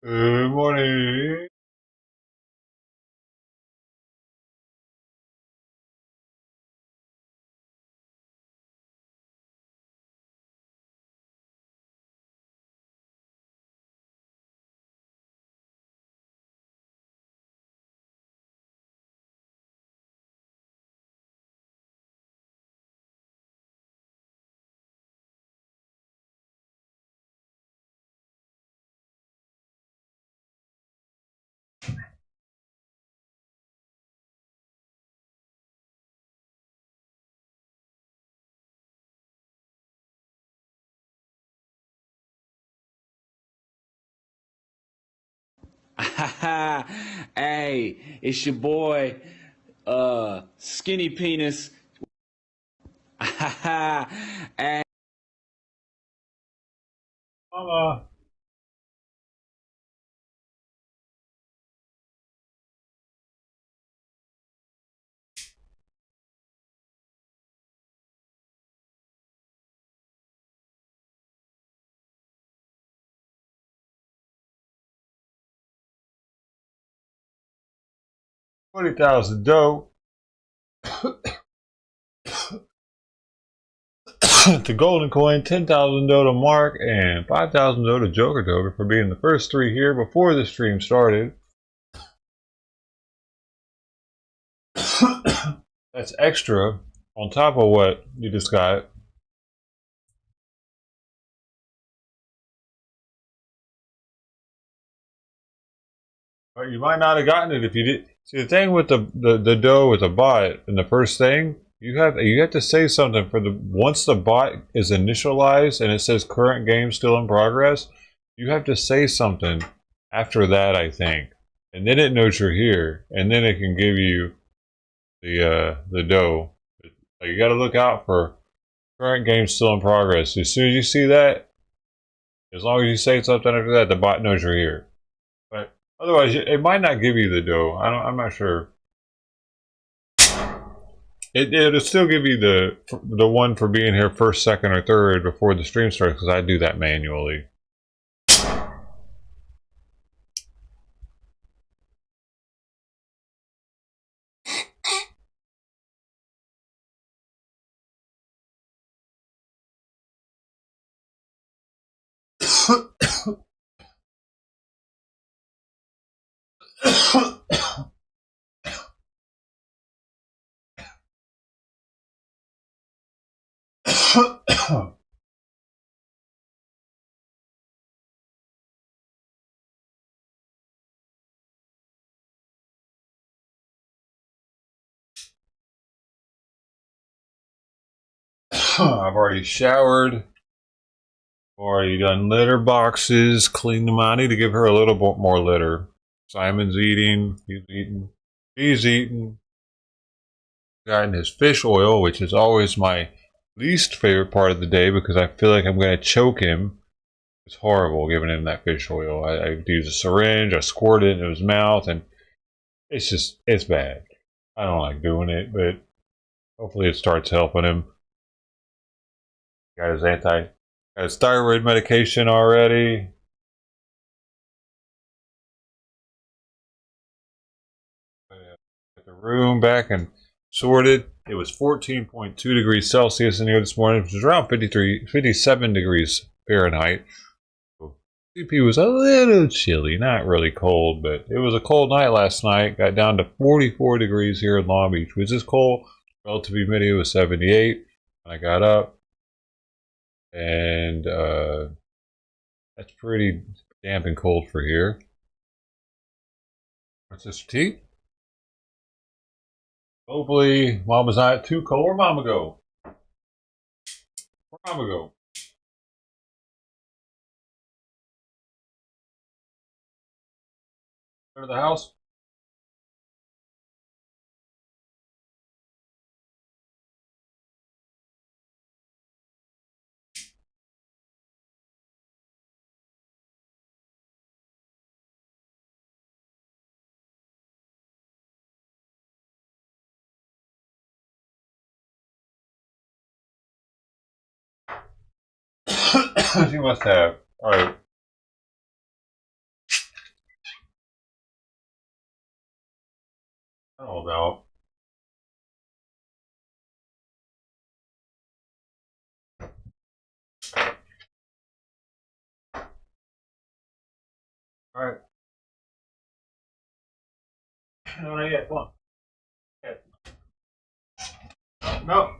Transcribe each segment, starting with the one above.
Good morning. Hey, it's your boy, Skinny Penis. Hey. Mama. 40,000 dough to Golden Coin, 10,000 dough to Mark, and 5,000 dough to Joker Doger for being the first three here before the stream started. That's extra on top of what you just got. But you might not have gotten it if you did. See, the thing with the dough with the bot and the first thing, you have to say something for the once the bot is initialized and it says current game still in progress, you have to say something after that, I think. And then it knows you're here, and then it can give you the dough. Like, you got to look out for current game still in progress. As soon as you see that, as long as you say something after that, the bot knows you're here. But otherwise, it might not give you the dough. I'm not sure. It'll still give you the one for being here first, second, or third before the stream starts because I do that manually. I've already showered. Already done litter boxes, cleaned them out. I need to give her a little bit more litter. Simon's eating, he's eating, she's eating. Gotten his fish oil, which is always my least favorite part of the day because I feel like I'm going to choke him. It's horrible giving him that fish oil. I use a syringe, I squirt it in his mouth, and it's bad. I don't like doing it, but hopefully it starts helping him. Got his thyroid medication already. Got the room back and sorted. It was 14.2 degrees Celsius in here this morning, which is around 57 degrees Fahrenheit. CP was a little chilly, not really cold, but it was a cold night last night. Got down to 44 degrees here in Long Beach, which is cold. Relative humidity was 78 when I got up. And that's pretty damp and cold for here. What's this tea? Hopefully, Mama's not too cold. Where'd Mama go? Where'd Mama go? Go to the house? She must have. All right. I don't know. All right. No, not yet. Come on. No.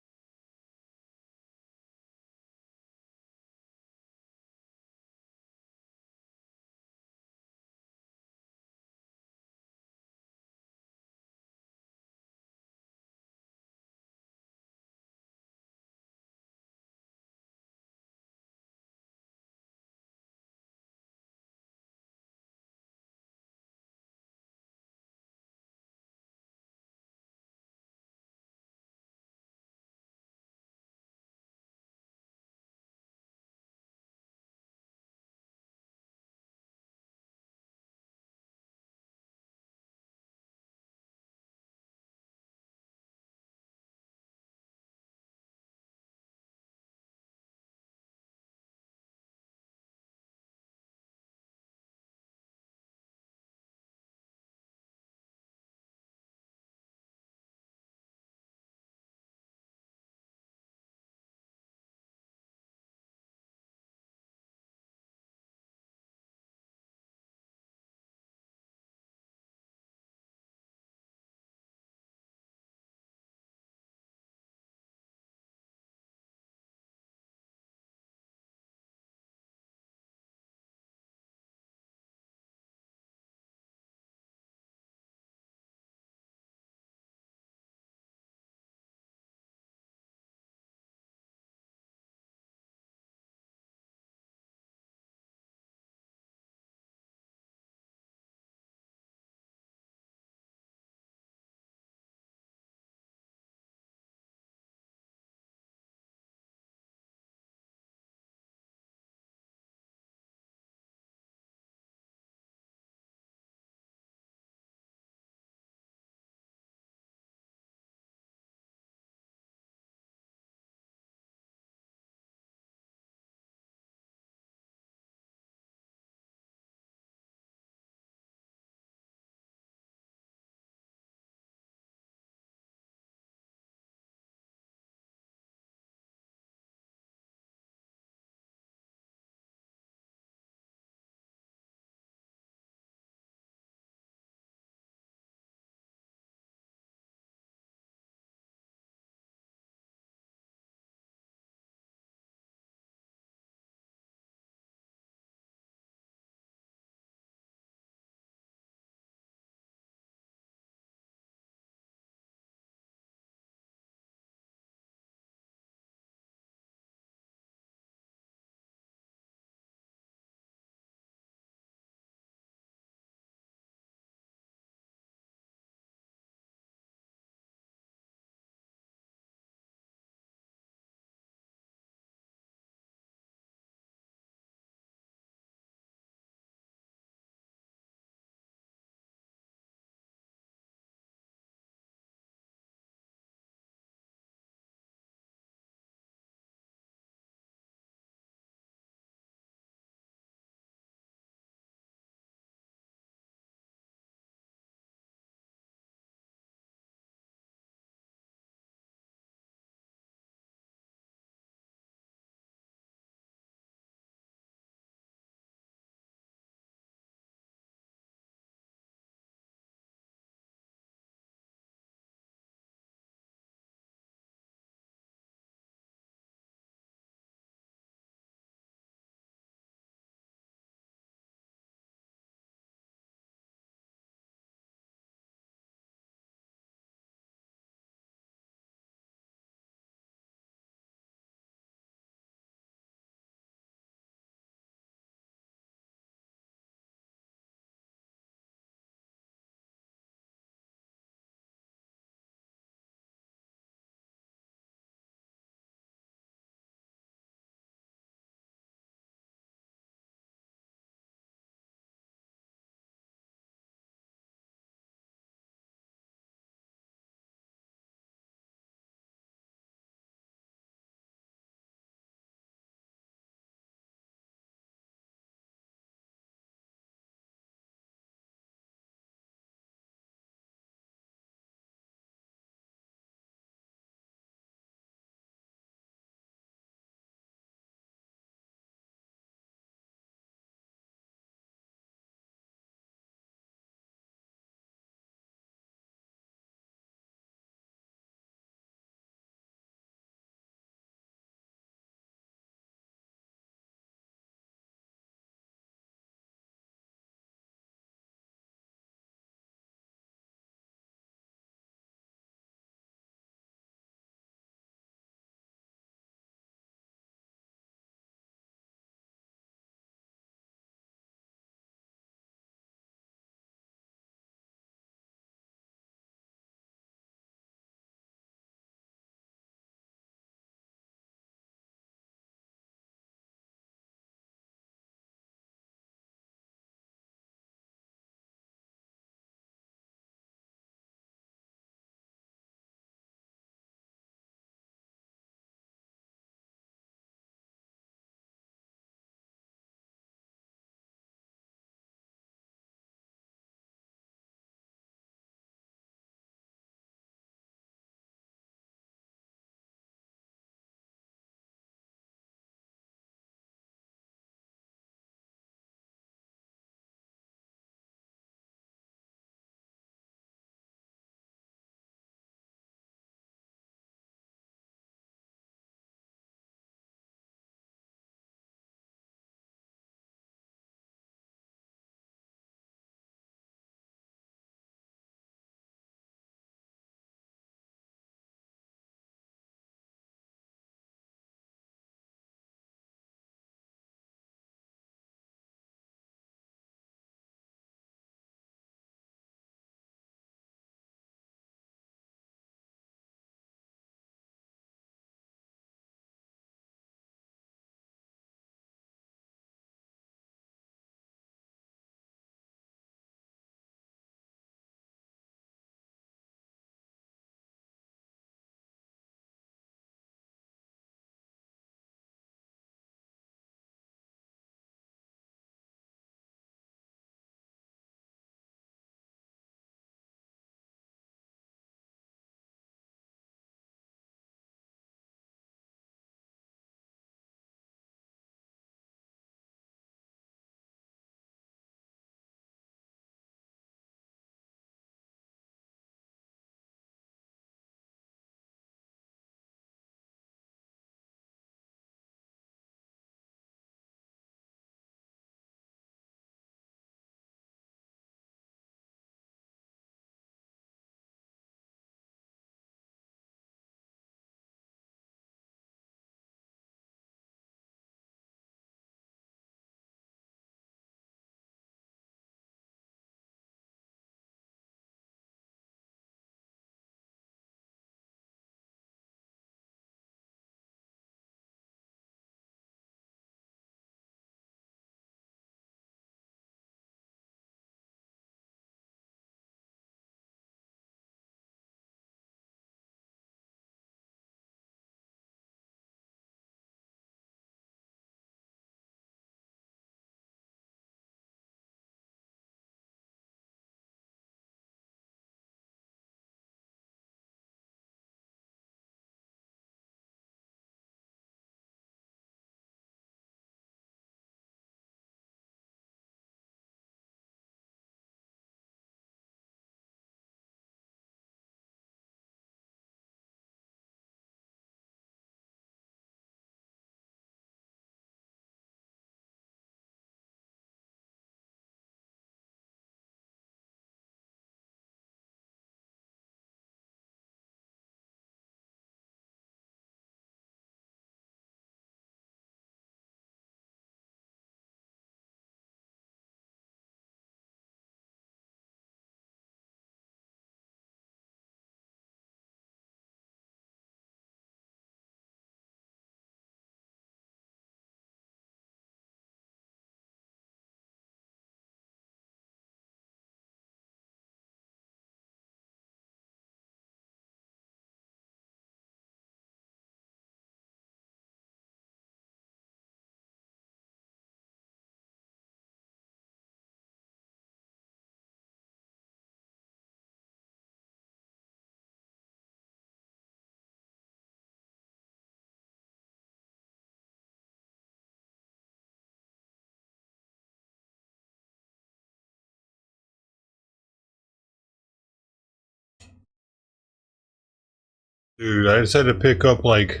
Dude, I just had to pick up like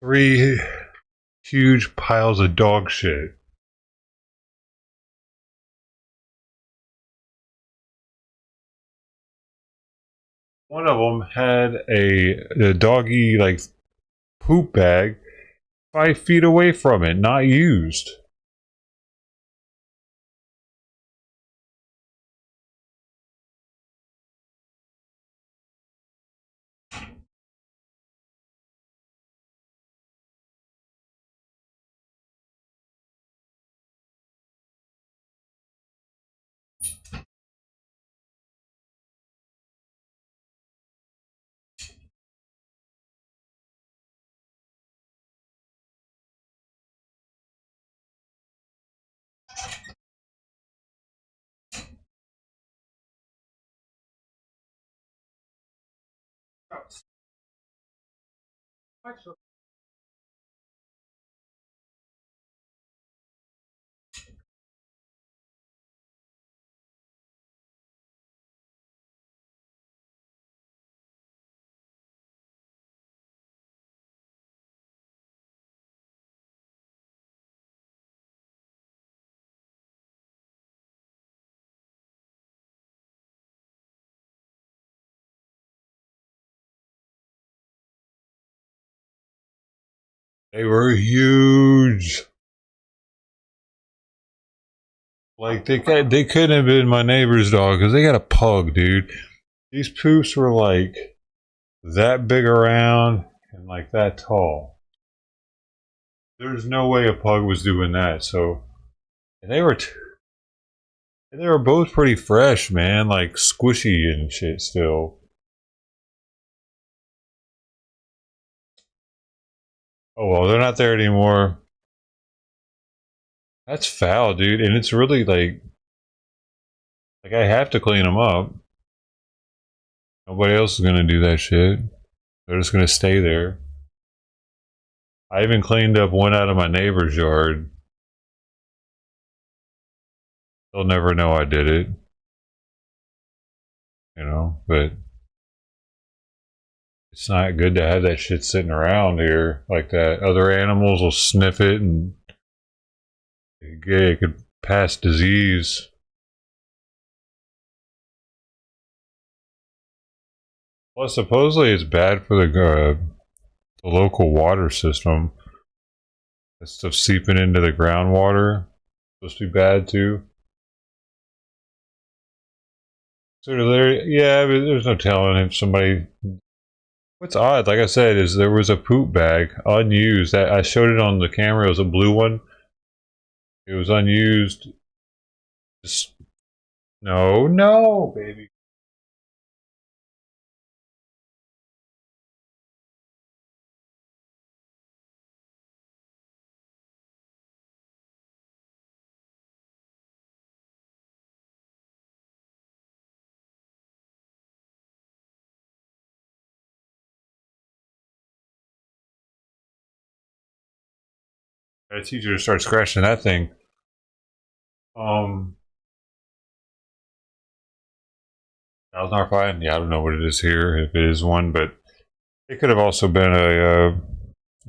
three huge piles of dog shit. One of them had a doggy like poop bag 5 feet away from it, not used. They were huge. Like they couldn't have been my neighbor's dog because they got a pug, dude. These poops were like that big around and like that tall. There's no way a pug was doing that. So and they were both pretty fresh, man. Like squishy and shit still. Oh well, they're not there anymore. That's foul, dude. And it's really like I have to clean them up. Nobody else is gonna do that shit. They're just gonna stay there. I even cleaned up one out of my neighbor's yard. They'll never know I did it, but it's not good to have that shit sitting around here like that. Other animals will sniff it and it could pass disease. Plus, supposedly it's bad for the local water system. That stuff seeping into the groundwater. Supposed to be bad too. So there, yeah, but there's no telling if somebody. What's odd, like I said, is there was a poop bag unused. That I showed it on the camera. It was a blue one. It was unused. Just no, no, baby. I teach you to start scratching that thing. Um, $1,000 fine. Yeah, I don't know what it is here. If it is one, but it could have also been a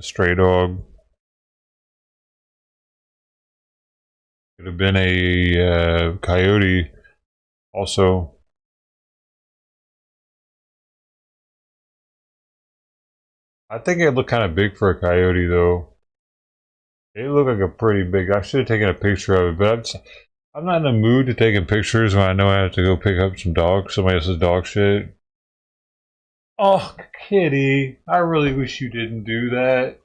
stray dog. Could have been a coyote. Also, I think it looked kind of big for a coyote, though. It looked like a pretty big. I should have taken a picture of it, but I'm not in the mood to taking pictures when I know I have to go pick up somebody else's dog shit. Oh, kitty! I really wish you didn't do that.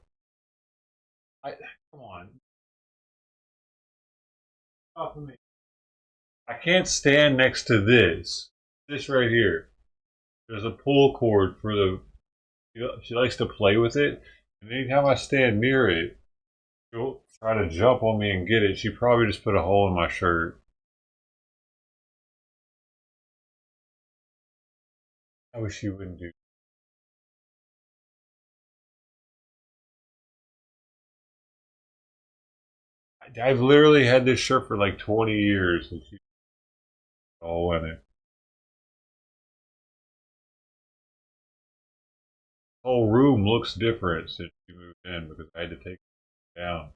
Come on, off of me. I can't stand next to this. This right here. There's a pull cord for the. She likes to play with it, and anytime I stand near it, she'll try to jump on me and get it. She probably just put a hole in my shirt. I wish she wouldn't do. I've literally had this shirt for like 20 years, and she's all in it. whole room looks different since she moved in because I had to take it down.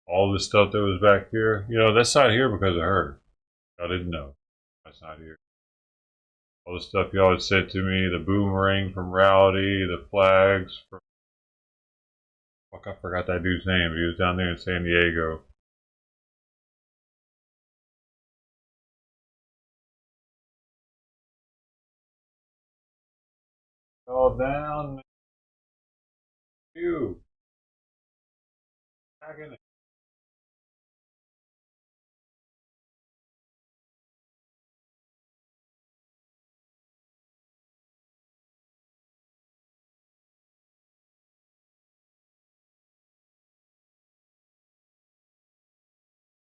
All the stuff that was back here, that's not here because of her. I didn't know. That's not here. All the stuff y'all had said to me, the boomerang from Rowdy, the flags from... Fuck, I forgot that dude's name. He was down there in San Diego. All down. You. Back in it.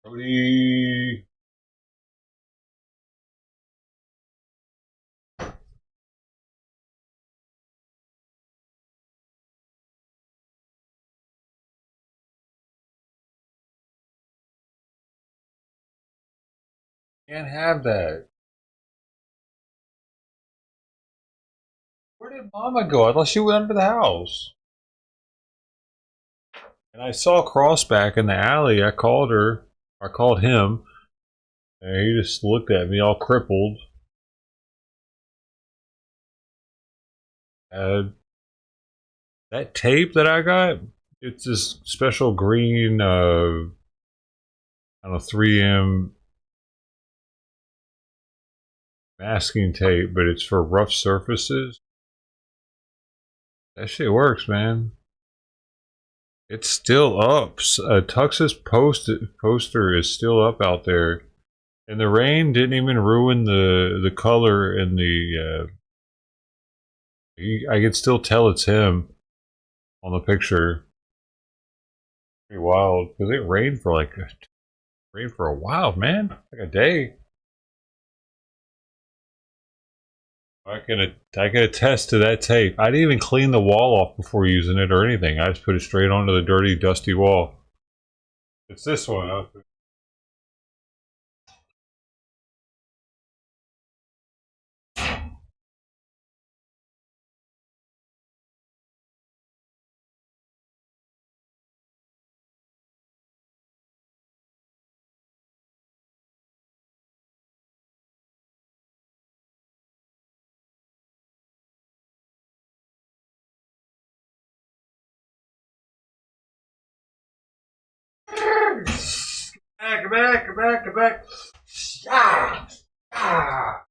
Cody. Can't have that. Where did Mama go? I thought she went under the house. And I saw Crossback in the alley. I called her. I called him. And he just looked at me all crippled. That tape that I got, it's this special green, I don't know, 3M masking tape, but it's for rough surfaces. That shit works, man. It's still up. Tux's poster is still up out there. And the rain didn't even ruin the color in the... I can still tell it's him on the picture. Pretty wild. Because it rained for a while, man. Like a day. I can attest to that tape. I didn't even clean the wall off before using it or anything. I just put it straight onto the dirty, dusty wall. It's this one. Huh? Back. Ah! Ah!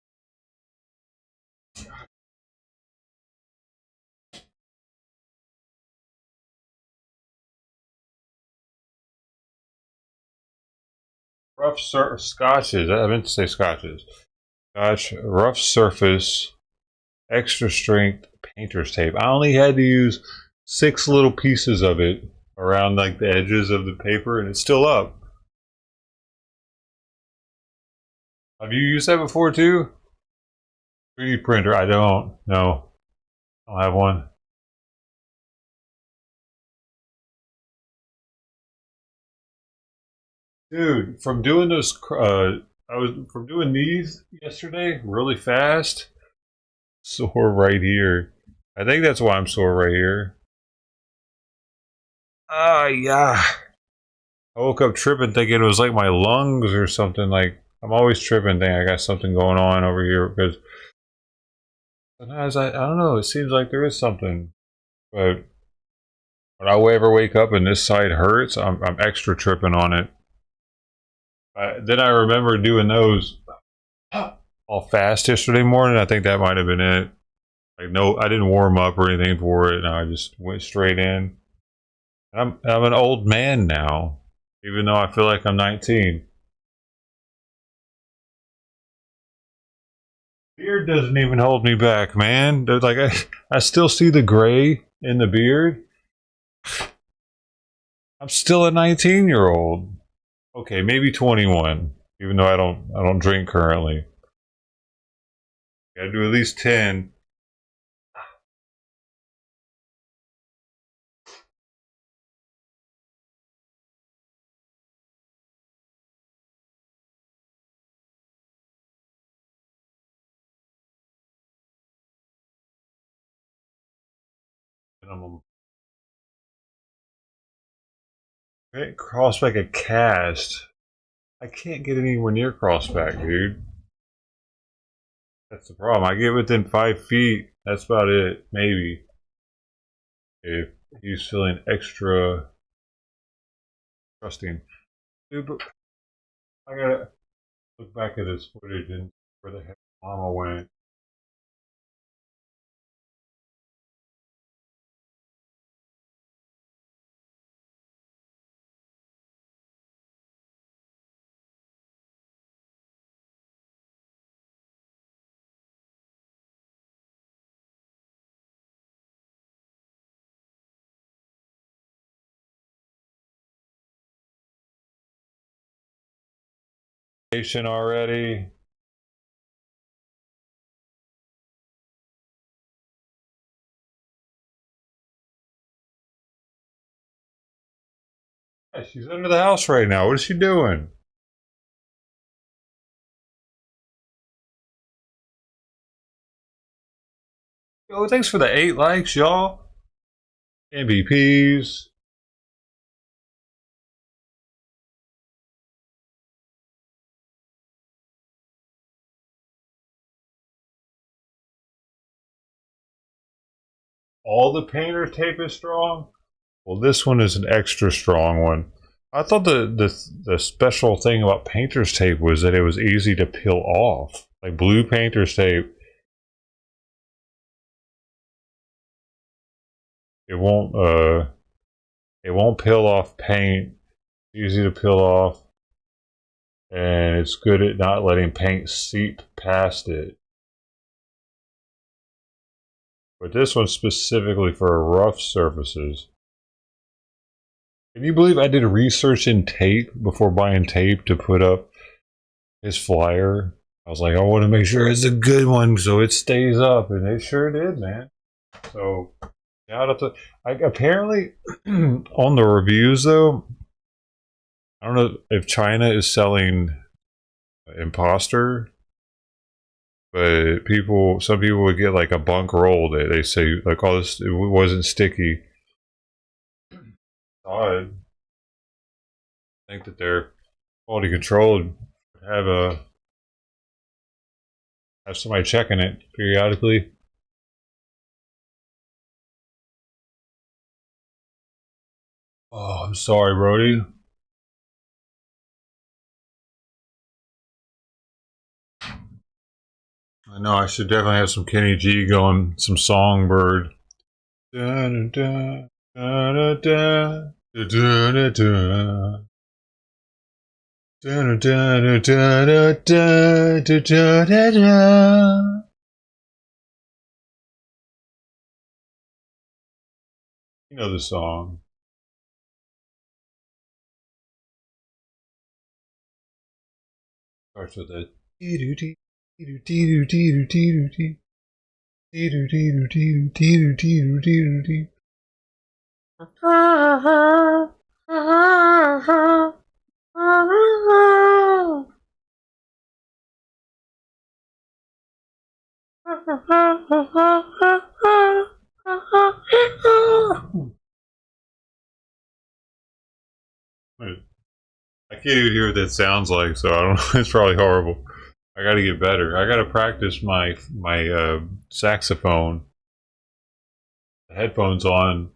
Scotches. I meant to say scotches. Scotch, rough surface, extra strength painter's tape. I only had to use 6 little pieces of it around like the edges of the paper, and it's still up. Have you used that before too? 3D printer? I don't. No, I don't have one. Dude, from doing those, I was from doing these yesterday really fast. Sore right here. I think that's why I'm sore right here. Yeah. I woke up tripping thinking it was like my lungs or something. Like, I'm always tripping thinking I got something going on over here because sometimes I don't know, it seems like there is something. But when I ever wake up and this side hurts, I'm extra tripping on it. Then I remember doing those all fast yesterday morning. I think that might have been it. Like, no, I didn't warm up or anything for it. And I just went straight in. I'm an old man now, even though I feel like I'm 19. Beard doesn't even hold me back, man. Like I still see the gray in the beard. I'm still a 19-year-old. Okay, maybe 21, even though I don't drink currently. Gotta do at least 10. minimum. Crossback a cast. I can't get anywhere near crossback, dude. That's the problem. I get within 5 feet. That's about it. Maybe. If he's feeling extra trusting. Dude, but I gotta look back at this footage and where the heck Mama went. Already. Yeah, she's under the house right now. What is she doing? Oh, thanks for the 8 likes, y'all. MVPs. All the painter tape is strong. Well, this one is an extra strong one. I thought the special thing about painter's tape was that it was easy to peel off. Like blue painter's tape, it won't peel off paint. It's easy to peel off, and it's good at not letting paint seep past it. But this one's specifically for rough surfaces. Can you believe I did research in tape before buying tape to put up his flyer? I was like, I want to make sure it's a good one so it stays up, and it sure did, man. So, shout out to. Apparently, on the reviews though, I don't know if China is selling imposter, but some people would get like a bunk roll that they say like, oh, this it wasn't sticky. Odd. I think that they're quality controlled. Have somebody checking it periodically. Oh, I'm sorry, Brody. I know I should definitely have some Kenny G going, some Songbird. Da, da, da, da, da, da, da, da, da. Da, da, da, da, da, da, da, da, da, da. You know the song. Starts with a I can't even hear what that sounds like, so I don't know. It's probably horrible. I got to get better. I got to practice my saxophone. The headphones on.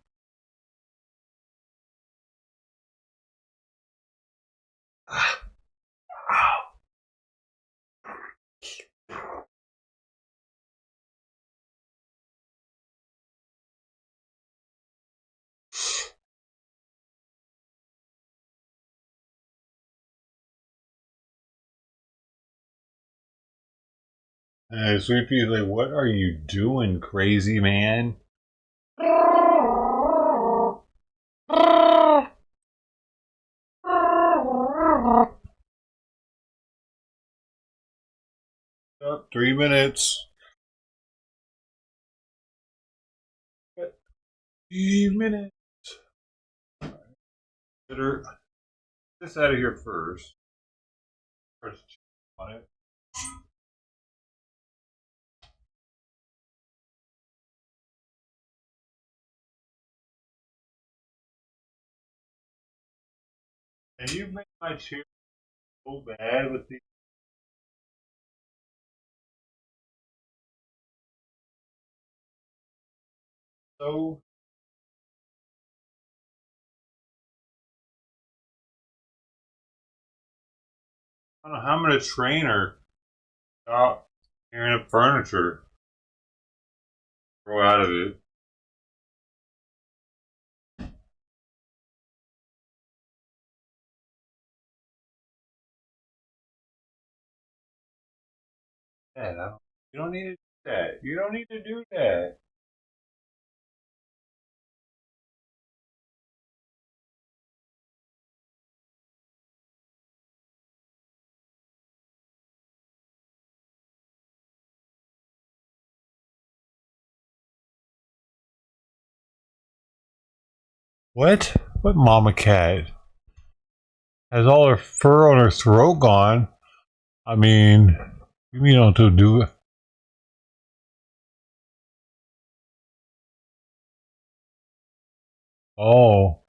Hey, Sweet Pea's like, what are you doing, crazy man? Up 3 minutes. 3 minutes. Better get this out of here first. Press on it. Can you make my chair so bad with these? So I don't know how I'm gonna train her without tearing up furniture. Grow out of it. Dad, you don't need to do that. You don't need to do that. What? What mama cat? Has all her fur on her throat gone? I mean, you mean don't do it? Oh.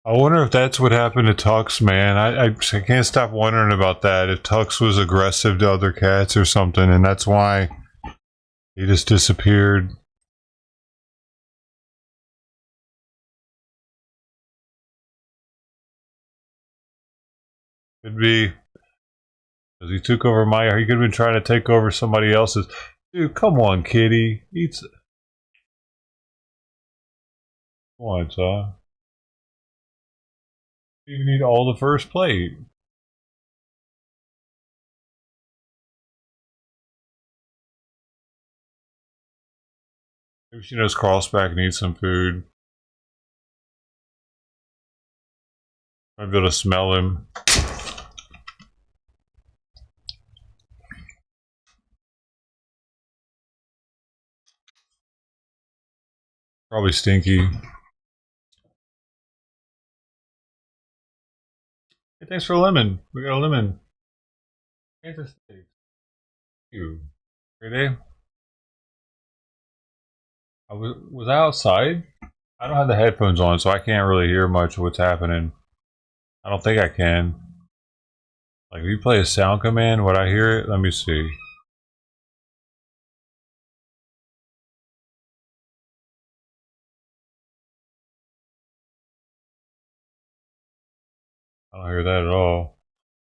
I wonder if that's what happened to Tux, man. I can't stop wondering about that. If Tux was aggressive to other cats or something, and that's why he just disappeared. Could be because he took over my. He could have been trying to take over somebody else's. Dude, come on, kitty. Eat. Come on, son. You need all the first plate. Maybe she knows Carlsback needs some food. Might be able to smell him. Probably stinky. Hey, thanks for a lemon. We got a lemon. Thank you. Great day. Was I outside? I don't have the headphones on, so I can't really hear much of what's happening. I don't think I can. Like, if you play a sound command, would I hear it? Let me see. I don't hear that at all.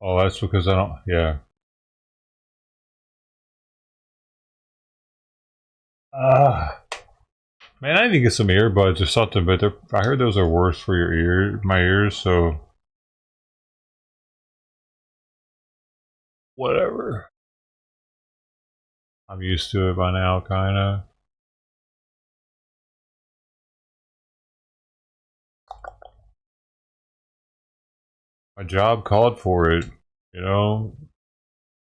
Oh, that's because I don't. Yeah. Man, I need to get some earbuds or something, but I heard those are worse for my ears. So whatever. I'm used to it by now, kind of. My job called for it. You know,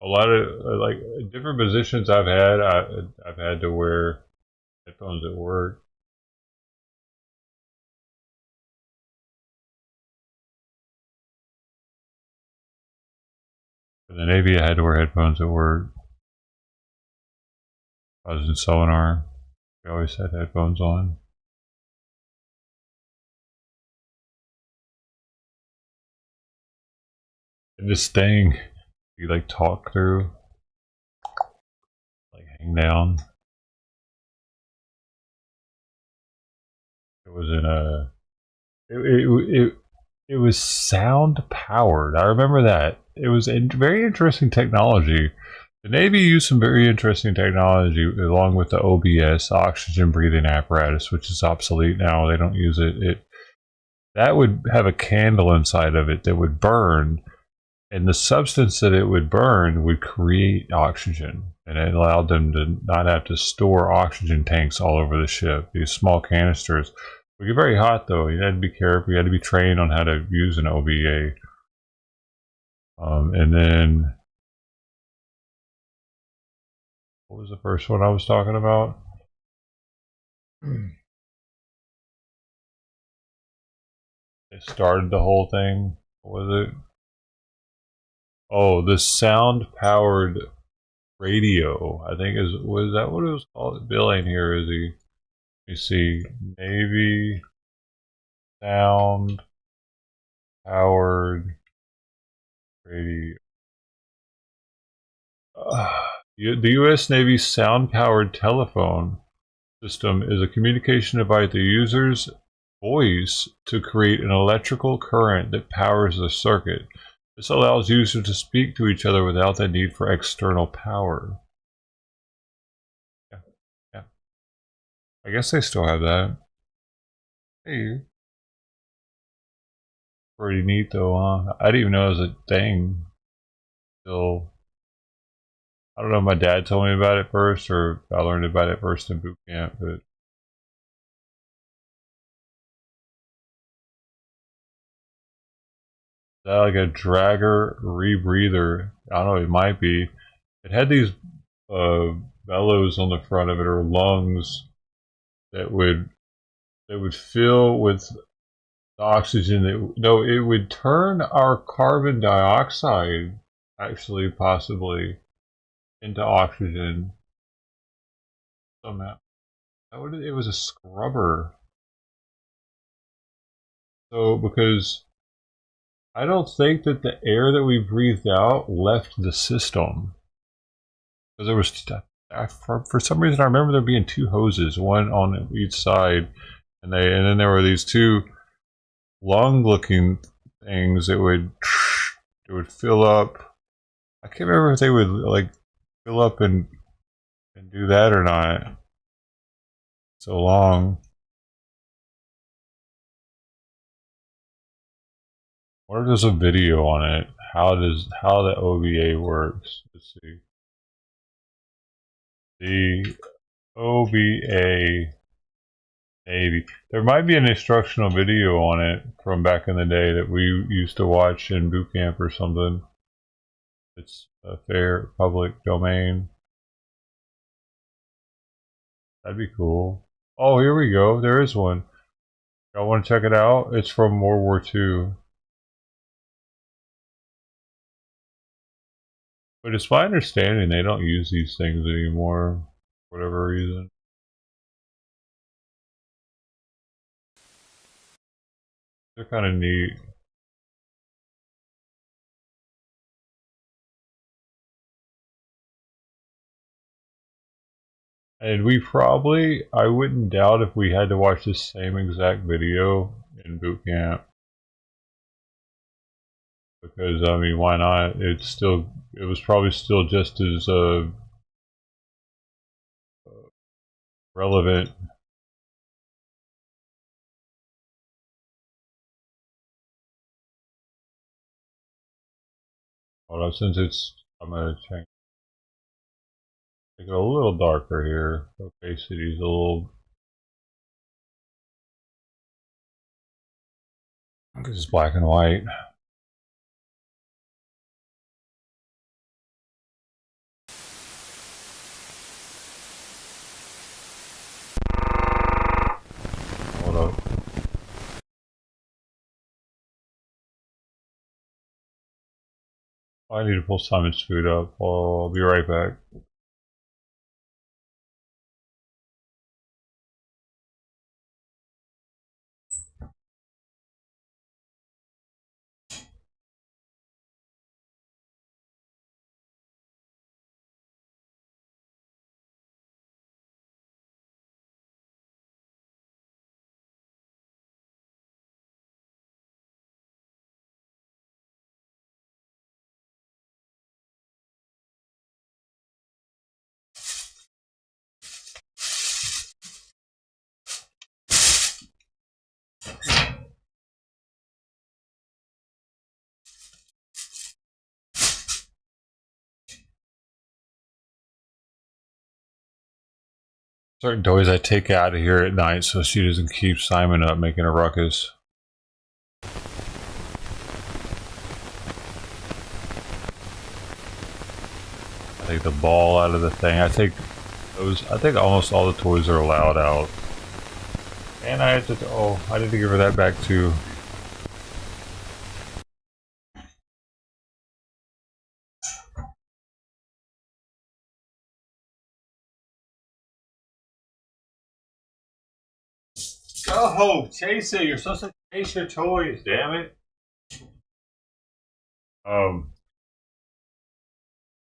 a lot of like different positions I've had. I've had to wear headphones at work. In the Navy, I had to wear headphones at work. I was in sonar. We always had headphones on. And this thing, you like talk through, like hang down. It was in a. It was sound powered. I remember that. It was a very interesting technology. The Navy used some very interesting technology along with the OBS, oxygen breathing apparatus, which is obsolete now. They don't use it. That would have a candle inside of it that would burn, and the substance that it would burn would create oxygen, and it allowed them to not have to store oxygen tanks all over the ship. These small canisters would get very hot, though. You had to be careful. You had to be trained on how to use an OBA. And then, what was the first one I was talking about? It started the whole thing. What was it? Oh, the sound-powered radio. I think was that what it was called? Bill ain't here, is he? me see. Navy sound powered radio. The U.S. Navy's sound powered telephone system is a communication device that uses voice to create an electrical current that powers the circuit. This allows users to speak to each other without the need for external power. Yeah. I guess they still have that. Hey. Pretty neat though, huh? I didn't even know it was a thing. Still, I don't know if my dad told me about it first or I learned about it first in boot camp, but is that like a dragger rebreather? I don't know, it might be. It had these bellows on the front of it, or lungs that would fill with the oxygen that no, it would turn our carbon dioxide actually possibly into oxygen somehow. It was a scrubber. So because I don't think that the air that we breathed out left the system. Because there was for some reason I remember there being two hoses, one on each side, and then there were these two lung-looking things that would fill up. I can't remember if they would like fill up and do that or not. So long. What if there's a video on it? How the OVA works? Let's see. The OVA Navy. There might be an instructional video on it from back in the day that we used to watch in boot camp or something. It's a fair public domain. That'd be cool. Oh, here we go. There is one. Y'all want to check it out? It's from World War II. But it's my understanding they don't use these things anymore for whatever reason. They're kind of neat. And I wouldn't doubt if we had to watch the same exact video in boot camp. Because, I mean, why not? It was probably still just as relevant. Although I'm going to make it a little darker here. Opacity's a little. I guess it's black and white. Hold up. I need to pull Simon's food up. I'll be right back. Certain toys I take out of here at night so she doesn't keep Simon up making a ruckus. I take the ball out of the thing. I think almost all the toys are allowed out. And I need to give her that back too. Oh, chase it! You're supposed to chase your toys. Damn it. Um,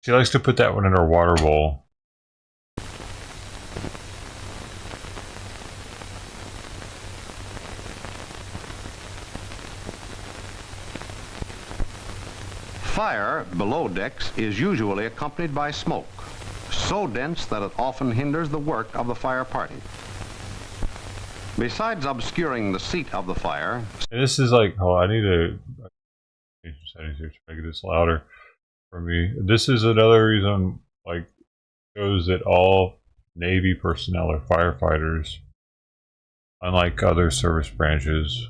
she likes to put that one in her water bowl. Fire below decks is usually accompanied by smoke, so dense that it often hinders the work of the fire party. Besides obscuring the seat of the fire, And this is like, oh, I need to change the settings here to make this louder for me. This is another reason, like, shows that all Navy personnel are firefighters, unlike other service branches.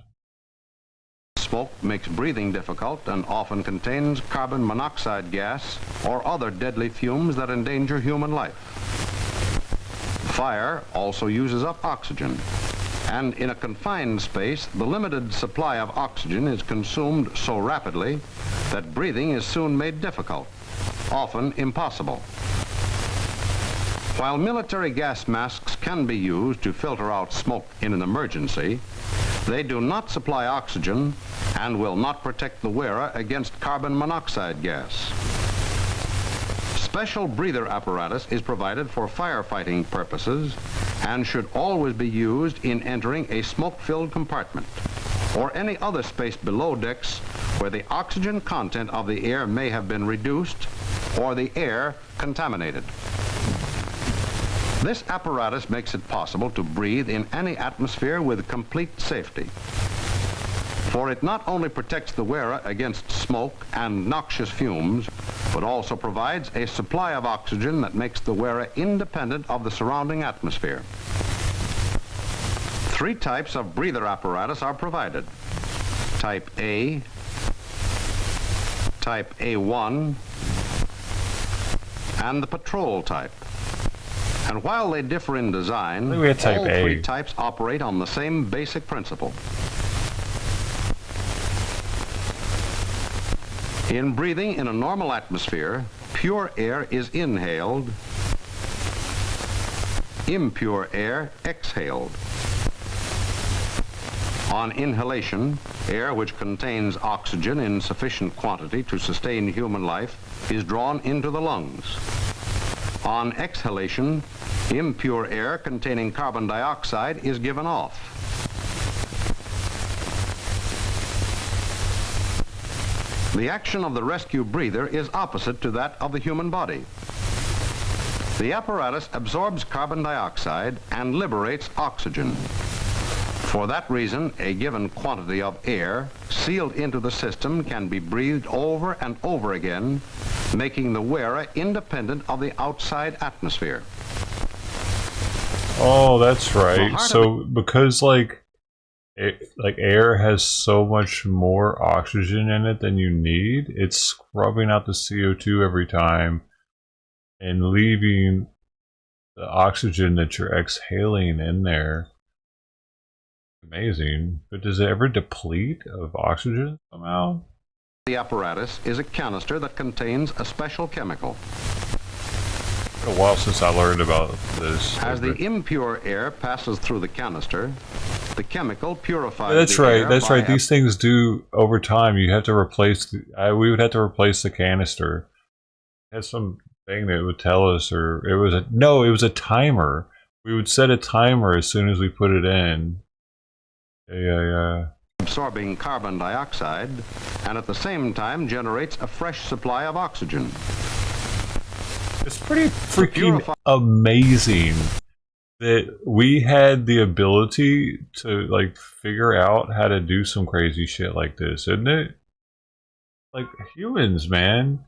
smoke makes breathing difficult and often contains carbon monoxide gas or other deadly fumes that endanger human life. Fire also uses up oxygen, and in a confined space, the limited supply of oxygen is consumed so rapidly that breathing is soon made difficult, often impossible. While military gas masks can be used to filter out smoke in an emergency, they do not supply oxygen and will not protect the wearer against carbon monoxide gas. Special breather apparatus is provided for firefighting purposes and should always be used in entering a smoke-filled compartment or any other space below decks where the oxygen content of the air may have been reduced or the air contaminated. This apparatus makes it possible to breathe in any atmosphere with complete safety. For it not only protects the wearer against smoke and noxious fumes, but also provides a supply of oxygen that makes the wearer independent of the surrounding atmosphere. 3 types of breather apparatus are provided: Type A, Type A1, and the patrol type. And while they differ in design, we had type all A. 3 types operate on the same basic principle. In breathing in a normal atmosphere, pure air is inhaled, impure air exhaled. On inhalation, air which contains oxygen in sufficient quantity to sustain human life is drawn into the lungs. On exhalation, impure air containing carbon dioxide is given off. The action of the rescue breather is opposite to that of the human body. The apparatus absorbs carbon dioxide and liberates oxygen. For that reason, a given quantity of air sealed into the system can be breathed over and over again, making the wearer independent of the outside atmosphere. Oh, that's right. So because like air has so much more oxygen in it than you need, it's scrubbing out the CO2 every time and leaving the oxygen that you're exhaling in there. Amazing. But does it ever deplete of oxygen somehow? The apparatus is a canister that contains a special chemical. It's been a while since I learned about this. As the impure air passes through the canister, the chemical purifies That's the right. air That's by right. These things do over time. You have to replace. We would have to replace the canister. It has some thing that would tell us, or it was it was a timer. We would set a timer as soon as we put it in. Yeah. absorbing carbon dioxide, and at the same time generates a fresh supply of oxygen. It's pretty freaking amazing that we had the ability to like figure out how to do some crazy shit like this, isn't it? Like humans, man.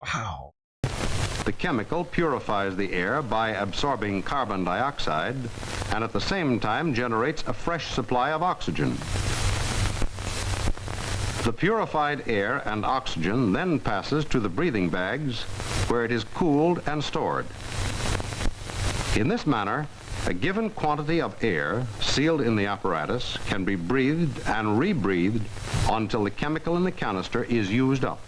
Wow. The chemical purifies the air by absorbing carbon dioxide and at the same time generates a fresh supply of oxygen. The purified air and oxygen then passes to the breathing bags where it is cooled and stored. In this manner, a given quantity of air sealed in the apparatus can be breathed and rebreathed until the chemical in the canister is used up.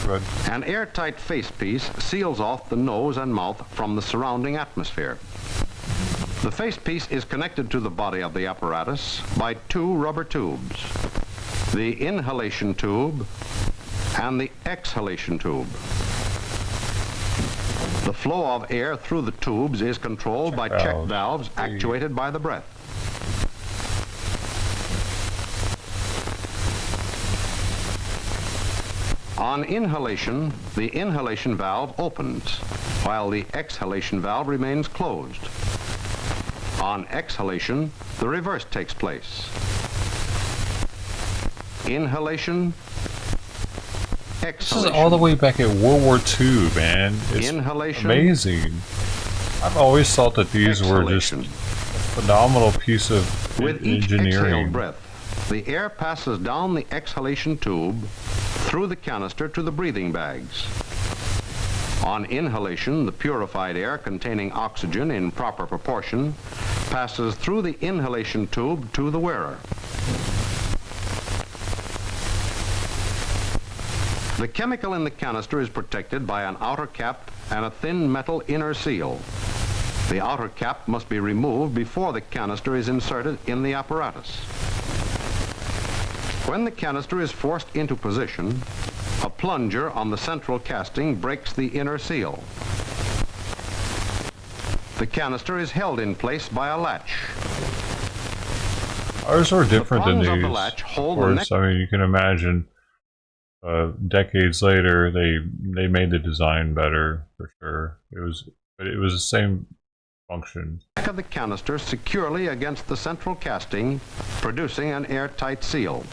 Good. An airtight facepiece seals off the nose and mouth from the surrounding atmosphere. The facepiece is connected to the body of the apparatus by two rubber tubes, the inhalation tube and the exhalation tube. The flow of air through the tubes is controlled by check valves actuated by the breath. On inhalation, the inhalation valve opens, while the exhalation valve remains closed. On exhalation, the reverse takes place. Inhalation, exhalation. This is all the way back at World War II, man. It's Inhalation, amazing. I've always thought that these were just a exhalation. phenomenal piece of With each exhaled engineering. breath, the air passes down the exhalation tube through the canister to the breathing bags. On inhalation, the purified air containing oxygen in proper proportion passes through the inhalation tube to the wearer. The chemical in the canister is protected by an outer cap and a thin metal inner seal. The outer cap must be removed before the canister is inserted in the apparatus. When the canister is forced into position, a plunger on the central casting breaks the inner seal. The canister is held in place by a latch. Ours were different than prongs of these. the latch hold Of the course, I mean, you can imagine decades later they made the design better for sure. But it was the same function. neck of the canister securely against the central casting, producing an airtight seal.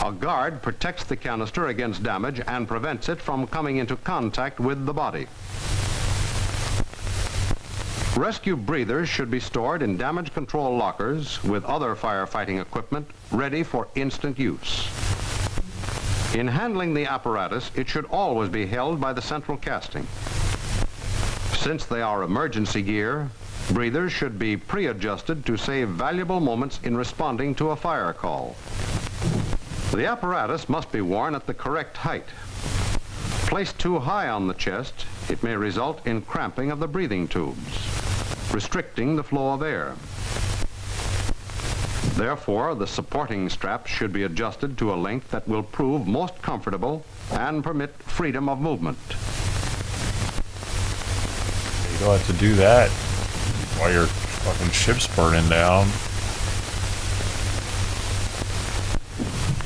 A guard protects the canister against damage and prevents it from coming into contact with the body. Rescue breathers should be stored in damage control lockers with other firefighting equipment ready for instant use. In handling the apparatus, it should always be held by the central casting. Since they are emergency gear, breathers should be pre-adjusted to save valuable moments in responding to a fire call. The apparatus must be worn at the correct height. Placed too high on the chest, it may result in cramping of the breathing tubes, restricting the flow of air. Therefore, the supporting straps should be adjusted to a length that will prove most comfortable and permit freedom of movement. You don't have to do that while your fucking ship's burning down.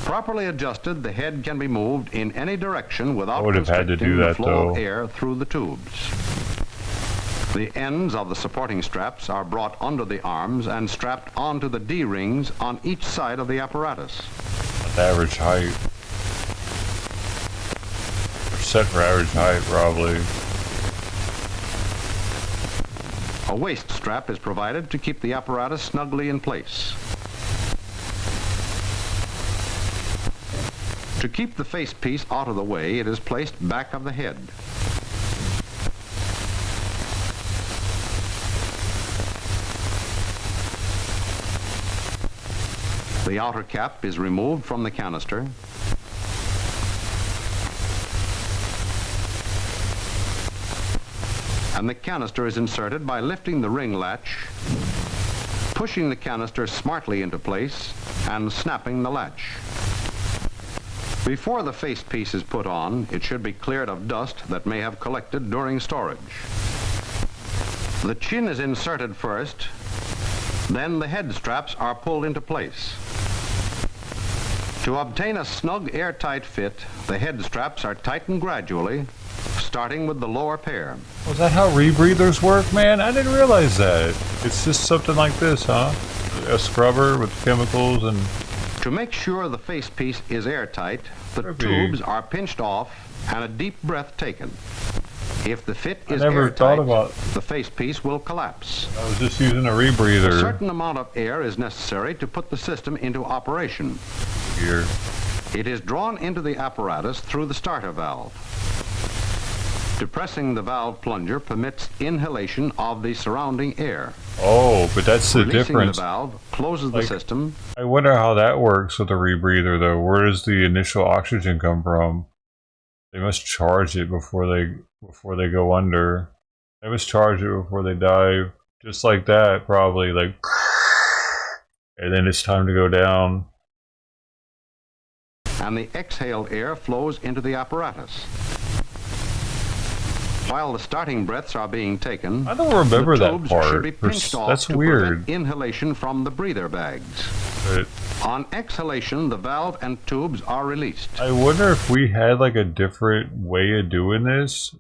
Properly adjusted, the head can be moved in any direction without would have had to constricting do the that, flow of though. air through the tubes. The ends of the supporting straps are brought under the arms and strapped onto the D-rings on each side of the apparatus. At the average height. They're set for average height, probably. A waist strap is provided to keep the apparatus snugly in place. To keep the facepiece out of the way, it is placed back of the head. The outer cap is removed from the canister. And the canister is inserted by lifting the ring latch, pushing the canister smartly into place, and snapping the latch. Before the facepiece is put on, it should be cleared of dust that may have collected during storage. The chin is inserted first, then the head straps are pulled into place. To obtain a snug airtight fit, the head straps are tightened gradually, starting with the lower pair. Was that how rebreathers work, man? I didn't realize that. It's just something like this, huh? A scrubber with chemicals and... To make sure the facepiece is airtight, the Maybe. tubes are pinched off and a deep breath taken. If the fit is never airtight, thought about- the facepiece will collapse. I was just using a A rebreather certain amount of air is necessary to put the system into operation. here. It is drawn into the apparatus through the starter valve. Depressing the valve plunger permits inhalation of the surrounding air. Oh, but that's the Releasing difference. the valve closes Like- the system. I wonder how that works with a rebreather, though. Where does the initial oxygen come from? They must charge it before they go under. They must charge it before they dive. just like that, probably like, and then it's time to go down. And the exhaled air flows into the apparatus. While the starting breaths are being taken, I don't remember the that tubes part. should be pinched off That's to weird. prevent inhalation from the breather bags. But On exhalation, the valve and tubes are released. I wonder if we had like a different way of doing this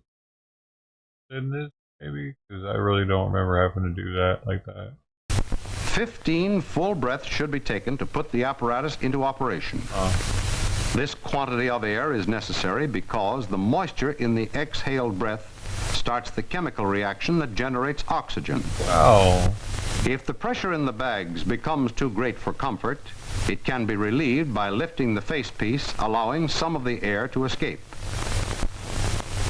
than this, maybe, because I really don't remember having to do that like that. 15 full breaths should be taken to put the apparatus into operation. This quantity of air is necessary because the moisture in the exhaled breath starts the chemical reaction that generates oxygen. Wow. If the pressure in the bags becomes too great for comfort, it can be relieved by lifting the facepiece, allowing some of the air to escape.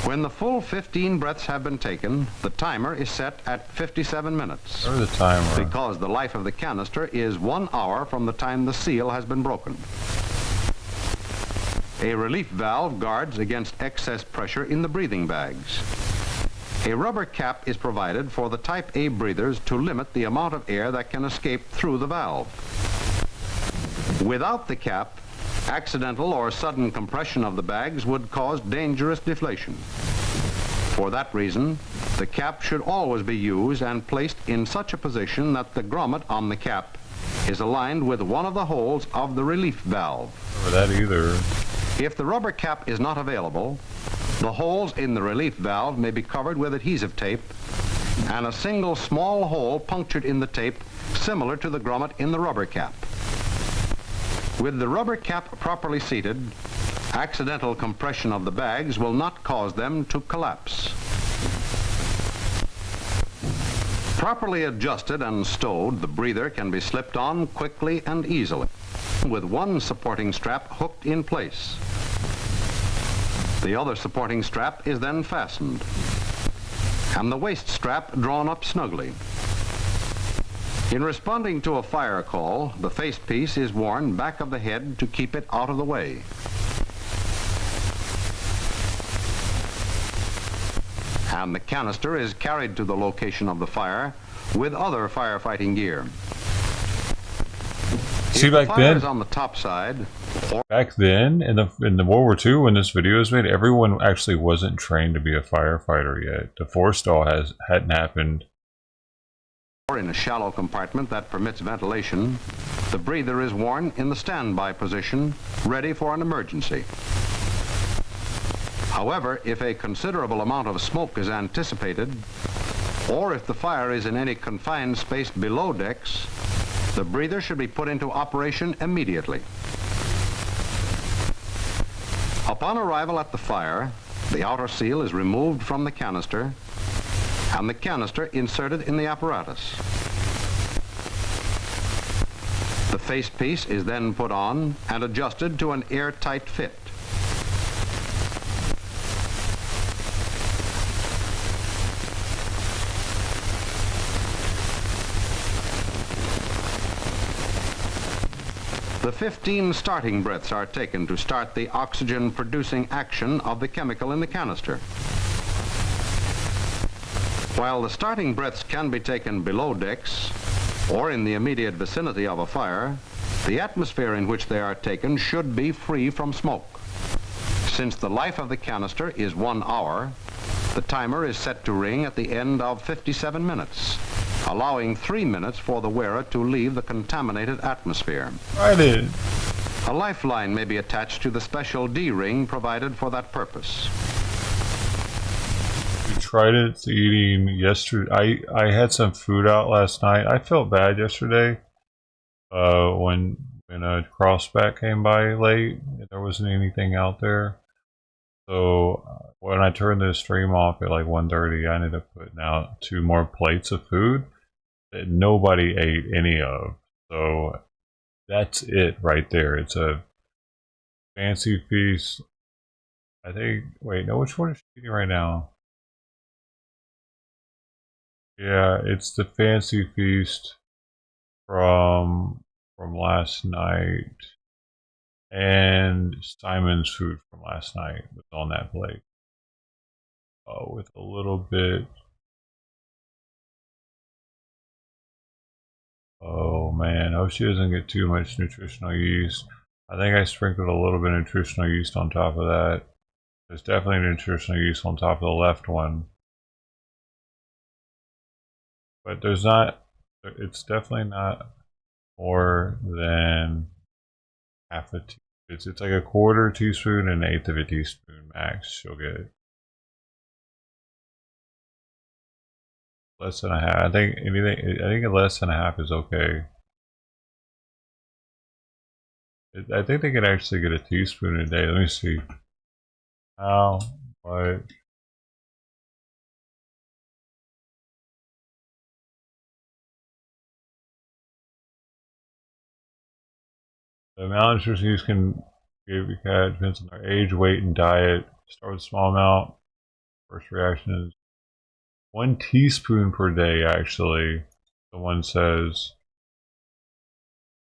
When the full 15 breaths have been taken, the timer is set at 57 minutes. Or the timer. Because the life of the canister is 1 hour from the time the seal has been broken. A relief valve guards against excess pressure in the breathing bags. A rubber cap is provided for the Type A breathers to limit the amount of air that can escape through the valve. Without the cap, accidental or sudden compression of the bags would cause dangerous deflation. For that reason, the cap should always be used and placed in such a position that the grommet on the cap is aligned with one of the holes of the relief valve. Or that either. If the rubber cap is not available, the holes in the relief valve may be covered with adhesive tape and a single small hole punctured in the tape similar to the grommet in the rubber cap. With the rubber cap properly seated, accidental compression of the bags will not cause them to collapse. Properly adjusted and stowed, the breather can be slipped on quickly and easily, with one supporting strap hooked in place. The other supporting strap is then fastened, and the waist strap drawn up snugly. In responding to a fire call, the facepiece is worn back of the head to keep it out of the way. And the canister is carried to the location of the fire with other firefighting gear. See, If the back fire then, is on the top side, or back then in the World War II, when this video was made, everyone actually wasn't trained to be a firefighter yet. The forestall hadn't happened. in a shallow compartment that permits ventilation, the breather is worn in the standby position, ready for an emergency. However, if a considerable amount of smoke is anticipated, or if the fire is in any confined space below decks, the breather should be put into operation immediately. Upon arrival at the fire, the outer seal is removed from the canister and the canister inserted in the apparatus. The facepiece is then put on and adjusted to an airtight fit. The 15 starting breaths are taken to start the oxygen-producing action of the chemical in the canister. While the starting breaths can be taken below decks or in the immediate vicinity of a fire, the atmosphere in which they are taken should be free from smoke. Since the life of the canister is 1 hour, the timer is set to ring at the end of 57 minutes, allowing 3 minutes for the wearer to leave the contaminated atmosphere. I did. A lifeline may be attached to the special D-ring provided for that purpose. We tried it eating yesterday. I had some food out last night. I felt bad yesterday when a crossback came by late. There wasn't anything out there. So when I turned the stream off at like 1:30, I ended up putting out 2 more plates of food that nobody ate any of. So that's it right there. It's a fancy feast. I think, wait, no, which one is she eating right now? Yeah, it's the fancy feast from last night, and Simon's food from last night was on that plate. With a little bit man, I hope she doesn't get too much nutritional yeast. I think I sprinkled a little bit of nutritional yeast on top of that. There's definitely nutritional yeast on top of the left one. But there's not, it's definitely not more than half a teaspoon. It's like a quarter teaspoon and an eighth of a teaspoon max. She'll get less than a half. I think less than a half is okay. I think they could actually get a teaspoon a day. Let me see. How much? The amount of nutrition use can give your cat depends on their age, weight, and diet. Start with a small amount. First reaction is 1 teaspoon per day, actually. The one says.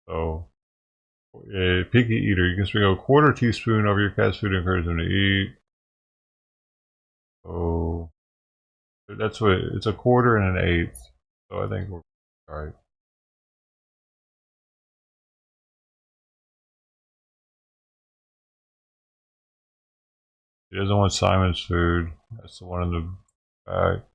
So, a picky eater, you can sprinkle a quarter teaspoon over your cat's food and encourage them to eat. So, that's what it's a quarter and an eighth. So I think we're alright. He doesn't want Simon's food. That's the one in the back.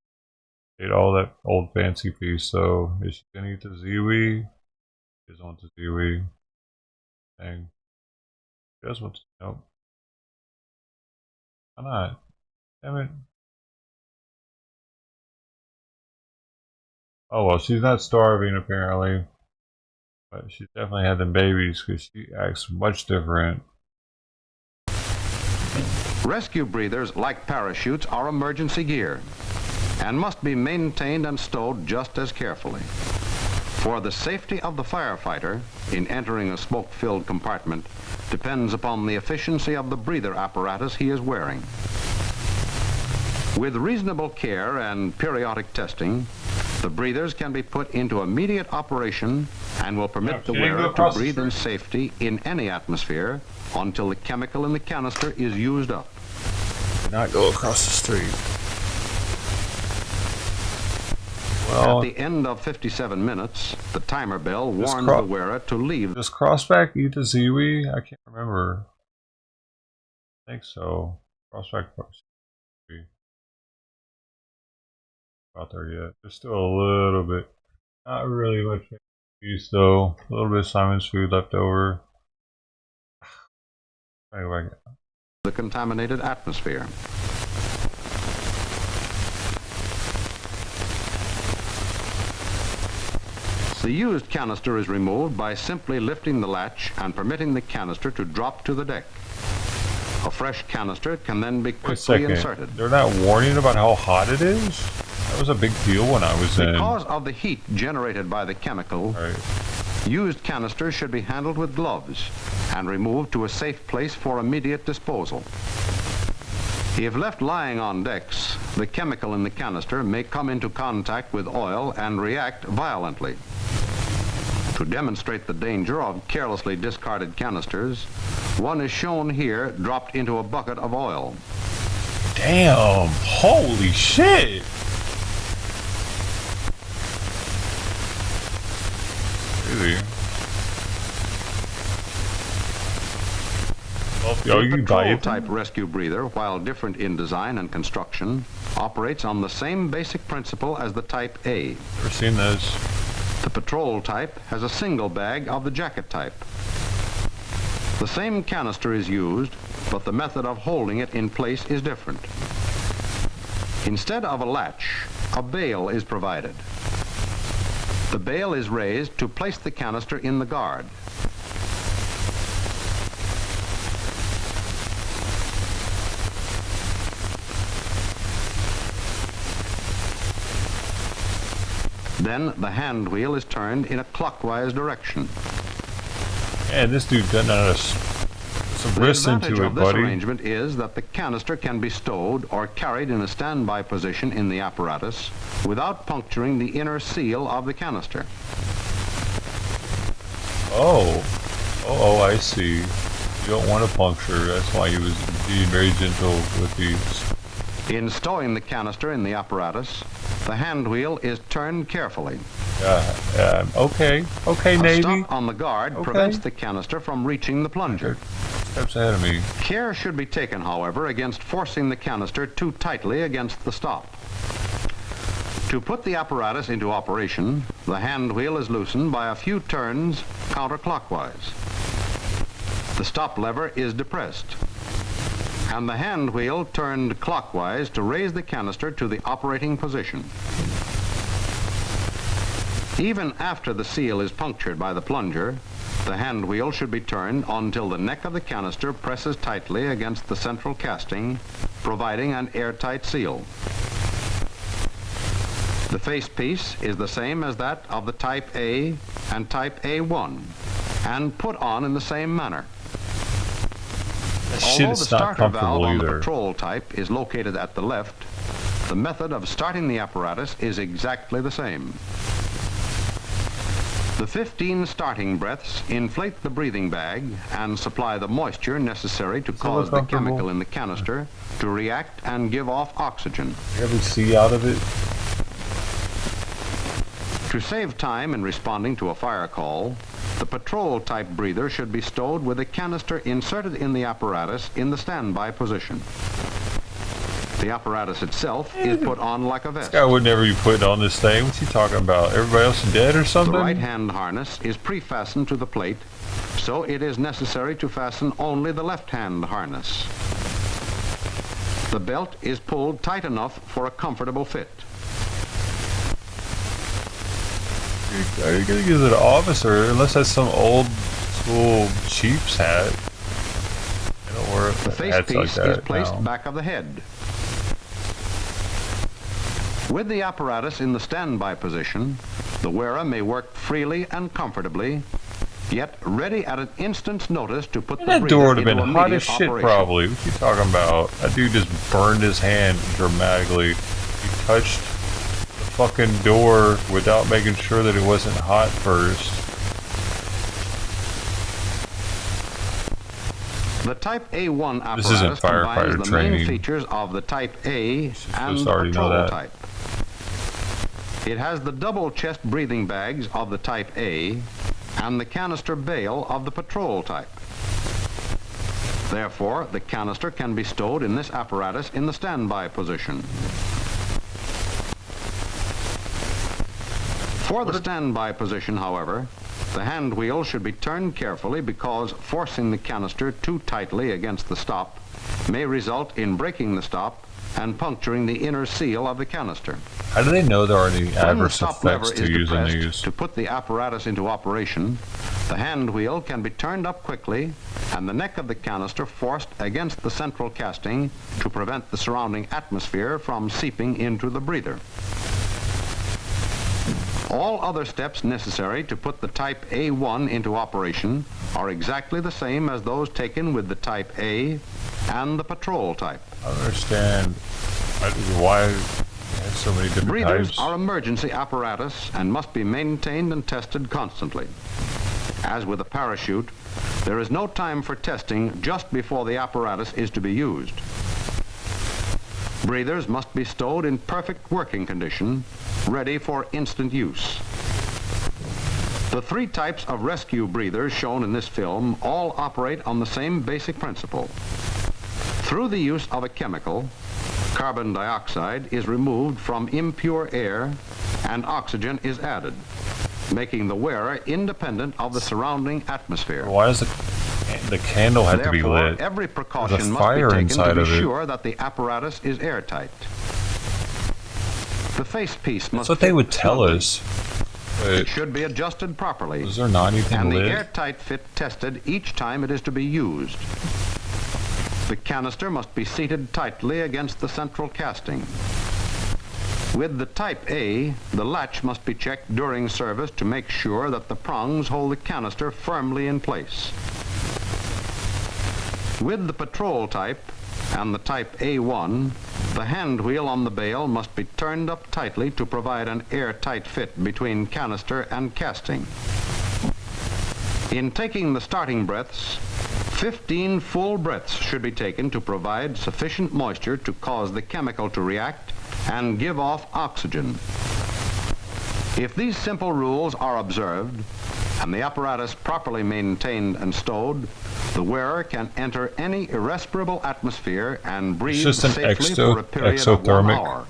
Ate all that old fancy piece, so is she gonna eat the Ziwi? She doesn't want the Ziwi. Dang. She does want to. Nope. Why not? Damn it. Oh well, she's not starving apparently. But she definitely had them babies because she acts much different. Rescue breathers, like parachutes, are emergency gear and must be maintained and stowed just as carefully. For the safety of the firefighter in entering a smoke-filled compartment depends upon the efficiency of the breather apparatus he is wearing. With reasonable care and periodic testing, the breathers can be put into immediate operation and will permit the wearer to breathe in safety in any atmosphere until the chemical in the canister is used up. Do not go across the street. Well, at the end of 57 minutes, the timer bell warns the wearer to leave. Does Crossback eat the Ziwi? I can't remember. I think so. Crossback out there yet. There's still a little bit. Not really much use though. A little bit of Simon's food left over. The contaminated atmosphere. The used canister is removed by simply lifting the latch and permitting the canister to drop to the deck. A fresh canister can then be quickly inserted. They're not warning about how hot it is? That was a big deal when I was in. Because of the heat generated by the chemical, used canisters should be handled with gloves and removed to a safe place for immediate disposal. If left lying on decks, the chemical in the canister may come into contact with oil and react violently. To demonstrate the danger of carelessly discarded canisters, one is shown here dropped into a bucket of oil. Damn! Holy shit! Really? The patrol-type rescue breather, while different in design and construction, operates on the same basic principle as the Type A. Never seen this. The patrol type has a single bag of the jacket type. The same canister is used, but the method of holding it in place is different. Instead of a latch, a bail is provided. The bail is raised to place the canister in the guard. Then the hand wheel is turned in a clockwise direction. And this dude got some wrists into it, buddy. The advantage of this arrangement is that the canister can be stowed or carried in a standby position in the apparatus without puncturing the inner seal of the canister. Oh, I see. You don't want to puncture. That's why he was being very gentle with these. In stowing the canister in the apparatus, the hand wheel is turned carefully. Okay, A Navy. stop on the guard prevents the canister from reaching the plunger. Steps ahead of me. Care should be taken, however, against forcing the canister too tightly against the stop. To put the apparatus into operation, the hand wheel is loosened by a few turns counterclockwise. The stop lever is depressed, and the hand wheel turned clockwise to raise the canister to the operating position. Even after the seal is punctured by the plunger, the hand wheel should be turned until the neck of the canister presses tightly against the central casting, providing an airtight seal. The facepiece is the same as that of the Type A and Type A1, and put on in the same manner. Although the starter valve on the patrol type is located at the left, the method of starting the apparatus is exactly the same. The 15 starting breaths inflate the breathing bag and supply the moisture necessary to cause the chemical in the canister to react and give off oxygen. You ever see out of it? To save time in responding to a fire call, the patrol type breather should be stowed with the canister inserted in the apparatus in the standby position. The apparatus itself is put on like a vest. This guy would never be putting on this thing. What's he talking about? Everybody else dead or something? The right hand harness is pre-fastened to the plate, so it is necessary to fasten only the left hand harness. The belt is pulled tight enough for a comfortable fit. Are you going to give it an officer? Unless that's some old school chief's hat. They don't wear The hats like facepiece that is placed now. back of the head. With the apparatus in the standby position, the wearer may work freely and comfortably, yet ready at an instant's notice to put the That breather door would have been into hot immediate as shit operation. probably. What you talking about? That dude just burned his hand dramatically. He touched the fucking door without making sure that it wasn't hot first. The Type A1 This isn't apparatus combines firefighter the training. main features of the Type A and the already know patrol that. type. It has the double chest breathing bags of the Type A and the canister bale of the patrol type. Therefore, the canister can be stowed in this apparatus in the standby position. For the standby position, however, the hand wheel should be turned carefully because forcing the canister too tightly against the stop may result in breaking the stop and puncturing the inner seal of the canister. How do they know there are any When the adverse stop effects lever to is using depressed these? to put the apparatus into operation, the hand wheel can be turned up quickly and the neck of the canister forced against the central casting to prevent the surrounding atmosphere from seeping into the breather. All other steps necessary to put the Type A1 into operation are exactly the same as those taken with the Type A and the patrol type. I don't understand why they have so many different Breathers types. are emergency apparatus and must be maintained and tested constantly. As with a parachute, there is no time for testing just before the apparatus is to be used. Breathers must be stowed in perfect working condition, ready for instant use. The three types of rescue breathers shown in this film all operate on the same basic principle. Through the use of a chemical, carbon dioxide is removed from impure air and oxygen is added, making the wearer independent of the surrounding atmosphere. Why does the candle have to be Therefore, lit? every There's precaution a must fire be taken inside to of be it. sure that the apparatus is airtight. The facepiece must That's what they fit would tell snugly. us. It But should be adjusted properly. is there not anything And the lit? airtight fit tested each time it is to be used. The canister must be seated tightly against the central casting. With the Type A, the latch must be checked during service to make sure that the prongs hold the canister firmly in place. With the patrol type and the Type A1, the hand wheel on the bale must be turned up tightly to provide an airtight fit between canister and casting. In taking the starting breaths, 15 full breaths should be taken to provide sufficient moisture to cause the chemical to react and give off oxygen. If these simple rules are observed and the apparatus properly maintained and stowed, the wearer can enter any irrespirable atmosphere and breathe It's just an safely for a period of 1 exothermic hour,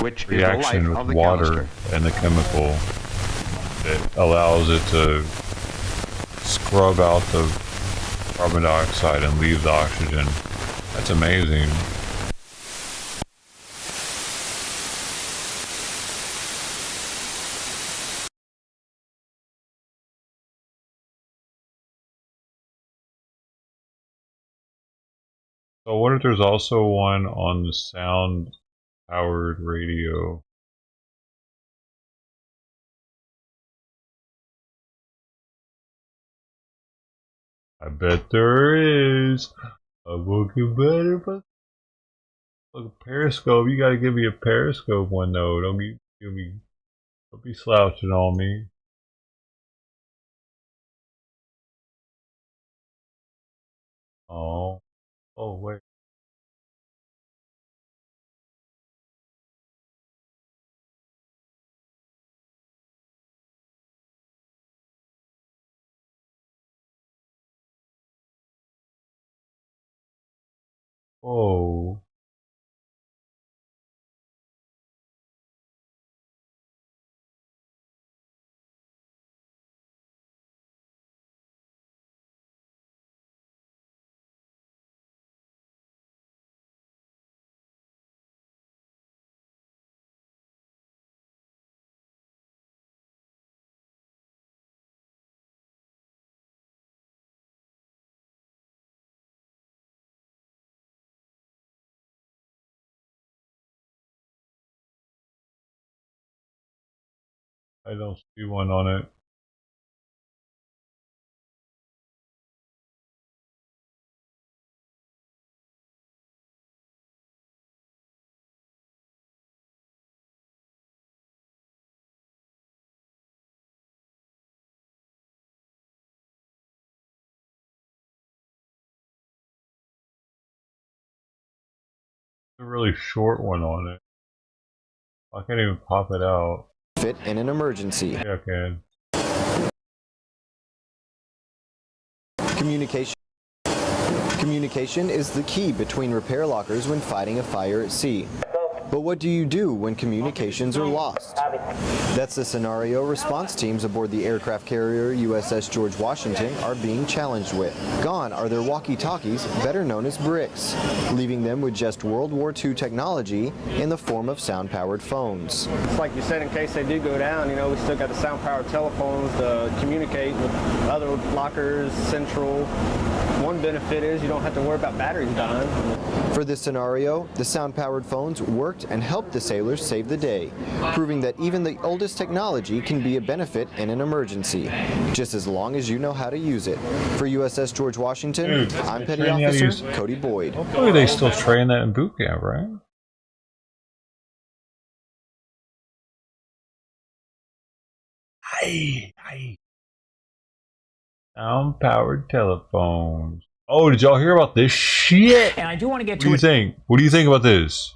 which is the life reaction of with the water canister. and the chemical that allows it to scrub out the carbon dioxide and leave the oxygen. That's amazing. So I wonder if there's also one on the sound-powered radio. I bet there is. I'm looking better, but look, a periscope. You gotta give me a periscope one though. Don't be slouching on me. Oh, wait. Oh. I don't see one on it. It's a really short one on it. I can't even pop it out. Fit in an emergency. Yeah, I can. Communication is the key between repair lockers when fighting a fire at sea. But what do you do when communications are lost? That's the scenario response teams aboard the aircraft carrier USS George Washington are being challenged with. Gone are their walkie-talkies, better known as bricks, leaving them with just World War II technology in the form of sound-powered phones. It's like you said, in case they do go down, you know, we still got the sound-powered telephones to communicate with other lockers, central. One benefit is you don't have to worry about batteries dying. For this scenario, the sound-powered phones worked and helped the sailors save the day, proving that even the oldest technology can be a benefit in an emergency, just as long as you know how to use it. For USS George Washington, I'm Petty Officer Cody Boyd. Hopefully they still train that in boot camp, right? Hi. Sound-powered telephones. Oh, did y'all hear about this shit? And I do want to get What to do you it. think? What do you think about this?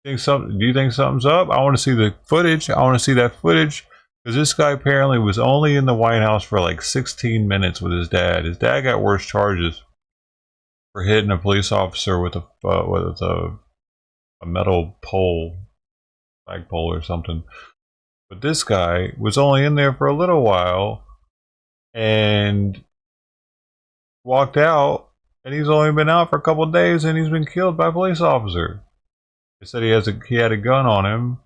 Do you think something's up? I want to see the footage. I want to see that footage because this guy apparently was only in the White House for like 16 minutes with his dad. His dad got worse charges for hitting a police officer with a metal pole, flagpole or something. But this guy was only in there for a little while and walked out, and he's only been out for a couple of days, and he's been killed by a police officer. They said he had a gun on him.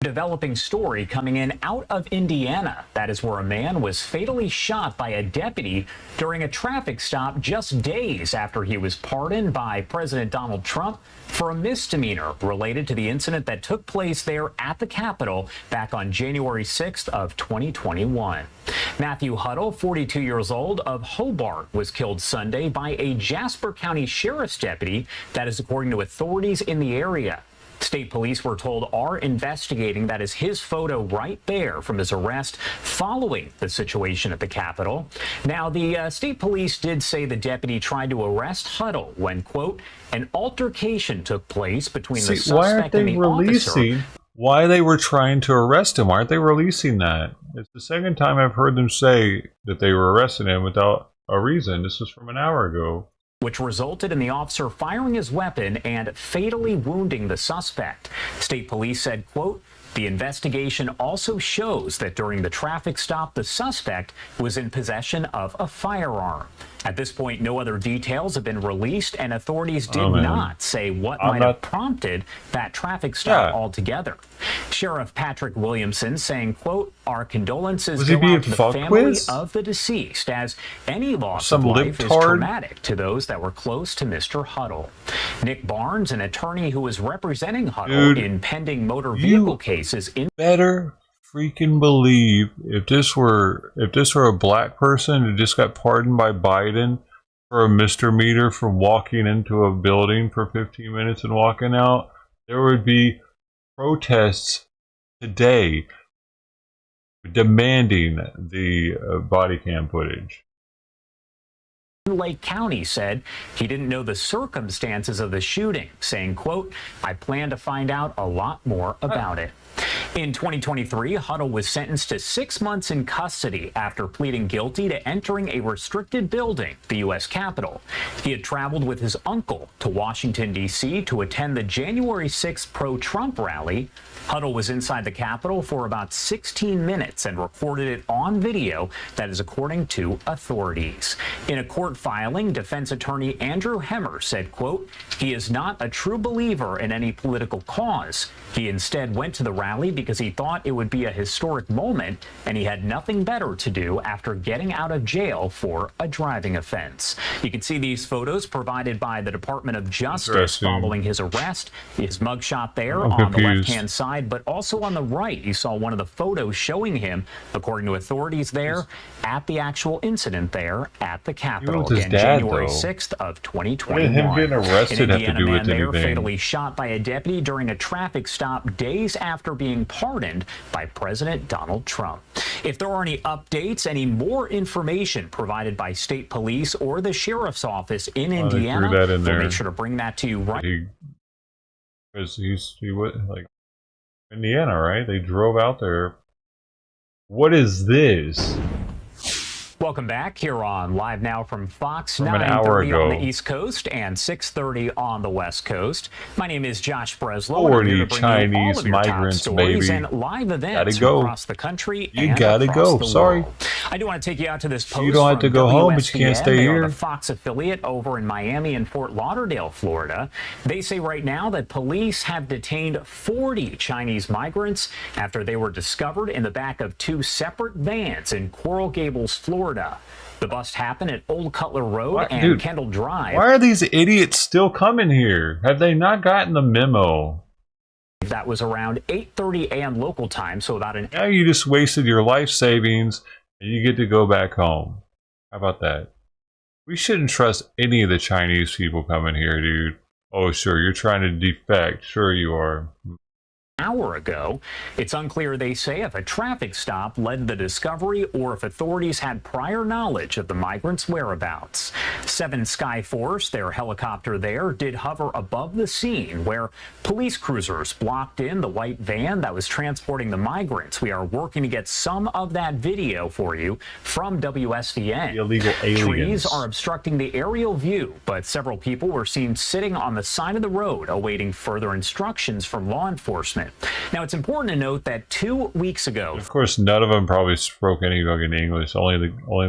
Developing story coming in out of Indiana. That is where a man was fatally shot by a deputy during a traffic stop just days after he was pardoned by President Donald Trump for a misdemeanor related to the incident that took place there at the Capitol back on January 6th of 2021. Matthew Huddle, 42 years old, of Hobart, was killed Sunday by a Jasper County Sheriff's deputy. That is according to authorities in the area. State police, we're told, are investigating. That is his photo right there from his arrest following the situation at the Capitol. Now, the state police did say the deputy tried to arrest Huddle when, quote, an altercation took place between the suspect and the officer. Why they were trying to arrest him? Why aren't they releasing that? It's the second time I've heard them say that they were arresting him without a reason. This was from an hour ago. Which resulted in the officer firing his weapon and fatally wounding the suspect. State police said, quote, the investigation also shows that during the traffic stop, the suspect was in possession of a firearm. At this point, no other details have been released, and authorities did not say what might have prompted that traffic stop altogether. Sheriff Patrick Williamson saying, quote, our condolences go out to the family of the deceased, as any loss of life is traumatic to those that were close to Mr. Huddle. Nick Barnes, an attorney who was representing Huddle in pending motor vehicle cases in better freaking believe if this were a black person who just got pardoned by Biden for a misdemeanor from walking into a building for 15 minutes and walking out, there would be protests today demanding the body cam footage. Lake County said he didn't know the circumstances of the shooting, saying, quote, I plan to find out a lot more about it. In 2023, Huddle was sentenced to 6 months in custody after pleading guilty to entering a restricted building, the U.S. Capitol. He had traveled with his uncle to Washington, D.C. to attend the January 6th pro-Trump rally. Huddle was inside the Capitol for about 16 minutes and recorded it on video. That is according to authorities. In a court filing, defense attorney Andrew Hemmer said, quote, he is not a true believer in any political cause. He instead went to the rally because he thought it would be a historic moment, and he had nothing better to do after getting out of jail for a driving offense. You can see these photos provided by the Department of Justice following his arrest. His mugshot there on the left-hand side, but also on the right, you saw one of the photos showing him, according to authorities there, at the actual incident there at the Capitol. Again, January 6th of 2021. Him getting arrested An have to Indiana do man with there anything? fatally shot by a deputy during a traffic stop days after being pardoned by President Donald Trump. If there are any updates, any more information provided by state police or the sheriff's office in Indiana, we'll make sure to bring that to you right. Because he was like Indiana, right? They drove out there. What is this? Welcome back here on Live Now from Fox, From an hour 9:30 ago. on the East Coast and 6:30 on the West Coast. My name is Josh Breslow. 40 Chinese migrants, baby. And live events go. across the country You and gotta across go. the Sorry. world. I do want to take you out to this post. You don't have to go home, but you can't WSVN. stay They are here. the Fox affiliate over in Miami and Fort Lauderdale, Florida. They say right now that police have detained 40 Chinese migrants after they were discovered in the back of 2 separate vans in Coral Gables, Florida. The bust happened at Old Cutler Road and Kendall Drive. Why are these idiots still coming here? Have they not gotten the memo? That was around 8:30 a.m. local time, so about an Now you just wasted your life savings and you get to go back home. How about that? We shouldn't trust any of the Chinese people coming here, dude. Oh, sure, you're trying to defect. Sure you are. hour ago. It's unclear, they say, if a traffic stop led to the discovery or if authorities had prior knowledge of the migrants' whereabouts. 7 Sky Force, their helicopter there, did hover above the scene where police cruisers blocked in the white van that was transporting the migrants. We are working to get some of that video for you from WSVN. The illegal aliens. Trees are obstructing the aerial view, but several people were seen sitting on the side of the road awaiting further instructions from law enforcement. Now, it's important to note that 2 weeks ago, Of course, none of them probably spoke any fucking English. Only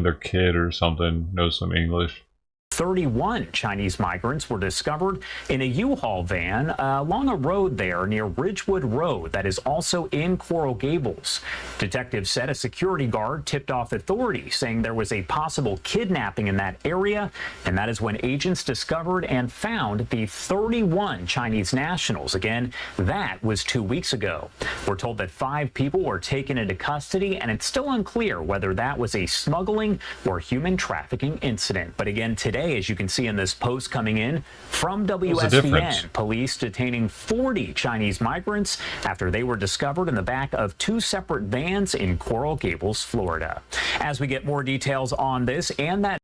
their kid or something knows some English. 31 Chinese migrants were discovered in a U-Haul van along a road there near Ridgewood Road that is also in Coral Gables. Detectives said a security guard tipped off authorities saying there was a possible kidnapping in that area, and that is when agents discovered and found the 31 Chinese nationals. Again, that was 2 weeks ago. We're told that 5 people were taken into custody, and it's still unclear whether that was a smuggling or human trafficking incident. But again, today, today, as you can see in this post coming in from What's the difference? WSVN. Police detaining 40 Chinese migrants after they were discovered in the back of 2 separate vans in Coral Gables, Florida. As we get more details on this and that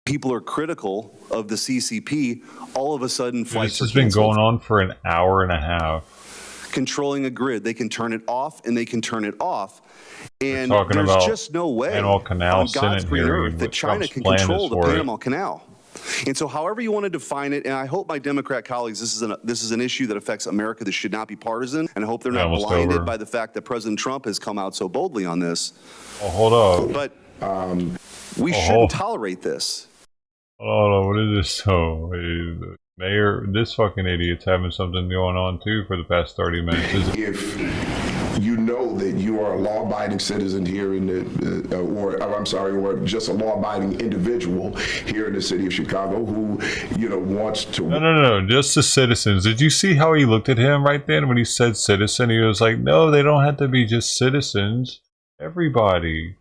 people are critical of the CCP, all of a sudden flights This has are been canceled. going on for an hour and a half. Controlling a grid, they can turn it off and they can turn it off. And talking there's about just no way Panama Canal on God's Senate green hearing earth that what China Trump's can plan control is the for it. Panama Canal. And so however you want to define it, and I hope my Democrat colleagues, this is an issue that affects America that should not be partisan, and I hope they're not Almost blinded over. by the fact that President Trump has come out so boldly on this. Oh, hold up. But we shouldn't tolerate this. Oh, what is this? So, the mayor, this fucking idiot's having something going on too for the past 30 minutes. If you know that you are a law-abiding citizen here in the, or just a law-abiding individual here in the city of Chicago who, wants to. No, just the citizens. Did you see how he looked at him right then when he said citizen? He was like, no, they don't have to be just citizens. Everybody.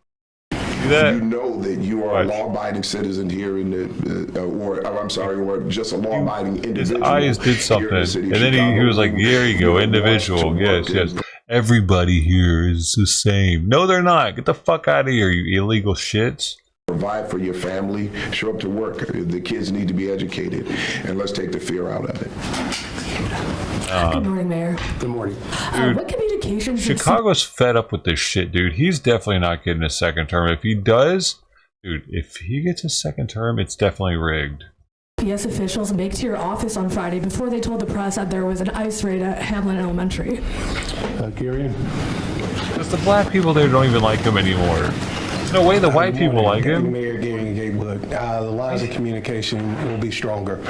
See that? You know that you are a law-abiding citizen here in the, or just a law-abiding individual. His eyes did something, and then he was like, "There you go, individual. Yes. Everybody here is the same." No, they're not. Get the fuck out of here, you illegal shits. Provide for your family. Show up to work. The kids need to be educated, and let's take the fear out of it. Good morning, Mayor. Good morning. What communications? Chicago's fed up with this shit, dude. He's definitely not getting a second term. If he does, dude, if he gets a second term, it's definitely rigged. CPS officials make to your office on Friday before they told the press that there was an ICE raid at Hamlin Elementary? Gary? Because the black people there don't even like him anymore. There's no way the white people like him. Mayor Gary Gatewood. The lines of communication will be stronger.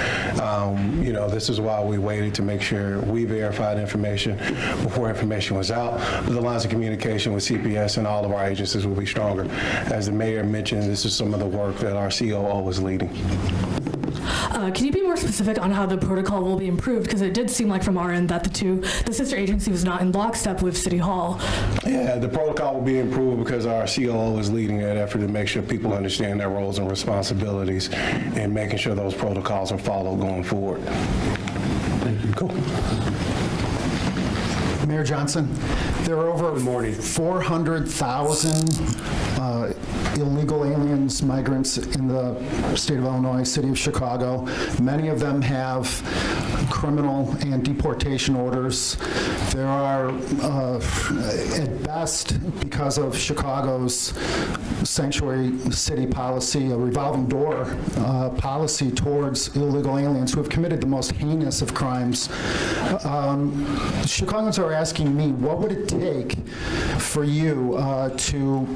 This is why we waited to make sure we verified information before information was out. But the lines of communication with CPS and all of our agencies will be stronger. As the mayor mentioned, this is some of the work that our COO is leading. Can you be more specific on how the protocol will be improved? Because it did seem like from our end that the sister agency was not in lockstep with City Hall. Yeah, the protocol will be improved because our COO is leading that effort to make sure people understand their roles and responsibilities and making sure those protocols are followed going forward. Thank you. Cool. Mayor Johnson, there are over 400,000 illegal aliens, migrants in the state of Illinois, city of Chicago. Many of them have criminal and deportation orders. There are, at best, because of Chicago's sanctuary city policy, a revolving door policy towards illegal aliens who have committed the most heinous of crimes. Chicagoans are asking me, what would it take for you to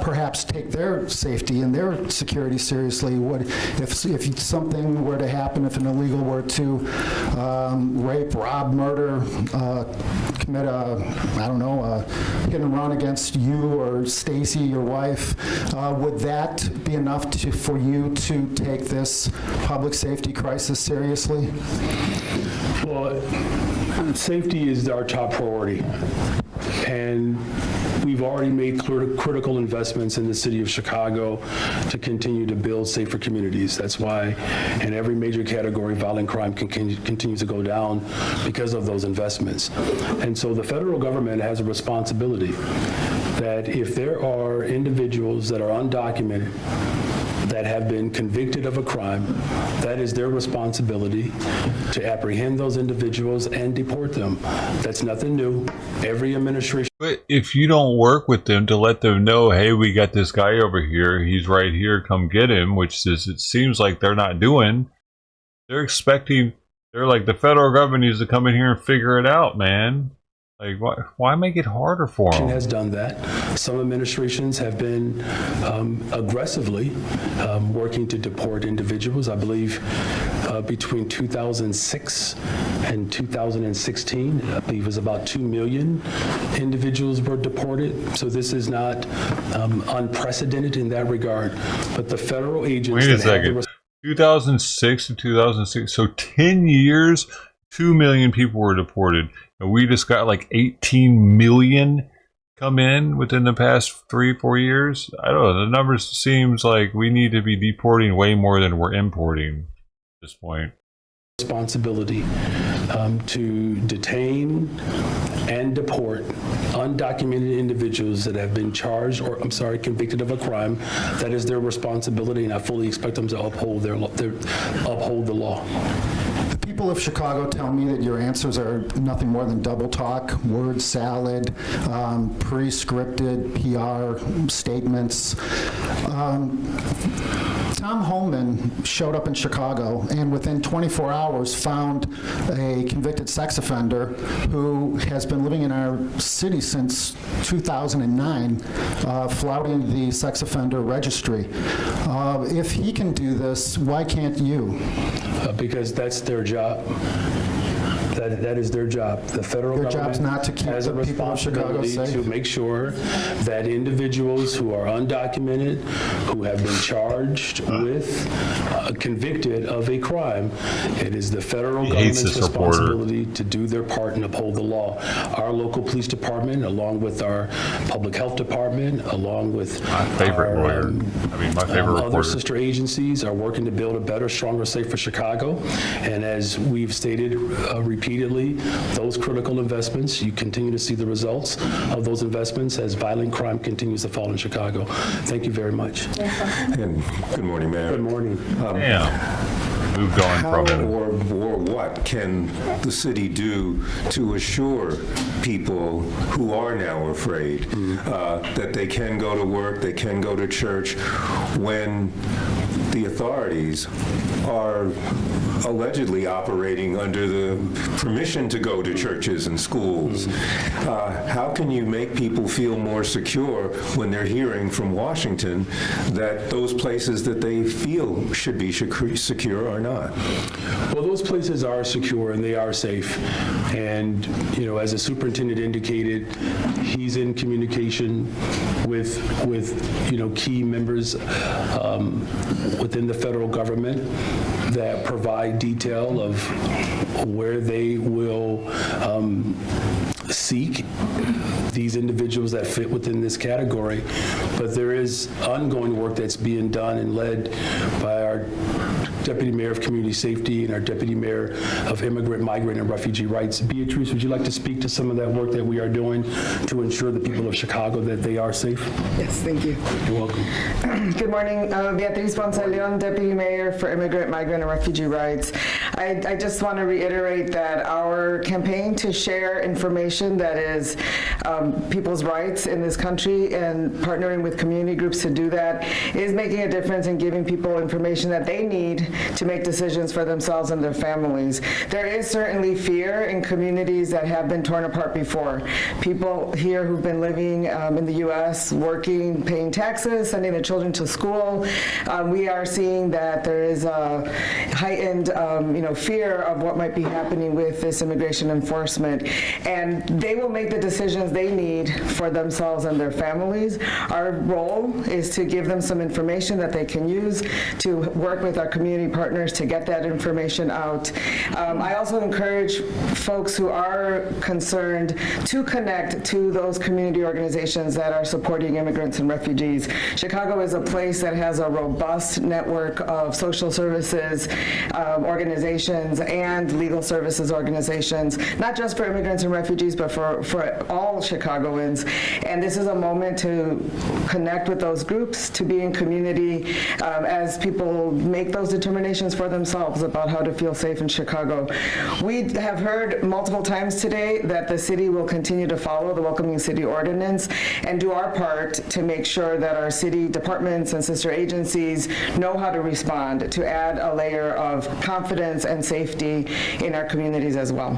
perhaps take their safety and their security seriously? If something were to happen, if an illegal were to rape, rob, murder, commit a hit and run against you or Stacy, your wife, would that be enough for you to take this public safety crisis seriously? Well, safety is our top priority, and we've already made critical investments in the city of Chicago to continue to build safer communities. That's why in every major category, violent crime continues to go down because of those investments. And so the federal government has a responsibility that if there are individuals that are undocumented that have been convicted of a crime, that is their responsibility to apprehend those individuals and deport them. That's nothing new. Every administration. But if you don't work with them to let them know, hey, we got this guy over here, he's right here, come get him, which is, it seems like they're not doing, they're like, the federal government needs to come in here and figure it out, man. Like, why make it harder for them? Has done that. Some administrations have been aggressively working to deport individuals. I believe between 2006 and 2016, I believe it was about 2 million individuals were deported. So this is not unprecedented in that regard. But the federal agents. Wait a second. 2006 to 2006, so 10 years 2 million people were deported. And we just got like 18 million come in within the past 3-4 years. I don't know. The numbers seems like we need to be deporting way more than we're importing at this point. Responsibility to detain and deport undocumented individuals that have been charged or, convicted of a crime. That is their responsibility, and I fully expect them to uphold uphold the law. The people of Chicago tell me that your answers are nothing more than double talk, word salad, pre-scripted PR statements. Tom Holman showed up in Chicago and within 24 hours found a convicted sex offender who has been living in our city since 2009, flouting the sex offender registry. If he can do this, why can't you? Because that's their job. That is their job. The federal Their government job's not to keep has a the people of Chicago responsibility safe. to make sure that individuals who are undocumented, who have been charged with, convicted of a crime, it is the federal government's responsibility to do their part and uphold the law. Our local police department, along with our public health department, along with my favorite lawyer, my favorite other reporter. sister agencies, are working to build a better, stronger, safer Chicago. And as we've stated repeatedly, those critical investments, you continue to see the results of those investments as violent crime continues to fall in Chicago. Thank you very much. And good morning, Mayor. Good morning. Moved on How from it. or what can the city do to assure people who are now afraid that they can go to work, they can go to church, when the authorities are allegedly operating under the permission to go to churches and schools? How can you make people feel more secure when they're hearing from Washington that those places that they feel should be secure are not? Well, those places are secure and they are safe. And, as the superintendent indicated, he's in communication with key members within the federal government that provide detail of where they will seek these individuals that fit within this category. But there is ongoing work that's being done and led by our Deputy Mayor of Community Safety and our Deputy Mayor of Immigrant, Migrant, and Refugee Rights. Beatrice, would you like to speak to some of that work that we are doing to ensure the people of Chicago that they are safe? Yes, thank you. You're welcome. Good morning. Beatriz Ponce-Leon, Deputy Mayor for Immigrant, Migrant, and Refugee Rights. I just want to reiterate that our campaign to share information that is people's rights in this country and partnering with community groups to do that is making a difference in giving people information that they need to make decisions for themselves and their families. There is certainly fear in communities that have been torn apart before. People here who've been living in the U.S., working, paying taxes, sending their children to school, we are seeing that there is a heightened fear of what might be happening with this immigration enforcement. And they will make the decisions they need for themselves and their families. Our role is to give them some information that they can use to work with our community partners to get that information out. I also encourage folks who are concerned to connect to those community organizations that are supporting immigrants and refugees. Chicago is a place that has a robust network of social services organizations and legal services organizations, not just for immigrants and refugees, but for all Chicagoans. And this is a moment to connect with those groups, to be in community as people make those determinations for themselves about how to feel safe in Chicago. We have heard multiple times today that the city will continue to follow the Welcoming City Ordinance and do our part to make sure that our city departments and sister agencies know how to respond, to add a layer of confidence and safety in our communities as well.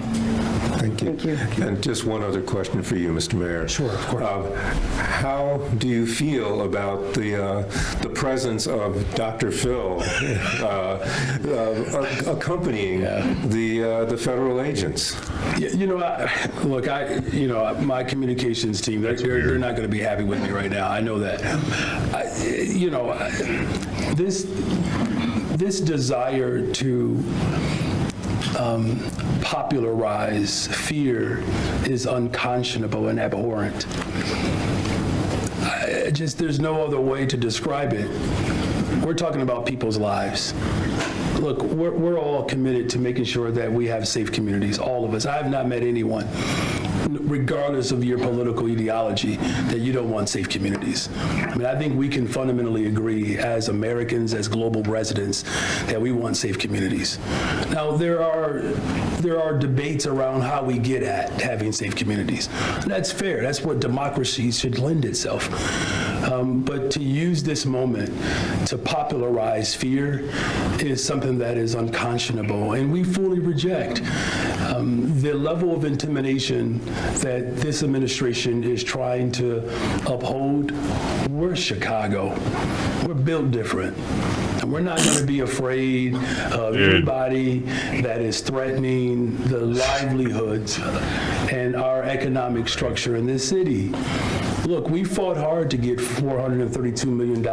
Thank you. Thank you. And just one other question for you, Mr. Mayor. Sure, of course. How do you feel about the presence of Dr. Phil accompanying the federal agents? Look, my communications team, they're not going to be happy with me right now. I know that. This desire to popularize fear is unconscionable and abhorrent. There's no other way to describe it. We're talking about people's lives. Look, we're all committed to making sure that we have safe communities, all of us. I have not met anyone, regardless of your political ideology, that you don't want safe communities. I mean, I think we can fundamentally agree as Americans, as global residents, that we want safe communities. Now, there are debates around how we get at having safe communities. That's fair. That's what democracy should lend itself. But to use this moment to popularize fear is something that is unconscionable, and we fully reject. The level of intimidation that this administration is trying to uphold, we're Chicago. We're built different. And we're not going to be afraid of anybody that is threatening the livelihoods and our economic structure in this city. Look, we fought hard to get $432 million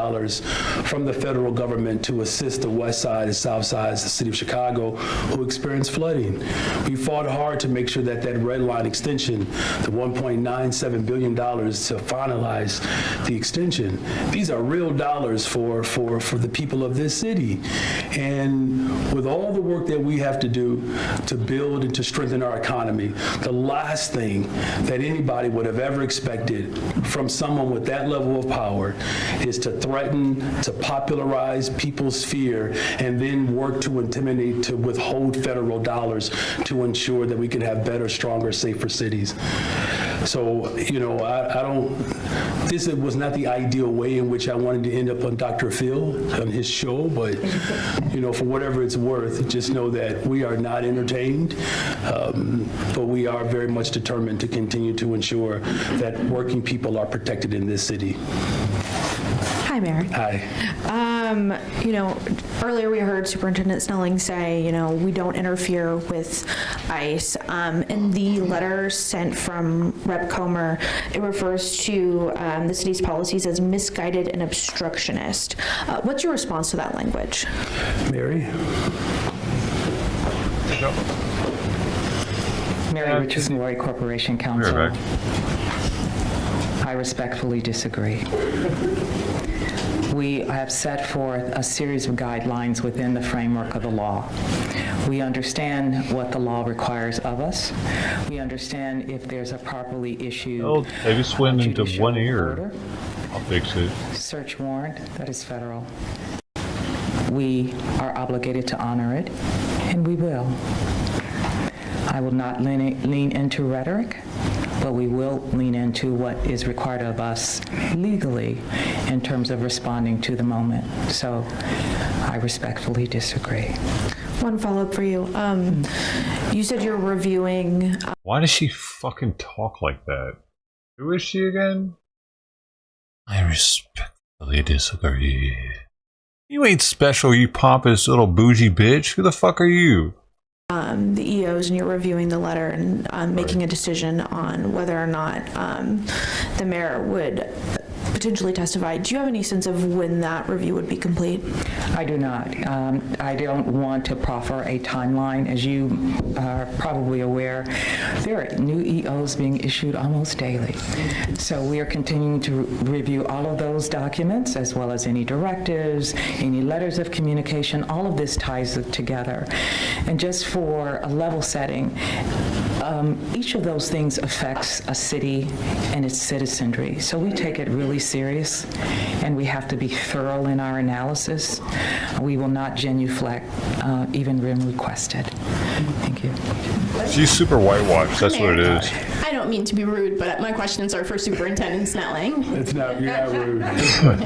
from the federal government to assist the west side and south sides of the city of Chicago who experienced flooding. We fought hard to make sure that red line extension, the $1.97 billion to finalize the extension, these are real dollars for the people of this city. And with all the work that we have to do to build and to strengthen our economy, the last thing that anybody would have ever expected from someone with that level of power is to threaten, to popularize people's fear, and then work to intimidate, to withhold federal dollars to ensure that we can have better, stronger, safer cities. So, you know, this was not the ideal way in which I wanted to end up on Dr. Phil, on his show, but, you know, for whatever it's worth, just know that we are not entertained, but we are very much determined to continue to ensure that working people are protected in this city. Hi, Mayor. Hi. You know, earlier we heard Superintendent Snelling say, you know, we don't interfere with ICE. In the letter sent from Rep. Comer, it refers to the city's policies as misguided and obstructionist. What's your response to that language? Mary? Mary Richards, Maury Corporation Counsel. I respectfully disagree. We have set forth a series of guidelines within the framework of the law. We understand what the law requires of us. We understand if there's a properly issued maybe swim into one ear. Order, I'll fix it. search warrant, that is federal. We are obligated to honor it, and we will. I will not lean into rhetoric, but we will lean into what is required of us legally in terms of responding to the moment. So I respectfully disagree. One follow-up for you. You said you're reviewing... Why does she fucking talk like that? Who is she again? I respectfully disagree. You ain't special, you pompous little bougie bitch. Who the fuck are you? The EOs, and you're reviewing the letter and making a decision on whether or not the mayor would potentially testify. Do you have any sense of when that review would be complete? I do not. I don't want to proffer a timeline. As you are probably aware, there are new EOs being issued almost daily. So we are continuing to review all of those documents, as well as any directives, any letters of communication. All of this ties it together. And just for a level setting, each of those things affects a city and its citizenry. So we take it really serious, and we have to be thorough in our analysis. We will not genuflect, even when requested. Thank you. She's super whitewashed. That's what it is. I don't mean to be rude, but my questions are for Superintendent Snelling. It's not, you're not rude.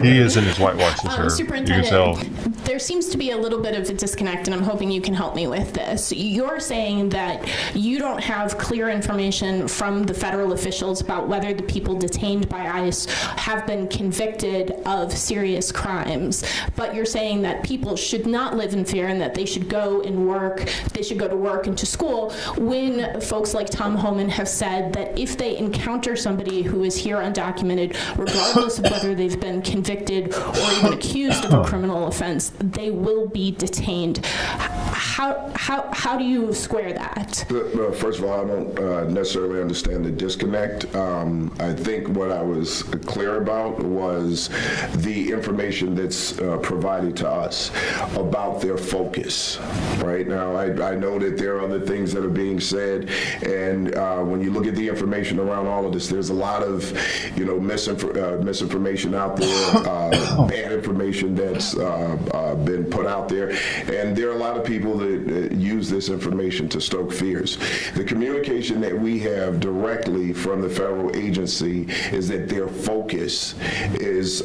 He isn't as whitewashed as her. Superintendent, you can tell. There seems to be a little bit of a disconnect, and I'm hoping you can help me with this. You're saying that you don't have clear information from the federal officials about whether the people detained by ICE have been convicted of serious crimes, but you're saying that people should not live in fear and that they should go and work, they should go to work and to school, when folks like Tom Homan have said that that if they encounter somebody who is here undocumented, regardless of whether they've been convicted or even accused of a criminal offense, they will be detained. How do you square that? First of all, I don't necessarily understand the disconnect. I think what I was clear about was the information that's provided to us about their focus. Right now, I know that there are other things that are being said, and when you look at the information around all of this, there's a lot of misinformation out there, bad information that's been put out there, and there are a lot of people that use this information to stoke fears. The communication that we have directly from the federal agency is that their focus is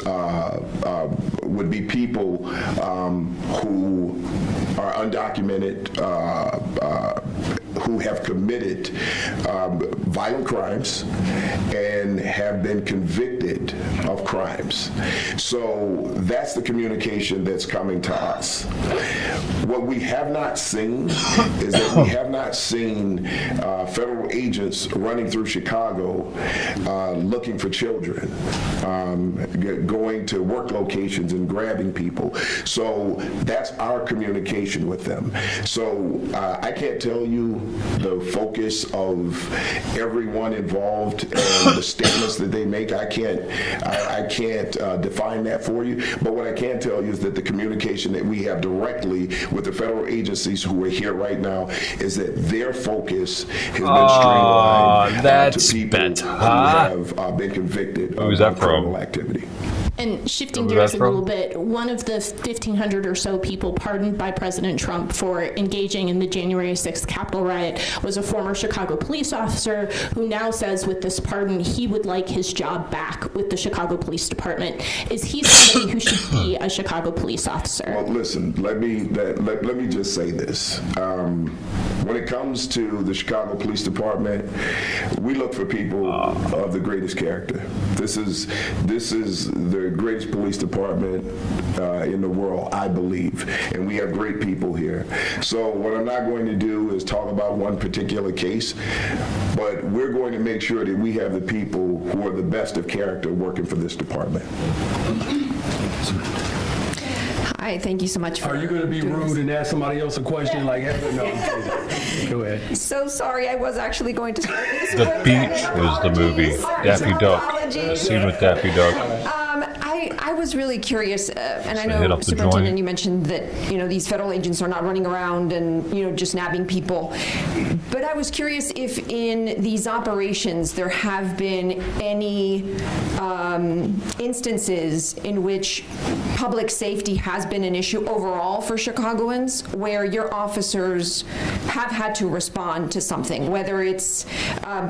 would be people who are undocumented, who have committed violent crimes and have been convicted of crimes. So that's the communication that's coming to us. What we have not seen is that we have not seen federal agents running through Chicago looking for children, going to work locations and grabbing people. So that's our communication with them. So I can't tell you the focus of everyone involved and the statements that they make. I can't define that for you. But what I can tell you is that the communication that we have directly with the federal agencies who are here right now is that their focus has been streamlined to people who have been convicted of criminal activity. And shifting gears a little bit, one of the 1,500 or so people pardoned by President Trump for engaging in the January 6th Capitol riot was a former Chicago police officer who now says with this pardon he would like his job back with the Chicago Police Department. Is he somebody who should be a Chicago police officer? Well, listen, let me just say this. When it comes to the Chicago Police Department, we look for people of the greatest character. This is the greatest police department in the world, I believe, and we have great people here. So what I'm not going to do is talk about one particular case, but we're going to make sure that we have the people who are the best of character working for this department. Hi, thank you so much for. Are you going to be rude and ask somebody else a question like, no, go ahead. So sorry, I was actually going to start this. The Beach was the movie. Daffy Duck. Scene with Daffy Duck. I was really curious, and I know, Superintendent, you mentioned that these federal agents are not running around and just nabbing people. But I was curious if in these operations there have been any instances in which public safety has been an issue overall for Chicagoans, where your officers have had to respond to something, whether it's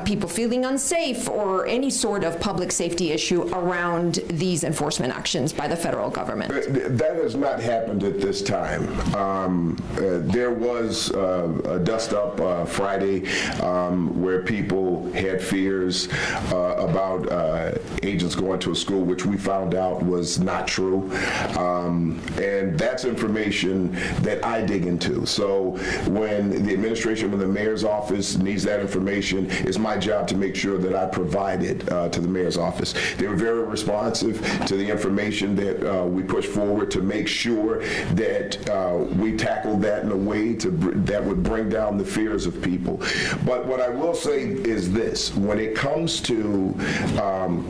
people feeling unsafe or any sort of public safety issue around these enforcement actions by the federal government. That has not happened at this time. There was a dust-up Friday where people had fears about agents going to a school, which we found out was not true. And that's information that I dig into. So when the administration, when the mayor's office needs that information, it's my job to make sure that I provide it to the mayor's office. They were very responsive to the information that we push forward to make sure that we tackled that in a way that would bring down the fears of people. But what I will say is this: when it comes to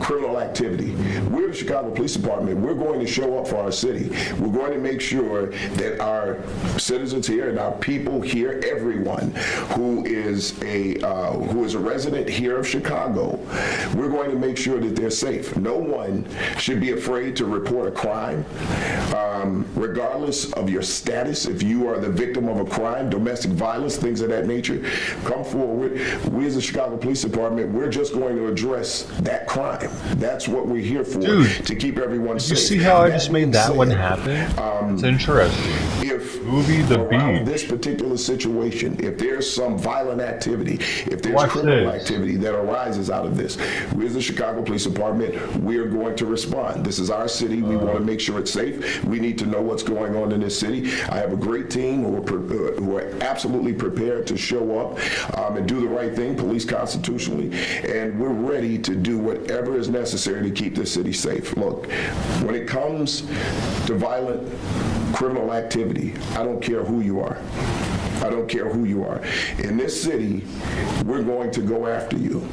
criminal activity, we're the Chicago Police Department. We're going to show up for our city. We're going to make sure that our citizens here and our people here, everyone who is a resident here of Chicago, we're going to make sure that they're safe. No one should be afraid to report a crime, regardless of your status. If you are the victim of a crime, domestic violence, things of that nature, come forward. We as the Chicago Police Department, we're just going to address that crime. That's what we're here for, to keep everyone safe. You see how I just made that one happen? It's interesting. If movie The Beach, this particular situation, if there's some violent activity, if there's criminal activity that arises out of this, we as the Chicago Police Department, we are going to respond. This is our city. city. We want to make sure it's safe. We need to know what's going on in this city. I have a great team who are absolutely prepared to show up and do the right thing, police constitutionally, and we're ready to do whatever is necessary to keep this city safe. Look, when it comes to violent criminal activity, I don't care who you are. I don't care who you are. In this city, we're going to go after you.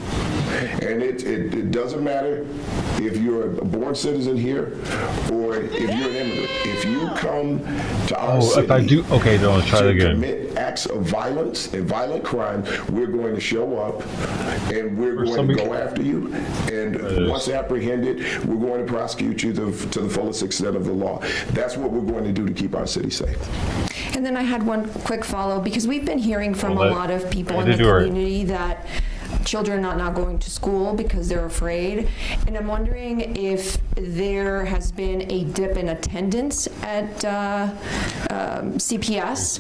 And it doesn't matter if you're a born citizen here or if you're an immigrant. If you come to our city if I do, okay, then I'll try it again. Commit acts of violence and violent crime, we're going to show up and we're going to go after you. And once apprehended, we're going to prosecute you to the fullest extent of the law. That's what we're going to do to keep our city safe. And then I had one quick follow, because we've been hearing from a lot of people in the community that children are not going to school because they're afraid. And I'm wondering if there has been a dip in attendance at CPS,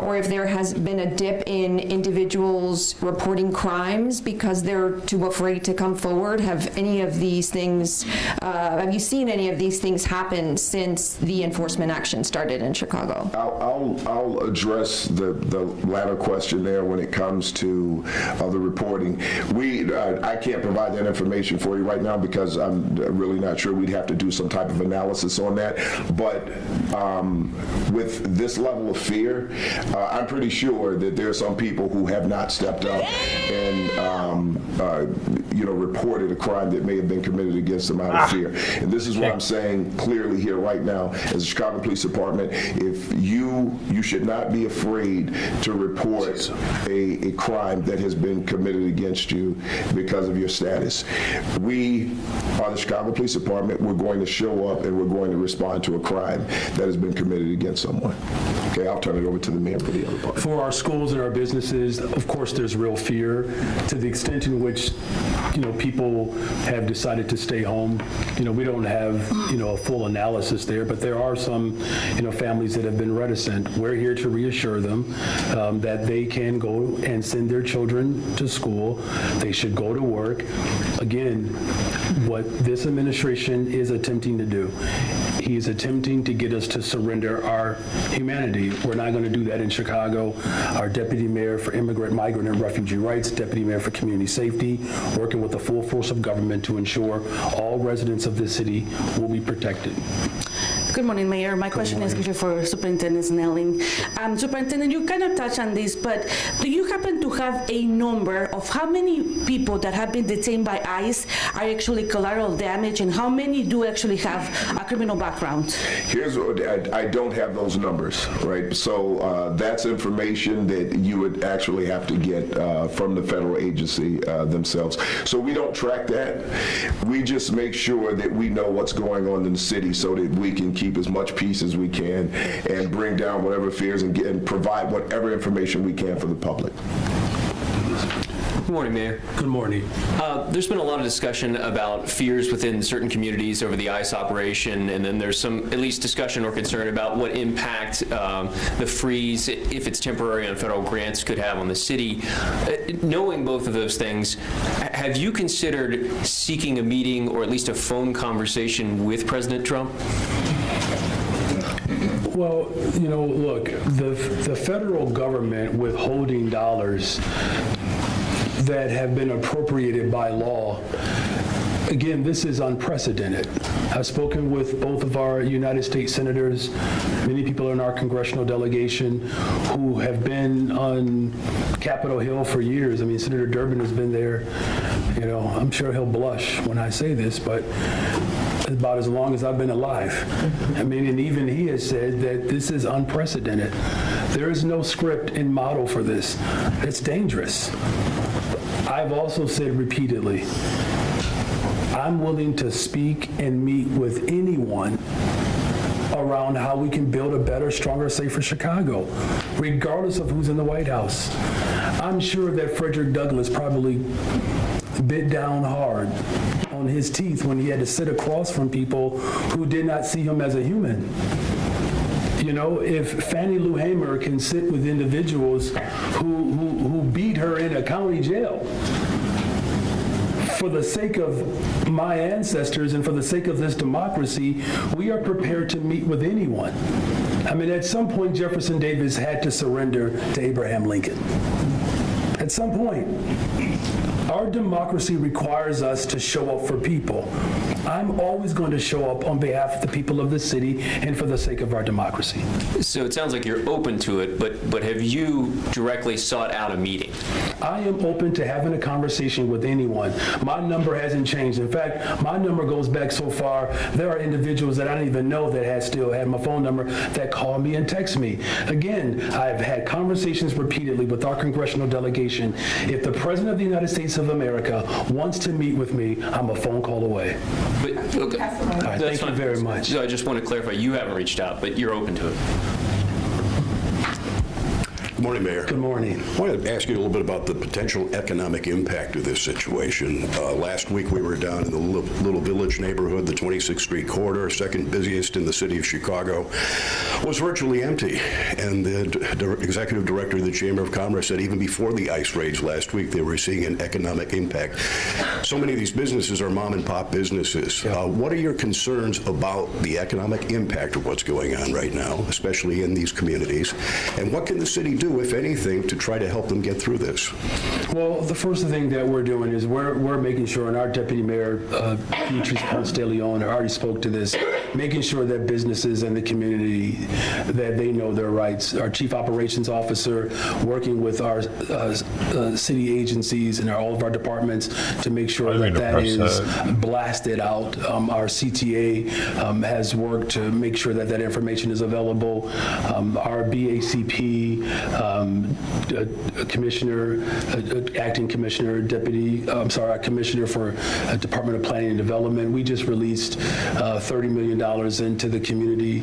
or if there has been a dip in individuals reporting crimes because they're too afraid to come forward. Have any of these things, have you seen any of these things happen since the enforcement action started in Chicago? I'll address the latter question there when it comes to the reporting. I can't provide that information for you right now because I'm really not sure. We'd have to do some type of analysis on that. But with this level of fear, I'm pretty sure that there are some people who have not stepped up and reported a crime that may have been committed against them out of fear. And this is what I'm saying clearly here right now as a Chicago Police Department. If you should not be afraid to report a crime that has been committed against you because of your status. We are the Chicago Police Department. We're going to show up and we're going to respond to a crime that has been committed against someone. Okay, I'll turn it over to the mayor for the other part. For our schools and our businesses, of course, there's real fear to the extent in which, people have decided to stay home. We don't have, a full analysis there, but there are some, families that have been reticent. We're here to reassure them that they can go and send their children to school. They should go to work. Again, what this administration is attempting to do, he is attempting to get us to surrender our humanity. We're not going to do that in Chicago. Our deputy mayor for immigrant, migrant, and refugee rights, deputy mayor for community safety, working with the full force of government to ensure all residents of this city will be protected. Good morning, Mayor. My question is for Superintendent Snelling. Superintendent, you kind of touched on this, but do you happen to have a number of how many people that have been detained by ICE are actually collateral damage, and how many do actually have a criminal background? Here's what I don't have those numbers, right? So that's information that you would actually have to get from the federal agency themselves. So we don't track that. We just make sure that we know what's going on in the city so that we can keep as much peace as we can and bring down whatever fears and provide whatever information we can for the public. Good morning, Mayor. Good morning. There's been a lot of discussion about fears within certain communities over the ICE operation, and then there's some at least discussion or concern about what impact the freeze, if it's temporary on federal grants, could have on the city. Knowing both of those things, have you considered seeking a meeting or at least a phone conversation with President Trump? Well, look, the federal government withholding dollars that have been appropriated by law, again, this is unprecedented. I've spoken with both of our United States senators, many people in our congressional delegation who have been on Capitol Hill for years. I mean, Senator Durbin has been there. I'm sure he'll blush when I say this, but about as long as I've been alive. I mean, and even he has said that this is unprecedented. There is no script and model for this. It's dangerous. I've also said repeatedly, I'm willing to speak and meet with anyone around how we can build a better, stronger, safer Chicago, regardless of who's in the White House. I'm sure that Frederick Douglass probably bit down hard on his teeth when he had to sit across from people who did not see him as a human. If Fannie Lou Hamer can sit with individuals who beat her in a county jail for the sake of my ancestors and for the sake of this democracy, we are prepared to meet with anyone. I mean, at some point, Jefferson Davis had to surrender to Abraham Lincoln. At some point. Our democracy requires us to show up for people. I'm always going to show up on behalf of the people of this city and for the sake of our democracy. So it sounds like you're open to it, but have you directly sought out a meeting? I am open to having a conversation with anyone. My number hasn't changed. In fact, my number goes back so far, there are individuals that I don't even know that still had my phone number that call me and text me. Again, I've had conversations repeatedly with our congressional delegation. If the President of the United States of America wants to meet with me, I'm a phone call away. But okay, all right, thank you very much. So I just want to clarify, you haven't reached out, but you're open to it. Good morning, Mayor. Good morning. I wanted to ask you a little bit about the potential economic impact of this situation. Last week we were down in the Little Village neighborhood, the 26th Street corridor, second busiest in the city of Chicago, was virtually empty. And the executive director of the Chamber of Commerce said even before the ICE raids last week, they were seeing an economic impact. So many of these businesses are mom and pop businesses. What are your concerns about the economic impact of what's going on right now, especially in these communities? And what can the city do, if anything, to try to help them get through this? Well, the first thing that we're doing is we're making sure, and our Deputy Mayor, Beatrice Ponce de Leon, already spoke to this, making sure that businesses and the community, that they know their rights. Our Chief Operations Officer working with our city agencies and all of our departments to make sure that is blasted out. Our CTA has worked to make sure that information is available. Our BACP commissioner, acting commissioner, commissioner for Department of Planning and Development. We just released $30 million into the community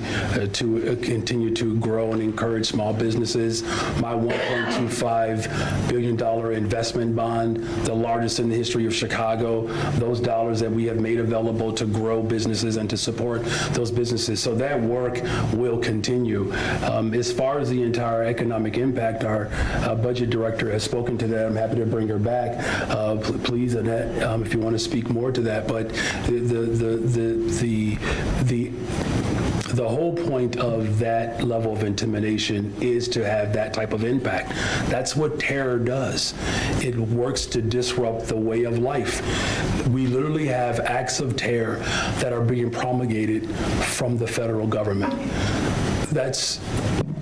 to continue to grow and encourage small businesses. My $1.25 billion investment bond, the largest in the history of Chicago, those dollars that we have made available to grow businesses and to support those businesses. So that work will continue. As far as the entire economic impact, our budget director has spoken to that. I'm happy to bring her back. Please, Annette, if you want to speak more to that. But the whole point of that level of intimidation is to have that type of impact. That's what terror does. It works to disrupt the way of life. We literally have acts of terror that are being promulgated from the federal government.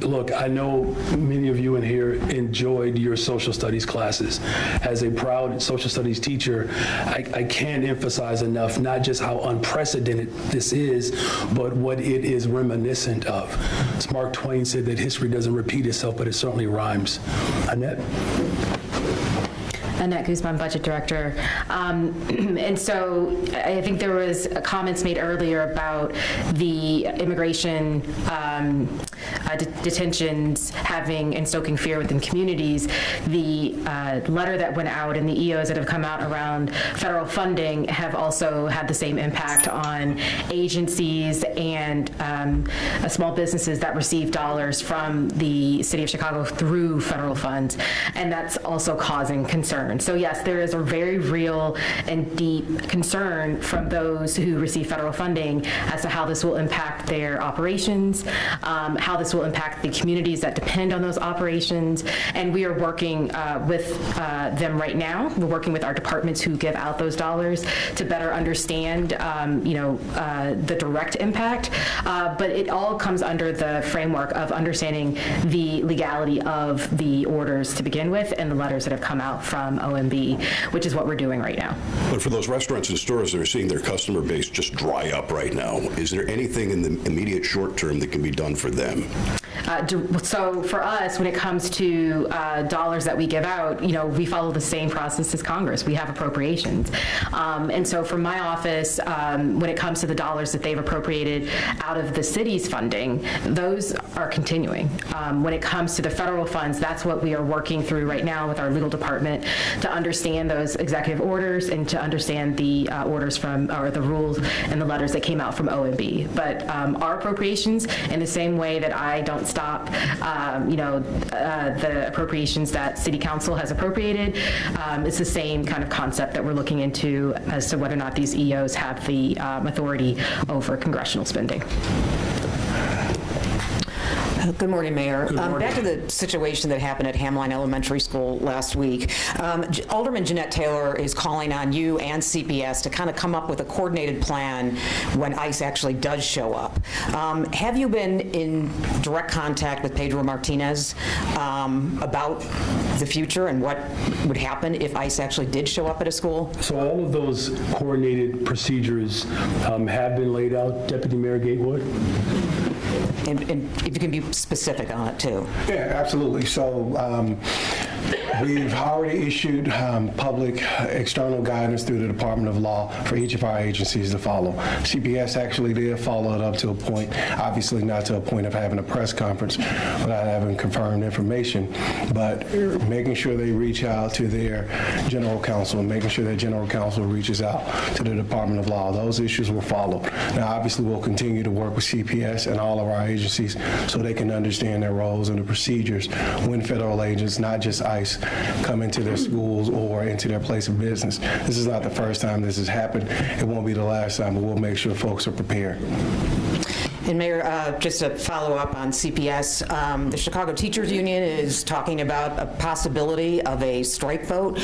Look, I know many of you in here enjoyed your social studies classes. As a proud social studies teacher, I can't emphasize enough not just how unprecedented this is, but what it is reminiscent of. As Mark Twain said that history doesn't repeat itself, but it certainly rhymes. Annette? Annette Guzman, Budget Director. And so I think there was comments made earlier about the immigration detentions having and stoking fear within communities. The letter that went out and the EOs that have come out around federal funding have also had the same impact on agencies and small businesses that receive dollars from the city of Chicago through federal funds. And that's also causing concern. So yes, there is a very real and deep concern from those who receive federal funding as to how this will impact their operations, how this will impact the communities that depend on those operations. And we are working with them right now. We're working with our departments who give out those dollars to better understand, the direct impact. But it all comes under the framework of understanding the legality of the orders to begin with and the letters that have come out from OMB, which is what we're doing right now. But for those restaurants and stores that are seeing their customer base just dry up right now, is there anything in the immediate short term that can be done for them? So for us, when it comes to dollars that we give out, we follow the same process as Congress. We have appropriations. And so for my office, when it comes to the dollars that they've appropriated out of the city's funding, those are continuing. When it comes to the federal funds, that's what we are working through right now with our legal department to understand those executive orders and to understand the orders from, or the rules and the letters that came out from OMB. But our appropriations, in the same way that I don't stop, the appropriations that City Council has appropriated. It's the same kind of concept that we're looking into as to whether or not these EOs have the authority over congressional spending. Good morning, Mayor. Good morning. Back to the situation that happened at Hamline Elementary School last week. Alderman Jeanette Taylor is calling on you and CPS to kind of come up with a coordinated plan when ICE actually does show up. Have you been in direct contact with Pedro Martinez about the future and what would happen if ICE actually did show up at a school? So all of those coordinated procedures have been laid out, Deputy Mayor Gatewood. And if you can be specific on it, too. Yeah, absolutely. So we've already issued public external guidance through the Department of Law for each of our agencies to follow. CPS actually did follow it up to a point, obviously not to a point of having a press conference without having confirmed information, but making sure they reach out to their general counsel and making sure their general counsel reaches out to the Department of Law. Those issues will follow. Now, obviously, we'll continue to work with CPS and all of our agencies so they can understand their roles and the procedures when federal agents, not just ICE, come into their schools or into their place of business. This is not the first time this has happened. It won't be the last time, but we'll make sure folks are prepared. And Mayor, just to follow up on CPS, the Chicago Teachers Union is talking about a possibility of a strike vote.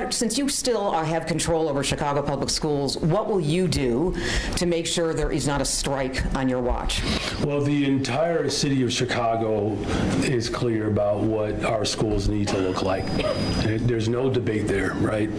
Since you still have control over Chicago Public Schools, what will you do to make sure there is not a strike on your watch? Well, the entire city of Chicago is clear about what our schools need to look like. There's no debate there, right?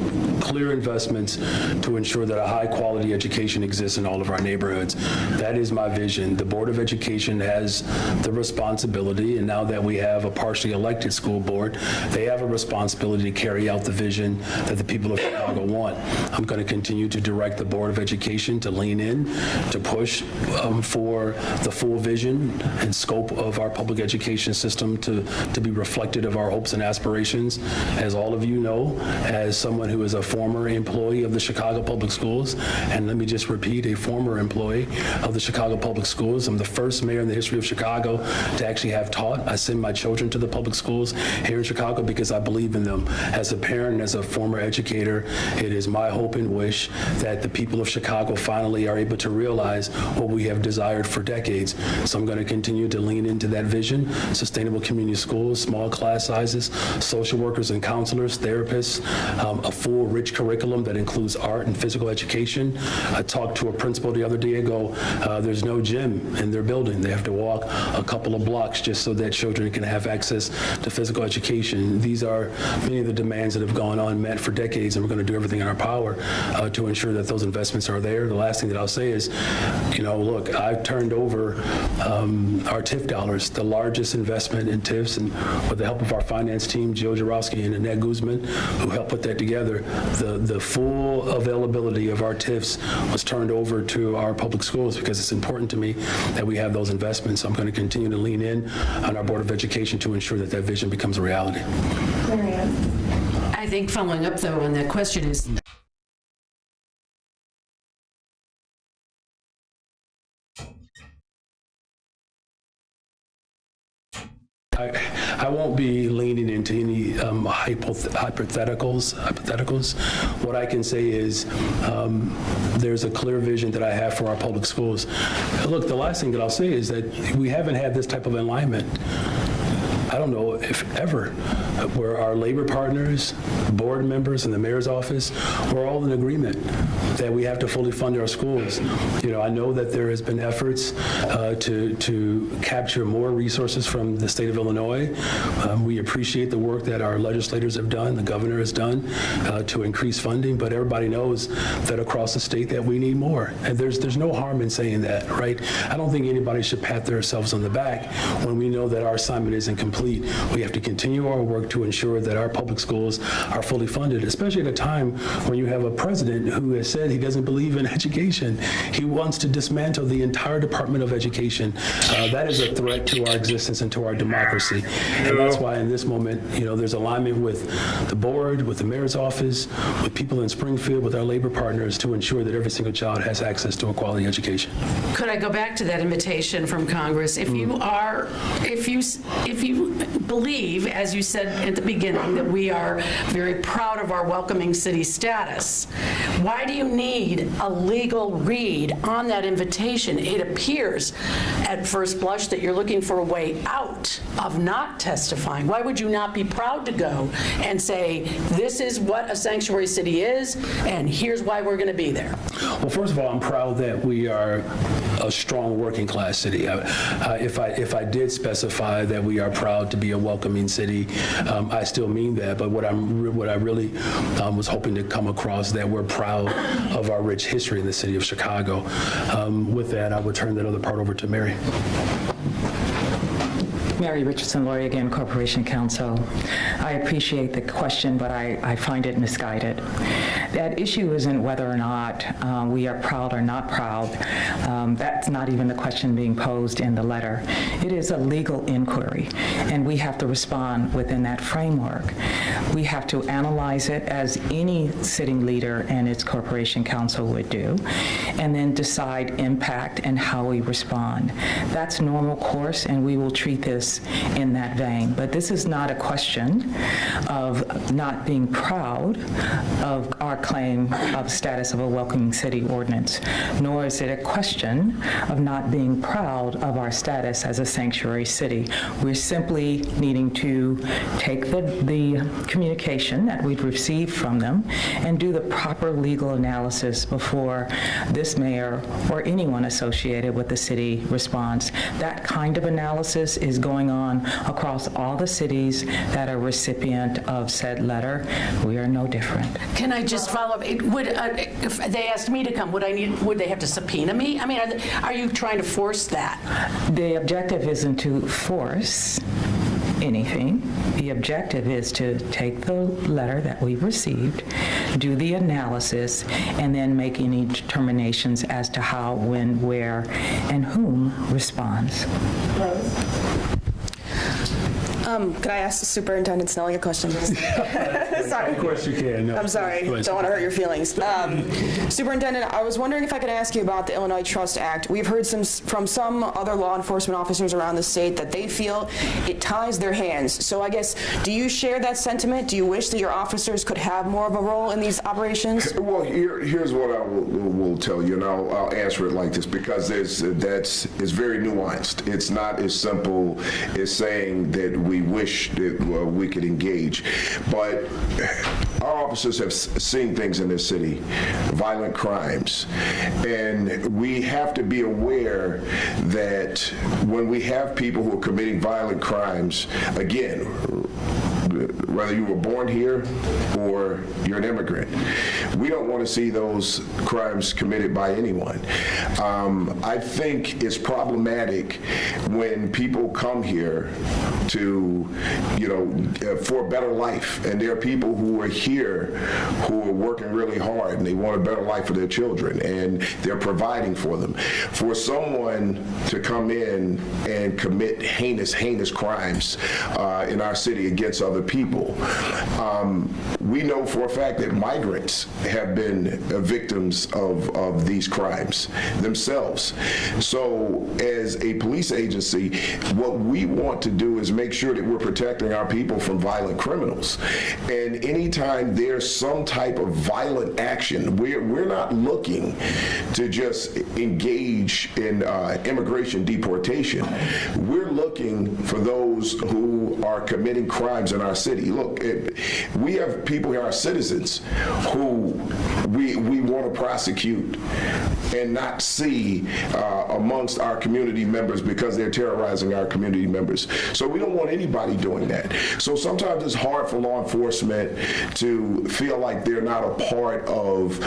Clear investments to ensure that a high-quality education exists in all of our neighborhoods. That is my vision. The Board of Education has the responsibility, and now that we have a partially elected school board, they have a responsibility to carry out the vision that the people of Chicago want. I'm going to continue to direct the Board of Education to lean in, to push for the full vision and scope of our public education system to be reflected of our hopes and aspirations. As all of you know, as someone who is a former employee of the Chicago Public Schools, and let me just repeat, a former employee of the Chicago Public Schools, I'm the first mayor in the history of Chicago to actually have taught. I send my children to the public schools here in Chicago because I believe in them. As a parent and as a former educator, it is my hope and wish that the people of Chicago finally are able to realize what we have desired for decades. So I'm going to continue to lean into that vision: sustainable community schools, small class sizes, social workers and counselors, therapists, a full, rich curriculum that includes art and physical education. I talked to a principal the other day ago. There's no gym in their building. They have to walk a couple of blocks just so that children can have access to physical education. These are many of the demands that have gone unmet for decades, and we're going to do everything in our power to ensure that those investments are there. The last thing that I'll say is, look, I've turned over our TIF dollars, the largest investment in TIFs, and with the help of our finance team, Joe Jarowski and Annette Guzman, who helped put that together, the full availability of our TIFs was turned over to our public schools because it's important to me that we have those investments. I'm going to continue to lean in on our Board of Education to ensure that that vision becomes a reality. I think following up, though, on that question is... I won't be leaning into any hypotheticals. What I can say is there's a clear vision that I have for our public schools. Look, the last thing that I'll say is that we haven't had this type of alignment, I don't know if ever, where our labor partners, board members, and the mayor's office were all in agreement that we have to fully fund our schools. I know that there has been efforts to capture more resources from the state of Illinois. We appreciate the work that our legislators have done, the governor has done to increase funding, but everybody knows that across the state that we need more. And there's no harm in saying that, right? I don't think anybody should pat themselves on the back when we know that our assignment isn't complete. complete. We have to continue our work to ensure that our public schools are fully funded, especially at a time when you have a president who has said he doesn't believe in education. He wants to dismantle the entire Department of Education. That is a threat to our existence and to our democracy. And that's why in this moment, there's alignment with the board, with the mayor's office, with people in Springfield, with our labor partners to ensure that every single child has access to a quality education. Could I go back to that invitation from Congress? If you believe, as you said at the beginning, that we are very proud of our welcoming city status, why do you need a legal read on that invitation? It appears at first blush that you're looking for a way out of not testifying. Why would you not be proud to go and say, this is what a sanctuary city is, and here's why we're going to be there? Well, first of all, I'm proud that we are a strong working class city. If I did specify that we are proud to be a welcoming city, I still mean that. But what I really was hoping to come across, that we're proud of our rich history in the city of Chicago. With that, I would turn that other part over to Mary. Mary Richardson, lawyer again, Corporation Counsel. I appreciate the question, but I find it misguided. That issue isn't whether or not we are proud or not proud. That's not even the question being posed in the letter. It is a legal inquiry, and we have to respond within that framework. We have to analyze it as any sitting leader and its Corporation Counsel would do, and then decide impact and how we respond. That's normal course, and we will treat this in that vein. But this is not a question of not being proud of our claim of status of a welcoming city ordinance, nor is it a question of not being proud of our status as a sanctuary city. We're simply needing to take the communication that we've received from them and do the proper legal analysis before this mayor or anyone associated with the city responds. That kind of analysis is going on across all the cities that are recipient of said letter. We are no different. Can I just follow up? If they asked me to come, would they have to subpoena me? I mean, are you trying to force that? The objective isn't to force anything. The objective is to take the letter that we've received, do the analysis, and then make any determinations as to how, when, where, and whom responds. Could I ask the Superintendent Snelling a question? Sorry. Of course you can. No, I'm sorry. Don't want to hurt your feelings. Superintendent, I was wondering if I could ask you about the Illinois Trust Act. We've heard from some other law enforcement officers around the state that they feel it ties their hands. So I guess, do you share that sentiment? Do you wish that your officers could have more of a role in these operations? Well, here's what I will tell you, and I'll answer it like this, because it's very nuanced. It's not as simple as saying that we wish that we could engage. But our officers have seen things in this city, violent crimes, and we have to be aware that when we have people who are committing violent crimes, again, whether you were born here or you're an immigrant, we don't want to see those crimes committed by anyone. I think it's problematic when people come here to, for a better life, and there are people who are here who are working really hard and they want a better life for their children and they're providing for them. For someone to come in and commit heinous crimes in our city against other people, we know for a fact that migrants have been victims of these crimes themselves. So as a police agency, what we want to do is make sure that we're protecting our people from violent criminals. And anytime there's some type of violent action, we're not looking to just engage in immigration deportation. We're looking for those who are committing crimes in our city. Look, we have people here, our citizens, who we want to prosecute and not see amongst our community members because they're terrorizing our community members. So we don't want anybody doing that. So sometimes it's hard for law enforcement to feel like they're not a part of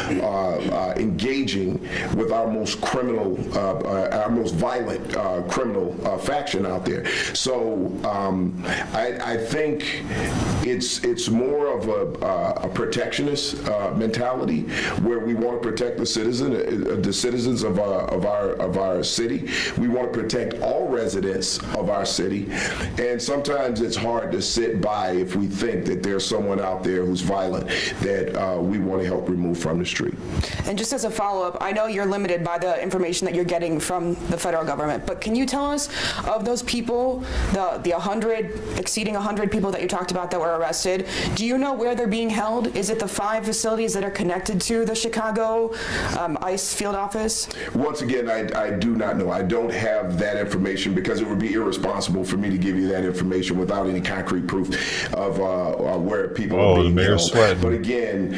engaging with our most criminal, our most violent criminal faction out there. So I think it's more of a protectionist mentality where we want to protect the citizens of our city. We want to protect all residents of our city, and sometimes it's hard to sit by if we think that there's someone out there who's violent that we want to help remove from the street. And just as a follow-up, I know you're limited by the information that you're getting from the federal government, but can you tell us of those people, the 100, exceeding 100 people that you talked about that were arrested, do you know where they're being held? Is it the 5 facilities that are connected to the Chicago ICE field office? Once again, I do not know. I don't have that information because it would be irresponsible for me to give you that information without any concrete proof of where people are being held. Sweating. But again,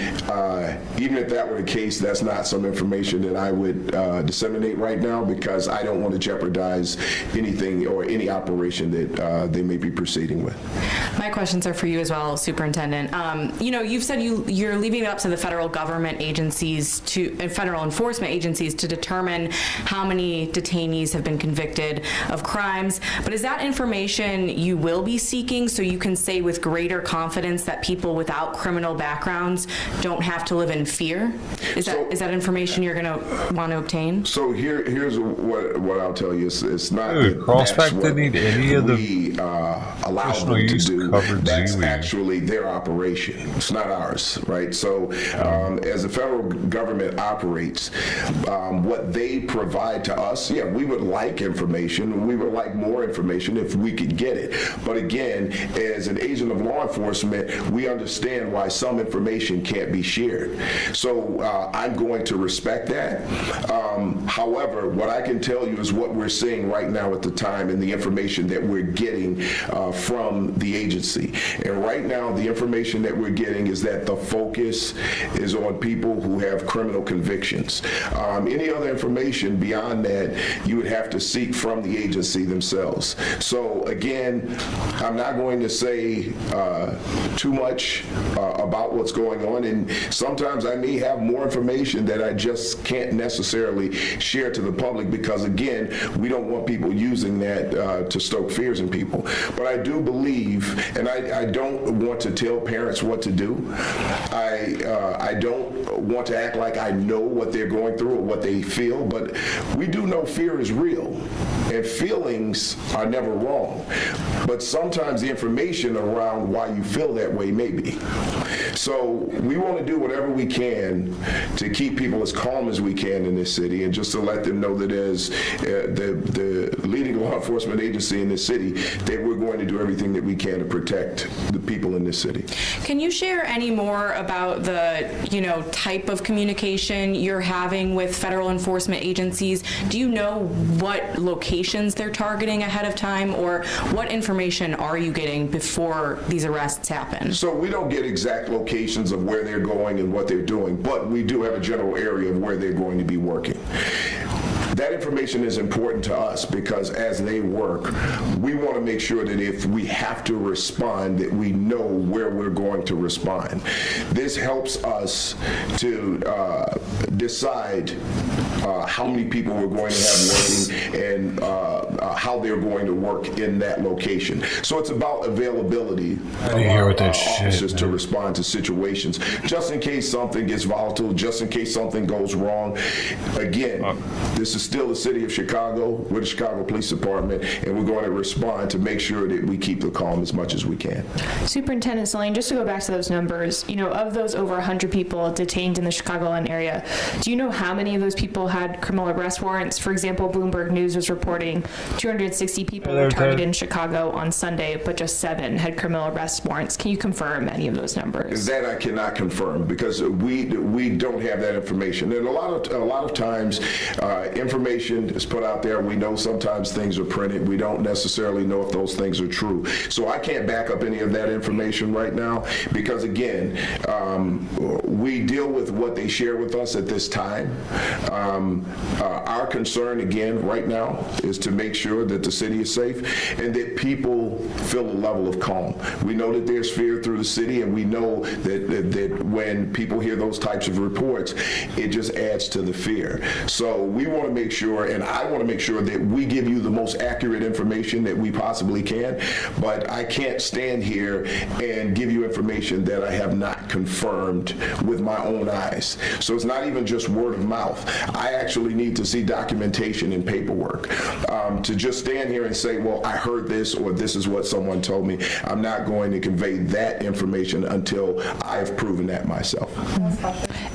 even if that were the case, that's not some information that I would disseminate right now because I don't want to jeopardize anything or any operation that they may be proceeding with. My questions are for you as well, Superintendent. You've said you're leaving it up to the federal government agencies and federal enforcement agencies to determine how many detainees have been convicted of crimes. But is that information you will be seeking so you can say with greater confidence that people without criminal backgrounds don't have to live in fear? Is that information you're going to want to obtain? So here's what I'll tell you. It's not Crossback didn't need any of the we allow them to do. That's actually their operation. It's not ours, right? So as the federal government operates, what they provide to us, we would like information. We would like more information if we could get it. But again, as an agent of law enforcement, we understand why some information can't be shared. So I'm going to respect that. However, what I can tell you is what we're seeing right now at the time and the information that we're getting from the agency. And right now, the information that we're getting is that the focus is on people who have criminal convictions. Any other information beyond that, you would have to seek from the agency themselves. So again, I'm not going to say too much about what's going on, and sometimes I may have more information that I just can't necessarily share to the public because, again, we don't want people using that to stoke fears in people. But I do believe, and I don't want to tell parents what to do. I don't want to act like I know what they're going through or what they feel, but we do know fear is real, and feelings are never wrong. But sometimes the information around why you feel that way may be. So we want to do whatever we can to keep people as calm as we can in this city, and just to let them know that as the leading law enforcement agency in this city, that we're going to do everything that we can to protect the people in this city. Can you share any more about the, type of communication you're having with federal enforcement agencies? Do you know what locations they're targeting ahead of time, or what information are you getting before these arrests happen? So we don't get exact locations of where they're going and what they're doing, but we do have a general area of where they're going to be working. That information is important to us because as they work, we want to make sure that if we have to respond, that we know where we're going to respond. This helps us to decide how many people we're going to have working and how they're going to work in that location. So it's about availability of our officers to respond to situations, just in case something gets volatile, just in case something goes wrong. Again, this is still the city of Chicago. We're the Chicago Police Department, and we're going to respond to make sure that we keep the calm as much as we can. Superintendent Snelling, just to go back to those numbers, of those over 100 people detained in the Chicagoland area, do you know how many of those people had criminal arrest warrants? For example, Bloomberg News was reporting 260 people were targeted in Chicago on Sunday, but just 7 had criminal arrest warrants. Can you confirm any of those numbers? That I cannot confirm because we don't have that information. And a lot of times, information information is put out there. We know sometimes things are printed. We don't necessarily know if those things are true. So I can't back up any of that information right now because, again, we deal with what they share with us at this time. Our concern, again, right now is to make sure that the city is safe and that people feel a level of calm. We know that there's fear through the city, and we know that when people hear those types of reports, it just adds to the fear. So we want to make sure, and I want to make sure that we give you the most accurate information that we possibly can, but I can't stand here and give you information that I have not confirmed with my own eyes. So it's not even just word of mouth. I actually need to see documentation and paperwork. To just stand here and say, well, I heard this or this is what someone told me, I'm not going to convey that information until I've proven that myself.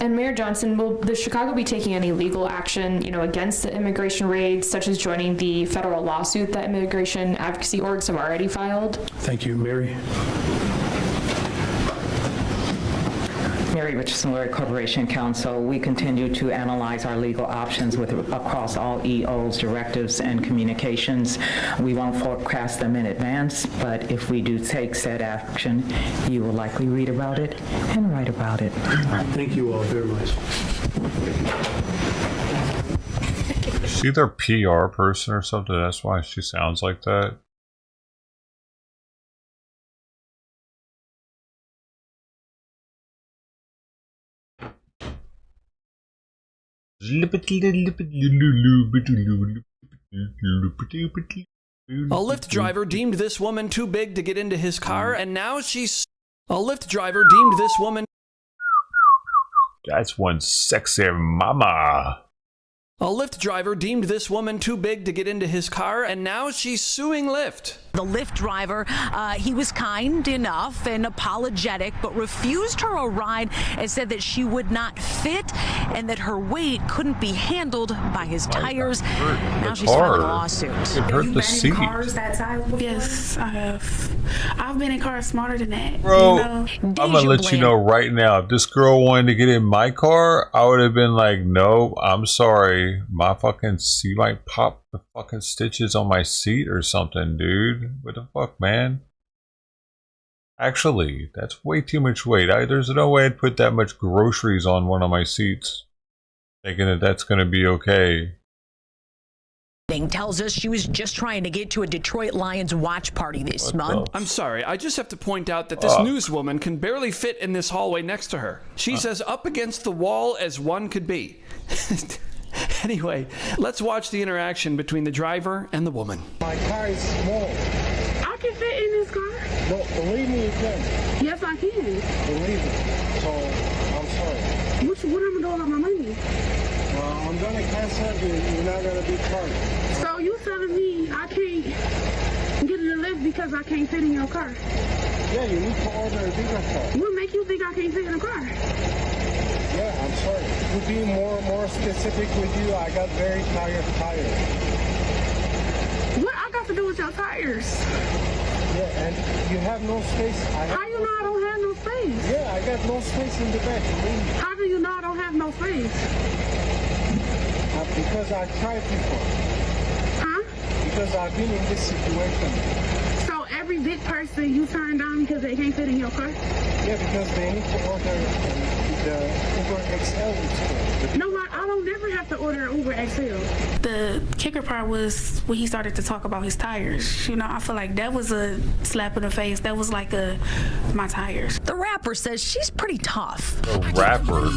And Mayor Johnson, will the Chicago be taking any legal action, against the immigration raids, such as joining the federal lawsuit that immigration advocacy orgs have already filed? Thank you. Mary? Mary Richardson, Lawyer Corporation Counsel, we continue to analyze our legal options across all EOs, directives, and communications. We won't forecast them in advance, but if we do take said action, you will likely read about it and write about it. Thank you all very much. Is she their PR person or something? That's why she sounds like that. A Lyft driver deemed this woman too big to get into his car, and now she's... A Lyft driver deemed this woman... That's one sexy mama. A Lyft driver deemed this woman too big to get into his car, and now she's suing Lyft. The Lyft driver, he was kind enough and apologetic, but refused her a ride and said that she would not fit and that her weight couldn't be handled by his tires. Now she's filing a lawsuit. Have you been in cars that size? Yes, I have. I've been in cars smarter than that. Bro, I'm gonna let you know right now, if this girl wanted to get in my car, I would have been like, no, I'm sorry. My fucking seat might pop the fucking stitches on my seat or something, dude. What the fuck, man? Actually, that's way too much weight. There's no way I'd put that much groceries on one of my seats, thinking that that's gonna be okay. Tells us she was just trying to get to a Detroit Lions watch party this month. I'm sorry, I just have to point out that this newswoman can barely fit in this hallway next to her. She's as up against the wall as one could be. Anyway, let's watch the interaction between the driver and the woman. My car is small. I can fit in this car. No, believe me, you can. Yes, I can. Believe me. So, I'm sorry. What am I doing with my money? I'm going to cancel it. You're not going to be charged. So you telling me I can't get in the lift because I can't fit in your car? Yeah, you need to order a bigger car. What make you think I can't fit in a car? Yeah, I'm sorry. To be more specific with you, I got very tired tires. What I got to do with your tires? Yeah, and you have no space. How you know I don't have no space? Yeah, I got no space in the back. How do you know I don't have no space? Because I tried before. Huh? Because I've been in this situation. So every big person you turn down because they can't fit in your car? Yeah, because they need to order the Uber XL. No, I don't never have to order an Uber XL. The kicker part was when he started to talk about his tires. I feel like that was a slap in the face. That was like my tires. The rapper says she's pretty tough. A rapper?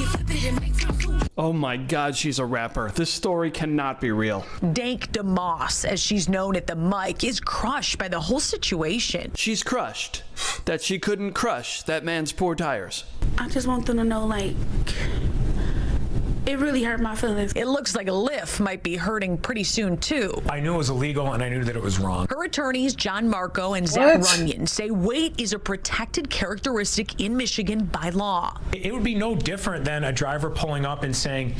Oh my God, she's a rapper. This story cannot be real. Dank DeMoss, as she's known at the mic, is crushed by the whole situation. She's crushed that she couldn't crush that man's poor tires. I just want them to know, it really hurt my feelings. It looks like Lyft might be hurting pretty soon, too. I knew it was illegal, and I knew that it was wrong. Her attorneys, John Marco and Zach Runyon, say weight is a protected characteristic in Michigan by law. It would be no different than a driver pulling up and saying,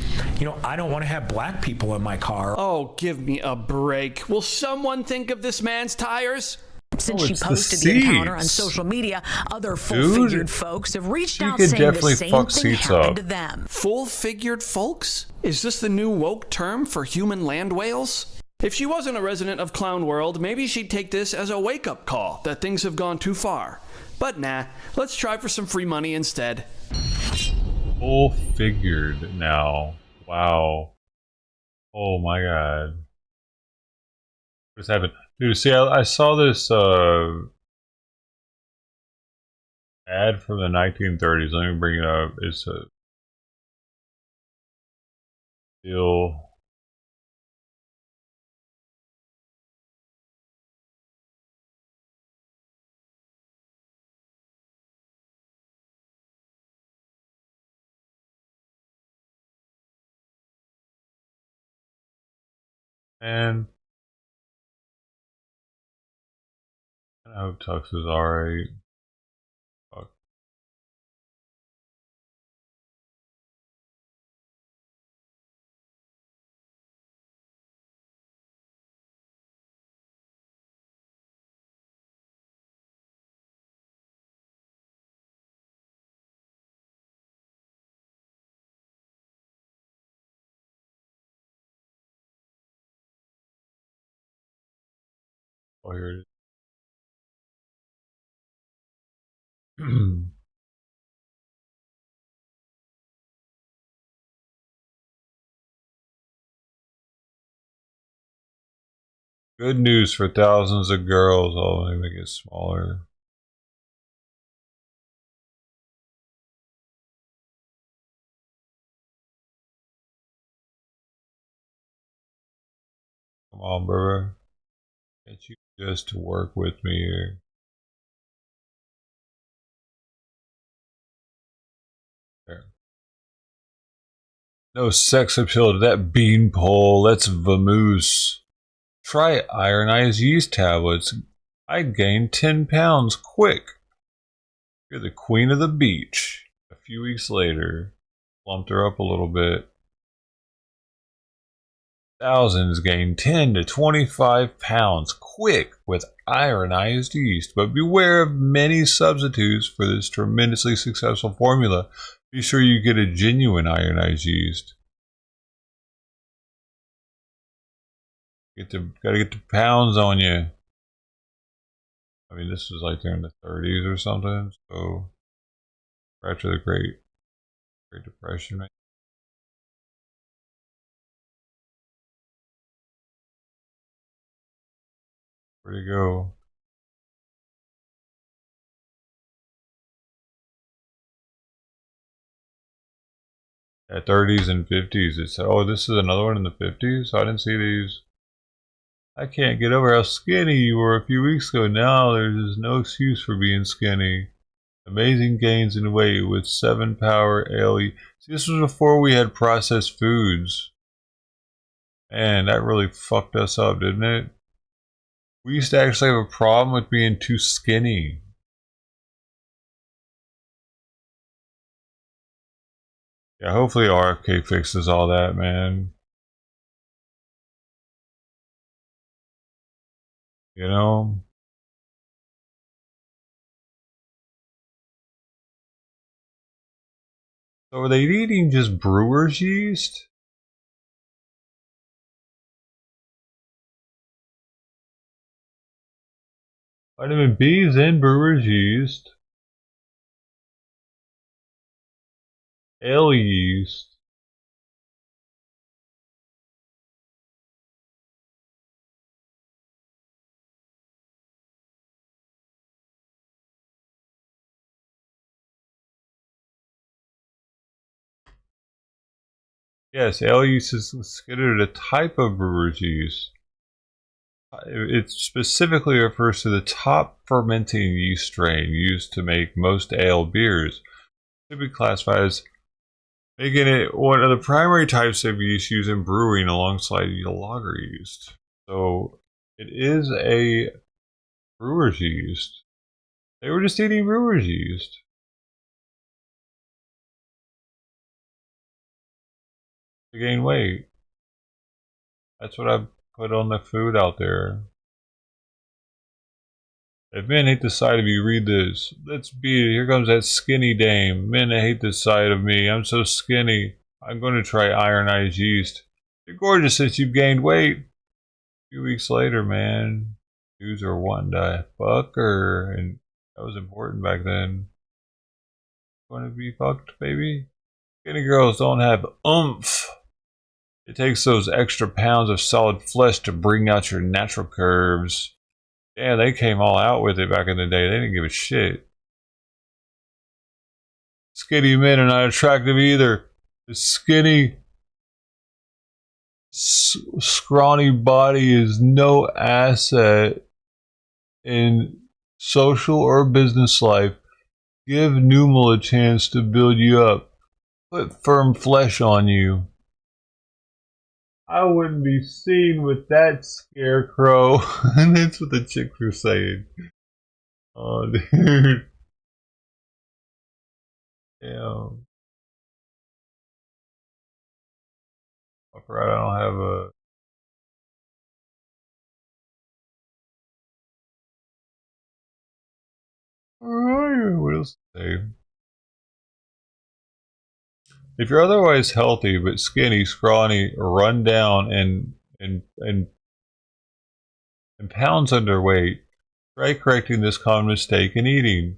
I don't want to have black people in my car. Oh, give me a break. Will someone think of this man's tires? Since she it's the posted the encounter on seats. social media, other full-figured Dude, folks have reached she out could saying the definitely same fuck thing seats happened up. to them. Full-figured folks? Is this the new woke term for human land whales? If she wasn't a resident of Clown World, maybe she'd take this as a wake-up call that things have gone too far. But nah, let's try for some free money instead. Full figured now. Wow. Oh my god. What's happened? Dude, see, I saw this ad from the 1930s. Let me bring it up. It's a deal. And I hope Tux is alright. Fuck. Oh, here it is. Good news for thousands of girls. Oh, let me make it smaller. Come on, brother. Can't you just work with me here? There. No sex appeal to that beanpole. Let's vamoose. Try ironized yeast tablets. I gained 10 pounds quick. You're the queen of the beach. A few weeks later, plumped her up a little bit. Thousands gain 10 to 25 pounds quick with ironized yeast, but beware of many substitutes for this tremendously successful formula. Be sure you get a genuine ironized yeast. Gotta get the pounds on you. I mean, this was like during the 30s or something, so after the Great Depression, right? Where'd he go? At 30s and 50s. It's, oh, this is another one in the 50s? I didn't see these. I can't get over how skinny you were a few weeks ago. Now there's no excuse for being skinny. Amazing gains in weight with 7 power ALE. See, this was before we had processed foods. Man, that really fucked us up, didn't it? We used to actually have a problem with being too skinny. Yeah, hopefully RFK fixes all that, man. You know? So are they eating just brewer's yeast? Vitamin B is in brewer's yeast. Ale yeast. Yes, ale yeast is considered a type of brewer's yeast. It specifically refers to the top fermenting yeast strain used to make most ale beers. It should be classified as making it one of the primary types of yeast used in brewing alongside lager yeast. So it is a brewer's yeast. They were just eating brewer's yeast. To gain weight. That's what I've put on the food out there. If men hate the sight of you, read this. Let's beat it. Here comes that skinny dame. Men that hate the sight of me. I'm so skinny. I'm going to try ironized yeast. You're gorgeous since you've gained weight. A few weeks later, man, dudes are wanting to fuck her, and that was important back then. Want to be fucked, baby? Skinny girls don't have oomph. It takes those extra pounds of solid flesh to bring out your natural curves. Yeah, they came all out with it back in the day. They didn't give a shit. Skinny men are not attractive either. The skinny, scrawny body is no asset in social or business life. Give Numal a chance to build you up. Put firm flesh on you. I wouldn't be seen with that scarecrow. And that's what the chicks were saying. Oh, dude. Damn. I forgot I don't have a... Alright, what else to say? If you're otherwise healthy but skinny, scrawny, run down, and pounds underweight, try correcting this common mistake in eating.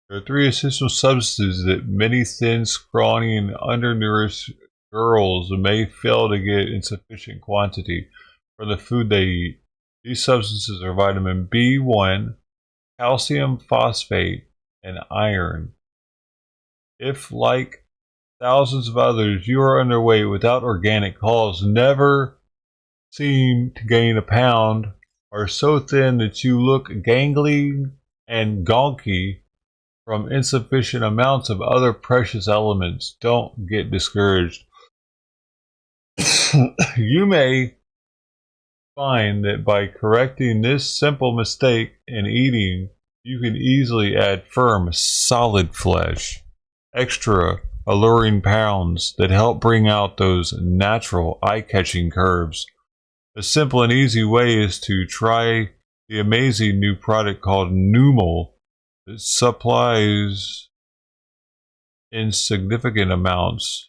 There are 3 essential substances that many thin, scrawny, and undernourished girls may fail to get in sufficient quantity from the food they eat. These substances are vitamin B1, calcium phosphate, and iron. If, like thousands of others, you are underweight without organic cause, never seem to gain a pound, are so thin that you look gangly and gonky from insufficient amounts of other precious elements, don't get discouraged. You may find that by correcting this simple mistake in eating, you can easily add firm, solid flesh, extra alluring pounds that help bring out those natural, eye-catching curves. A simple and easy way is to try the amazing new product called Numal that supplies in significant amounts.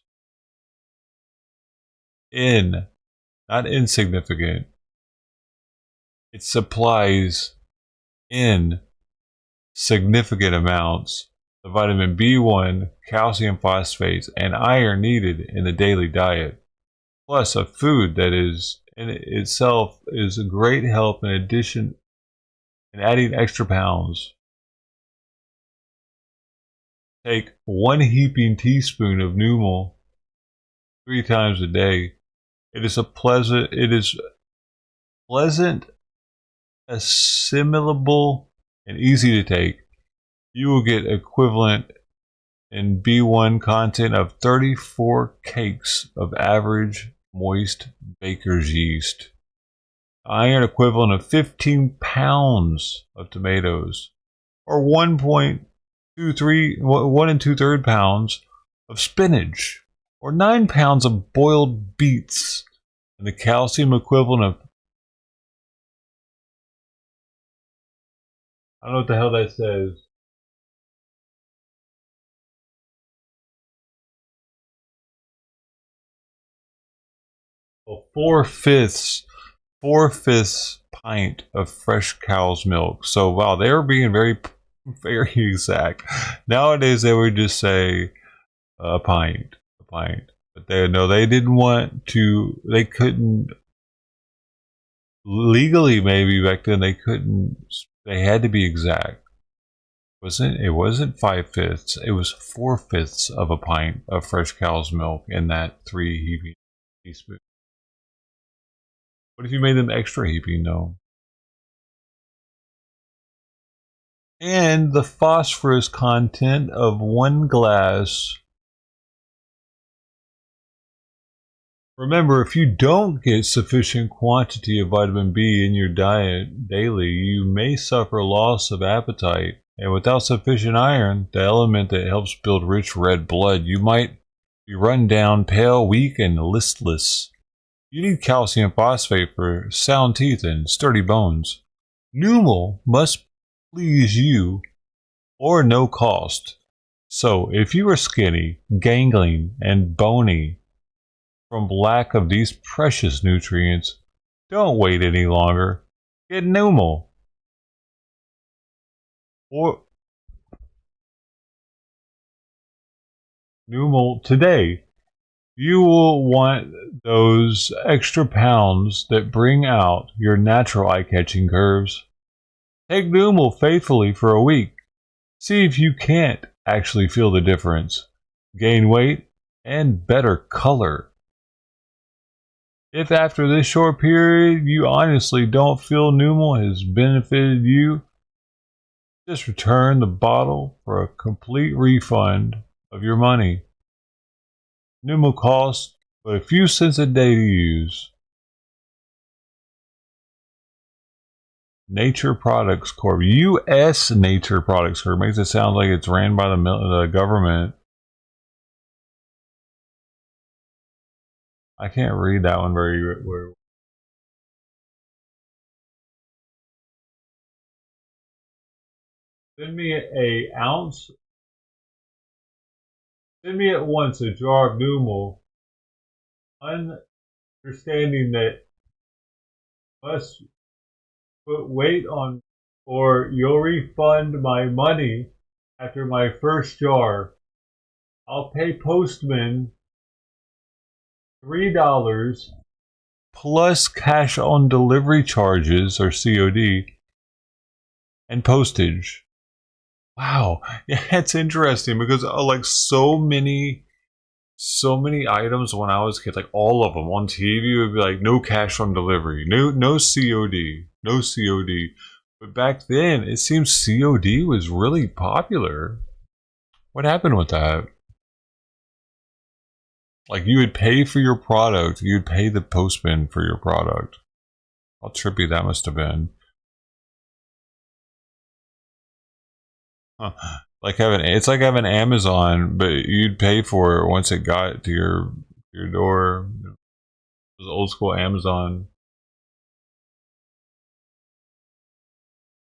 Not insignificant. It supplies in significant amounts the vitamin B1, calcium phosphates, and iron needed in the daily diet, plus a food that is in itself is a great help in addition in adding extra pounds. Take 1 heaping teaspoon of Numal 3 times a day. It is pleasant, assimilable, and easy to take. You will get equivalent in B1 content of 34 cakes of average moist baker's yeast. Iron equivalent of 15 pounds of tomatoes, or 1 2/3 pounds of spinach, or 9 pounds of boiled beets, and the calcium equivalent of, I don't know what the hell that says. Well, 4/5 pint of fresh cow's milk. So wow, they were being very, very exact. Nowadays they would just say a pint. But they didn't want to. They couldn't legally, maybe back then they couldn't. They had to be exact. It wasn't 5/5. It was 4/5 of a pint of fresh cow's milk in that 3 heaping teaspoons. What if you made them extra heaping, though? And the phosphorus content of 1 glass. Remember, if you don't get sufficient quantity of vitamin B in your diet daily, you may suffer loss of appetite. And without sufficient iron, the element that helps build rich red blood, you might be run down, pale, weak, and listless. You need calcium phosphate for sound teeth and sturdy bones. Numal must please you or no cost. So if you are skinny, gangling, and bony from lack of these precious nutrients, don't wait any longer. Get Numal. Or Numal today. You will want those extra pounds that bring out your natural eye-catching curves. Take Numal faithfully for a week. See if you can't actually feel the difference. Gain weight and better color. If after this short period you honestly don't feel Numal has benefited you, just return the bottle for a complete refund of your money. Numal costs but a few cents a day to use. Nature Products Corp. U.S. Nature Products Corp. Makes it sound like it's ran by the government. I can't read that one very well. Send me at once a jar of Numal, understanding that must put weight on, or you'll refund my money after my first jar. I'll pay postman $3 plus cash on delivery charges, or COD, and postage. Wow, yeah, it's interesting because like so many items when I was a kid, like all of them on TV would be like no cash on delivery, no COD, no COD. But back then, it seems COD was really popular. What happened with that? Like you would pay for your product, you'd pay the postman for your product. How trippy that must have been. Huh. It's like having Amazon, but you'd pay for it once it got to your door. It was old school Amazon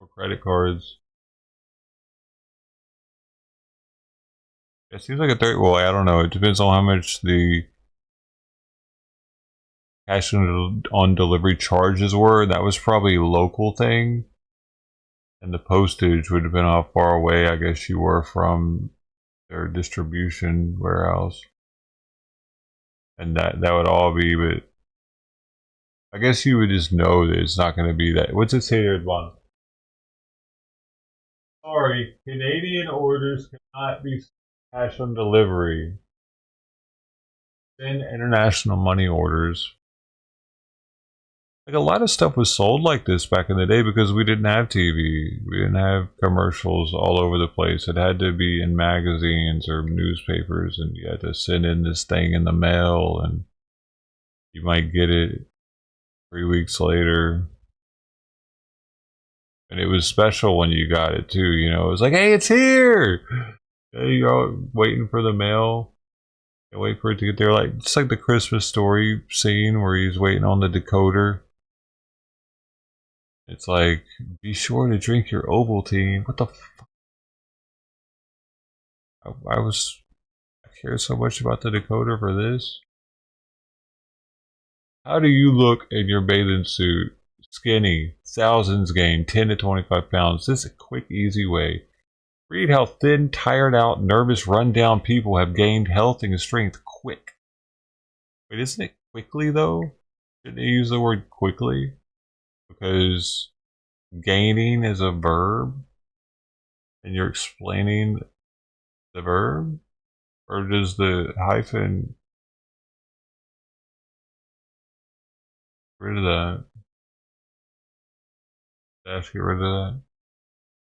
or credit cards. It seems like a well, I don't know. It depends on how much the cash on delivery charges were. That was probably a local thing. And the postage would have been how far away, I guess, you were from their distribution warehouse. And that would all be, but I guess you would just know that it's not going to be that. What's it say there, Bon? Sorry, Canadian orders cannot be cash on delivery. Send international money orders. Like a lot of stuff was sold like this back in the day because we didn't have TV. We didn't have commercials all over the place. It had to be in magazines or newspapers, and you had to send in this thing in the mail, and you might get it 3 weeks later. And it was special when you got it too, you know. It was like, hey, it's here! You're waiting for the mail. You wait for it to get there. Like, just like the Christmas Story scene where he's waiting on the decoder. It's like, be sure to drink your Ovaltine. What the fuck? I cared so much about the decoder for this. How do you look in your bathing suit? Skinny, thousands gained 10 to 25 pounds. This is a quick, easy way. Read how thin, tired out, nervous, run-down people have gained health and strength quick. Wait, isn't it quickly though? Didn't they use the word quickly? Because gaining is a verb, and you're explaining the verb? Or does the hyphen get rid of that? Dash, get rid of that.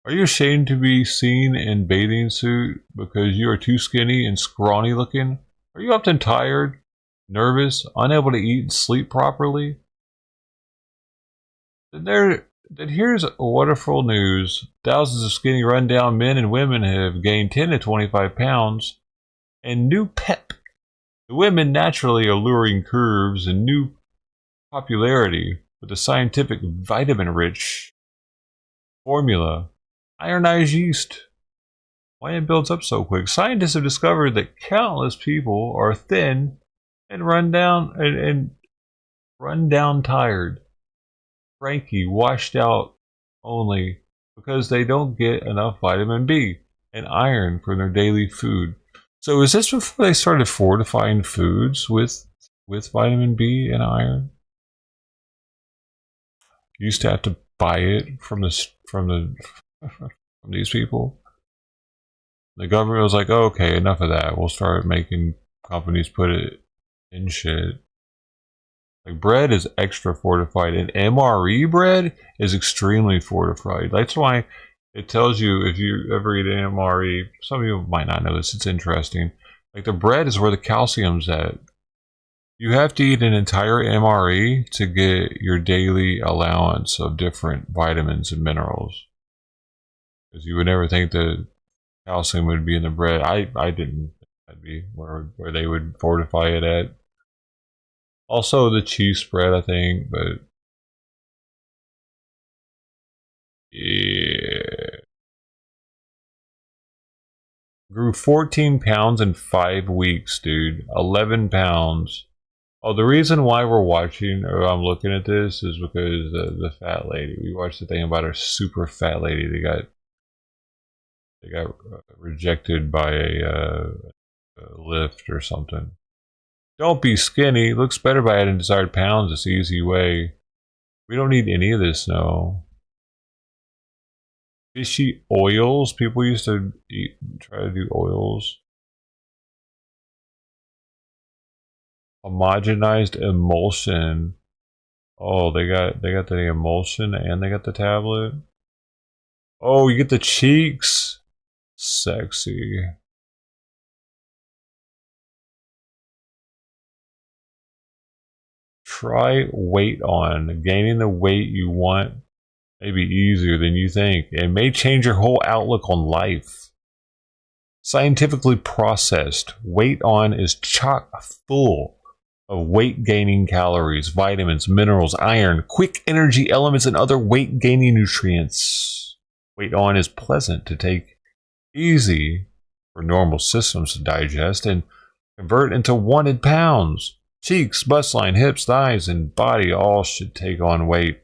Are you ashamed to be seen in bathing suit because you are too skinny and scrawny looking? Are you often tired, nervous, unable to eat and sleep properly? Then here's wonderful news. Thousands of skinny, run-down men and women have gained 10 to 25 pounds and new pep. The women naturally alluring curves and new popularity with the scientific vitamin-rich Formula. Ironized yeast. Why it builds up so quick? Scientists have discovered that countless people are thin and run down tired, cranky, washed out only because they don't get enough vitamin B and iron from their daily food. So is this before they started fortifying foods with vitamin B and iron? You used to have to buy it from these people. The government was like, oh, okay, enough of that. We'll start making companies put it in shit. Like, bread is extra fortified, and MRE bread is extremely fortified. That's why it tells you, if you ever eat MRE, some of you might not know this, it's interesting. Like, the bread is where the calcium's at. You have to eat an entire MRE to get your daily allowance of different vitamins and minerals. Because you would never think that calcium would be in the bread. I didn't think that'd be where they would fortify it at. Also the cheese spread, I think, but yeah. Grew 14 pounds in 5 weeks, dude. 11 pounds. Oh, the reason why we're watching, or I'm looking at this, is because the fat lady. We watched the thing about her super fat lady. They got rejected by a lift or something. Don't be skinny. Looks better by adding desired pounds. It's the easy way. We don't need any of this, no. Fishy oils. People used to try to do oils. Homogenized emulsion. Oh, they got the emulsion and they got the tablet. Oh, you get the cheeks. Sexy. Try weight on. Gaining the weight you want may be easier than you think. It may change your whole outlook on life. Scientifically processed. Weight on is chock full of weight gaining calories, vitamins, minerals, iron, quick energy elements, and other weight gaining nutrients. Weight on is pleasant to take, easy for normal systems to digest and convert into wanted pounds. Cheeks, bust line, hips, thighs, and body all should take on weight.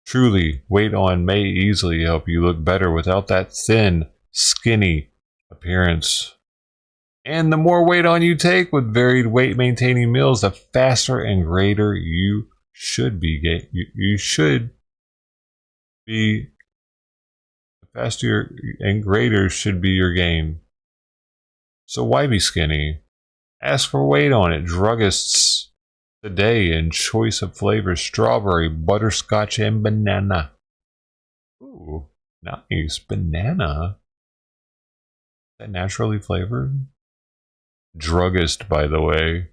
Truly, weight on may easily help you look better without that thin, skinny appearance. And the more weight on you take with varied weight maintaining meals, the faster and greater you should be. You should be. The faster and greater should be your gain. So why be skinny? Ask for weight on it. Druggists today in choice of flavors: strawberry, butterscotch, and banana. Ooh, nice. Banana. Is that naturally flavored? Druggist, by the way.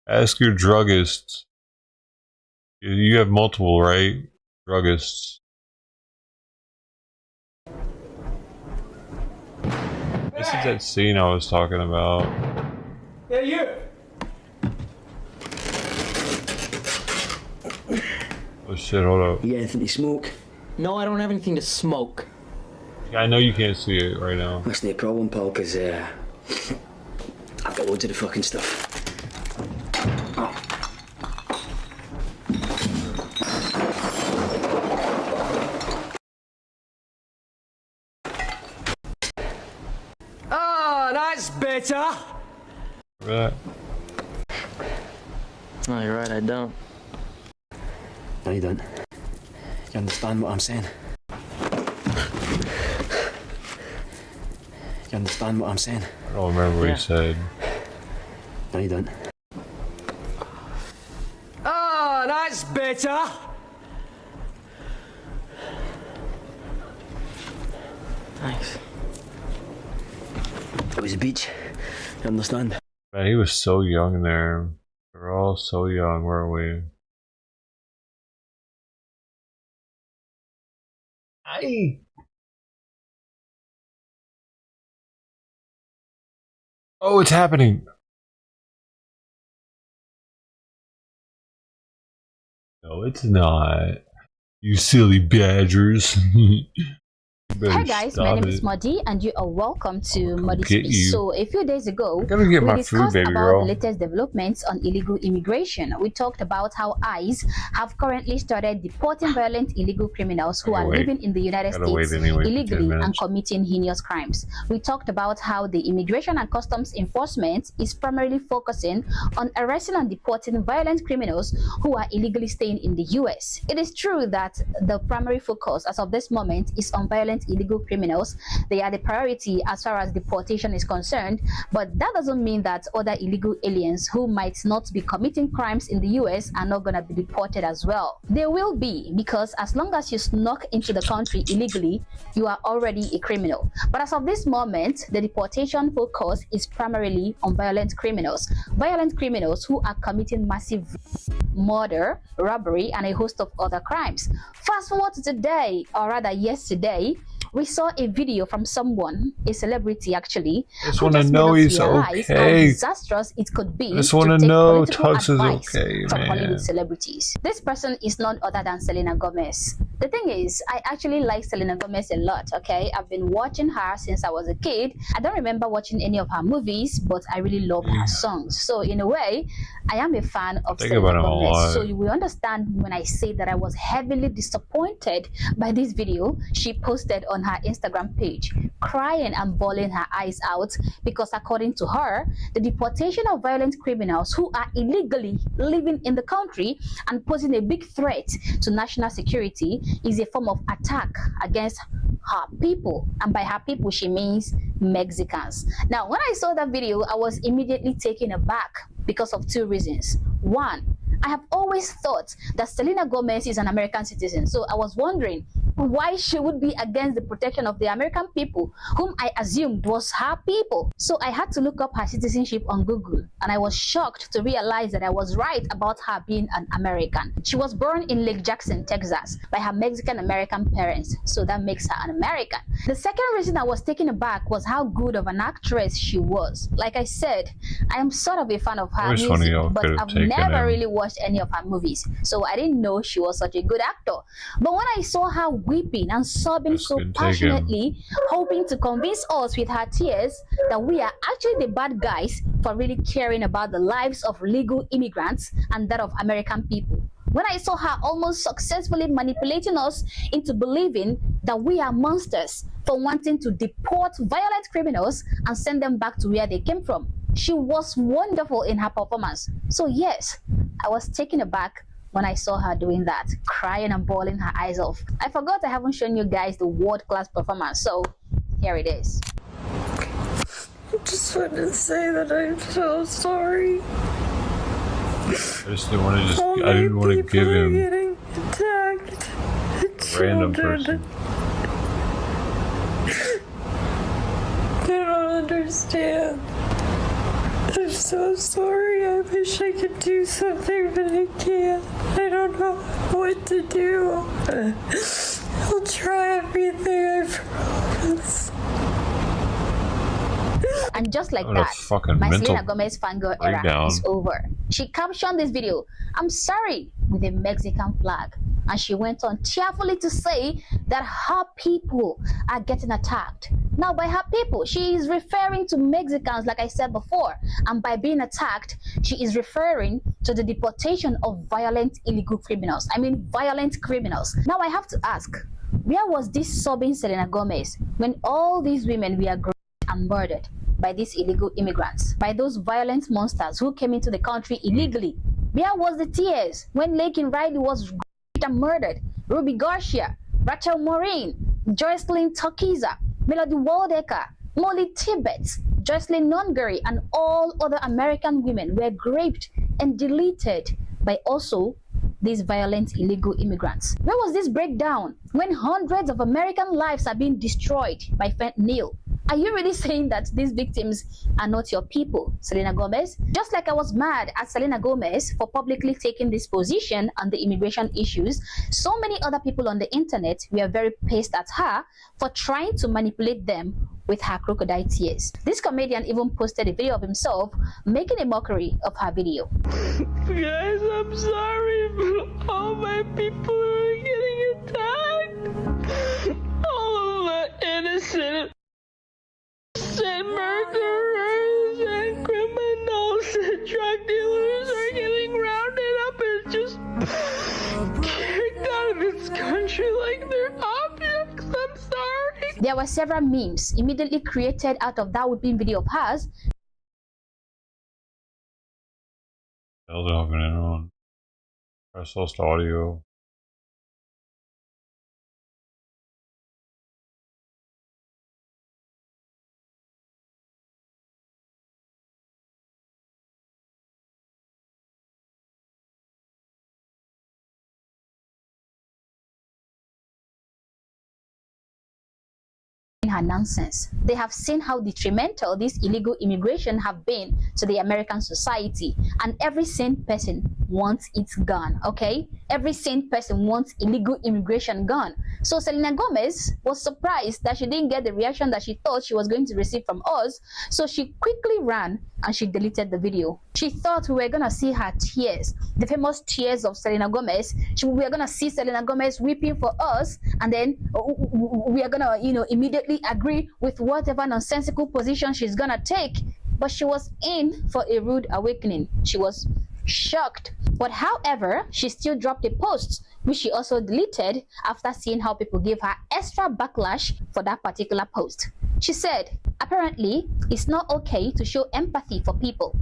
Ask your druggist. You have multiple, right? Druggists. This is that scene I was talking about. Yeah, you. Oh shit, hold up. You got anything to smoke? No, I don't have anything to smoke. I know you can't see it right now. That's not a problem, pal, because I've got loads of the fucking stuff. Oh, that's better. Remember that? No, you're right, I don't. No, you don't. You understand what I'm saying? You understand what I'm saying? I don't remember what he said. No, you don't. Oh, that's better. Thanks. It was a beach. You understand? Man, he was so young there. We were all so young, weren't we? Aye. Oh, it's happening. No, it's not. You silly badgers. Hi guys, my name is Modi and you are welcome to Modi get Speaks. you. So a few days ago, Gotta get we my discussed food, baby about girl. the latest developments on illegal immigration. We talked about how ICE have currently started deporting violent illegal criminals who are living in the United States illegally and committing heinous crimes. We talked about how the Immigration and Customs Enforcement is primarily focusing on arresting and deporting violent criminals who are illegally staying in the US. It is true that the primary focus as of this moment is on violent illegal criminals. They are the priority as far as deportation is concerned, but that doesn't mean that other illegal aliens who might not be committing crimes in the US are not going to be deported as well. They will be, because as long as you snuck into the country illegally, you are already a criminal. But as of this moment, the deportation focus is primarily on violent criminals who are committing massive murder, robbery, and a host of other crimes. Fast forward to today, or rather yesterday, we saw a video from someone, a celebrity actually, Just who want to just know made us he's realize how okay. disastrous it could be Just to want to take know political Tux is advice okay, from man. Hollywood celebrities. This person is none other than Selena Gomez. The thing is, I actually like Selena Gomez a lot, okay? I've been watching her since I was a kid. I don't remember watching any of her movies, but I really love her songs. So in a way, I am a fan of Selena Gomez. So you will understand when I say that I was heavily disappointed by this video she posted on her Instagram page, crying and bawling her eyes out because according to her, the deportation of violent criminals who are illegally living in the country and posing a big threat to national security is a form of attack against her people, and by her people she means Mexicans. Now when I saw that video, I was immediately taken aback because of two reasons. One, I have always thought that Selena Gomez is an American citizen, so I was wondering why she would be against the protection of the American people, whom I assumed was her people. So I had to look up her citizenship on Google, and I was shocked to realize that I was right about her being an American. She was born in Lake Jackson, Texas, by her Mexican-American parents, so that makes her an American. The second reason I was taken aback was how good of an actress she was. Like I said, I am sort of a fan of her music, but I've never really watched any of her movies, so I didn't know she was such a good actor. But when I saw her weeping and sobbing so passionately, hoping to convince us with her tears that we are actually the bad guys for really caring about the lives of legal immigrants and that of American people. When I saw her almost successfully manipulating us into believing that we are monsters for wanting to deport violent criminals and send them back to where they came from. She was wonderful in her performance. So yes, I was taken aback when I saw her doing that, crying and bawling her eyes off. I forgot I haven't shown you guys the world-class performance, so here it is. I just wanted to say that I'm so sorry. I just didn't want to I didn't want to give him getting attacked. a random person. I don't understand. I'm so sorry. I wish I could do something, but I can't. I don't know what to do. I'll try everything, I promise. And just like What a that, fucking my mental Selena Gomez fangirl era breakdown. is over. She captioned this video, "I'm sorry," with a Mexican flag. And she went on tearfully to say that her people are getting attacked. Now, by her people, she is referring to Mexicans, like I said before. And by being attacked, she is referring to the deportation of violent illegal criminals. I mean, violent criminals. Now, I have to ask, where was this sobbing Selena Gomez when all these women were raped and murdered by these illegal immigrants, by those violent monsters who came into the country illegally? Where was the tears when Lakin Riley was raped and murdered? Ruby Garcia, Rachel Maureen, Joycelyn Tokiza, Melody Waldecker, Molly Tibbetts, Joycelyn Nungary, and all other American women were raped and deleted by also these violent illegal immigrants. Where was this breakdown when hundreds of American lives are being destroyed by fentanyl? Are you really saying that these victims are not your people, Selena Gomez? Just like I was mad at Selena Gomez for publicly taking this position on the immigration issues, so many other people on the internet were very pissed at her for trying to manipulate them with her crocodile tears. This comedian even posted a video of himself making a mockery of her video. Guys, I'm sorry, but all my people are getting their objects. I'm sorry. There were several memes immediately created out of that whipping video of hers. Still happening on priceless audio. Her nonsense. They have seen how detrimental this illegal immigration have been to the American society, and every sane person wants it gone, okay? Every sane person wants illegal immigration gone. So Selena Gomez was surprised that she didn't get the reaction that she thought she was going to receive from us, so she quickly ran and she deleted the video. She thought we were gonna see her tears, the famous tears of Selena Gomez. We were gonna see Selena Gomez weeping for us, and then we are gonna, immediately agree with whatever nonsensical position she's gonna take. But she was in for a rude awakening. She was shocked. But however, she still dropped a post, which she also deleted after seeing how people gave her extra backlash for that particular post. She said, apparently, it's not okay to show empathy for people.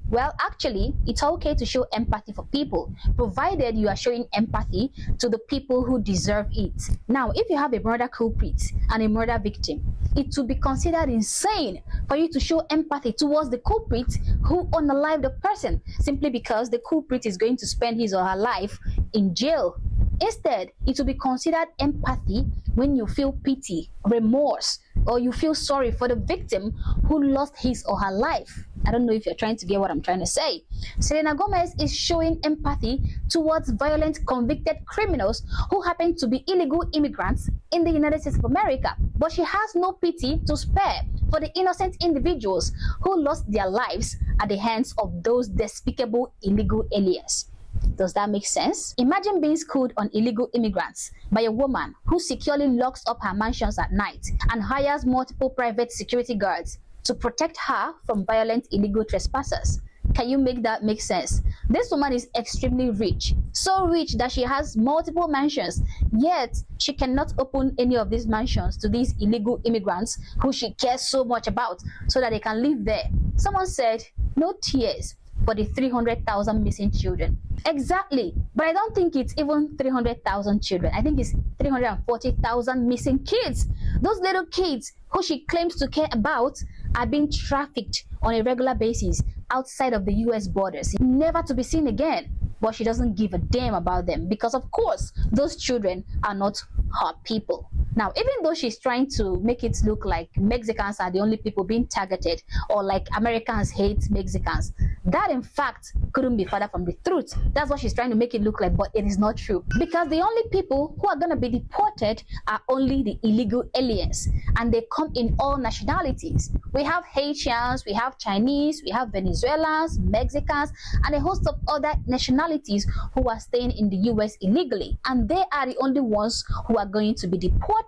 Well, actually, it's okay to show empathy for people, provided you are showing empathy to the people who deserve it. Now, if you have a murder culprit and a murder victim, it will be considered insane for you to show empathy towards the culprit who unalived the person, simply because the culprit is going to spend his or her life in jail. Instead, it will be considered empathy when you feel pity, remorse, or you feel sorry for the victim who lost his or her life. I don't know if you're trying to get what I'm trying to say. Selena Gomez is showing empathy towards violent convicted criminals who happen to be illegal immigrants in the United States of America. But she has no pity to spare for the innocent individuals who lost their lives at the hands of those despicable illegal aliens. Does that make sense? Imagine being schooled on illegal immigrants by a woman who securely locks up her mansions at night and hires multiple private security guards to protect her from violent illegal trespassers. Can you make that make sense? This woman is extremely rich, so rich that she has multiple mansions, yet she cannot open any of these mansions to these illegal immigrants who she cares so much about so that they can live there. Someone said, no tears for the 300,000 missing children. Exactly, but I don't think it's even 300,000 children. I think it's 340,000 missing kids. Those little kids who she claims to care about are being trafficked on a regular basis outside of the US borders, never to be seen again. But she doesn't give a damn about them because, of course, those children are not her people. Now, even though she's trying to make it look like Mexicans are the only people being targeted, or like Americans hate Mexicans, that in fact couldn't be further from the truth. That's what she's trying to make it look like, but it is not true. Because the only people who are going to be deported are only the illegal aliens, and they come in all nationalities. We have Haitians, we have Chinese, we have Venezuelans, Mexicans, and a host of other nationalities who are staying in the US illegally, and they are the only ones who are going to be deported.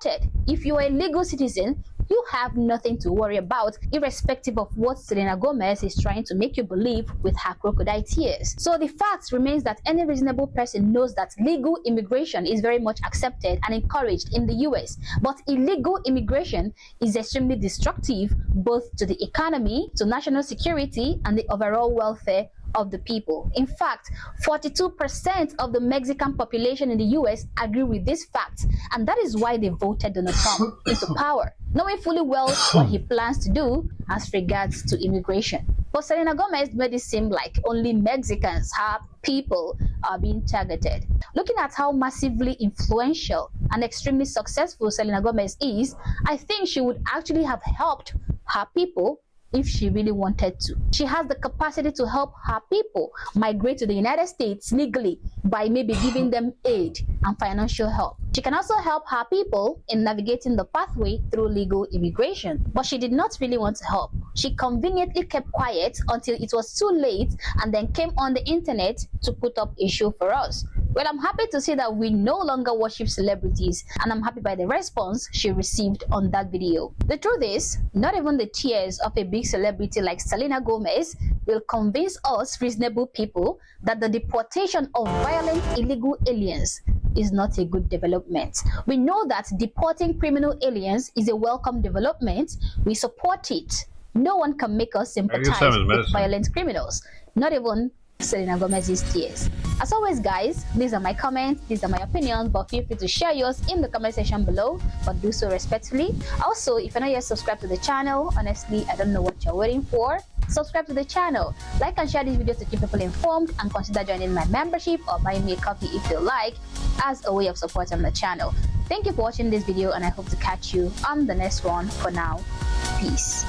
If you are a legal citizen, you have nothing to worry about, irrespective of what Selena Gomez is trying to make you believe with her crocodile tears. So the fact remains that any reasonable person knows that legal immigration is very much accepted and encouraged in the US, but illegal immigration is extremely destructive both to the economy, to national security, and the overall welfare of the people. In fact, 42% of the Mexican population in the US agree with this fact, and that is why they voted Donald Trump into power, knowing fully well what he plans to do as regards to immigration. But Selena Gomez made it seem like only Mexicans, her people, are being targeted. Looking at how massively influential and extremely successful Selena Gomez is, I think she would actually have helped her people if she really wanted to. She has the capacity to help her people migrate to the United States legally by maybe giving them aid and financial help. She can also help her people in navigating the pathway through legal immigration. But she did not really want to help. She conveniently kept quiet until it was too late and then came on the internet to put up a show for us. Well, I'm happy to see that we no longer worship celebrities, and I'm happy by the response she received on that video. The truth is, not even the tears of a big celebrity like Selena Gomez will convince us reasonable people that the deportation of violent illegal aliens is not a good development. We know that deporting criminal aliens is a welcome development. We support it. No one can make us sympathize with violent criminals, not even Selena Gomez's tears. As always, guys, these are my comments, these are my opinions, but feel free to share yours in the comment section below, but do so respectfully. Also, if you're not yet subscribed to the channel, honestly, I don't know what you're waiting for. Subscribe to the channel, like and share this video to keep people informed, and consider joining my membership or buying me a coffee if you like, as a way of supporting the channel. Thank you for watching this video, and I hope to catch you on the next one. For now, peace.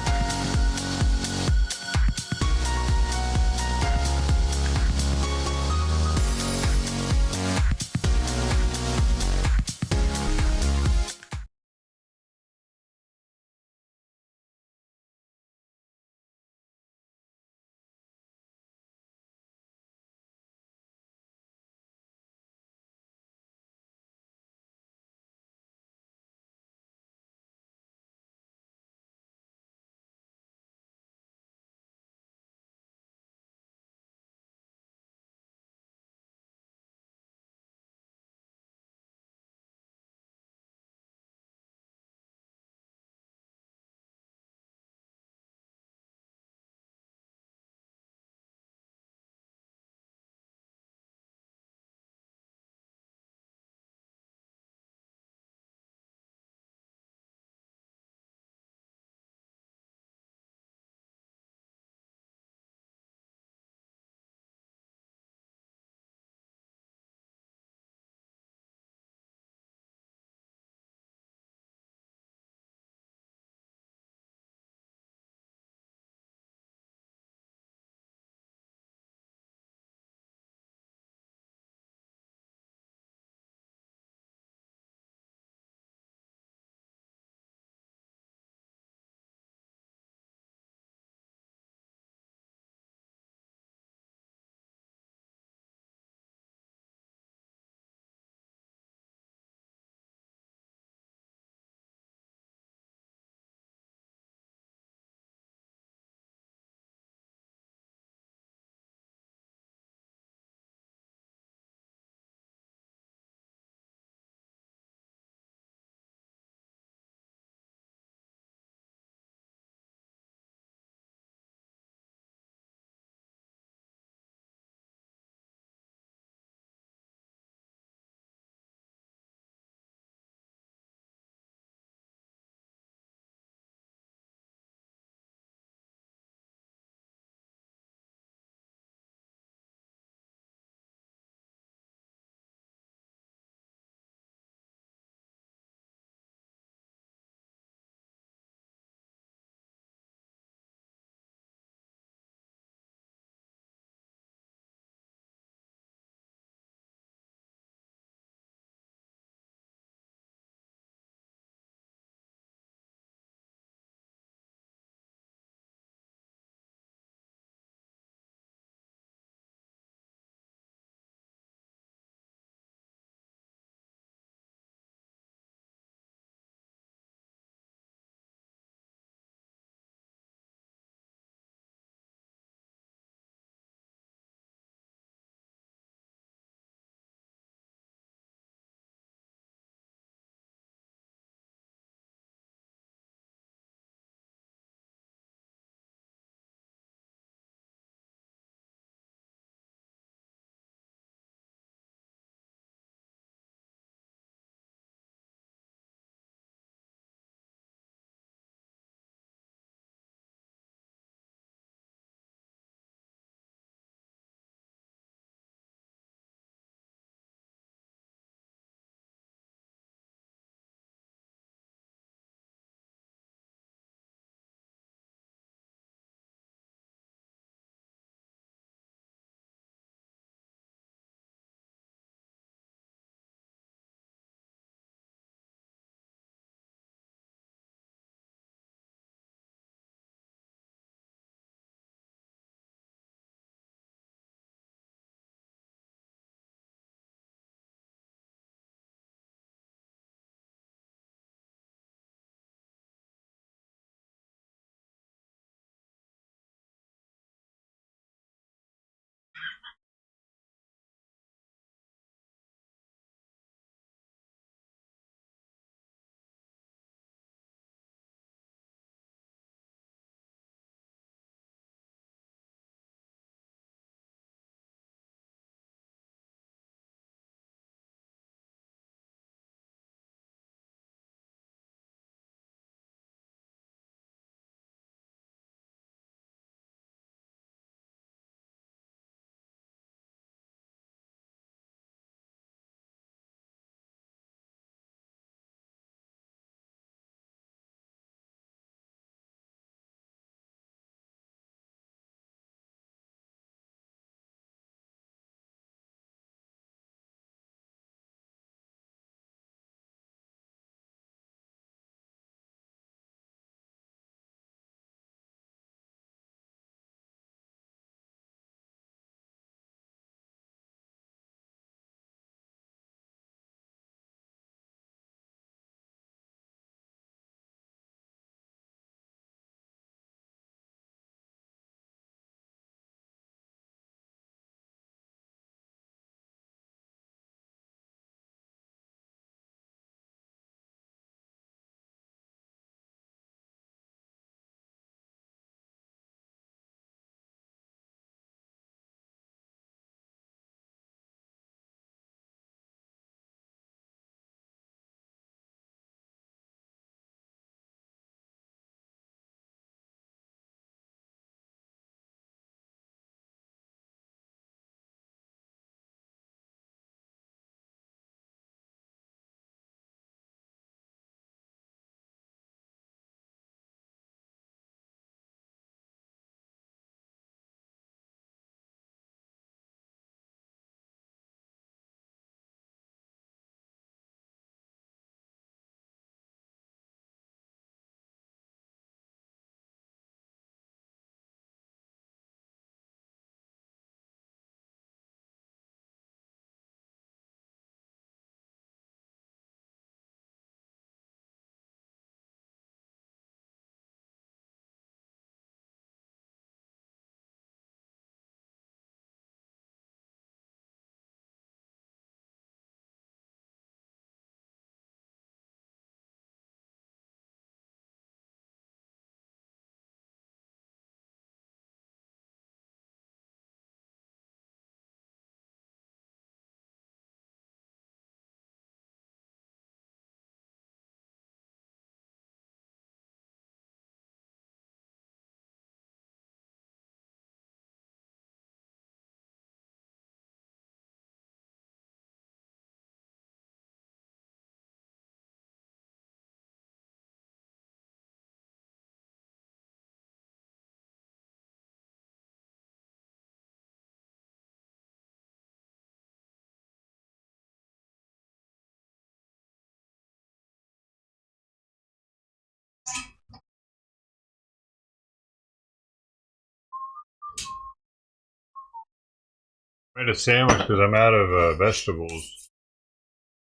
I made a sandwich because I'm out of vegetables.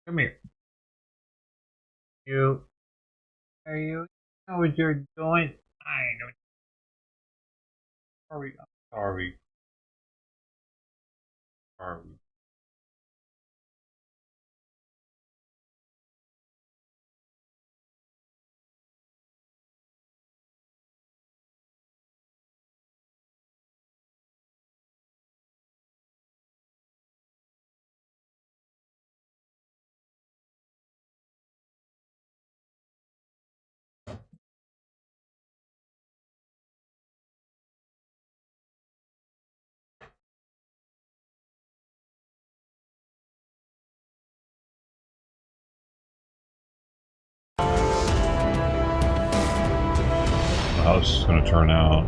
Come here. Are you know what you're doing? I know. Sorry. How this is going to turn out.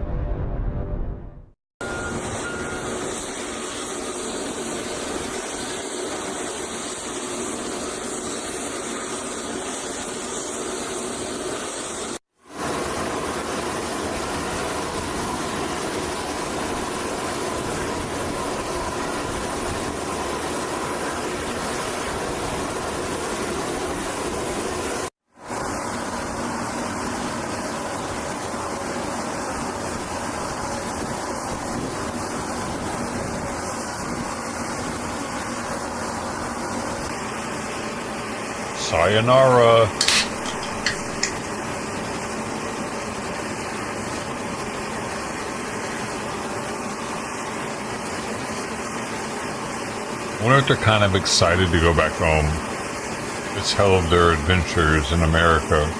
Sayonara. I wonder if they're kind of excited to go back home. It's hell of their adventures in America.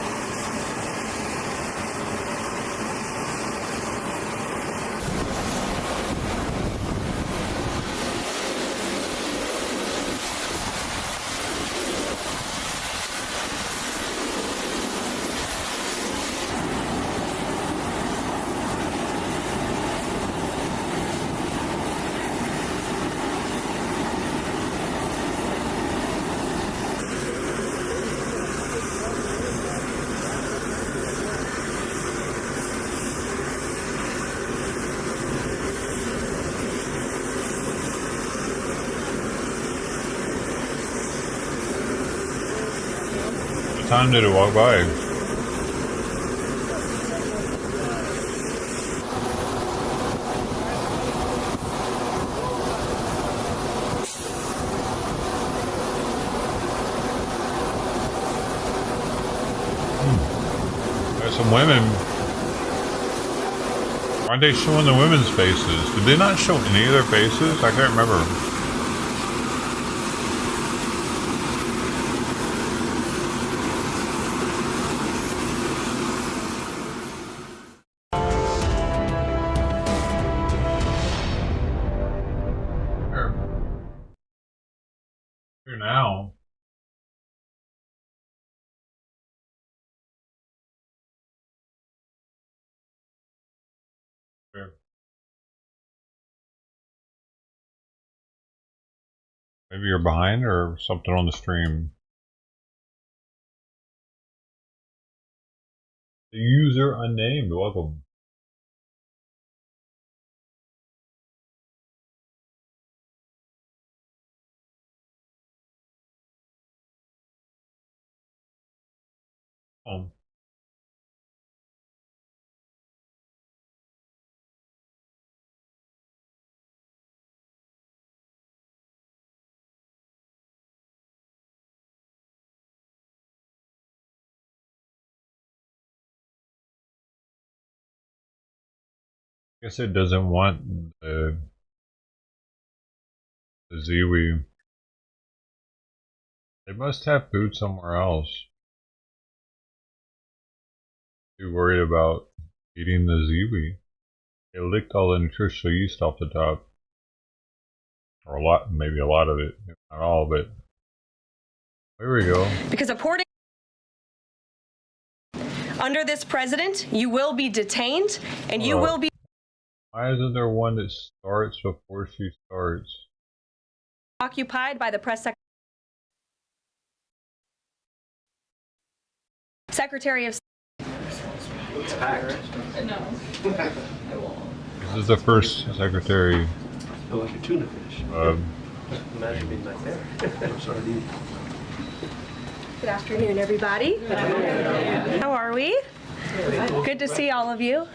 What time did it walk by? There's some women. Aren't they showing the women's faces? Did they not show any of their faces? I can't remember. Here now. Here. Maybe you're behind or something on the stream. The user unnamed, welcome. Oh. Guess it doesn't want the Ziwi. They must have food somewhere else. Too worried about eating the Ziwi. It licked all the nutritional yeast off the top. Or a lot, maybe a lot of it. Not all, but there we go. Because according under this president, you will be detained and you will be Why isn't there one that starts before she starts? occupied by the press Secretary of This is the first secretary. like a tuna fish. Imagine being like that. Sardine. Good afternoon, everybody. How are we? Good to see all of you.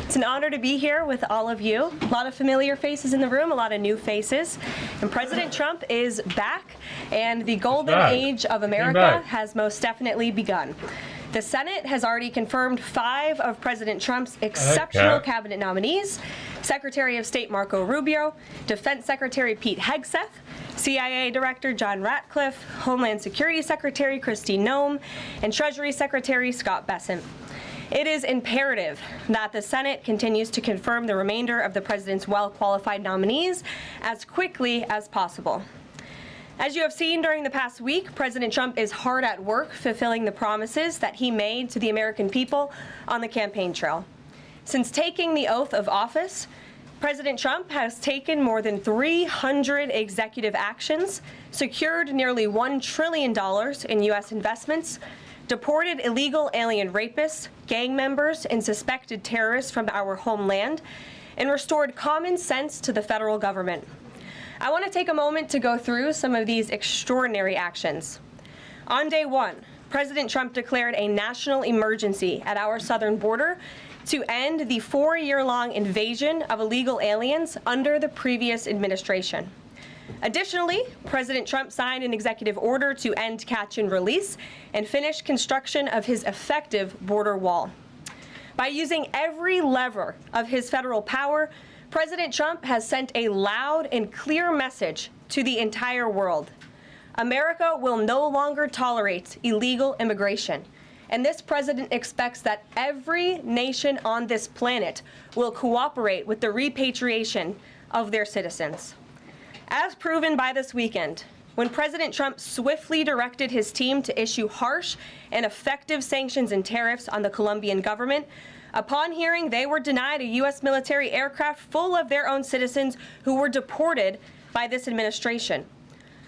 It's an honor to be here with all of you. A lot of familiar faces in the room, a lot of new faces. And President Trump is back, and the golden age of America has most definitely begun. The Senate has already confirmed 5 of President Trump's exceptional cabinet nominees: Secretary of State Marco Rubio, Defense Secretary Pete Hegseth, CIA Director John Ratcliffe, Homeland Security Secretary Kristi Noem, and Treasury Secretary Scott Bessent. It is imperative that the Senate continues to confirm the remainder of the president's well-qualified nominees as quickly as possible. As you have seen during the past week, President Trump is hard at work fulfilling the promises that he made to the American people on the campaign trail. Since taking the oath of office, President Trump has taken more than 300 executive actions, secured nearly $1 trillion in U.S. investments, deported illegal alien rapists, gang members, and suspected terrorists from our homeland, and restored common sense to the federal government. I want to take a moment to go through some of these extraordinary actions. On day 1, President Trump declared a national emergency at our southern border to end the 4-year-long invasion of illegal aliens under the previous administration. Additionally, President Trump signed an executive order to end catch and release and finish construction of his effective border wall. By using every lever of his federal power, President Trump has sent a loud and clear message to the entire world. America will no longer tolerate illegal immigration, and this president expects that every nation on this planet will cooperate with the repatriation of their citizens. As proven by this weekend, when President Trump swiftly directed his team to issue harsh and effective sanctions and tariffs on the Colombian government, upon hearing they were denied a U.S. military aircraft full of their own citizens who were deported by this administration.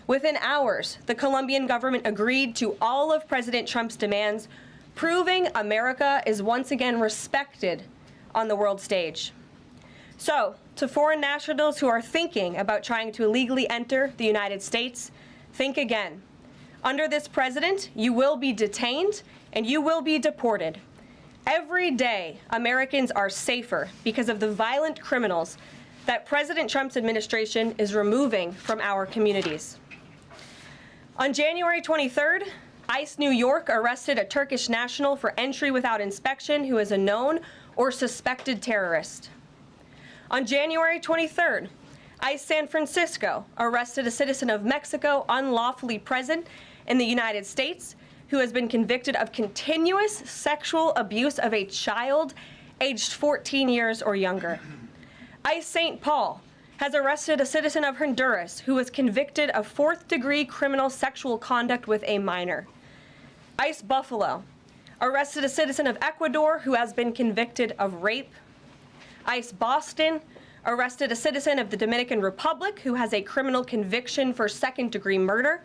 Within hours, the Colombian government agreed to all of President Trump's demands, proving America is once again respected on the world stage. So, to foreign nationals who are thinking about trying to illegally enter the United States, think again. Under this president, you will be detained and you will be deported. Every day, Americans are safer because of the violent criminals that President Trump's administration is removing from our communities. On January 23rd, ICE New York arrested a Turkish national for entry without inspection who is a known or suspected terrorist. On January 23rd, ICE San Francisco arrested a citizen of Mexico unlawfully present in the United States who has been convicted of continuous sexual abuse of a child aged 14 years or younger. ICE St. Paul has arrested a citizen of Honduras who was convicted of 4th-degree criminal sexual conduct with a minor. ICE Buffalo arrested a citizen of Ecuador who has been convicted of rape. ICE Boston arrested a citizen of the Dominican Republic who has a criminal conviction for 2nd-degree murder.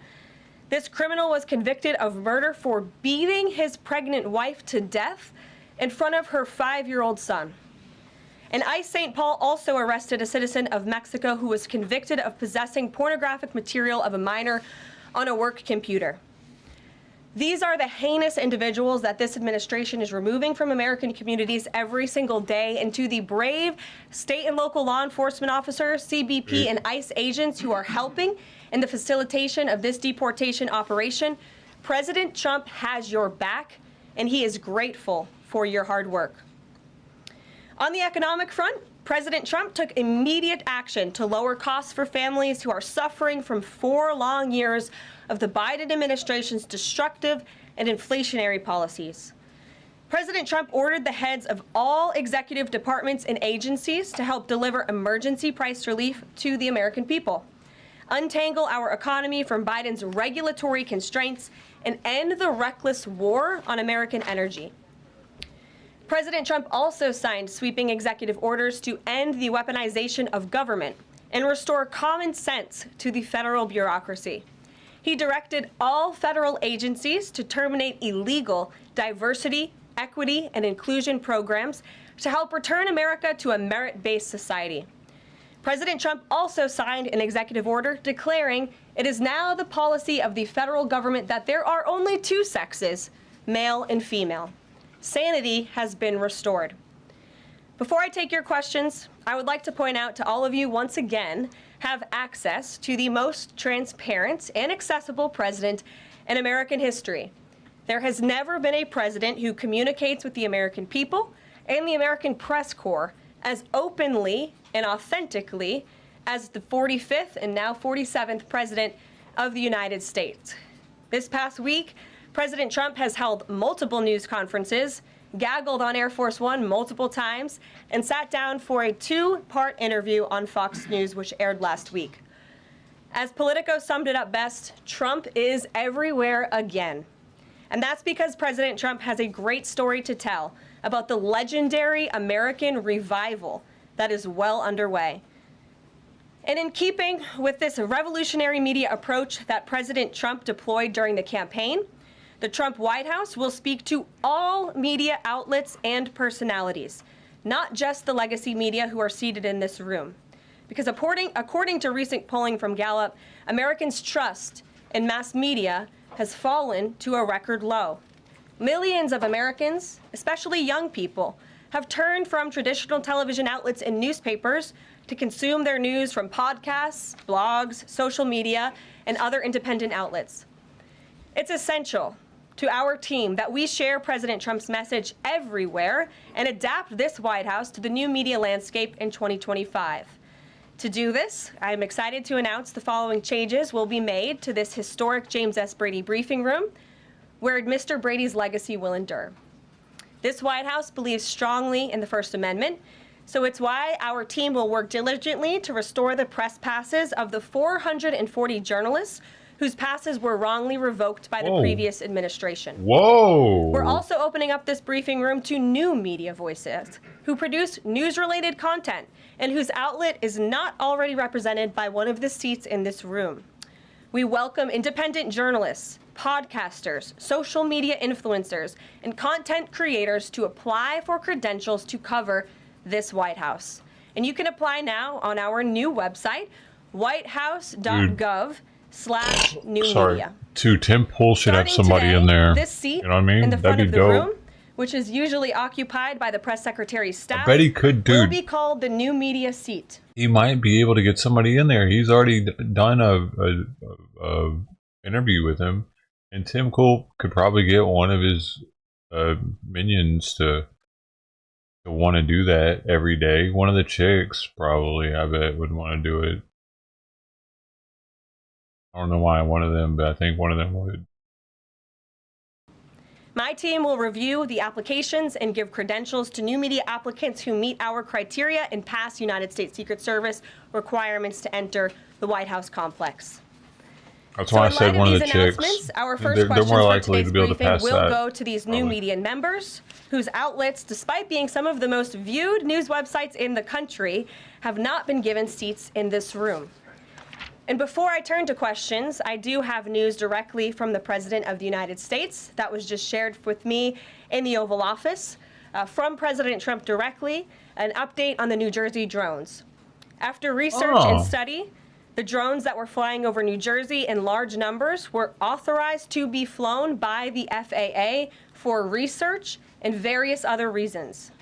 This criminal was convicted of murder for beating his pregnant wife to death in front of her 5-year-old son. And ICE St. Paul also arrested a citizen of Mexico who was convicted of possessing pornographic material of a minor on a work computer. These are the heinous individuals that this administration is removing from American communities every single day, and to the brave state and local law enforcement officers, CBP, and ICE agents who are helping in the facilitation of this deportation operation, President Trump has your back, and he is grateful for your hard work. On the economic front, President Trump took immediate action to lower costs for families who are suffering from 4 long years of the Biden administration's destructive and inflationary policies. President Trump ordered the heads of all executive departments and agencies to help deliver emergency price relief to the American people, untangle our economy from Biden's regulatory constraints, and end the reckless war on American energy. President Trump also signed sweeping executive orders to end the weaponization of government and restore common sense to the federal bureaucracy. He directed all federal agencies to terminate illegal diversity, equity, and inclusion programs to help return America to a merit-based society. President Trump also signed an executive order declaring it is now the policy of the federal government that there are only two sexes, male and female. Sanity has been restored. Before I take your questions, I would like to point out to all of you once again have access to the most transparent and accessible president in American history. There has never been a president who communicates with the American people and the American press corps as openly and authentically as the 45th and now 47th president of the United States. This past week, President Trump has held multiple news conferences, gaggled on Air Force One multiple times, and sat down for a two-part interview on Fox News, which aired last week. As Politico summed it up best, Trump is everywhere again. And that's because President Trump has a great story to tell about the legendary American revival that is well underway. And in keeping with this revolutionary media approach that President Trump deployed during the campaign, the Trump White House will speak to all media outlets and personalities, not just the legacy media who are seated in this room. Because according to recent polling from Gallup, Americans' trust in mass media has fallen to a record low. Millions of Americans, especially young people, have turned from traditional television outlets and newspapers to consume their news from podcasts, blogs, social media, and other independent outlets. It's essential to our team that we share President Trump's message everywhere and adapt this White House to the new media landscape in 2025. To do this, I'm excited to announce the following changes will be made to this historic James S. Brady briefing room, where Mr. Brady's legacy will endure. This White House believes strongly in the First Amendment, so it's why our team will work diligently to restore the press passes of the 440 journalists whose passes were wrongly revoked by the previous administration. Whoa! We're also opening up this briefing room to new media voices who produce news-related content and whose outlet is not already represented by one of the seats in this room. We welcome independent journalists, podcasters, social media influencers, and content creators to apply for credentials to cover this White House. And you can apply now on our new website, whitehouse.gov/new media. Tim Pool should have somebody in there. This seat you know what I mean? in the front That'd of be the dope. room, which is usually occupied by the press secretary's staff, I bet he could, will dude. be called the new media seat. He might be able to get somebody in there. He's already done a interview with him, and Tim Pool could probably get one of his minions to want to do that every day. One of the chicks probably, I bet, would want to do it. I don't know why one of them, but I think one of them would. My team will review the applications and give credentials to new media applicants who meet our criteria and pass United States Secret Service requirements to enter the White House complex. That's why I said one of the chicks. Our first They're questions more for likely today's to be able to briefing pass will that. go to these new media members whose outlets, despite being some of the most viewed news websites in the country, have not been given seats in this room. And before I turn to questions, I do have news directly from the President of the United States that was just shared with me in the Oval Office from President Trump directly, an update on the New Jersey drones. After research and study, the drones that were flying over New Jersey in large numbers were authorized to be flown by the FAA for research and various other reasons.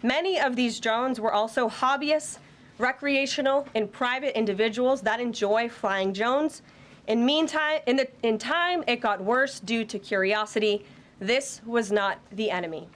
Many of these drones were also hobbyists, recreational, and private individuals that enjoy flying drones. In time, it got worse due to curiosity. This was not the enemy.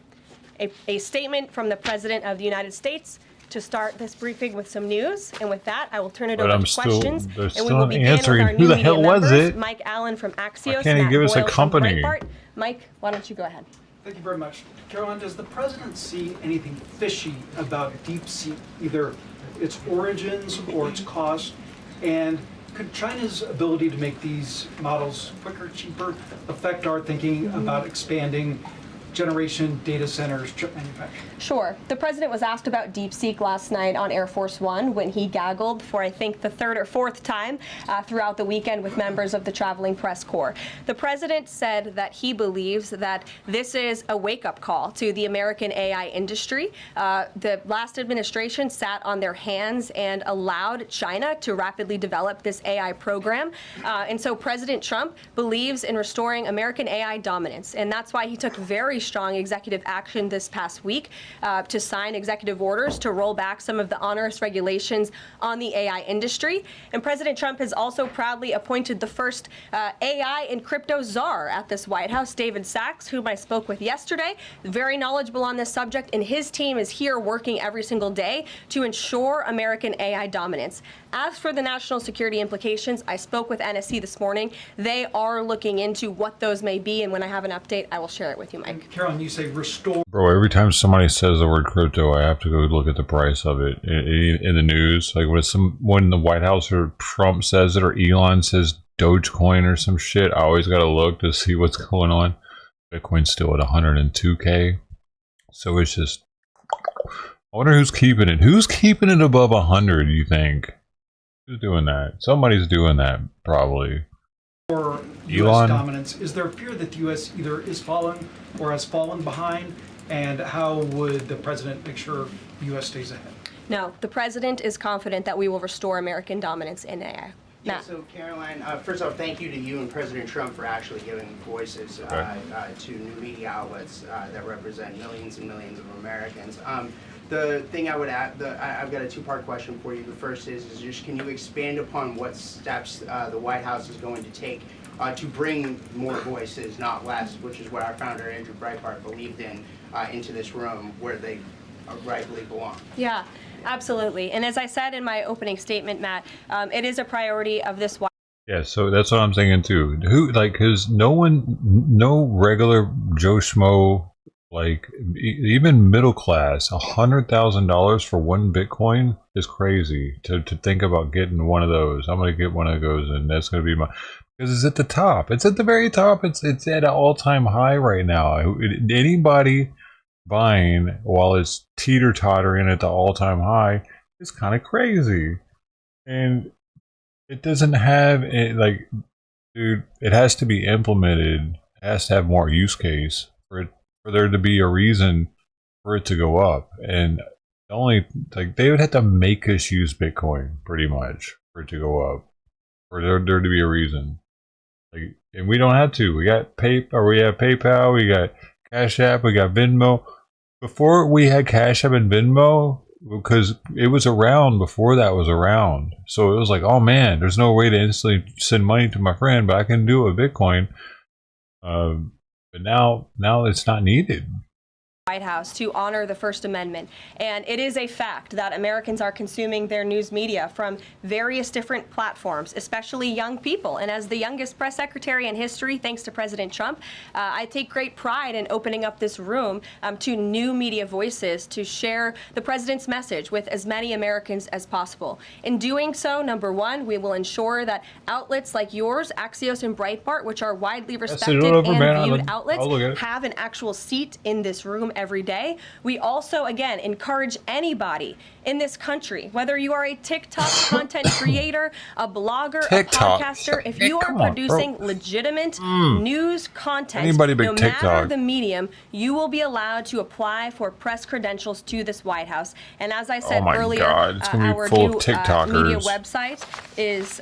A statement from the President of the United States to start this briefing with some news. And with that, I will turn it over to questions. They're And we still will begin answering. with our Who new the media hell was members, it? Mike Allen from Axios. Why can't he Matt give us a Boyle from company? Breitbart. Mike, why don't you go ahead? Thank you very much. Caroline, does the president see anything fishy about deep sea, either its origins or its cost? And could China's ability to make these models quicker, cheaper, affect our thinking about expanding generation data centers, chip manufacturing? Sure. The president was asked about DeepSeek last night on Air Force One when he gaggled for, I think, the third or fourth time throughout the weekend with members of the traveling press corps. The president said that he believes that this is a wake-up call to the American AI industry. The last administration sat on their hands and allowed China to rapidly develop this AI program. And so President Trump believes in restoring American AI dominance. And that's why he took very strong executive action this past week to sign executive orders to roll back some of the onerous regulations on the AI industry. And President Trump has also proudly appointed the first AI and crypto czar at this White House, David Sachs, whom I spoke with yesterday, very knowledgeable on this subject, and his team is here working every single day to ensure American AI dominance. As for the national security implications, I spoke with NSC this morning. They are looking into what those may be, and when I have an update, I will share it with you, Mike. Carolyn, you say restore. Bro, every time somebody says the word crypto, I have to go look at the price of it in the news. Like when the White House or Trump says it or Elon says Dogecoin or some shit, I always got to look to see what's going on. Bitcoin's still at 102K. So it's just, I wonder who's keeping it. Who's keeping it above 100, you think? Who's doing that? Somebody's doing that, probably. For U.S. dominance, is there a fear that the U.S. either is fallen or has fallen behind? And how would the president make sure the U.S. stays ahead? No, the president is confident that we will restore American dominance in AI. Yeah, so Caroline, first off, thank you to you and President Trump for actually giving voices to new media outlets that represent millions and millions of Americans. The thing I would add, I've got a two-part question for you. The first is just can you expand upon what steps the White House is going to take to bring more voices, not less, which is what our founder Andrew Breitbart believed in, into this room where they rightfully belong? Yeah, absolutely. And as I said in my opening statement, Matt, it is a priority of this White Yeah, so that's what I'm thinking too. Who, like, because no regular Joe Schmo, like, even middle class, $100,000 for one Bitcoin is crazy to think about getting one of those. I'm going to get one of those, and that's going to be my, because it's at the top. It's at the very top. It's at an all-time high right now. Anybody buying while it's teeter-tottering at the all-time high is kind of crazy. And it doesn't have it, like, dude, it has to be implemented. It has to have more use case for there to be a reason for it to go up. And only, like, they would have to make us use Bitcoin pretty much for it to go up, for there to be a reason. Like, and we don't have to. We got we have PayPal, we got Cash App, we got Venmo. Before we had Cash App and Venmo, because it was around before that was around. So it was like, oh man, there's no way to instantly send money to my friend, but I can do it with Bitcoin. But now it's not needed. White House to honor the First Amendment. And it is a fact that Americans are consuming their news media from various different platforms, especially young people. And as the youngest press secretary in history, thanks to President Trump, I take great pride in opening up this room to new media voices to share the president's message with as many Americans as possible. In doing so, number one, we will ensure that outlets like yours, Axios and Breitbart, which are widely respected and viewed outlets, have an actual seat in this room every day. We also, again, encourage anybody in this country, whether you are a TikTok content creator, a blogger, a podcaster, if you are producing legitimate news content, no matter the medium, you will be allowed to apply for press credentials to this White House. And as I said earlier, our new media website is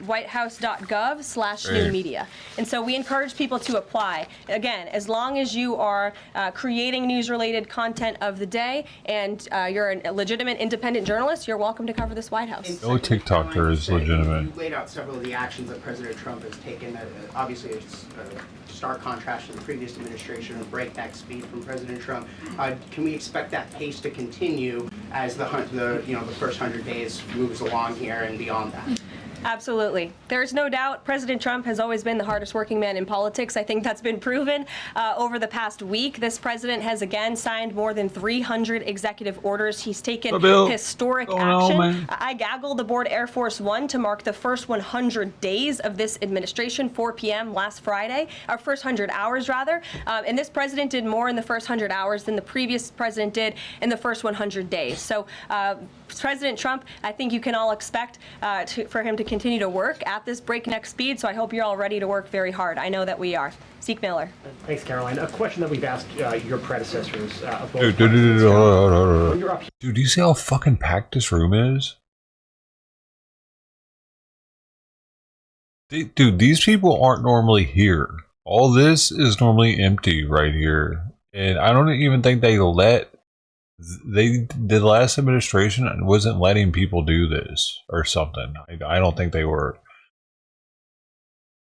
whitehouse.gov/new media. And so we encourage people to apply. Again, as long as you are creating news-related content of the day and you're a legitimate independent journalist, you're welcome to cover this White House. No TikToker is legitimate. You laid out several of the actions that President Trump has taken. Obviously, it's a stark contrast to the previous administration, a breakneck speed from President Trump. Can we expect that pace to continue as the first 100 days moves along here and beyond that? Absolutely. There's no doubt President Trump has always been the hardest working man in politics. I think that's been proven over the past week. This president has again signed more than 300 executive orders. He's taken historic action. I gaggled aboard Air Force One to mark the first 100 days of this administration, 4 p.m. last Friday, or first 100 hours rather. And this president did more in the first 100 hours than the previous president did in the first 100 days. So President Trump, I think you can all expect for him to continue to work at this breakneck speed, so I hope you're all ready to work very hard. I know that we are. Zeke Miller. Thanks, Caroline. A question that we've asked your predecessors. Dude, do you see how fucking packed this room is? Dude, these people aren't normally here. All this is normally empty right here. And I don't even think the last administration wasn't letting people do this or something. I don't think they were.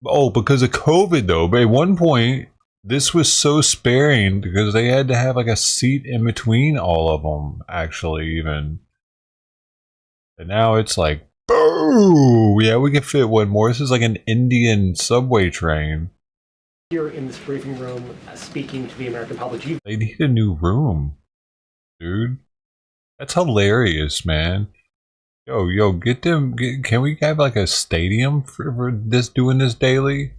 Oh, because of COVID though. But at one point, this was so sparing because they had to have like a seat in between all of them, actually, even. And now it's like, boo! Yeah, we can fit one more. This is like an Indian subway train. Here in this briefing room, speaking to the American public. They need a new room. Dude, that's hilarious, man. Yo, get them. Can we have like a stadium for this doing this daily?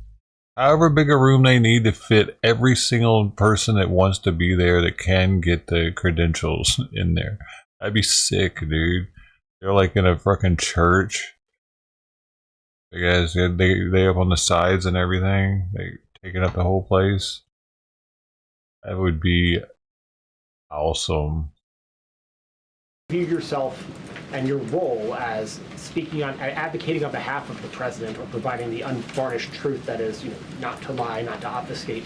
However big a room they need to fit every single person that wants to be there that can get the credentials in there. That'd be sick, dude. They're like in a fucking church. They up on the sides and everything. They taking up the whole place. That would be awesome. View yourself and your role as speaking on, advocating on behalf of the president, or providing the unvarnished truth that is, not to lie, not to obfuscate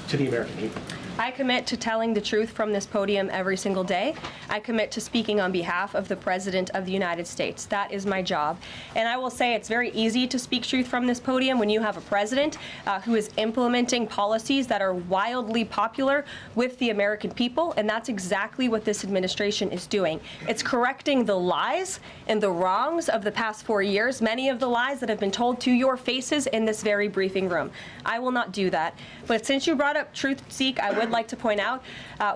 to the American people. I commit to telling the truth from this podium every single day. I commit to speaking on behalf of the President of the United States. That is my job. And I will say it's very easy to speak truth from this podium when you have a president who is implementing policies that are wildly popular with the American people, and that's exactly what this administration is doing. It's correcting the lies and the wrongs of the past 4 years, many of the lies that have been told to your faces in this very briefing room. I will not do that. But since you brought up truth, Zeke, I would like to point out,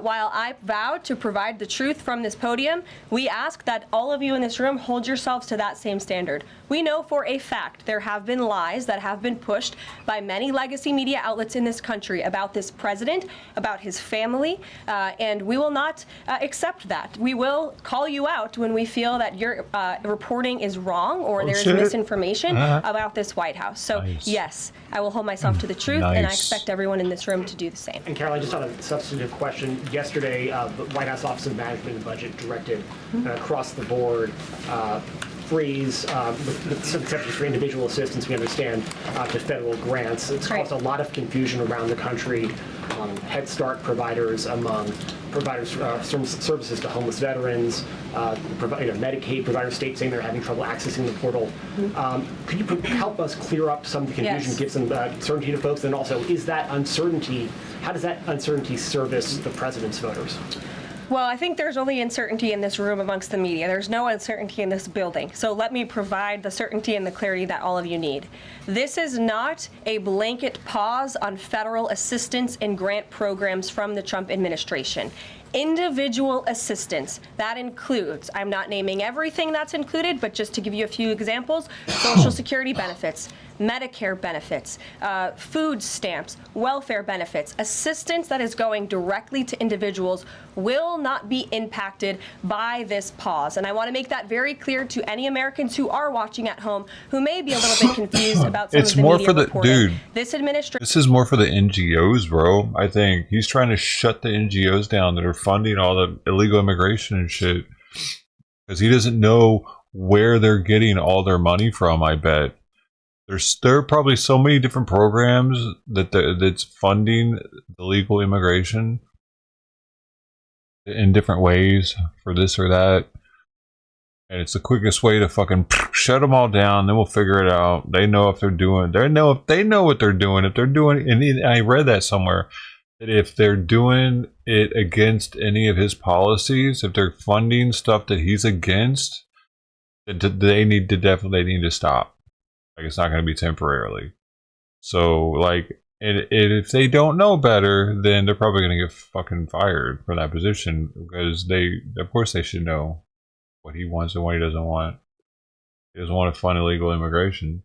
while I vowed to provide the truth from this podium, we ask that all of you in this room hold yourselves to that same standard. We know for a fact there have been lies that have been pushed by many legacy media outlets in this country about this president, about his family, and we will not accept that. We will call you out when we feel that your reporting is wrong or there is misinformation about this White House. So yes, I will hold myself to the truth, and I expect everyone in this room to do the same. And Caroline, just on a substantive question, yesterday the White House Office of Management and Budget directed across the board freeze, with some exceptions for individual assistance, we understand, to federal grants. It's caused a lot of confusion around the country. Head Start providers, among providers services to homeless veterans, Medicaid providers, states saying they're having trouble accessing the portal. Could you help us clear up some of the confusion, give some certainty to folks? And also, is that uncertainty, how does that uncertainty service the president's voters? Well, I think there's only uncertainty in this room amongst the media. There's no uncertainty in this building. So let me provide the certainty and the clarity that all of you need. This is not a blanket pause on federal assistance and grant programs from the Trump administration. Individual assistance, that includes, I'm not naming everything that's included, but just to give you a few examples, Social Security benefits, Medicare benefits, food stamps, welfare benefits, assistance that is going directly to individuals will not be impacted by this pause. And I want to make that very clear to any Americans who are watching at home who may be a little bit confused about some of the media reporting. Dude, this administration. This is more for the NGOs, bro. I think he's trying to shut the NGOs down that are funding all the illegal immigration and shit, because he doesn't know where they're getting all their money from. I bet there are probably so many different programs that's funding illegal immigration in different ways for this or that, and it's the quickest way to fucking shut them all down. Then we'll figure it out. They know if they're doing. They know what they're doing. If they're doing, and I read that somewhere, that if they're doing it against any of his policies, if they're funding stuff that he's against, they need to stop. Like, it's not going to be temporarily. So, like, and if they don't know better, then they're probably going to get fucking fired from that position, because of course, they should know what he wants and what he doesn't want. He doesn't want to fund illegal immigration.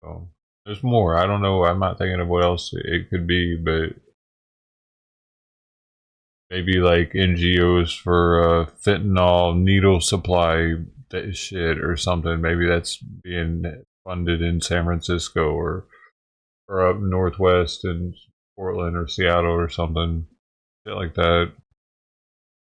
So, there's more. I don't know. I'm not thinking of what else it could be, but maybe like NGOs for fentanyl needle supply shit or something. Maybe that's being funded in San Francisco or up northwest in Portland or Seattle or something, shit like that.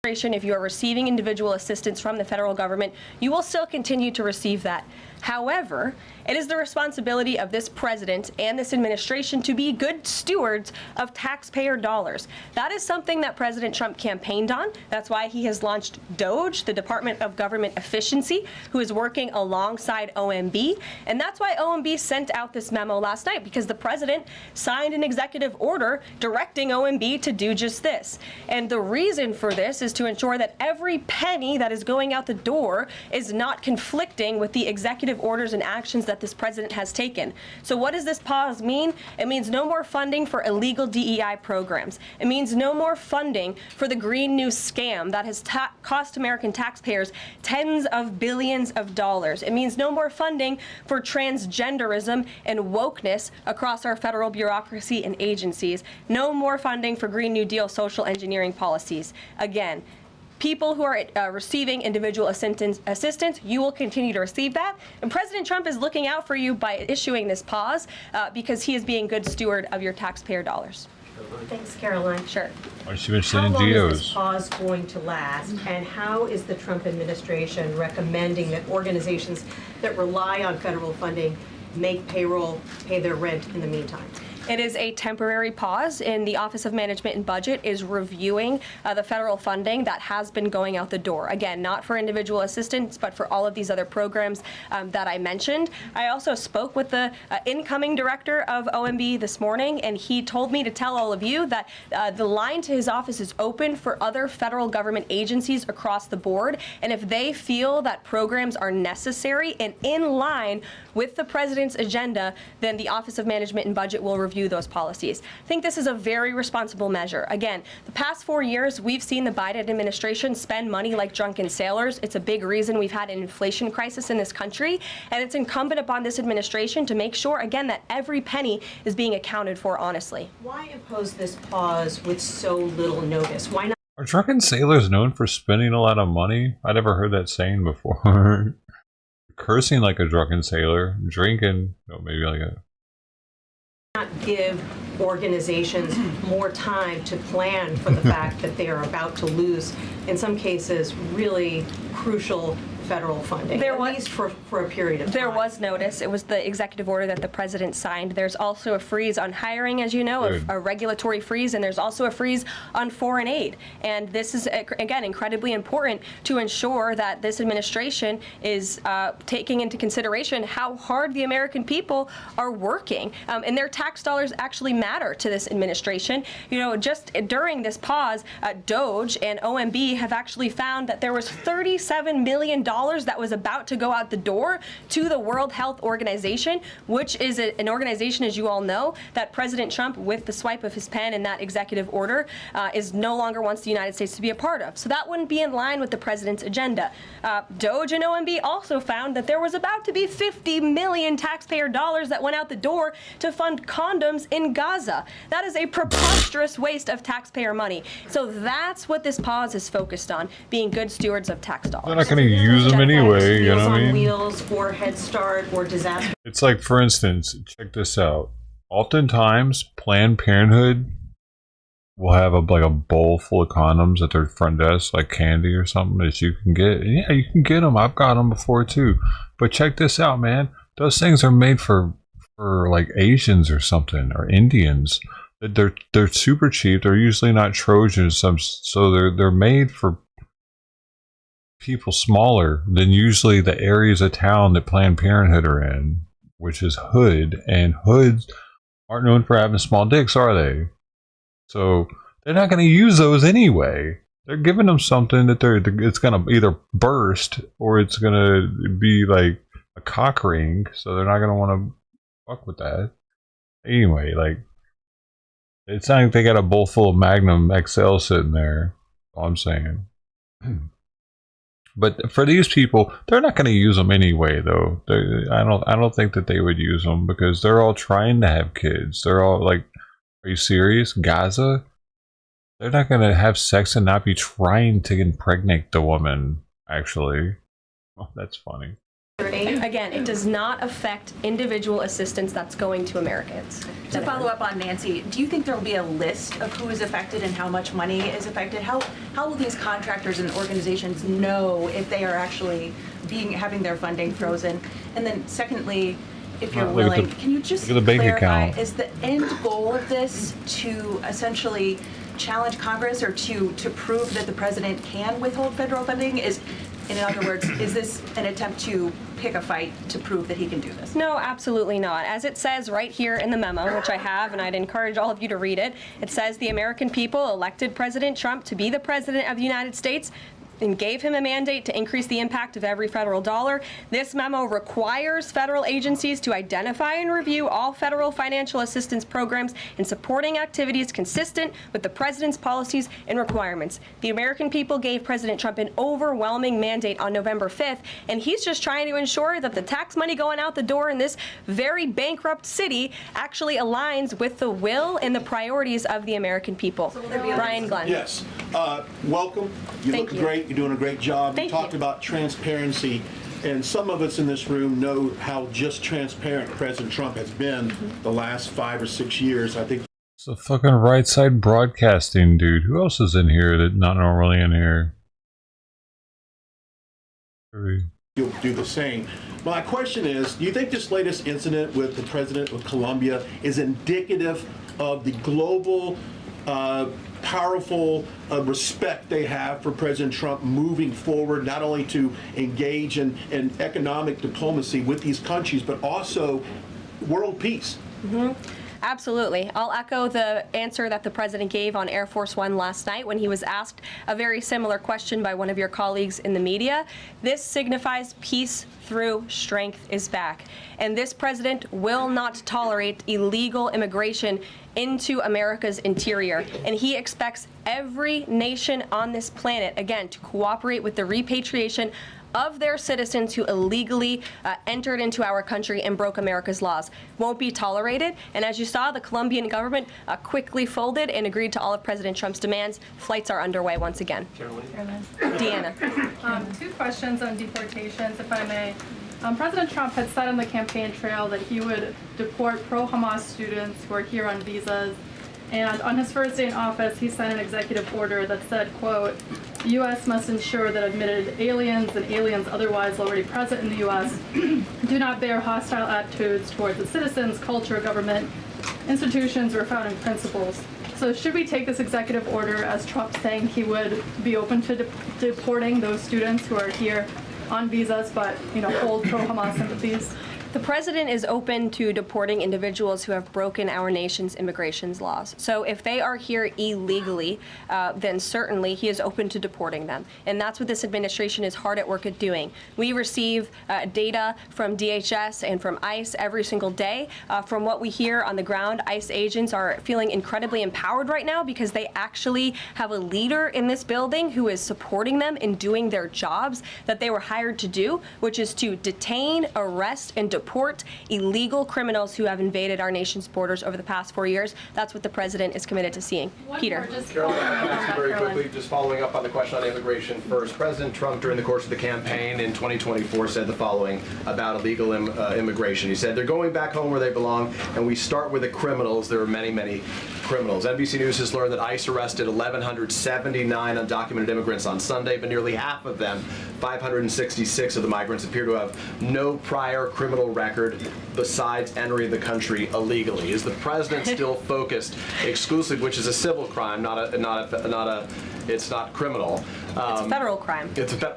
If you are receiving individual assistance from the federal government, you will still continue to receive that. However, it is the responsibility of this president and this administration to be good stewards of taxpayer dollars. That is something that President Trump campaigned on. That's why he has launched DOGE, the Department of Government Efficiency, who is working alongside OMB. And that's why OMB sent out this memo last night, because the president signed an executive order directing OMB to do just this. And the reason for this is to ensure that every penny that is going out the door is not conflicting with the executive orders and actions that this president has taken. So what does this pause mean? It means no more funding for illegal DEI programs. It means no more funding for the Green New scam that has cost American taxpayers tens of billions of dollars. It means no more funding for transgenderism and wokeness across our federal bureaucracy and agencies. No more funding for Green New Deal social engineering policies. Again, people who are receiving individual assistance, you will continue to receive that. And President Trump is looking out for you by issuing this pause because he is being good steward of your taxpayer dollars. Thanks, Caroline. Sure. Why don't you mention How long NGOs? is this pause going to last, and how is the Trump administration recommending that organizations that rely on federal funding make payroll, pay their rent in the meantime? It is a temporary pause, and the Office of Management and Budget is reviewing the federal funding that has been going out the door. Again, not for individual assistance, but for all of these other programs that I mentioned. I also spoke with the incoming director of OMB this morning, and he told me to tell all of you that the line to his office is open for other federal government agencies across the board, and if they feel that programs are necessary and in line with the president's agenda, then the Office of Management and Budget will review those policies. I think this is a very responsible measure. Again, the past 4 years, we've seen the Biden administration spend money like drunken sailors. It's a big reason we've had an inflation crisis in this country, and it's incumbent upon this administration to make sure, again, that every penny is being accounted for honestly. Why impose this pause with so little notice? Why not? Are drunken sailors known for spending a lot of money? I never heard that saying before. Cursing like a drunken sailor, drinking, maybe like a... Not give organizations more time to plan for the fact that they are about to lose, in some cases, really crucial federal funding, at least for a period of time. There was notice. It was the executive order that the president signed. There's also a freeze on hiring, as you know, a regulatory freeze, and there's also a freeze on foreign aid. And this is, again, incredibly important to ensure that this administration is taking into consideration how hard the American people are working. And their tax dollars actually matter to this administration. You know, just during this pause, DOGE and OMB have actually found that there was $37 million that was about to go out the door to the World Health Organization, which is an organization, as you all know, that President Trump, with the swipe of his pen in that executive order, is no longer wants the United States to be a part of. So that wouldn't be in line with the president's agenda. DOGE and OMB also found that there was about to be 50 million taxpayer dollars that went out the door to fund condoms in Gaza. That is a preposterous waste of taxpayer money. So that's what this pause is focused on, being good stewards of tax dollars. They're not going to use them anyway, you know what I mean? Wheels or Head Start or disaster. It's like, for instance, check this out. Oftentimes, Planned Parenthood will have a bowl full of condoms at their front desk, like candy or something that you can get. And yeah, you can get them. I've got them before too. But check this out, man. Those things are made for like Asians or something, or Indians. They're super cheap. They're usually not Trojans, so they're made for people smaller than usually the areas of town that Planned Parenthood are in, which is hood, and hoods aren't known for having small dicks, are they? So they're not going to use those anyway. They're giving them something that it's going to either burst or it's going to be like a cock ring, so they're not gonna want to fuck with that. Anyway, like, it's not like they got a bowl full of Magnum XL sitting there. All I'm saying. But for these people, they're not going to use them anyway, though. I don't think that they would use them because they're all trying to have kids. They're all like, are you serious? Gaza? They're not going to have sex and not be trying to impregnate the woman, actually. Oh, that's funny. Again, it does not affect individual assistance that's going to Americans. To follow up on Nancy, do you think there will be a list of who is affected and how much money is affected? How will these contractors and organizations know if they are actually having their funding frozen? And then secondly, if you're willing, can you just clarify, is the end goal of this to essentially challenge Congress or to prove that the president can withhold federal funding? In other words, is this an attempt to pick a fight to prove that he can do this? No, absolutely not. As it says right here in the memo, which I have, and I'd encourage all of you to read it, it says the American people elected President Trump to be the president of the United States and gave him a mandate to increase the impact of every federal dollar. This memo requires federal agencies to identify and review all federal financial assistance programs and supporting activities consistent with the president's policies and requirements. The American people gave President Trump an overwhelming mandate on November 5th, and he's just trying to ensure that the tax money going out the door in this very bankrupt city actually aligns with the will and the priorities of the American people. Brian Glenn. Yes. Welcome. You look great. You're doing a great job. You talked about transparency, and some of us in this room know how just transparent President Trump has been the last 5 or 6 years. I think it's a fucking right side broadcasting, dude. Who else is in here that not normally in here? You'll do the same. My question is, do you think this latest incident with the president of Colombia is indicative of the global powerful respect they have for President Trump moving forward, not only to engage in economic diplomacy with these countries, but also world peace? Absolutely. I'll echo the answer that the president gave on Air Force One last night when he was asked a very similar question by one of your colleagues in the media. This signifies peace through strength is back. And this president will not tolerate illegal immigration into America's interior. And he expects every nation on this planet, again, to cooperate with the repatriation of their citizens who illegally entered into our country and broke America's laws. Won't be tolerated. And as you saw, the Colombian government quickly folded and agreed to all of President Trump's demands. Flights are underway once again. Deanna. 2 questions on deportations, if I may. President Trump had said on the campaign trail that he would deport pro-Hamas students who are here on visas. And on his first day in office, he signed an executive order that said, quote, the U.S. must ensure that admitted aliens and aliens otherwise already present in the U.S. do not bear hostile attitudes towards the citizens, culture, government, institutions, or founding principles. So should we take this executive order as Trump saying he would be open to deporting those students who are here on visas but, hold pro-Hamas sympathies? The president is open to deporting individuals who have broken our nation's immigration laws. So if they are here illegally, then certainly he is open to deporting them. And that's what this administration is hard at work at doing. We receive data from DHS and from ICE every single day. From what we hear on the ground, ICE agents are feeling incredibly empowered right now because they actually have a leader in this building who is supporting them in doing their jobs that they were hired to do, which is to detain, arrest, and deport illegal criminals who have invaded our nation's borders over the past 4 years. That's what the president is committed to seeing. Peter. Carolyn, very quickly, just following up on the question on immigration first. President Trump, during the course of the campaign in 2024, said the following about illegal immigration. He said, they're going back home where they belong, and we start with the criminals. There are many, many criminals. NBC News has learned that ICE arrested 1,179 undocumented immigrants on Sunday, but nearly half of them, 566 of the migrants, appear to have no prior criminal record besides entering the country illegally. Is the president still focused exclusively, which is a civil crime, it's not criminal. It's a federal crime.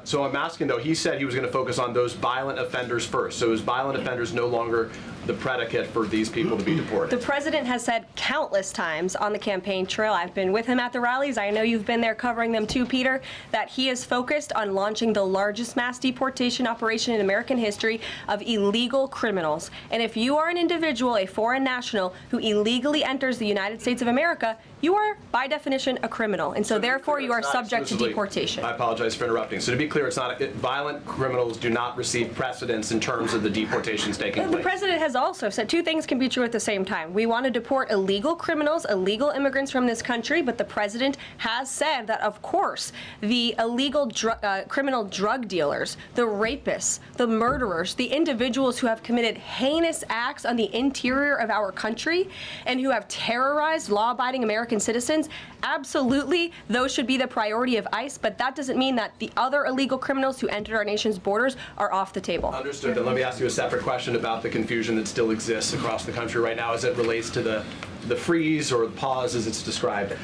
So I'm asking, though, he said he was going to focus on those violent offenders first. So is violent offenders no longer the predicate for these people to be deported? The president has said countless times on the campaign trail, I've been with him at the rallies, I know you've been there covering them too, Peter, that he is focused on launching the largest mass deportation operation in American history of illegal criminals. And if you are an individual, a foreign national, who illegally enters the United States of America, you are, by definition, a criminal. And so therefore, you are subject to deportation. I apologize for interrupting. So to be clear, it's not violent criminals do not receive precedence in terms of the deportations taking place. The president has also said two things can be true at the same time. We want to deport illegal criminals, illegal immigrants from this country, but the president has said that, of course, the illegal criminal drug dealers, the rapists, the murderers, the individuals who have committed heinous acts on the interior of our country and who have terrorized law-abiding American citizens, absolutely, those should be the priority of ICE, but that doesn't mean that the other illegal criminals who entered our nation's borders are off the table. Understood. Then let me ask you a separate question about the confusion that still exists across the country right now as it relates to the freeze or the pause as it's described.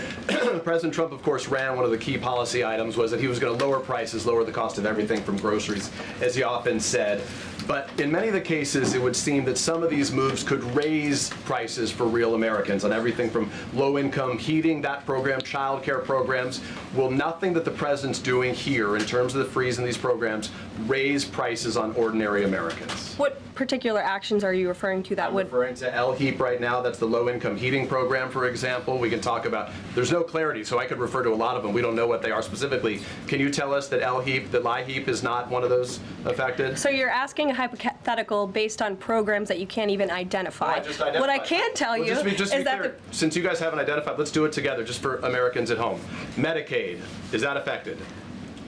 President Trump, of course, ran one of the key policy items was that he was going to lower prices, lower the cost of everything from groceries, as he often said. But in many of the cases, it would seem that some of these moves could raise prices for real Americans on everything from low-income heating, that program, child care programs. Will nothing that the president's doing here in terms of the freeze in these programs raise prices on ordinary Americans? What particular actions are you referring to that would? I'm referring to LHEAP right now. That's the low-income heating program, for example. We can talk about, there's no clarity, so I could refer to a lot of them. We don't know what they are specifically. Can you tell us that LHEAP is not one of those affected? So you're asking a hypothetical based on programs that you can't even identify. What I can tell you is that since you guys haven't identified, let's do it together just for Americans at home. Medicaid, is that affected?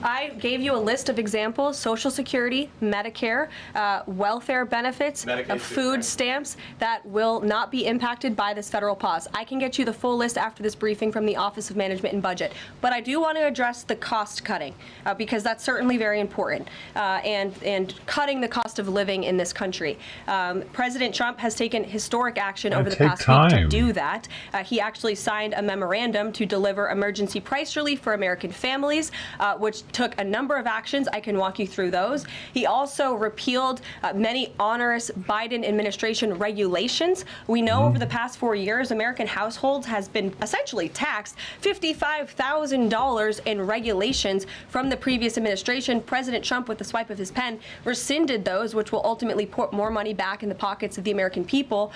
I gave you a list of examples: Social Security, Medicare, welfare benefits, food stamps that will not be impacted by this federal pause. I can get you the full list after this briefing from the Office of Management and Budget. But I do want to address the cost cutting because that's certainly very important and cutting the cost of living in this country. President Trump has taken historic action over the past week to do that. He actually signed a memorandum to deliver emergency price relief for American families, which took a number of actions. I can walk you through those. He also repealed many onerous Biden administration regulations. We know over the past 4 years, American households has been essentially taxed $55,000 in regulations from the previous administration. President Trump, with the swipe of his pen, rescinded those, which will ultimately put more money back in the pockets of the American people.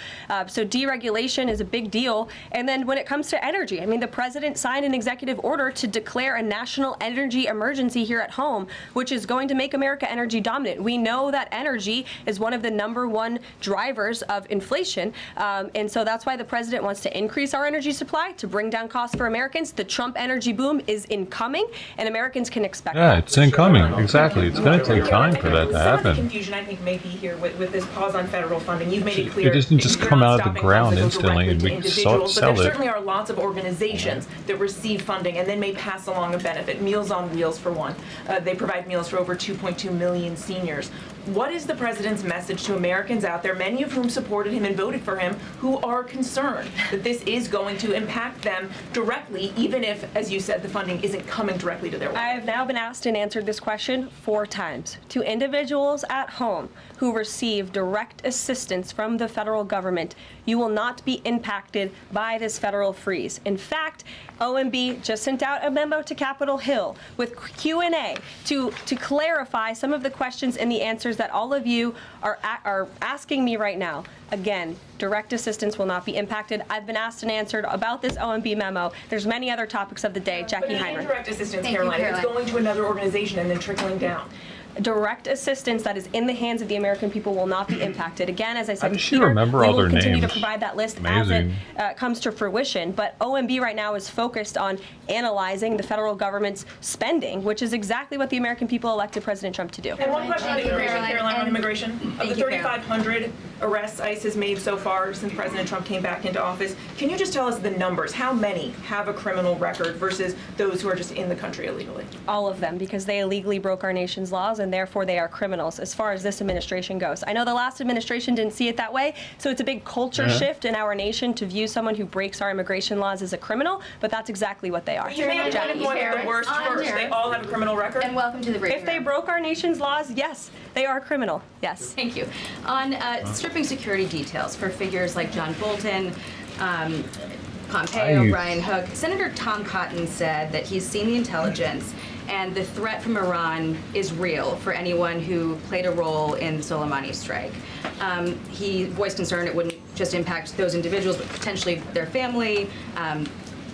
So deregulation is a big deal. And then when it comes to energy, I mean, the president signed an executive order to declare a national energy emergency here at home, which is going to make America energy dominant. We know that energy is one of the #1 drivers of inflation, and so that's why the president wants to increase our energy supply to bring down costs for Americans. The Trump energy boom is incoming, and Americans can expect that. It's incoming. Exactly. It's going to take time for that to Some of the happen. confusion, I think, may be here with this pause on federal funding. You've made it clear It doesn't just you're come not out of the stopping ground funds that go instantly and directly we to sell individuals, but there it. certainly are lots of organizations that receive funding and then may pass along a benefit. Meals on Wheels, for one. They provide meals for over 2.2 million seniors. What is the president's message to Americans out there, many of whom supported him and voted for him, who are concerned that this is going to impact them directly, even if, as you said, the funding isn't coming directly to their wallet? I have now been asked and answered this question 4 times. To individuals at home who receive direct assistance from the federal government, you will not be impacted by this federal freeze. In fact, OMB just sent out a memo to Capitol Hill with Q&A to clarify some of the questions and the answers that all of you are asking me right now. Again, direct assistance will not be impacted. I've been asked and answered about this OMB memo. There's many other topics of the day. Jackie Heinrich. Indirect assistance, Caroline, if it's going to another organization and then trickling down. Direct assistance that is in the hands of the American people will not be impacted. Again, as I said, How does she remember all their we will continue names? to provide that list Amazing. as it comes to fruition. But OMB right now is focused on analyzing the federal government's spending, which is exactly what the American people elected President Trump to do. And one question on immigration, Caroline, on immigration. Of the 3,500 arrests ICE has made so far since President Trump came back into office, can you just tell us the numbers? How many have a criminal record versus those who are just in the country illegally? All of them, because they illegally broke our nation's laws, and therefore they are criminals as far as this administration goes. I know the last administration didn't see it that way, so it's a big culture shift in our nation to view someone who breaks our immigration laws as a criminal, but that's exactly what they are. You may have to point at the worst first. They all have a criminal record. And welcome to the briefing If they broke our nation's laws, yes, they are criminal. Yes. Thank you. On stripping security details for figures like John Bolton, Pompeo, Brian Hook. Senator Tom Cotton said that he's seen the intelligence and the threat from Iran is real for anyone who played a role in the Soleimani strike. He voiced concern it wouldn't just impact those individuals, but potentially their family,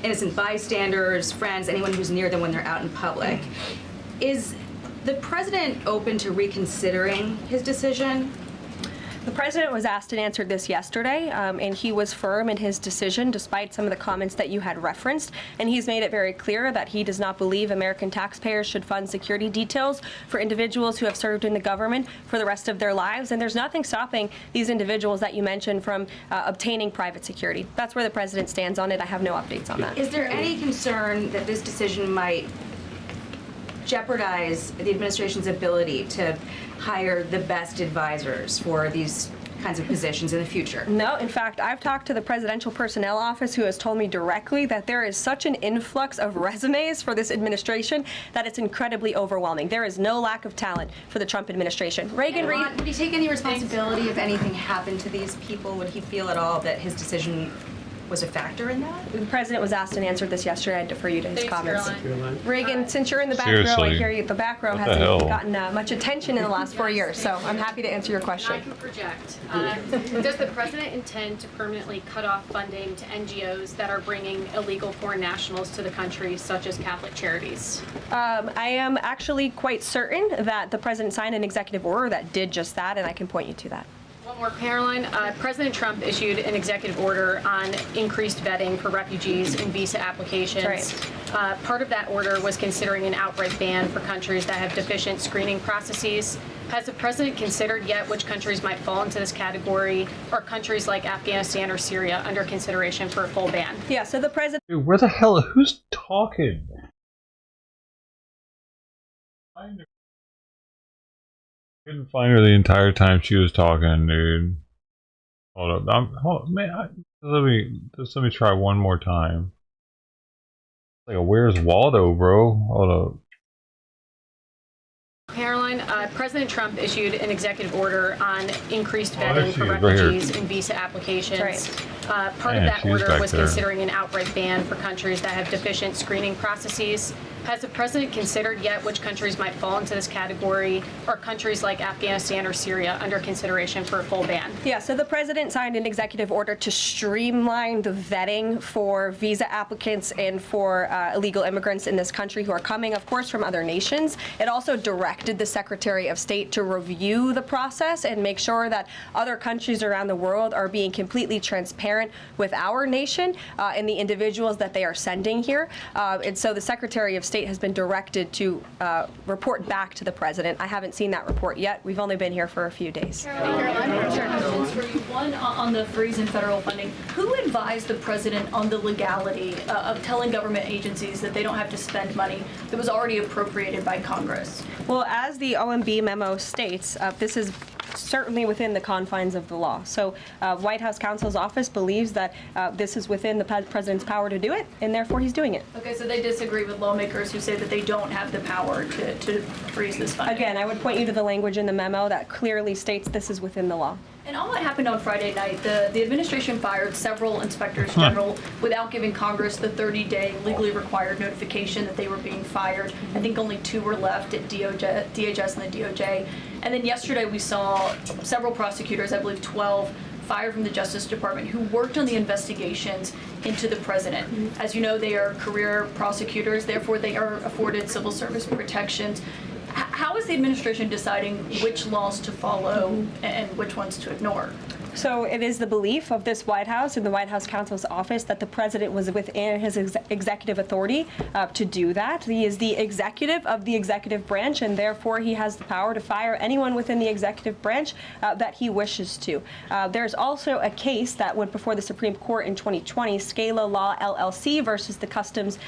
innocent bystanders, friends, anyone who's near them when they're out in public. Is the president open to reconsidering his decision? The president was asked and answered this yesterday, and he was firm in his decision despite some of the comments that you had referenced. And he's made it very clear that he does not believe American taxpayers should fund security details for individuals who have served in the government for the rest of their lives. And there's nothing stopping these individuals that you mentioned from obtaining private security. That's where the president stands on it. I have no updates on that. Is there any concern that this decision might jeopardize the administration's ability to hire the best advisors for these kinds of positions in the future? No, in fact, I've talked to the Presidential Personnel Office, who has told me directly that there is such an influx of resumes for this administration that it's incredibly overwhelming. There is no lack of talent for the Trump administration. Reagan, would he take any responsibility if anything happened to these people? Would he feel at all that his decision was a factor in that? The president was asked and answered this yesterday. I defer you to his comments. Caroline. Reagan, since you're in the back row, I Seriously. hear you. The back row What the hasn't hell? gotten much attention in the last 4 years, so I'm happy to answer your question. I can project. Does the president intend to permanently cut off funding to NGOs that are bringing illegal foreign nationals to the country, such as Catholic Charities? I am actually quite certain that the president signed an executive order that did just that, and I can point you to that. One more, Caroline. President Trump issued an executive order on increased vetting for refugees and visa applications. Right. Part of that order was considering an outright ban for countries that have deficient screening processes. Has the president considered yet which countries might fall into this category, or countries like Afghanistan or Syria under consideration for a full ban? Yeah, so the president... Dude, where the hell? Who's talking? Couldn't find her the entire time she was talking, dude. Hold up, man. Let me try one more time. Like a Where's Waldo, bro? Hold up. Caroline, President Trump issued an executive order on increased vetting for right refugees and visa applications. Part of that order was considering an outright ban for countries that have deficient screening processes. Has the president considered yet which countries might fall into this category, or countries like Afghanistan or Syria under consideration for a full ban? Yeah, so the president signed an executive order to streamline the vetting for visa applicants and for illegal immigrants in this country who are coming, of course, from other nations. It also directed the Secretary of State to review the process and make sure that other countries around the world are being completely transparent with our nation and the individuals that they are sending here. And so the Secretary of State has been directed to report back to the president. I haven't seen that report yet. We've only been here for a few days. Questions for you. One on the freeze in federal funding. Who advised the president on the legality of telling government agencies that they don't have to spend money that was already appropriated by Congress? Well, as the OMB memo states, this is certainly within the confines of the law. So White House counsel's office believes that this is within the president's power to do it, and therefore he's doing it. Okay, so they disagree with lawmakers who say that they don't have the power to freeze this funding. Again, I would point you to the language in the memo that clearly states this is within the law. And on what happened on Friday night, the administration fired several inspectors general without giving Congress the 30-day legally required notification that they were being fired. I think only 2 were left at DHS and the DOJ. And then yesterday we saw several prosecutors, I believe 12, fired from the Justice Department who worked on the investigations into the president. As you know, they are career prosecutors, therefore they are afforded civil service protections. How is the administration deciding which laws to follow and which ones to ignore? So it is the belief of this White House and the White House counsel's office that the president was within his executive authority to do that. He is the executive of the executive branch, and therefore he has the power to fire anyone within the executive branch that he wishes to. There's also a case that went before the Supreme Court in 2020, Scala Law LLC versus the Customs,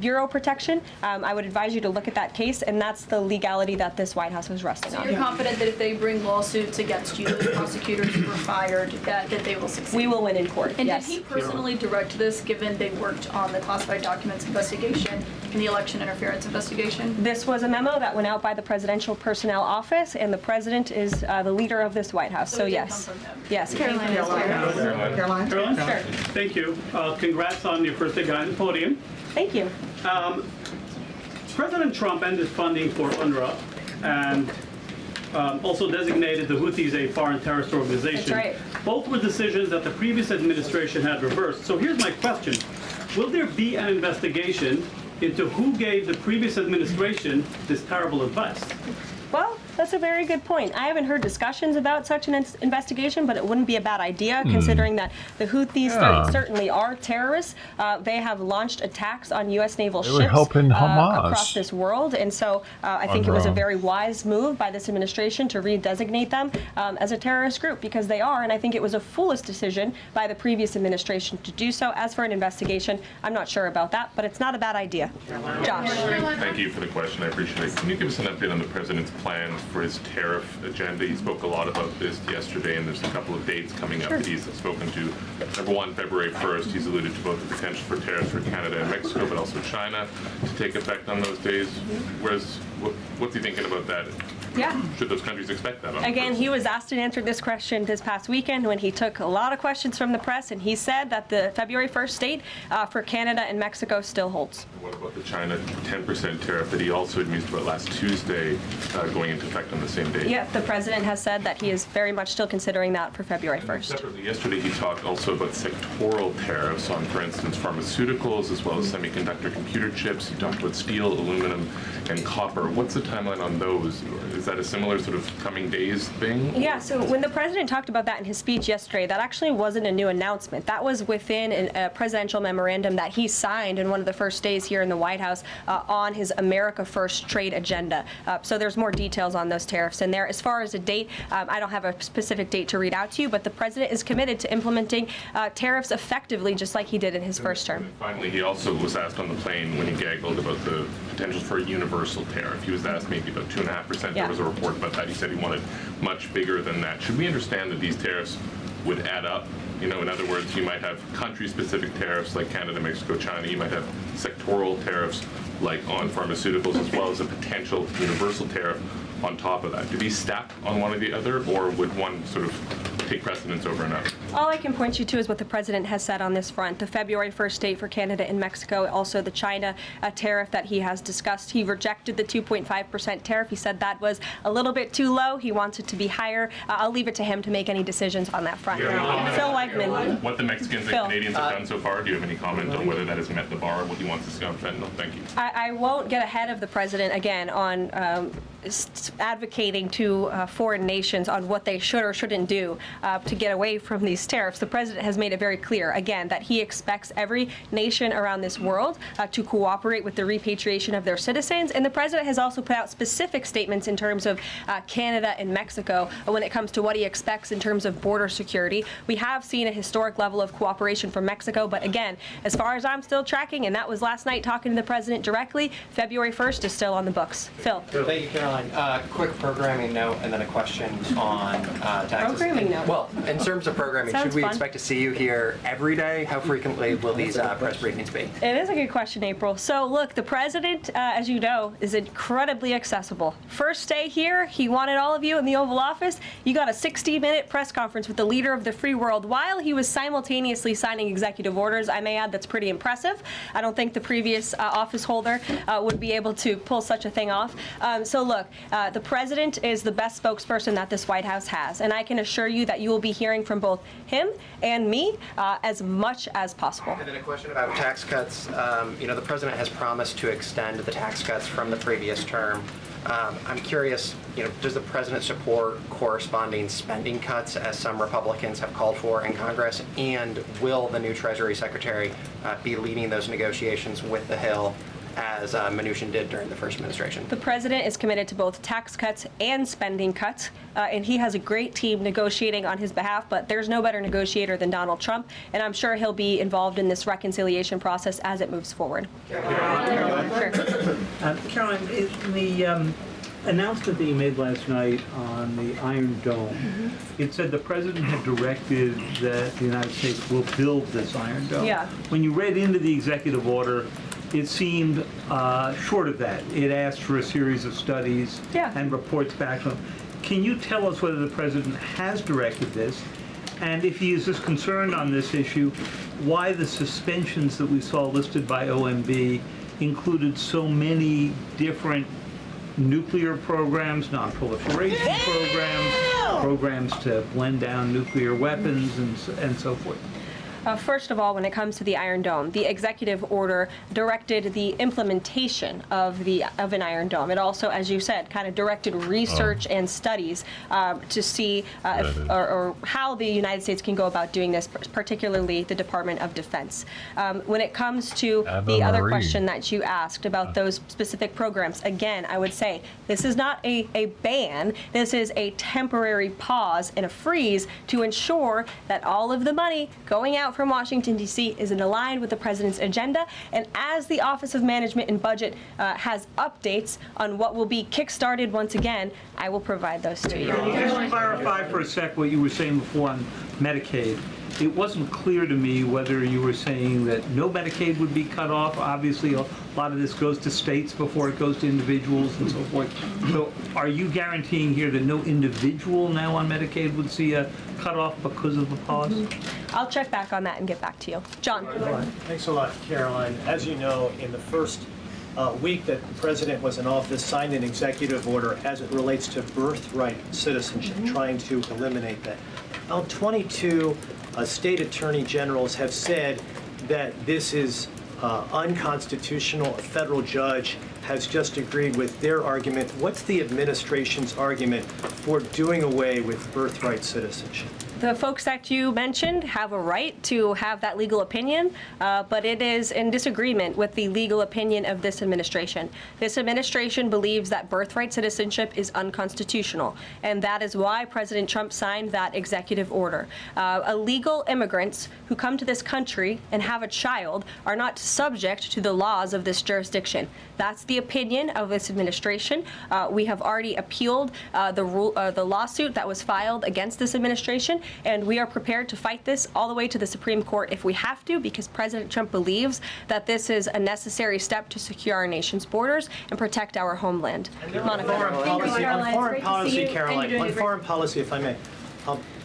bureau protection. I would advise you to look at that case, and that's the legality that this White House was resting on. So you're confident that if they bring lawsuits against you, the prosecutors who were fired, that they will succeed? We will win in court, And yes. did he personally direct this, given they worked on the classified documents investigation and the election interference investigation? This was a memo that went out by the Presidential Personnel Office, and the President is the leader of this White House, so it did yes. come from him. Yes, it came from this Caroline? Sure. Thank you. Congrats on your first day behind the podium. Thank you. President Trump ended funding for UNRWA and also designated the Houthis a foreign terrorist organization. That's right. Both were decisions that the previous administration had reversed. So here's my question. Will there be an investigation into who gave the previous administration this terrible advice? Well, that's a very good point. I haven't heard discussions about such an investigation, but it wouldn't be a bad idea considering that the Houthis certainly are terrorists. They have launched attacks on U.S. naval ships across this world, and so I think it was a very wise move by this administration to redesignate them as a terrorist group, because they are, and I think it was a foolish decision by the previous administration to do so. As for an investigation, I'm not sure about that, but it's not a bad idea. Josh. Thank you for the question. I appreciate it. Can you give us an update on the president's plans for his tariff agenda? He spoke a lot about this yesterday, and there's a couple of dates coming up that he's spoken to. Number one, February 1st, he's alluded to both the potential for tariffs for Canada and Mexico, but also China to take effect on those days. What's he thinking about that? Yeah. Should those countries expect that? Again, he was asked and answered this question this past weekend when he took a lot of questions from the press, and he said that the February 1st date for Canada and Mexico still holds. What about the China 10% tariff that he also had mused about last Tuesday going into effect on the same day? Yeah, the president has said that he is very much still considering that for February 1st. Separately, yesterday he talked also about sectoral tariffs on, for instance, pharmaceuticals as well as semiconductor computer chips. He talked about steel, aluminum, and copper. What's the timeline on those? Is that a similar sort of coming days thing? Yeah, so when the president talked about that in his speech yesterday, that actually wasn't a new announcement. That was within a presidential memorandum that he signed in one of the first days here in the White House on his America First trade agenda. So there's more details on those tariffs in there. As far as a date, I don't have a specific date to read out to you, but the president is committed to implementing tariffs effectively, just like he did in his first term. Finally, he also was asked on the plane when he gaggled about the potential for a universal tariff. He was asked maybe about 2.5%. There was a report about that. He said he wanted much bigger than that. Should we understand that these tariffs would add up? You know, in other words, you might have country-specific tariffs like Canada, Mexico, China. You might have sectoral tariffs like on pharmaceuticals, as well as a potential universal tariff on top of that. Do these stack on one or the other, or would one sort of take precedence over another? All I can point you to is what the president has said on this front. The February 1st date for Canada and Mexico, also the China tariff that he has discussed. He rejected the 2.5% tariff. He said that was a little bit too low. He wants it to be higher. I'll leave it to him to make any decisions on that front. Phil Wegman. What the Mexicans and Canadians have done so far, do you have any comment on whether that has met the bar, what he wants to see on fentanyl? Thank you. I won't get ahead of the president again on advocating to foreign nations on what they should or shouldn't do to get away from these tariffs. The president has made it very clear, again, that he expects every nation around this world to cooperate with the repatriation of their citizens. And the president has also put out specific statements in terms of Canada and Mexico when it comes to what he expects in terms of border security. We have seen a historic level of cooperation from Mexico, but again, as far as I'm still tracking, and that was last night talking to the president directly, February 1st is still on the books. Phil. Thank you, Caroline. Quick programming note and then a question on taxes. Programming note. Well, in terms of programming, should we expect to see you here every day? How frequently will these press briefings be? It is a good question, April. So look, the president, as you know, is incredibly accessible. First day here, he wanted all of you in the Oval Office. You got a 60-minute press conference with the leader of the free world while he was simultaneously signing executive orders. I may add that's pretty impressive. I don't think the previous office holder would be able to pull such a thing off. So look, the president is the best spokesperson that this White House has, and I can assure you that you will be hearing from both him and me as much as possible. And then a question about tax cuts. You know, the president has promised to extend the tax cuts from the previous term. I'm curious, you know, does the president support corresponding spending cuts as some Republicans have called for in Congress? And will the new Treasury Secretary be leading those negotiations with the Hill as Mnuchin did during the first administration? The president is committed to both tax cuts and spending cuts, and he has a great team negotiating on his behalf, but there's no better negotiator than Donald Trump, and I'm sure he'll be involved in this reconciliation process as it moves forward. Caroline, in the announcement that you made last night on the Iron Dome, it said the president had directed that the United States will build this Iron Dome. Yeah. When you read into the executive order, it seemed short of that. It asked for a series of studies and reports back to him. Can you tell us whether the president has directed this? And if he is as concerned on this issue, why the suspensions that we saw listed by OMB included so many different nuclear programs, non-proliferation programs to blend down nuclear weapons and so forth? First of all, when it comes to the Iron Dome, the executive order directed the implementation of an Iron Dome. It also, as you said, kind of directed research and studies to see or how the United States can go about doing this, particularly the Department of Defense. When it comes to the other question that you asked about those specific programs, again, I would say this is not a ban. This is a temporary pause and a freeze to ensure that all of the money going out from Washington, D.C. is aligned with the president's agenda. And as the Office of Management and Budget has updates on what will be kickstarted once again, I will provide those to you. Can you just clarify for a sec what you were saying before on Medicaid? It wasn't clear to me whether you were saying that no Medicaid would be cut off. Obviously, a lot of this goes to states before it goes to individuals and so forth. So are you guaranteeing here that no individual now on Medicaid would see a cutoff because of the pause? I'll check back on that and get back to you. John. Thanks a lot, Caroline. As you know, in the first week that the president was in office, signed an executive order as it relates to birthright citizenship, trying to eliminate that. Now, 22 state attorney generals have said that this is unconstitutional. A federal judge has just agreed with their argument. What's the administration's argument for doing away with birthright citizenship? The folks that you mentioned have a right to have that legal opinion, but it is in disagreement with the legal opinion of this administration. This administration believes that birthright citizenship is unconstitutional, and that is why President Trump signed that executive order. Illegal immigrants who come to this country and have a child are not subject to the laws of this jurisdiction. That's the opinion of this administration. We have already appealed the lawsuit that was filed against this administration, and we are prepared to fight this all the way to the Supreme Court if we have to, because President Trump believes that this is a necessary step to secure our nation's borders and protect our homeland. Monica. On foreign policy, Caroline, on foreign policy, if I may,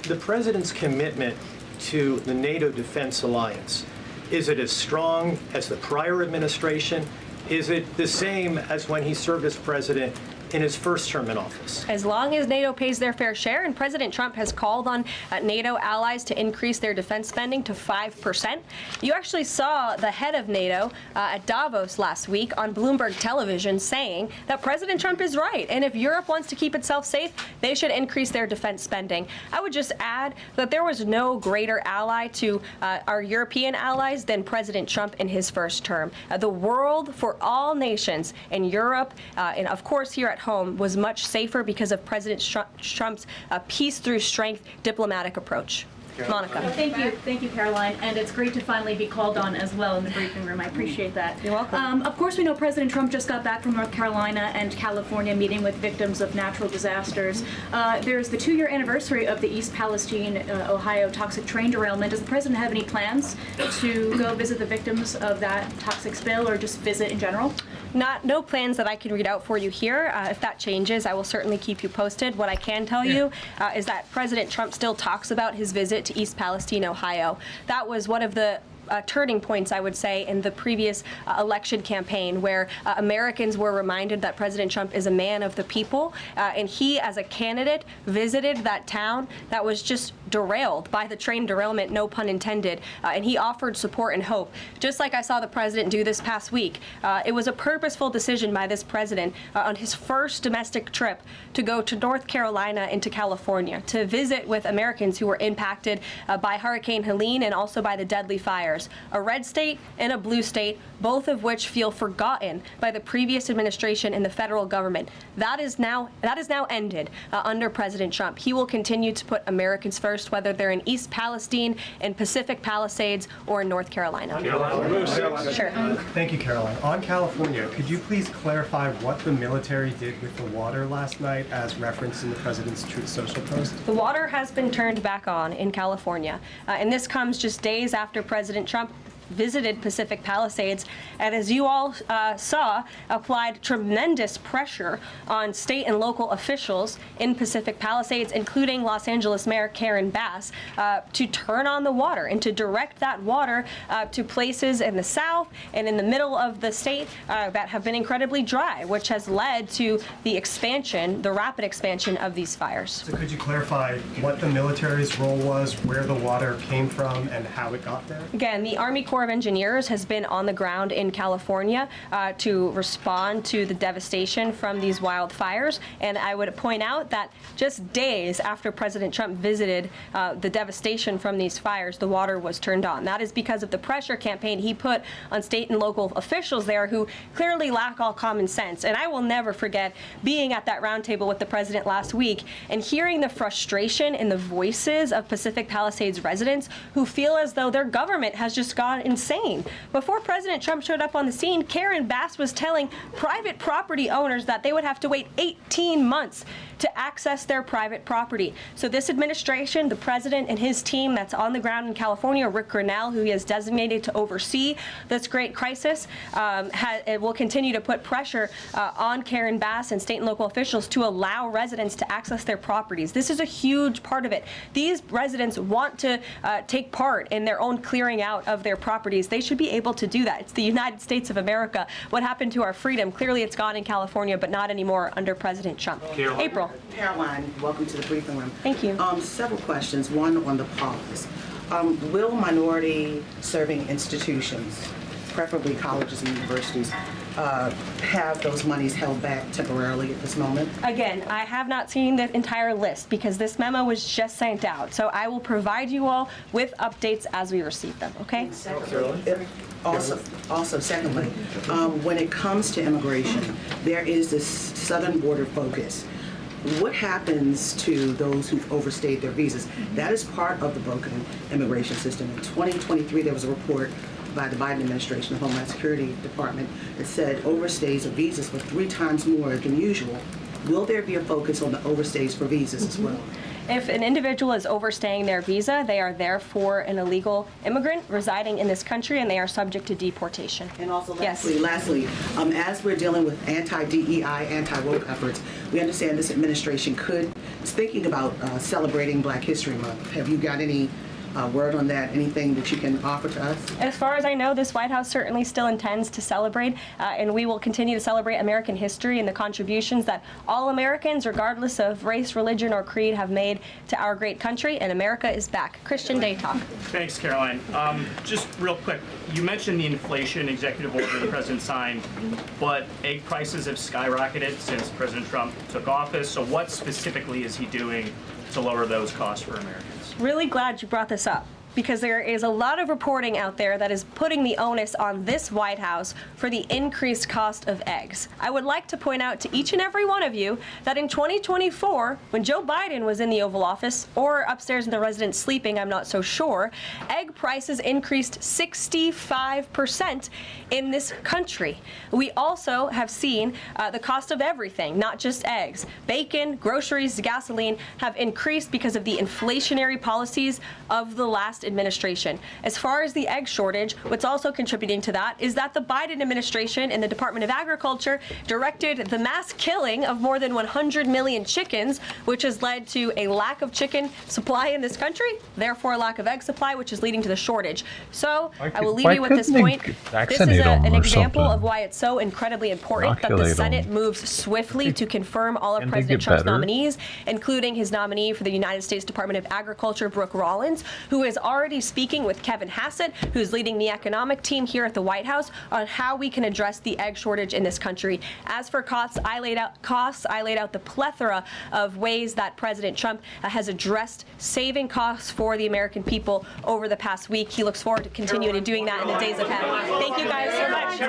the president's commitment to the NATO Defense Alliance, is it as strong as the prior administration? Is it the same as when he served as president in his first term in office? As long as NATO pays their fair share, and President Trump has called on NATO allies to increase their defense spending to 5%. You actually saw the head of NATO at Davos last week on Bloomberg television saying that President Trump is right, and if Europe wants to keep itself safe, they should increase their defense spending. I would just add that there was no greater ally to our European allies than President Trump in his first term. The world for all nations in Europe, and of course here at home, was much safer because of President Trump's peace through strength diplomatic approach. Monica. Thank you, Caroline. And it's great to finally be called on as well in the briefing room. I appreciate that. You're welcome. Of course, we know President Trump just got back from North Carolina and California meeting with victims of natural disasters. There's the 2-year anniversary of the East Palestine, Ohio toxic train derailment. Does the president have any plans to go visit the victims of that toxic spill, or just visit in general? No plans that I can read out for you here. If that changes, I will certainly keep you posted. What I can tell you is that President Trump still talks about his visit to East Palestine, Ohio. That was one of the turning points, I would say, in the previous election campaign, where Americans were reminded that President Trump is a man of the people, and he, as a candidate, visited that town that was just derailed by the train derailment, no pun intended, and he offered support and hope, just like I saw the president do this past week. It was a purposeful decision by this president on his first domestic trip to go to North Carolina and to California to visit with Americans who were impacted by Hurricane Helene and also by the deadly fires. fires, a red state and a blue state, both of which feel forgotten by the previous administration and the federal government. That is now ended under President Trump. He will continue to put Americans first, whether they're in East Palestine, in Pacific Palisades, or in North Carolina. Sure. Thank you, Caroline. On California, could you please clarify what the military did with the water last night as referenced in the president's Truth Social post? The water has been turned back on in California, and this comes just days after President Trump visited Pacific Palisades, and as you all saw, applied tremendous pressure on state and local officials in Pacific Palisades, including Los Angeles Mayor Karen Bass, to turn on the water and to direct that water to places in the south and in the middle of the state that have been incredibly dry, which has led to the expansion, the rapid expansion of these fires. So could you clarify what the military's role was, where the water came from, and how it got there? Again, the Army Corps of Engineers has been on the ground in California to respond to the devastation from these wildfires. And I would point out that just days after President Trump visited the devastation from these fires, the water was turned on. That is because of the pressure campaign he put on state and local officials there who clearly lack all common sense. And I will never forget being at that roundtable with the president last week and hearing the frustration in the voices of Pacific Palisades residents who feel as though their government has just gone insane. Before President Trump showed up on the scene, Karen Bass was telling private property owners that they would have to wait 18 months to access their private property. So this administration, the president and his team that's on the ground in California, Rick Grinnell, who he has designated to oversee this great crisis, will continue to put pressure on Karen Bass and state and local officials to allow residents to access their properties. This is a huge part of it. These residents want to take part in their own clearing out of their properties. They should be able to do that. It's the United States of America. What happened to our freedom? Clearly it's gone in California, but not anymore under President Trump. April. Caroline, welcome to the briefing room. Thank you. Several questions. One on the pause. Will minority-serving institutions, preferably colleges and universities, have those monies held back temporarily at this moment? Again, I have not seen the entire list because this memo was just sent out. So I will provide you all with updates as we receive them, okay? Also, secondly, when it comes to immigration, there is this southern border focus. What happens to those who've overstayed their visas? That is part of the broken immigration system. In 2023, there was a report by the Biden administration, the Homeland Security Department, that said overstays of visas were 3 times more than usual. Will there be a focus on the overstays for visas as well? If an individual is overstaying their visa, they are therefore an illegal immigrant residing in this country, and they are subject to deportation. And also, lastly, as we're dealing with anti-DEI, anti-woke efforts, we understand this administration is thinking about celebrating Black History Month. Have you got any word on that? Anything that you can offer to us? As far as I know, this White House certainly still intends to celebrate, and we will continue to celebrate American history and the contributions that all Americans, regardless of race, religion, or creed, have made to our great country, and America is back. Christian Day Talk. Thanks, Caroline. Just real quick, you mentioned the inflation executive order the president signed, but egg prices have skyrocketed since President Trump took office, so what specifically is he doing to lower those costs for Americans? Really glad you brought this up, because there is a lot of reporting out there that is putting the onus on this White House for the increased cost of eggs. I would like to point out to each and every one of you that in 2024, when Joe Biden was in the Oval Office, or upstairs in the residence sleeping, I'm not so sure, egg prices increased 65% in this country. We also have seen the cost of everything, not just eggs. Bacon, groceries, gasoline have increased because of the inflationary policies of the last administration. As far as the egg shortage, what's also contributing to that is that the Biden administration and the Department of Agriculture directed the mass killing of more than 100 million chickens, which has led to a lack of chicken supply in this country, therefore a lack of egg supply, which is leading to the shortage. So I will leave you with this point. This is an example of why it's so incredibly important that the Senate moves swiftly to confirm all of President Trump's nominees, including his nominee for the United States Department of Agriculture, Brooke Rollins, who is already already speaking with Kevin Hassett, who's leading the economic team here at the White House, on how we can address the egg shortage in this country. As for costs, I laid out the plethora of ways that President Trump has addressed saving costs for the American people over the past week. He looks forward to continuing to doing that in the days ahead. Thank you guys so much.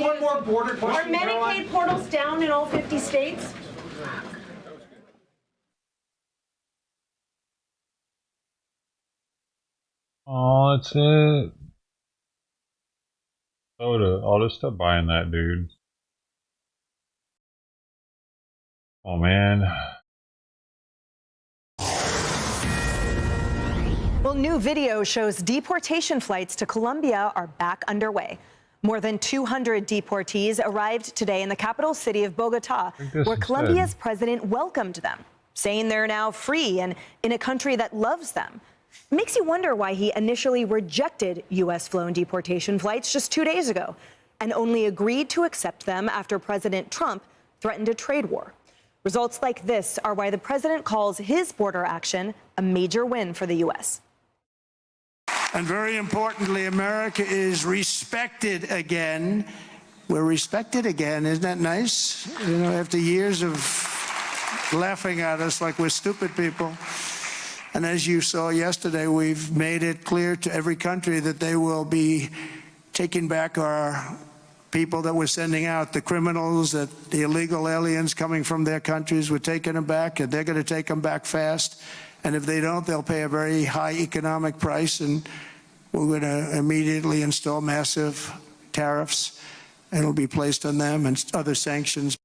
One more border question. Are Medicaid portals down in all 50 states? Oh, that's it. Soda. I'll just stop buying that, dude. Oh, man. Well, new video shows deportation flights to Colombia are back underway. More than 200 deportees arrived today in the capital city of Bogota, where Colombia's president welcomed them, saying they're now free and in a country that loves them. It makes you wonder why he initially rejected U.S.-flown deportation flights just 2 days ago and only agreed to accept them after President Trump threatened a trade war. Results like this are why the president calls his border action a major win for the U.S. And very importantly, America is respected again. We're respected again. Isn't that nice? You know, after years of laughing at us like we're stupid people. And as you saw yesterday, we've made it clear to every country that they will be taking back our people that we're sending out, the criminals, the illegal aliens coming from their countries. We're taking them back, and they're going to take them back fast. And if they don't, they'll pay a very high economic price, and we're going to immediately install massive tariffs. It'll be placed on them and other sanctions.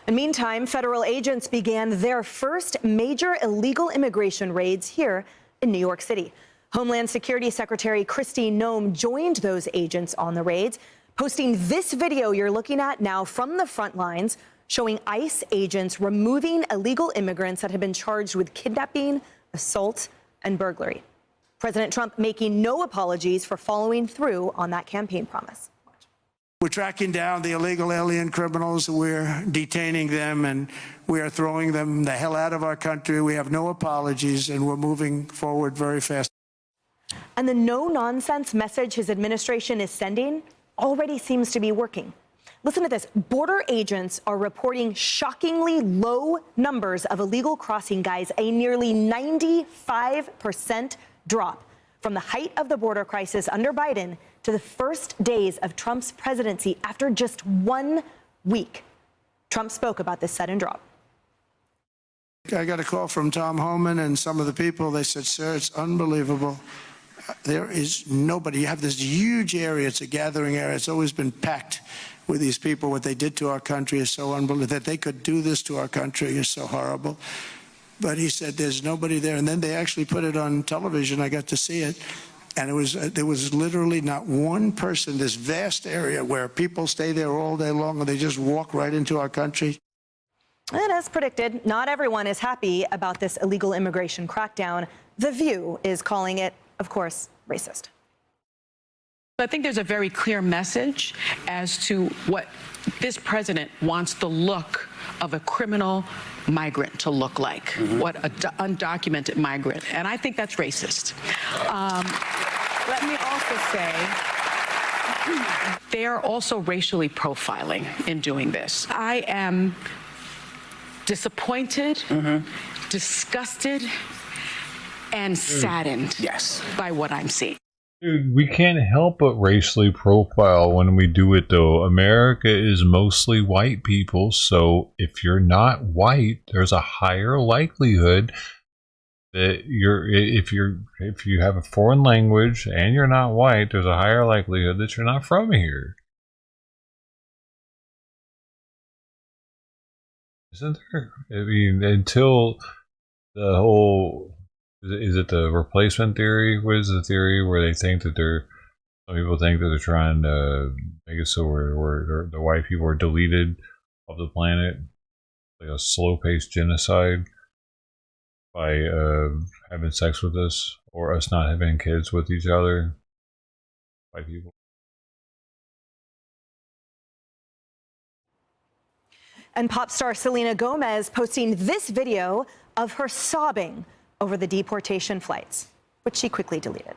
And meantime, federal agents began their first major illegal immigration raids here in New York City. Homeland Security Secretary Kristi Noem joined those agents on the raids, posting this video you're looking at now from the front lines, showing ICE agents removing illegal immigrants that have been charged with kidnapping, assault, and burglary. President Trump making no apologies for following through on that campaign promise. We're tracking down the illegal alien criminals. We're detaining them, and we are throwing them the hell out of our country. We have no apologies, and we're moving forward very fast. And the no-nonsense message his administration is sending already seems to be working. Listen to this. Border agents are reporting shockingly low numbers of illegal crossing guys, a nearly 95% drop from the height of the border crisis under Biden to the first days of Trump's presidency after just 1 week. Trump spoke about this sudden drop. I got a call from Tom Homan and some of the people. They said, sir, it's unbelievable. There is nobody. You have this huge area. It's a gathering area. It's always been packed with these people. What they did to our country is so unbelievable. That they could do this to our country is so horrible. But he said there's nobody there. And then they actually put it on television. I got to see it. And there was literally not one person, this vast area where people stay there all day long and they just walk right into our country. And as predicted, not everyone is happy about this illegal immigration crackdown. The View is calling it, of course, racist. I think there's a very clear message as to what this president wants the look of a criminal migrant to look like, what an undocumented migrant. And I think that's racist. Let me also say, they are also racially profiling in doing this. I am disappointed, disgusted, and saddened by what I'm seeing. Dude, we can't help but racially profile when we do it, though. America is mostly white people, so if you're not white, there's a higher likelihood that if you have a foreign language and you're not white, there's a higher likelihood that you're not from here. Isn't there? I mean, until the whole... Is it the replacement theory? What is the theory where they think that some people think that they're trying to make it so where the white people are deleted off the planet, like a slow-paced genocide by having sex with us or us not having kids with each other, white people. And pop star Selena Gomez posting this video of her sobbing over the deportation flights. which she quickly deleted.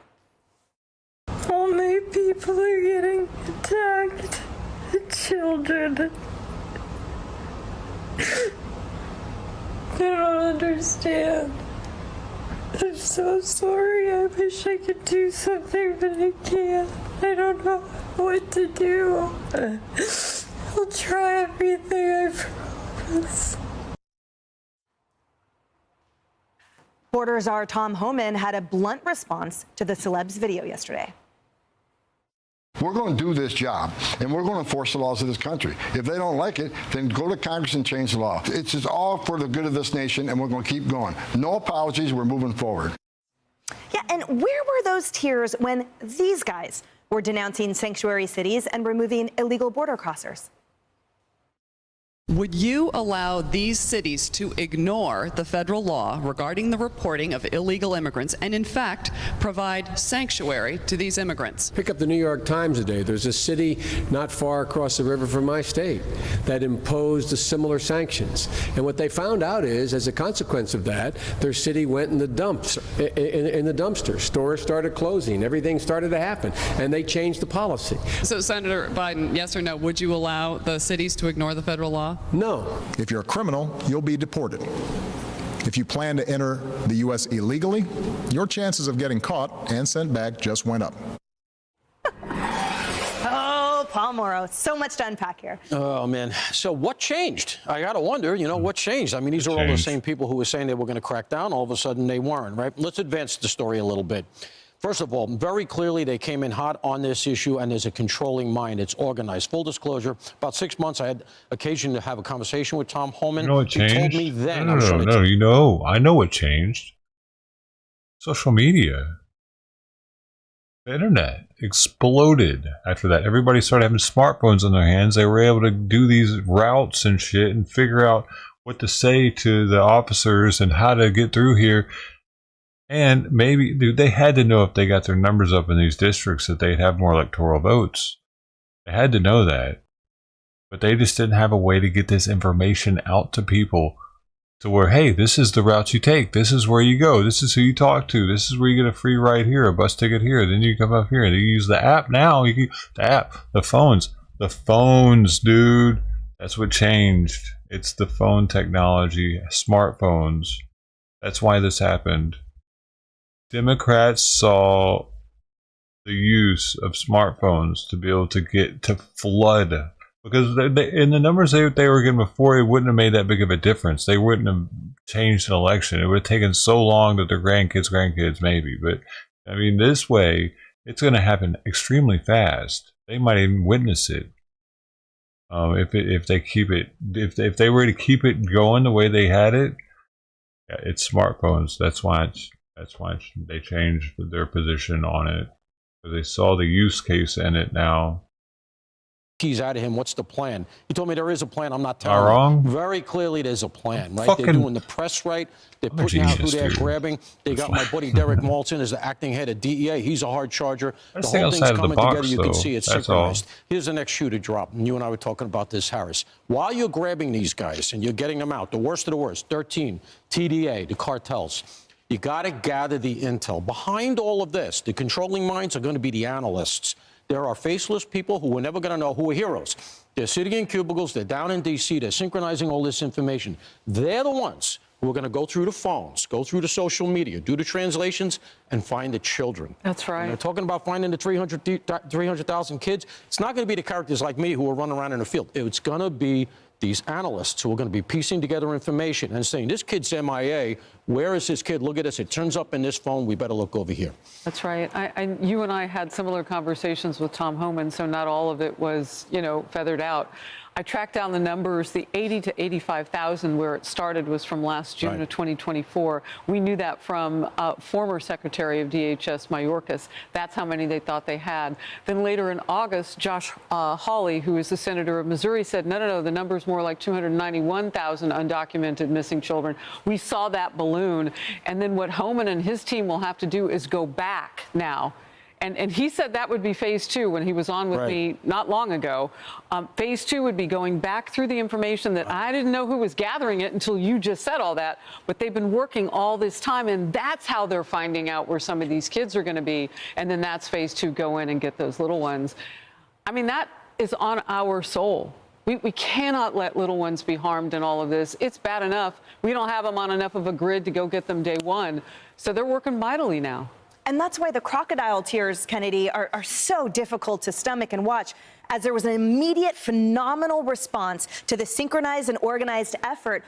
How many people are getting attacked? Children. I don't understand. I'm so sorry. I wish I could do something, but I can't. I don't know what to do. I'll try everything, I promise. Border czar Tom Homan had a blunt response to the celeb's video yesterday. We're going to do this job, and we're going to enforce the laws of this country. If they don't like it, then go to Congress and change the law. It's just all for the good of this nation, and we're going to keep going. No apologies. We're moving forward. Yeah, and where were those tears when these guys were denouncing sanctuary cities and removing illegal border crossers? Would you allow these cities to ignore the federal law regarding the reporting of illegal immigrants and, in fact, provide sanctuary to these immigrants? Pick up the New York Times today. There's a city not far across the river from my state that imposed similar sanctions. And what they found out is, as a consequence of that, their city went in the dumps, in the dumpster. Stores started closing. Everything started to happen. And they changed the policy. So, Senator Biden, yes or no, would you allow the cities to ignore the federal law? No. If you're a criminal, you'll be deported. If you plan to enter the U.S. illegally, your chances of getting caught and sent back just went up. Oh, Paul Morrow, so much to unpack here. Oh, man. So what changed? I got to wonder, what changed? I mean, these are all the same people who were saying they were going to crack down. All of a sudden, they weren't, right? Let's advance the story a little bit. First of all, very clearly they came in hot on this issue, and there's a controlling mind. It's organized. Full disclosure, about 6 months I had occasion to have a conversation with Tom Homan. You know what changed? He told me then. No, I know what changed. Social media. The internet exploded after that. Everybody started having smartphones in their hands. They were able to do these routes and shit and figure out what to say to the officers and how to get through here. And maybe, dude, they had to know if they got their numbers up in these districts that they'd have more electoral votes. They had to know that. But they just didn't have a way to get this information out to people to where, hey, this is the route you take. This is where you go. This is who you talk to. This is where you get a free ride here, a bus ticket here. Then you come up here. And you use the app now. The app, the phones. The phones, dude. That's what changed. It's the phone technology, smartphones. That's why this happened. Democrats saw the use of smartphones to be able to get to flood, because in the numbers they were getting before, it wouldn't have made that big of a difference. They wouldn't have changed an election. It would have taken so long that their grandkids maybe. But I mean, this way, it's going to happen extremely fast. They might even witness it. If they keep it, if they were to keep it going the way they had it, yeah, it's smartphones. That's why they changed their position on it, because they saw the use case in it now. Keys out of him. What's the plan? He told me there is a plan. I'm not Am I telling wrong? you. Very clearly, there's a plan, right? They're doing the press right. They're putting out who they're grabbing. They got my buddy Derek Malton as the acting head of DEA. He's a hard charger. The whole thing's coming together. You can see it's synchronized. Here's the next shoe to drop. And you and I were talking about this, Harris. While you're grabbing these guys and you're getting them out, the worst of the worst, 13, TDA, the cartels, you got to gather the intel. Behind all of this, the controlling minds are going to be the analysts. There are faceless people who we're never going to know who are heroes. They're sitting in cubicles. They're down in D.C. They're synchronizing all this information. They're the ones who are going to go through the phones, go through the social media, do the translations, and find the children. That's right. And they're talking about finding the 300,000 kids. It's not going to be the characters like me who are running around in the field. It's going to be these analysts who are going to be piecing together information and saying, this kid's MIA. Where is this kid? Look at this. It turns up in this phone. We better look over here. That's right. You and I had similar conversations with Tom Homan, so not all of it was, feathered out. I tracked down the numbers. The 80 to 85,000 where it started was from last June of 2024. We knew that from former Secretary of DHS Mayorkas. That's how many they thought they had. Then later in August, Josh Hawley, who is the senator of Missouri, said, no, the number's more like 291,000 undocumented missing children. We saw that balloon. And then what Homan and his team will have to do is go back now And he said that would be phase 2 when he was on with me not long ago. Phase 2 would be going back through the information that I didn't know who was gathering it until you just said all that. But they've been working all this time, and that's how they're finding out where some of these kids are going to be. And then that's phase 2, go in and get those little ones. I mean, that is on our soul. We cannot let little ones be harmed in all of this. It's bad enough. We don't have them on enough of a grid to go get them day one. So they're working mightily now. And that's why the crocodile tears, Kennedy, are so difficult to stomach and watch, as there was an immediate, phenomenal response to the synchronized and organized effort.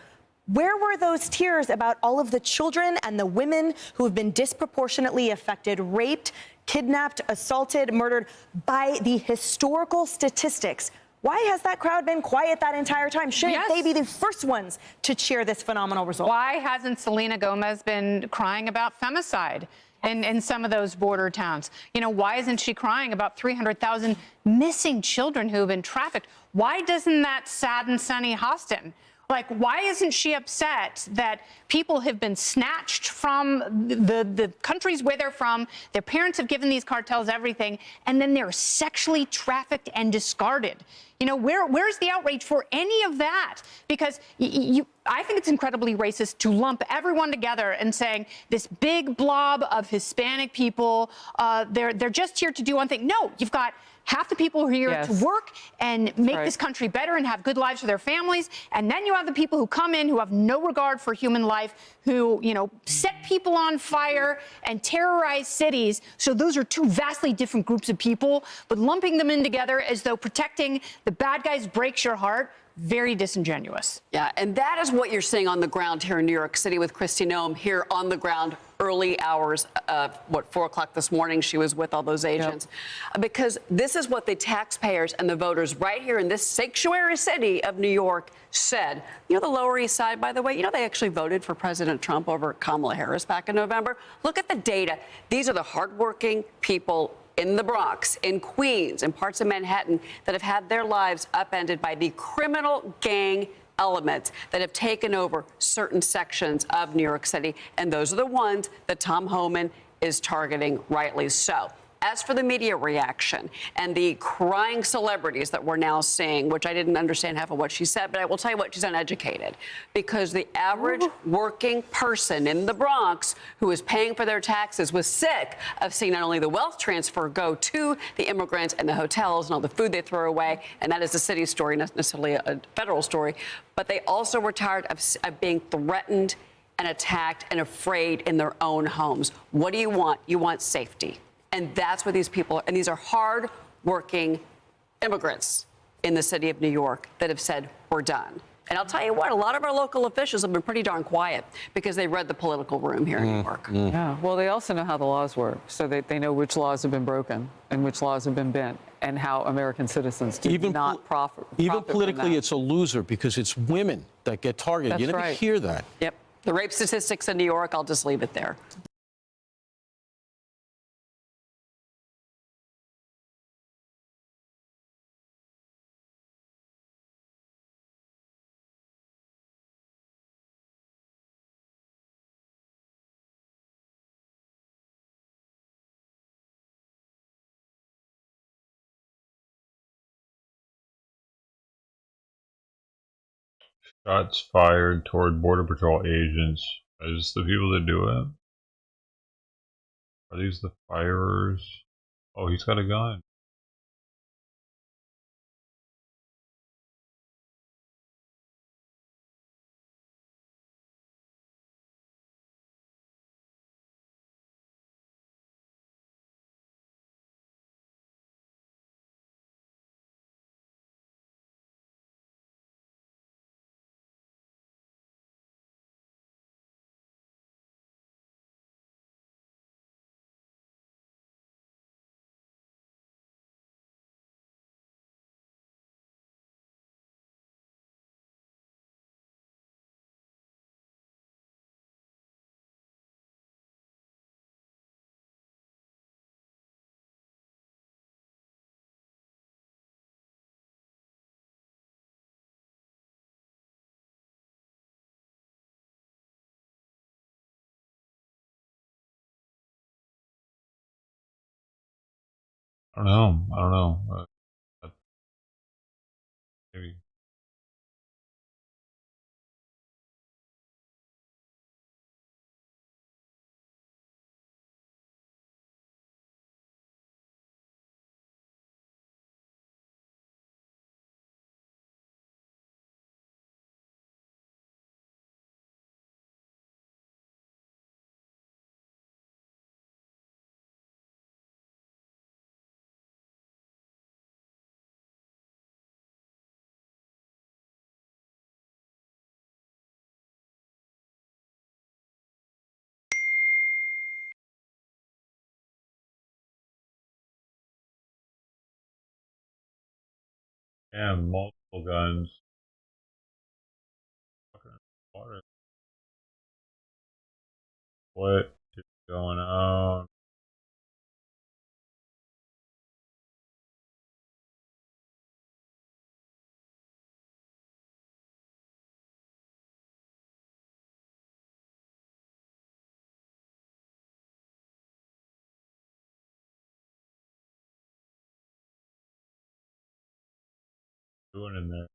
Where were those tears about all of the children and the women who have been disproportionately affected, raped, kidnapped, assaulted, murdered by the historical statistics? Why has that crowd been quiet that entire time? Shouldn't they be the first ones to cheer this phenomenal result? Why hasn't Selena Gomez been crying about femicide in some of those border towns? You know, why isn't she crying about 300,000 missing children who have been trafficked? Why doesn't that sadden Sunny Hostin? Like, why isn't she upset that people have been snatched from the countries where they're from, their parents have given these cartels everything, and then they're sexually trafficked and discarded? You know, where's the outrage for any of that? Because I think it's incredibly racist to lump everyone together and saying this big blob of Hispanic people, they're just here to do one thing. No, you've got half the people who are here to work and make this country better and have good lives for their families. And then you have the people who come in who have no regard for human life, who, you know, set people on fire and terrorize cities. So those are two vastly different groups of people, but lumping them in together as though protecting the bad guys breaks your heart. Very disingenuous. Yeah, and that is what you're seeing on the ground here in New York City with Kristi Noem here on the ground, early hours, 4 o'clock this morning, she was with all those agents. Because this is what the taxpayers and the voters right here in this sanctuary city of New York said. You know, the Lower East Side, by the way, you know, they actually voted for President Trump over Kamala Harris back in November. Look at the data. These are the hardworking people in the Bronx, in Queens, in parts of Manhattan that have had their lives upended by the criminal gang elements that have taken over certain sections of New York City. And those are the ones that Tom Homan is targeting, rightly so. As for the media reaction and the crying celebrities that we're now seeing, which I didn't understand half of what she said, but I will tell you what, she's uneducated. Because the average working person in the Bronx who is paying for their taxes was sick of seeing not only the wealth transfer go to the immigrants and the hotels and all the food they throw away, and that is the city's story, not necessarily a federal story, but they also were tired of being threatened and attacked and afraid in their own homes. What do you want? You want safety. And that's what these people are. And these are hard-working immigrants in the city of New York that have said, we're done. And I'll tell you what, a lot of our local officials have been pretty darn quiet because they read the political room here in New York. Yeah, well, they also know how the laws work, so they know which laws have been broken and which laws have been bent, and how American citizens do not profit. Even politically, it's a loser because it's women that get targeted. That's You never right. hear that. Yep. The rape statistics in New York, I'll just leave it there. Shots fired toward Border Patrol agents. Are this the people that do it? Are these the firers? Oh, he's got a gun. I don't know. I don't know. Maybe. And multiple guns. What is going on? Doing in there?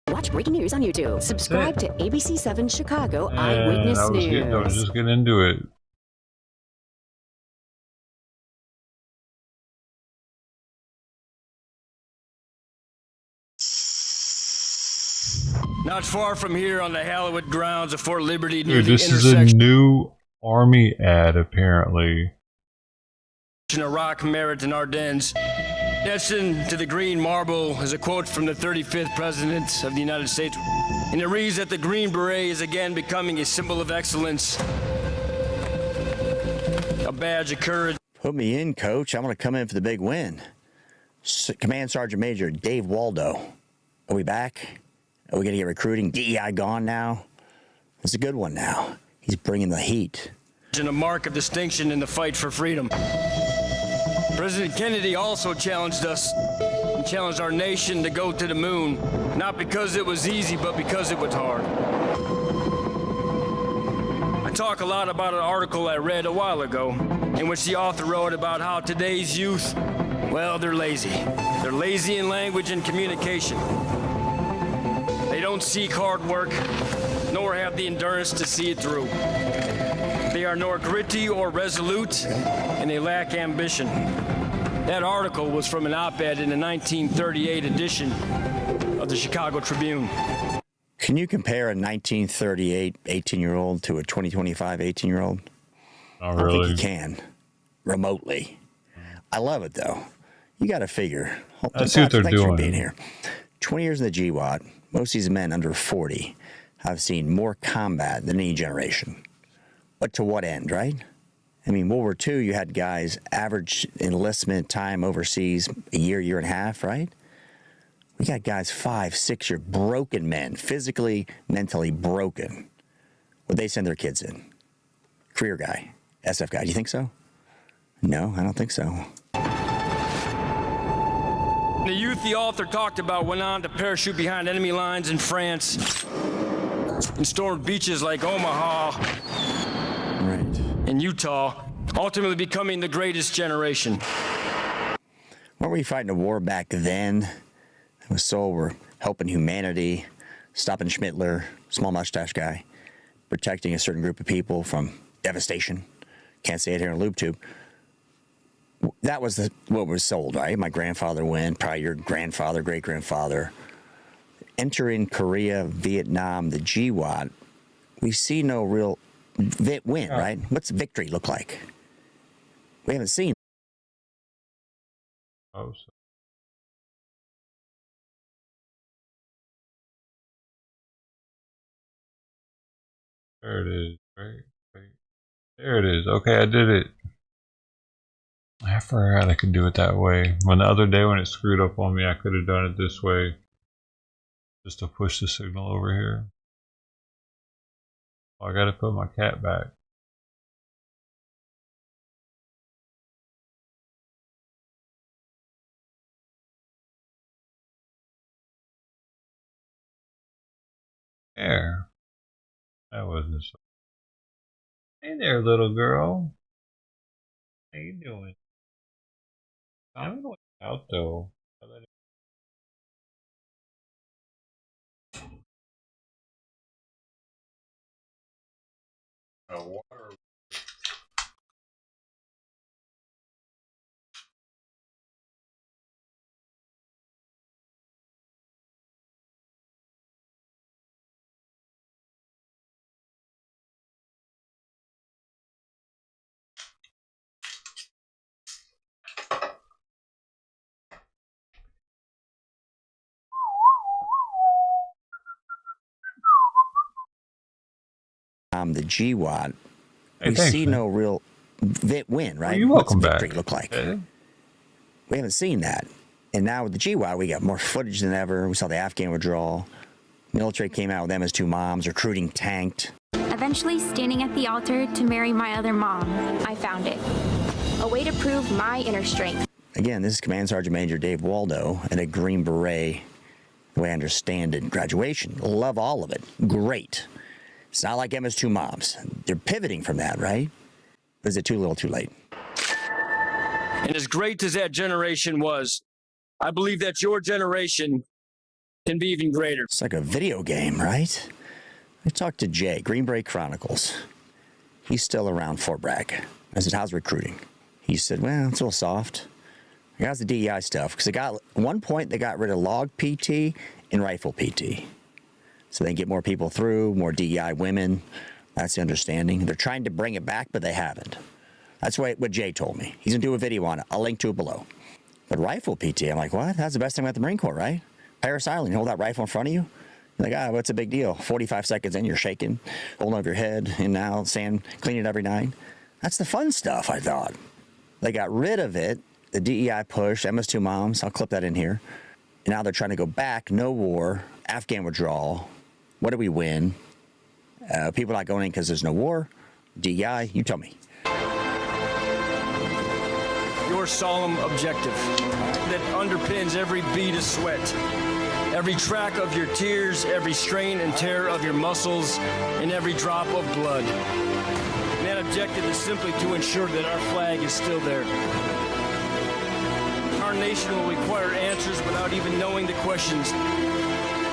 Watch breaking news on YouTube. Subscribe to ABC7 Chicago Eyewitness I was News. just getting into it. Not far from here on the hallowed grounds of Fort Liberty near Dude, the this is a intersection new army ad, apparently. of Rock, Merritt, and Ardennes. Destined to the green marble is a quote from the 35th President of the United States. And it reads that the Green Beret is again becoming a symbol of excellence, a badge of courage. Put me in, Coach. I'm going to come in for the big win. Command Sergeant Major Dave Waldo. Are we back? Are we going to get recruiting? DEI gone now? It's a good one now. He's bringing the heat. And a mark of distinction in the fight for freedom. President Kennedy also challenged us and challenged our nation to go to the moon, not because it was easy, but because it was hard. I talk a lot about an article I read a while ago in which the author wrote about how today's youth, well, they're lazy. They're lazy in language and communication. They don't seek hard work, nor have the endurance to see it through. They are nor gritty or resolute, and they lack ambition. That article was from an op-ed in the 1938 edition of the Chicago Tribune. Can you compare a 1938 18-year-old to a 2025 18-year-old? Not I don't really. think you can, remotely. I love it, though. You got to figure. I see what they're Thanks for doing. being here. 20 years in the GWAT, most of these men under 40 have seen more combat than any generation. But to what end, right? I mean, World War II, you had guys average enlistment time overseas a year and a half, right? We got guys 5, 6 year broken men, physically, mentally broken. Would they send their kids in? Career guy, SF guy, do you think so? No, I don't think so. The youth the author talked about went on to parachute behind enemy lines in France and stormed beaches like Omaha in Utah, ultimately becoming the greatest generation. Weren't we fighting a war back then? It was so we're helping humanity, stopping Schmittler, small mustache guy, protecting a certain group of people from devastation. Can't say it here in Lube Tube. That was what was sold, right? My grandfather went, probably your grandfather, great-grandfather. Entering Korea, Vietnam, the GWAT, we see no real win, right? What's victory look like? We haven't seen. Oh, there it is. Right. There it is. Okay, I did it. I forgot I could do it that way. When the other day when it screwed up on me, I could have done it this way. Just to push the signal over here. Oh, I gotta put my cat back. There. That wasn't so. Hey there, little girl. How you doing? I'm going out though. Water. The GWAT, Hey, we thanks, see man. no real win, right? Well, you're What's welcome victory back. look like? Hey. We haven't seen that. And now with the GWAT, we got more footage than ever. We saw the Afghan withdrawal. Military came out with them as two moms. Recruiting tanked. Eventually, standing at the altar to marry my other mom, I found it. A way to prove my inner strength. Again, this is Command Sergeant Major Dave Waldo and a Green Beret, the way I understand it, graduation. Love all of it. Great. It's not like Emma's two moms. They're pivoting from that, right? Or is it too little too late? And as great as that generation was, I believe that your generation can be even greater. It's like a video game, right? I talked to Jay, Green Beret Chronicles. He's still around Fort Bragg. I said, how's recruiting? He said, well, it's a little soft. How's the DEI stuff? Because at one point, they got rid of log PT and rifle PT. So they can get more people through, more DEI women. That's the understanding. They're trying to bring it back, but they haven't. That's what Jay told me. He's going to do a video on it. I'll link to it below. But rifle PT, I'm like, what? That's the best thing about the Marine Corps, right? Paris Island, you hold that rifle in front of you. You're like, what's a big deal? 45 seconds in, you're shaking, holding over your head, and now sand, clean it every night. That's the fun stuff, I thought. They got rid of it. The DEI push, MS2 moms, I'll clip that in here. And now they're trying to go back, no war, Afghan withdrawal. What do we win? People not going in because there's no war. DEI, you tell me. Your solemn objective that underpins every bead of sweat, every track of your tears, every strain and tear of your muscles, and every drop of blood. And that objective is simply to ensure that our flag is still there. Our nation will require answers without even knowing the questions.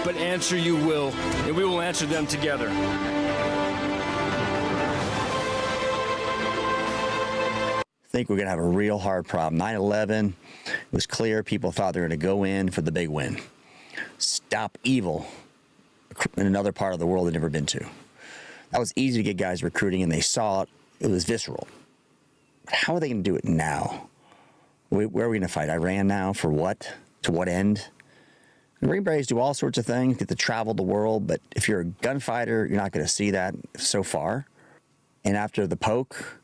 But answer you will, and we will answer them together. I think we're going to have a real hard problem. 9/11 was clear. People thought they were going to go in for the big win. Stop evil in another part of the world they've never been to. That was easy to get guys recruiting, and they saw it. It was visceral. But how are they going to do it now? Where are we going to fight? Iran now? For what? To what end? Green Berets do all sorts of things, get to travel the world, but if you're a gunfighter, you're not going to see that so far. And after the poke,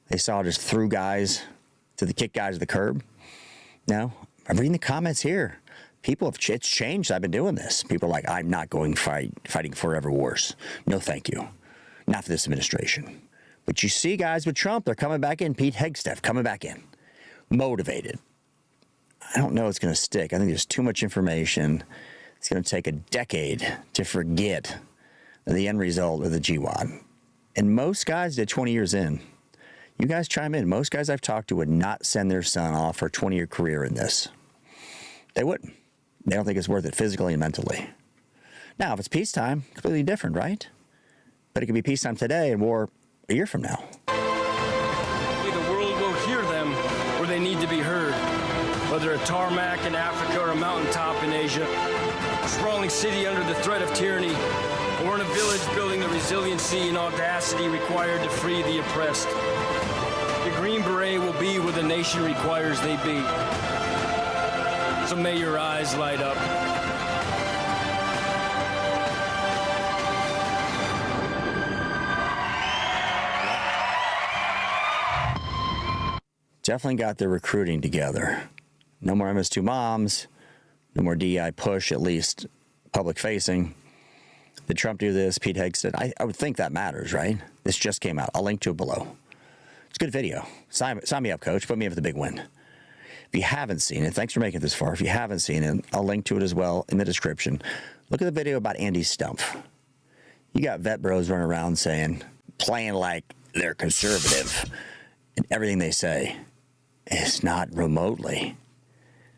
they saw just threw guys to the kick guys to the curb. No, I'm reading the comments here. People have, it's changed. I've been doing this. People are like, I'm not going fighting forever wars. No, thank you. Not for this administration. But you see guys with Trump, they're coming back in. Pete Hegseth coming back in. Motivated. I don't know it's going to stick. I think there's too much information. It's going to take a decade to forget the end result of the GWAT. And most guys did 20 years in. You guys chime in. Most guys I've talked to would not send their son off for a 20-year career in this. They wouldn't. They don't think it's worth it physically and mentally. Now, if it's peacetime, completely different, right? But it could be peacetime today and war a year from now. The world will hear them where they need to be heard. Whether a tarmac in Africa or a mountaintop in Asia, a sprawling city under the threat of tyranny, or in a village building the resiliency and audacity required to free the oppressed. The Green Beret will be where the nation requires they be. So may your eyes light up. definitely got their recruiting together. No more MS2 moms, no more DEI push, at least public facing. Did Trump do this? Pete Hegseth? I would think that matters, right? This just came out. I'll link to it below. It's a good video. Sign me up, coach. Put me up for the big win. If you haven't seen it, thanks for making it this far. If you haven't seen it, I'll link to it as well in the description. Look at the video about Andy Stumpf. You got vet bros running around playing like they're conservative, and everything they say is not remotely.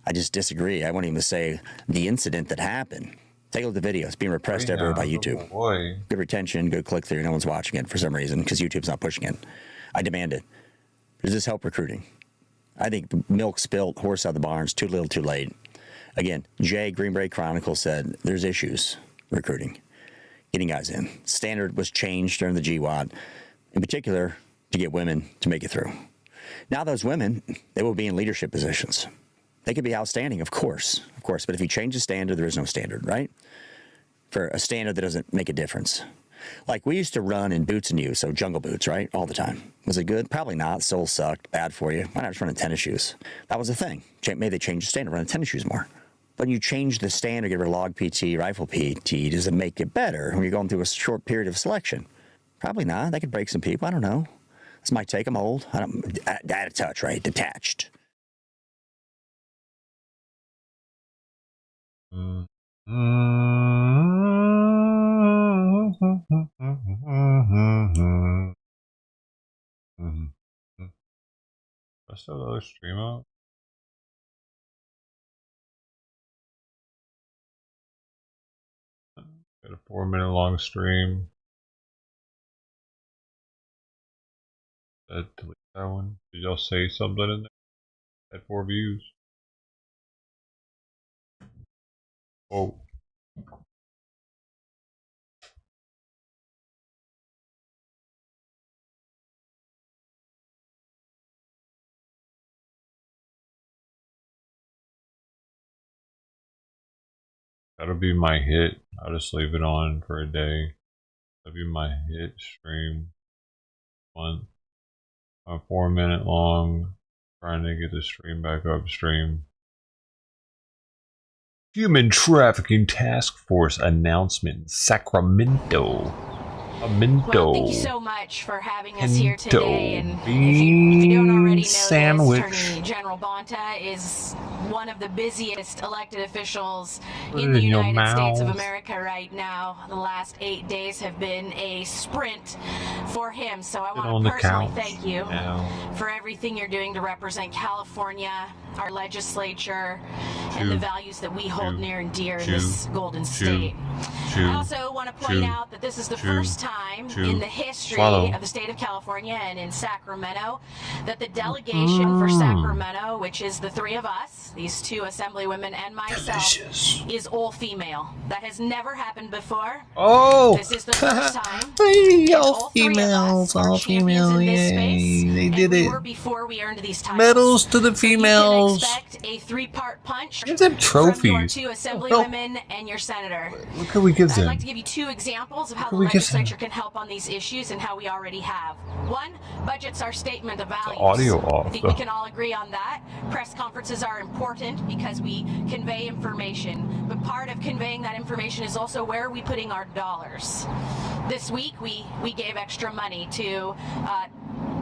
I just disagree. I won't even say the incident that happened. Take a look at the video. It's being repressed everywhere by YouTube. Boy. Good retention, good click-through. No one's watching it for some reason because YouTube's not pushing it. I demand it. Does this help recruiting? I think milk spilled, horse out of the barns, too little, too late. Again, Jay, Green Bay Chronicle said there's issues recruiting, getting guys in. Standard was changed during the GWAT, in particular to get women to make it through. Now those women, they will be in leadership positions. They could be outstanding, of course. But if you change the standard, there is no standard, right? For a standard that doesn't make a difference. Like we used to run in boots and use, so jungle boots, right? All the time. Was it good? Probably not. Soles sucked. Bad for you. Why not just run in tennis shoes? That was the thing. Maybe they changed the standard, run in tennis shoes more. When you change the standard, get rid of log PT, rifle PT, does it make it better when you're going through a short period of selection? Probably not. That could break some people. I don't know. This might take them old. Out of touch, right? Detached. I still another stream out. Got a 4-minute long stream. Delete that one. Did y'all say something in there? Had 4 views. Oh. That'll be my hit. I'll just leave it on for a day. That'll be my hit stream. Month. A 4-minute long. Trying to get the stream back upstream. Human Trafficking Task Force announcement in Sacramento. Well, thank you so much for having us here today. And if you don't already know this, Attorney General Bonta is one of the busiest elected officials in the United States of America right now. The last 8 days have been a sprint for him. So I want to personally thank you for everything you're doing to represent California, our legislature, and the values that we hold near and dear in this golden state. I also want to point out that this is the first time in the history of the state of California and in Sacramento that the delegation for Sacramento, which is the 3 of us, these 2 assemblywomen and myself, is all female. That has never happened before. Oh! This is the first time. All females, all female, yay. They did it. Before we earned these titles. Medals to the females. So you can expect a 3-part punch them trophies. from your 2 assemblywomen and your senator. What can we give them? I'd like to give you 2 examples of how the legislature can help on these issues and how we already have. 1, budget's our statement of values. Audio off. I think we can all agree on that. Press conferences are important because we convey information, but part of conveying that information is also where are we putting our dollars. This week we gave extra money to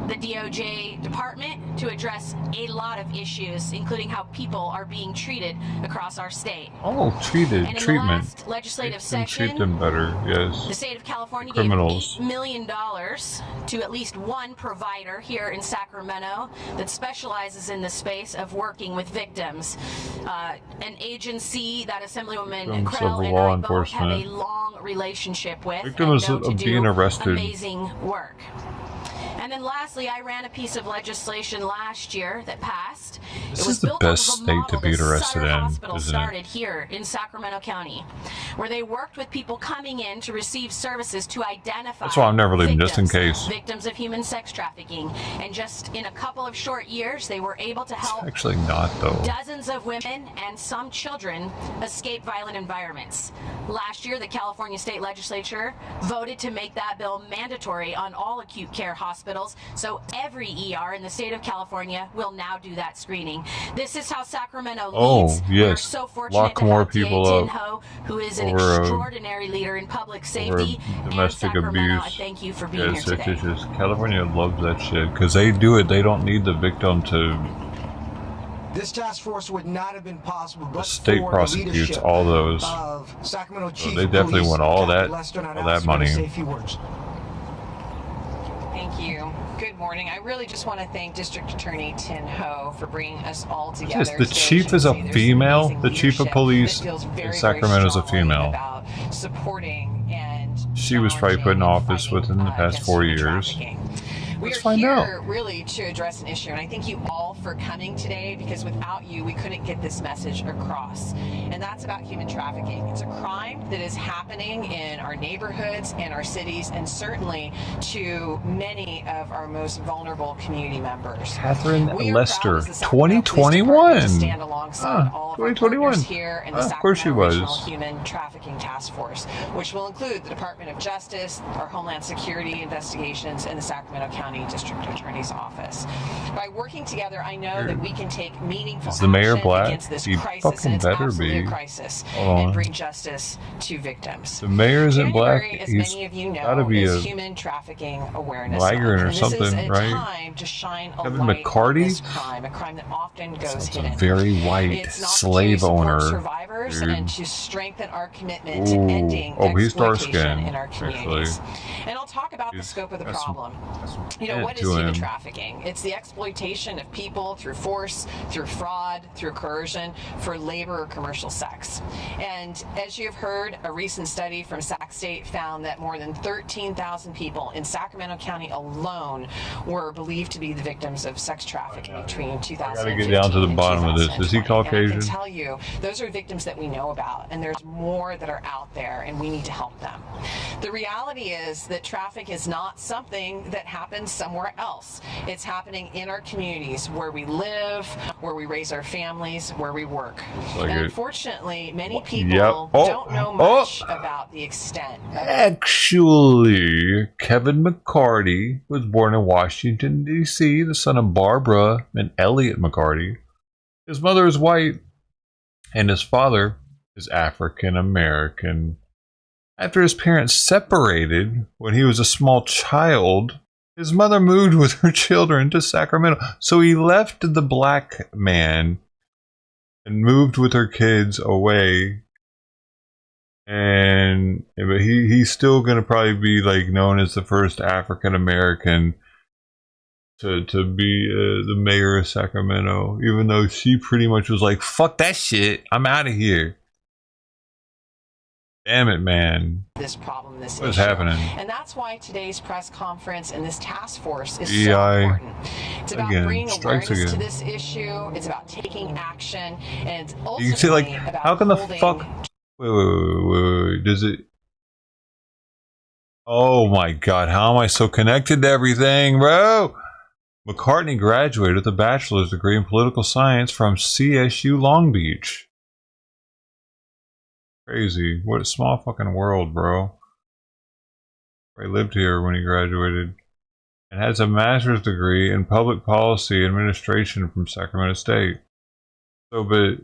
the DOJ department to address a lot of issues, including how people are being treated across our state. Oh, treatment. In the last legislative session, treat them better, yes. the state of California Criminals. gave $8 million to at least one provider here in Sacramento that specializes in the space of working with victims. An agency that Assemblywoman Krell and I both have a long relationship with. Victims of being arrested. Amazing work. And then lastly, I ran a piece of legislation last year that passed. This is the best state to be arrested in, isn't started it? here in Sacramento County, where they worked with people coming in to receive services to identify That's why I'm never leaving, just in case. Victims of human sex trafficking. And just in a couple of short years, they were able to help Actually not, though. dozens of women and some children escape violent environments. Last year, the California State Legislature voted to make that bill mandatory on all acute care hospitals girls, so every ER in the state of California will now do that screening. This is how Sacramento leads. We're so fortunate lock to more have people DA up Tinho, who is an over, extraordinary leader in public safety. domestic and Sacramento, abuse. I thank you for being here today. It's just, California loves that shit because they do it. They don't need the victim to. This task force would not have been possible but The state for prosecutes the leadership all those. of Sacramento So Chief they of definitely Police, want all Captain that, Lester, and I'd all ask that him to money. say a few words. Thank you. Good morning. I really just want to thank District Attorney Tinho for bringing us all together. Yes, the chief is a female. The chief of police in Sacramento is a female. About supporting and She was probably put in office within the past 4 years. Let's find out. Really to address an issue, and I thank you all for coming today, because without you, we couldn't get this message across. And that's about human trafficking. It's a crime that is happening in our neighborhoods and our cities, and certainly to many of our most vulnerable community members. Catherine Lester, 2021. To stand alongside all of our 2021. partners here in the Of course she Sacramento was. Regional Human Trafficking Task Force, which will include the Department of Justice, our Homeland Security Investigations, and the Sacramento County District Attorney's Office. By working together, I know that we can take meaningful Is the mayor action black? against this He crisis, fucking and it's better absolutely be. a crisis, Hold on. and bring justice to victims. The mayor isn't black. January, as He's many of you gotta know, be is a Human Trafficking Awareness migrant Month, or and this is something, a right? time to shine a Kevin light on McCarty? this crime, a crime that often goes It's hidden. a very white It's an slave opportunity to owner. support survivors Dude. and to strengthen our commitment to Ooh. ending Oh, he's dark exploitation skinned, in our actually. communities. And I'll talk about the scope of the that's- problem. You know, bent what is to human him. trafficking? It's the exploitation of people through force, through fraud, through coercion, for labor or commercial sex. And as you've heard, a recent study from Sac State found that more than 13,000 people in Sacramento County alone were believed to be the victims of sex trafficking between 2015 Gotta get down to the and bottom of this. Is he 2020. And I Caucasian? can tell you, those are victims that we know about, and there's more that are out there, and we need to help them. The reality is that traffic is not something that happens somewhere else. It's happening in our communities, where we live, where we raise our families, where we work. Like and it. unfortunately, many people Yep. Oh, don't know much about the extent of Actually, Kevin McCarty was born in Washington, D.C., the son of Barbara and Elliot McCarty. His mother is white, and his father is African American. After his parents separated when he was a small child, his mother moved with her children to Sacramento. So he left the black man and moved with her kids away. And but he's still gonna probably be like known as the first African American to be the mayor of Sacramento, even though she pretty much was like, "Fuck that shit, I'm out of here." Damn it, man! this problem, this What is issue. happening? And that's why today's press conference and this task force is EI so important. It's about again, bringing strikes awareness to again. this issue. It's about taking action, and it's You can see, like, ultimately about how can the holding fuck? Wait. Does it? Oh my god, how am I so connected to everything, bro? McCartney graduated with a bachelor's degree in political science from CSU Long Beach. Crazy. What a small fucking world, bro. I lived here when he graduated. And has a master's degree in public policy administration from Sacramento State. So, but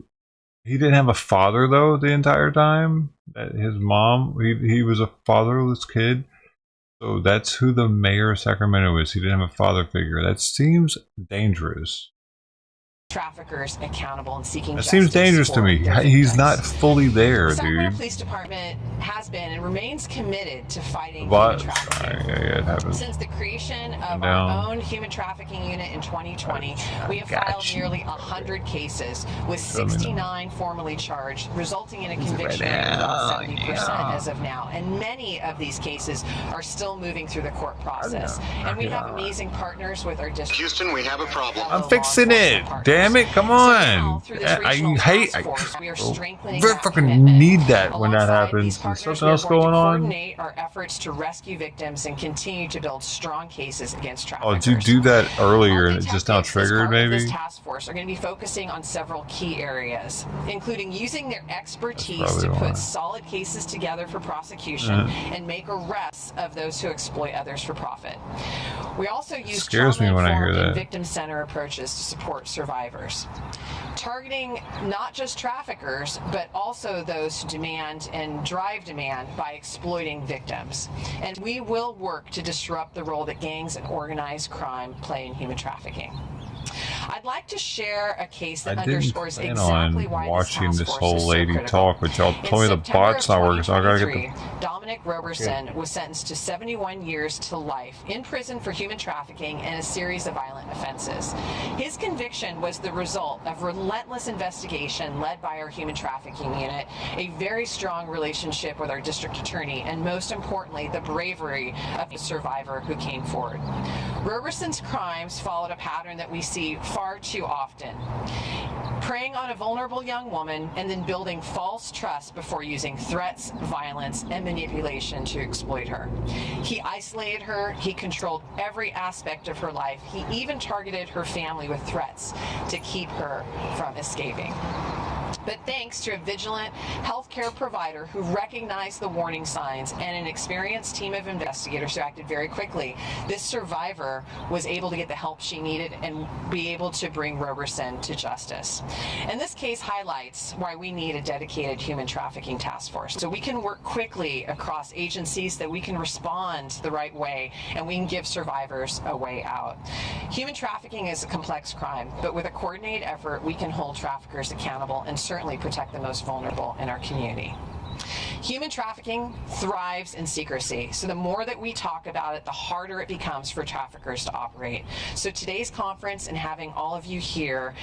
he didn't have a father, though, the entire time? That his mom, he was a fatherless kid? So that's who the mayor of Sacramento is. He didn't have a father figure. That seems dangerous. traffickers accountable and seeking That justice seems dangerous to for me. their He's victims. not fully there, The Sacramento dude. Police Department has been and remains committed to fighting But, human trafficking. yeah, it happens. Since the creation of Down. our own human trafficking unit in 2020, we have filed nearly 100 cases, with 69 formally charged, resulting in a conviction rate of about 70% as of now. And many of these cases are still moving through the court process. And we have amazing partners with our district. Houston, we have a problem. I'm fixing it. Damn damn it! Come on! I hate. I fucking need that when that happens. There's something else going on. Coordinate our efforts to rescue victims and continue to build strong cases against Oh, traffickers. did you do that earlier and it just now triggered? Maybe. This task force are going to be focusing on several key areas, including using their expertise to put solid cases together for prosecution and make arrests of those who exploit others for profit. We also use trauma-informed and victim-centered approaches to support survivors, targeting not just traffickers, but also those who demand and drive demand by exploiting victims. And we will work to disrupt the role that gangs and organized crime play in human trafficking. I'd like to share a case that underscores exactly why watching this this whole lady so talk, but y'all told me the bot's not working, so I gotta get the. Dominic Roberson was sentenced to 71 years to life in prison for human trafficking and a series of violent offenses. His conviction was the result of relentless investigation led by our human trafficking unit, a very strong relationship with our district attorney, and most importantly, the bravery of the survivor who came forward. Roberson's crimes followed a pattern that we see far too often. Preying on a vulnerable young woman and then building false trust before using threats, violence, and manipulation to exploit her. He isolated her, he controlled every aspect of her life, he even targeted her family with threats to keep her from escaping. But thanks to a vigilant healthcare provider who recognized the warning signs and an experienced team of investigators who acted very quickly, this survivor was able to get the help she needed and be able to bring Roberson to justice. And this case highlights why we need a dedicated human trafficking task force. So we can work quickly across agencies, that we can respond the right way, and we can give survivors a way out. Human trafficking is a complex crime, but with a coordinated effort, we can hold traffickers accountable and certainly protect the most vulnerable in our community. Human trafficking thrives in secrecy, so the more that we talk about it, the harder it becomes for traffickers to operate. So today's conference and having all of you here,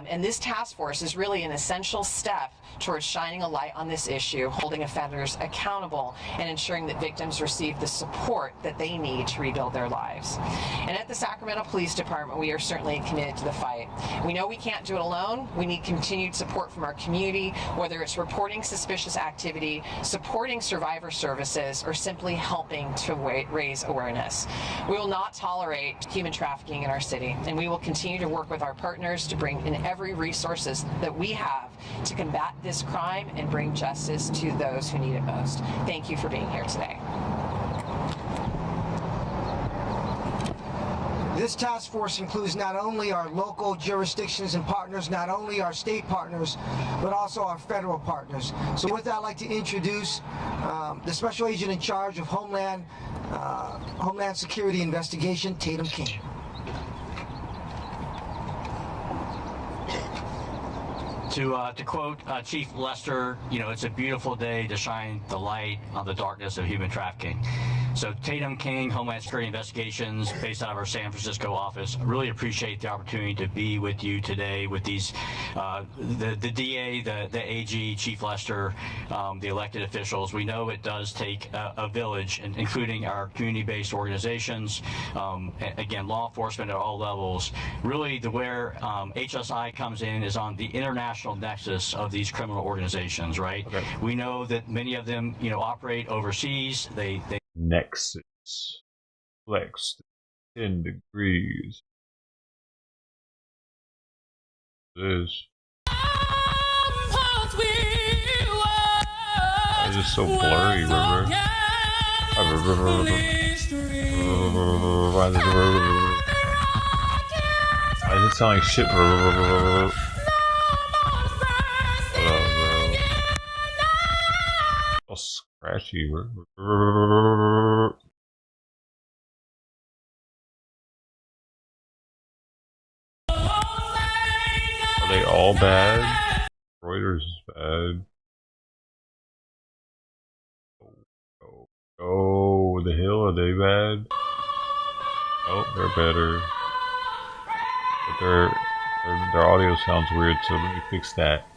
and this task force is really an essential step towards shining a light on this issue, holding offenders accountable, and ensuring that victims receive the support that they need to rebuild their lives. And at the Sacramento Police Department, we are certainly committed to the fight. We know we can't do it alone. We need continued support from our community, whether it's reporting suspicious activity, supporting survivor services, or simply helping to raise awareness. We will not tolerate human trafficking in our city, and we will continue to work with our partners to bring in every resources that we have to combat this crime and bring justice to those who need it most. Thank you for being here today. This task force includes not only our local jurisdictions and partners, not only our state partners, but also our federal partners. So with that, I'd like to introduce the Special Agent in charge of Homeland Security Investigation, Tatum King. To quote Chief Lester, it's a beautiful day to shine the light on the darkness of human trafficking. So Tatum King, Homeland Security Investigations, based out of our San Francisco office, I really appreciate the opportunity to be with you today with these, the DA, the AG, Chief Lester, the elected officials. We know it does take a village, including our community-based organizations, again, law enforcement at all levels. Really, where HSI comes in is on the international nexus of these criminal organizations, right? Okay. We know that many of them, operate overseas. They Nexus. Flex 10 degrees. This. It's just so blurry, River. Why does it sound like shit? So scratchy. Are they all bad? Reuters is bad. Oh, the Hill, are they bad? Oh, they're better. But their audio sounds weird, so let me fix that.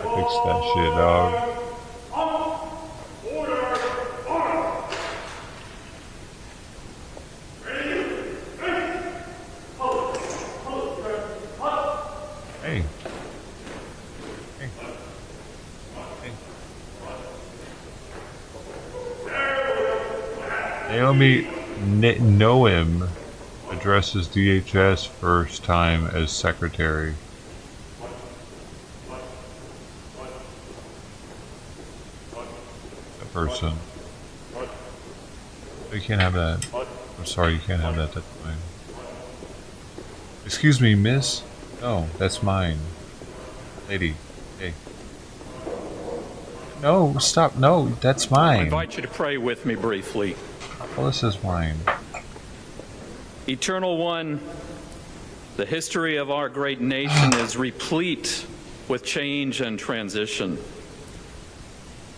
Fix that shit, dog. Hey. Hey. Hey. Naomi Noem addresses DHS first time as secretary. That person. You can't have that. I'm sorry, you can't have that. That's mine. Excuse me, miss? No, that's mine. Lady. Hey. No, stop. No, that's mine. I invite you to pray with me briefly. Well, this is mine. Eternal One, the history of our great nation is replete with change and transition.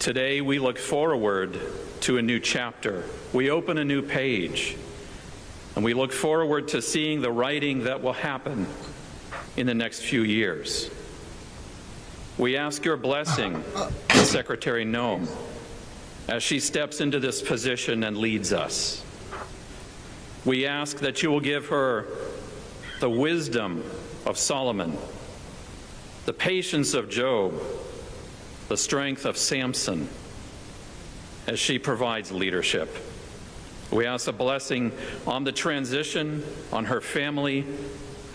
Today, we look forward to a new chapter. We open a new page, and we look forward to seeing the writing that will happen in the next few years. We ask your blessing on Secretary Noem as she steps into this position and leads us. We ask that you will give her the wisdom of Solomon, the patience of Job, the strength of Samson, as she provides leadership. We ask a blessing on the transition, on her family,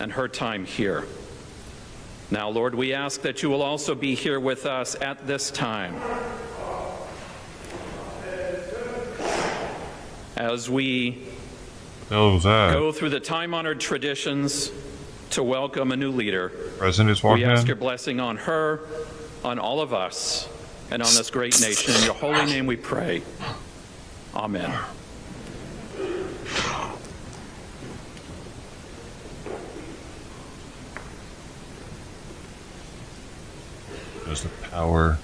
and her time here. Now, Lord, we ask that you will also be here with us at this time as we go through the time-honored traditions to welcome a new leader. President's walking in. We ask your blessing on her, on all of us, and on this great nation. In your holy name we pray. Amen. There's the power.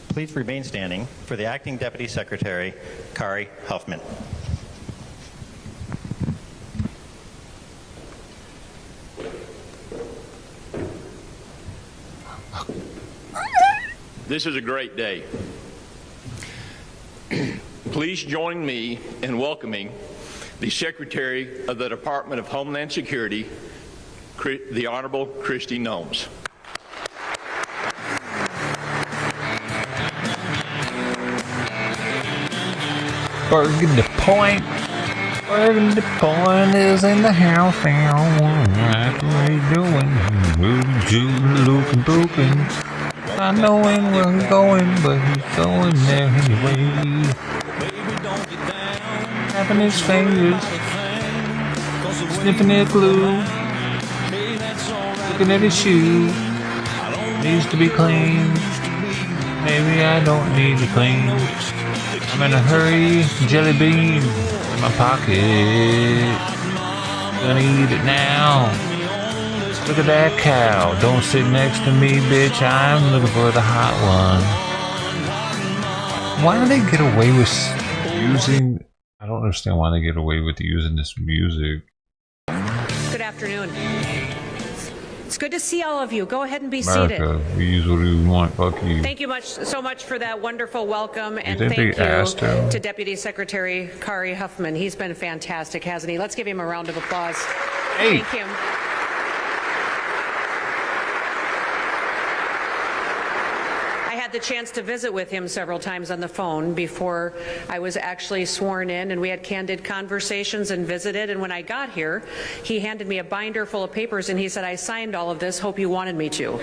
Please remain standing for the Acting Deputy Secretary, Kari Huffman. This is a great day. Please join me in welcoming the Secretary of the Department of Homeland Security, the Honorable Kristi Noem. Burgundy Point. Burgundy Point is in the house now. What are you doing? Moving, looking, booking. Not knowing where he's going, but he's going there anyway. Tapping his fingers, sniffing his glue, looking at his shoe. Needs to be clean. Maybe I don't need to clean. I'm in a hurry, jelly bean in my pocket. Gonna eat it now. Look at that cow. Don't sit next to me, bitch. I'm looking for the hot one. Why do they get away with using... I don't understand why they get away with using this music. Good afternoon. It's good to see all of you. Go ahead and be America, seated. we use what we want. Fuck you. Thank you so much for that wonderful welcome, and think thank they asked him? you to Deputy Secretary Kari Huffman. He's been fantastic, hasn't he? Let's give him a round of applause. Hey. Thank him. I had the chance to visit with him several times on the phone before I was actually sworn in, and we had candid conversations and visited. And when I got here, he handed me a binder full of papers and he said, I signed all of this, hope you wanted me to.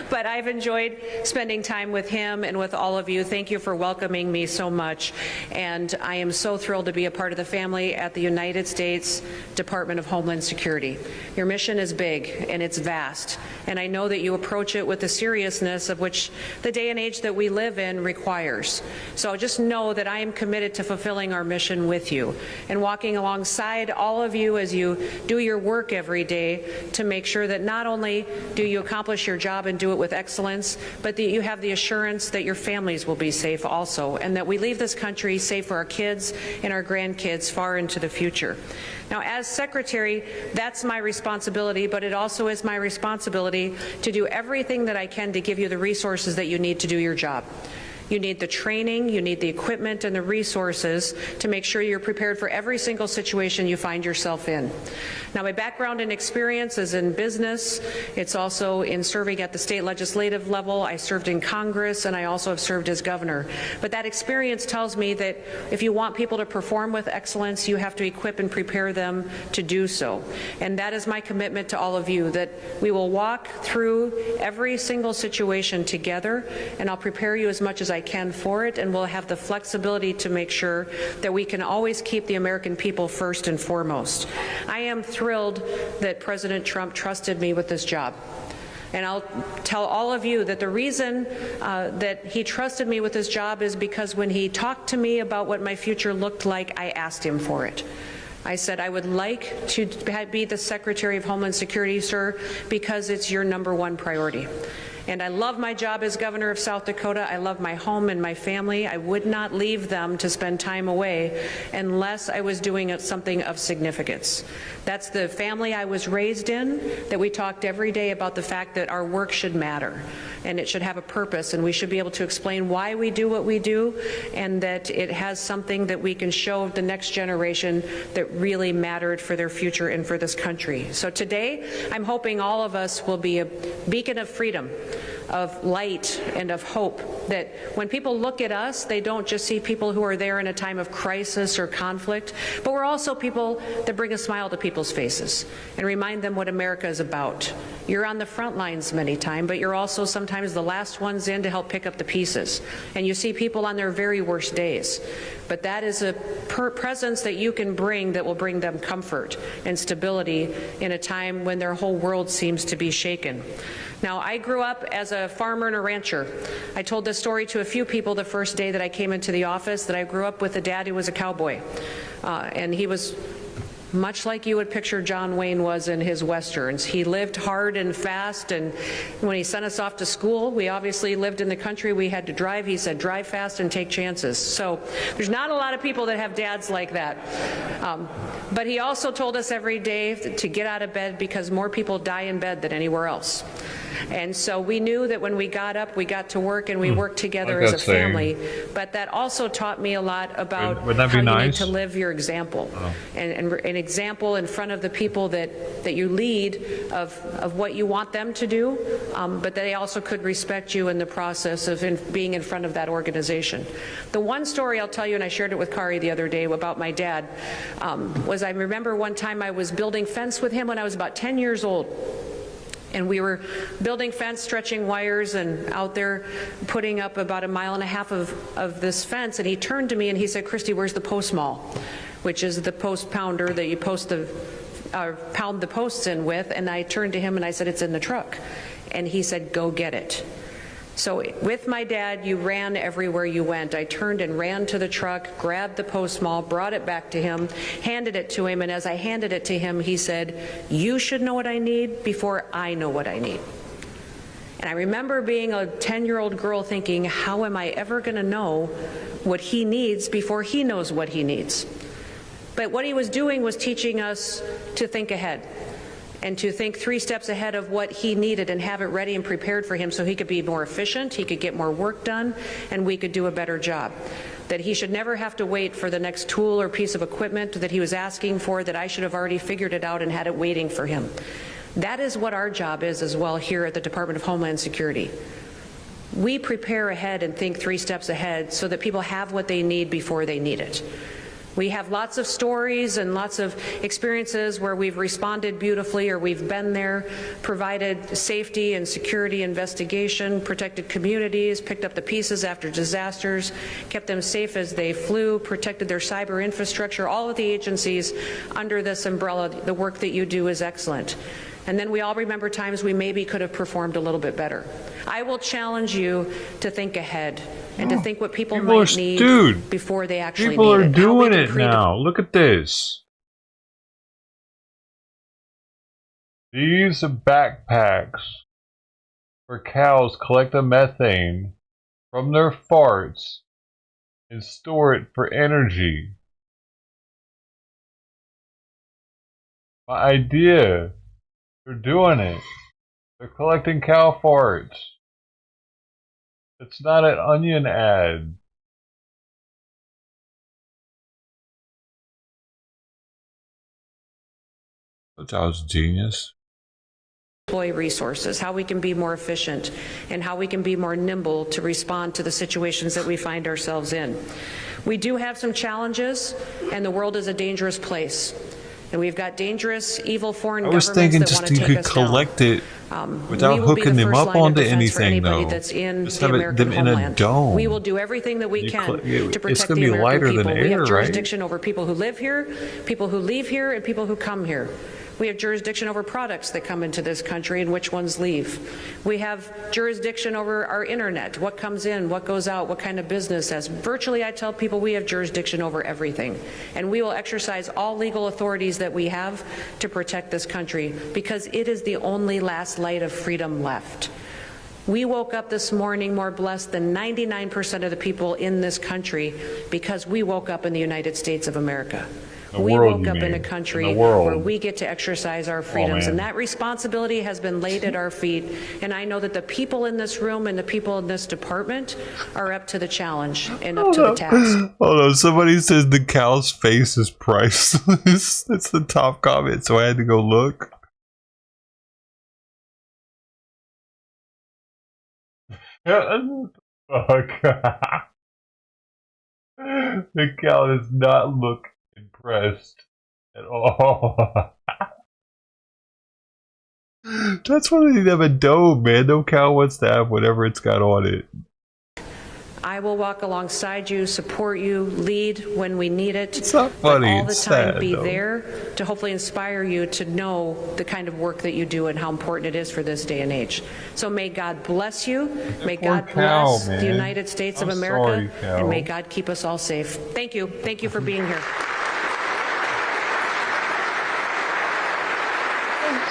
But I've enjoyed spending time with him and with all of you. Thank you for welcoming me so much. And I am so thrilled to be a part of the family at the United States Department of Homeland Security. Your mission is big and it's vast. And I know that you approach it with the seriousness of which the day and age that we live in requires. So just know that I am committed to fulfilling our mission with you and walking alongside all of you as you do your work every day to make sure that not only do you accomplish your job and do it with excellence, but that you have the assurance that your families will be safe also, and that we leave this country safe for our kids and our grandkids far into the future. Now, as Secretary, that's my responsibility, but it also is my responsibility to do everything that I can to give you the resources that you need to do your job. You need the training, you need the equipment and the resources to make sure you're prepared for every single situation you find yourself in. Now, my background and experience is in business. It's also in serving at the state legislative level. I served in Congress, and I also have served as governor. But that experience tells me that if you want people to perform with excellence, you have to equip and prepare them to do so. And that is my commitment to all of you, that we will walk through every single situation together, and I'll prepare you as much as I can for it, and we'll have the flexibility to make sure that we can always keep the American people first and foremost. I am thrilled that President Trump trusted me with this job. And I'll tell all of you that the reason that he trusted me with this job is because when he talked to me about what my future looked like, I asked him for it. I said, I would like to be the Secretary of Homeland Security, sir, because it's your #1 priority. And I love my job as governor of South Dakota. I love my home and my family. I would not leave them to spend time away unless I was doing something of significance. That's the family I was raised in, that we talked every day about the fact that our work should matter and it should have a purpose, and we should be able to explain why we do what we do, and that it has something that we can show the next generation that really mattered for their future and for this country. So today, I'm hoping all of us will be a beacon of freedom, of light, and of hope, that when people look at us, they don't just see people who are there in a time of crisis or conflict, but we're also people that bring a smile to people's faces and remind them what America is about. You're on the front lines many times, but you're also sometimes the last ones in to help pick up the pieces. And you see people on their very worst days. But that is a presence that you can bring that will bring them comfort and stability in a time when their whole world seems to be shaken. Now, I grew up as a farmer and a rancher. I told this story to a few people the first day that I came into the office, that I grew up with a dad who was a cowboy. And he was much like you would picture John Wayne was in his Westerns. He lived hard and fast, and when he sent us off to school, we obviously lived in the country, we had to drive. He said, drive fast and take chances. So there's not a lot of people that have dads like that. But he also told us every day to get out of bed because more people die in bed than anywhere else. And so we knew that when we got up, we got to work, and we worked together as a family. But that also taught me a lot about how you need to live your example, and an example in front of the people that you lead of what you want them to do, but they also could respect you in the process of being in front of that organization. The one story I'll tell you, and I shared it with Kari the other day about my dad, was I remember one time I was building fence with him when I was about 10 years old. And we were building fence, stretching wires, and out there putting up about 1.5 miles of this fence. And he turned to me and he said, Christy, where's the post maul? Which is the post pounder that you pound the posts in with. And I turned to him and I said, it's in the truck. And he said, go get it. So with my dad, you ran everywhere you went. I turned and ran to the truck, grabbed the post maul, brought it back to him, handed it to him, and as I handed it to him, he said, you should know what I need before I know what I need. And I remember being a 10-year-old girl thinking, how am I ever going to know what he needs before he knows what he needs? But what he was doing was teaching us to think ahead, and to think 3 steps ahead of what he needed and have it ready and prepared for him so he could be more efficient, he could get more work done, and we could do a better job. That he should never have to wait for the next tool or piece of equipment that he was asking for, that I should have already figured it out and had it waiting for him. That is what our job is as well here at the Department of Homeland Security. We prepare ahead and think 3 steps ahead so that people have what they need before they need it. We have lots of stories and lots of experiences where we've responded beautifully, or we've been there, provided safety and security investigation, protected communities, picked up the pieces after disasters, kept them safe as they flew, protected their cyber infrastructure. All of the agencies under this umbrella, the work that you do is excellent. And then we all remember times we maybe could have performed a little bit better. I will challenge you to think ahead and to think what people might need before they actually need it. People are doing it now. Look at this. These backpacks where cows collect the methane from their farts and store it for energy. My idea. They're doing it. They're collecting cow farts. It's not an Onion ad. That was genius. Employee resources, how we can be more efficient, and how we can be more nimble to respond to the situations that we find ourselves in. We do have some challenges, and the world is a dangerous place. And we've got dangerous, evil foreign governments that want to take us down. I was thinking just you could collect it without hooking them up onto anything, though. Just have them in a dome. We will do everything that we can to protect it's going the to be American lighter people. than We air, have right? jurisdiction over people who live here, people who leave here, and people who come here. We have jurisdiction over products that come into this country and which ones leave. We have jurisdiction over our internet, what comes in, what goes out, what kind of business has. Virtually, I tell people we have jurisdiction over everything. And we will exercise all legal authorities that we have to protect this country because it is the only last light of freedom left. We woke up this morning more blessed than 99% of the people in this country because we woke up in the United States of America. We woke up in a country where we get to exercise our freedoms, and that responsibility has been laid at our feet. And I know that the people in this room and the people in this department are up to the challenge and up to the task. Hold on, somebody says the cow's face is priceless. That's the top comment, so I had to go look. Fuck. The cow does not look impressed at all. That's why they need to have a dome, man. No cow wants to have whatever it's got on it. I will walk alongside you, support you, lead when we need it. It's not funny. All the It's time sad, be though. there to hopefully inspire you to know the kind of work that you do and how important it is for this day and age. So may God bless you. May God bless the United States of America. And may God keep us all safe. Thank you. Thank you for being here.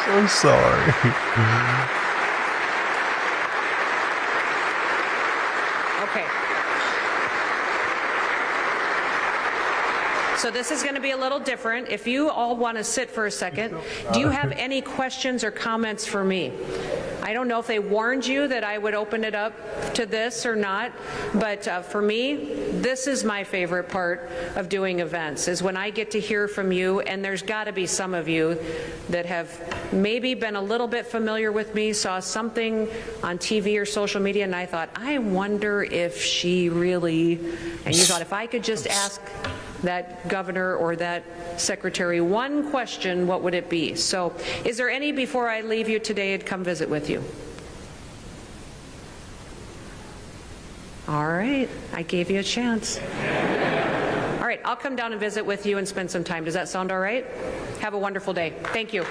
I'm so sorry. Okay. So this is going to be a little different. If you all want to sit for a second, do you have any questions or comments for me? I don't know if they warned you that I would open it up to this or not, but for me, this is my favorite part of doing events, is when I get to hear from you, and there's got to be some of you that have maybe been a little bit familiar with me, saw something on TV or social media, and I thought, I wonder if she really, and you thought, if I could just ask that governor or that secretary one question, what would it be? So is there any before I leave you today and come visit with you? All right, I gave you a chance. All right, I'll come down and visit with you and spend some time. Does that sound all right? Have a wonderful day. Thank you.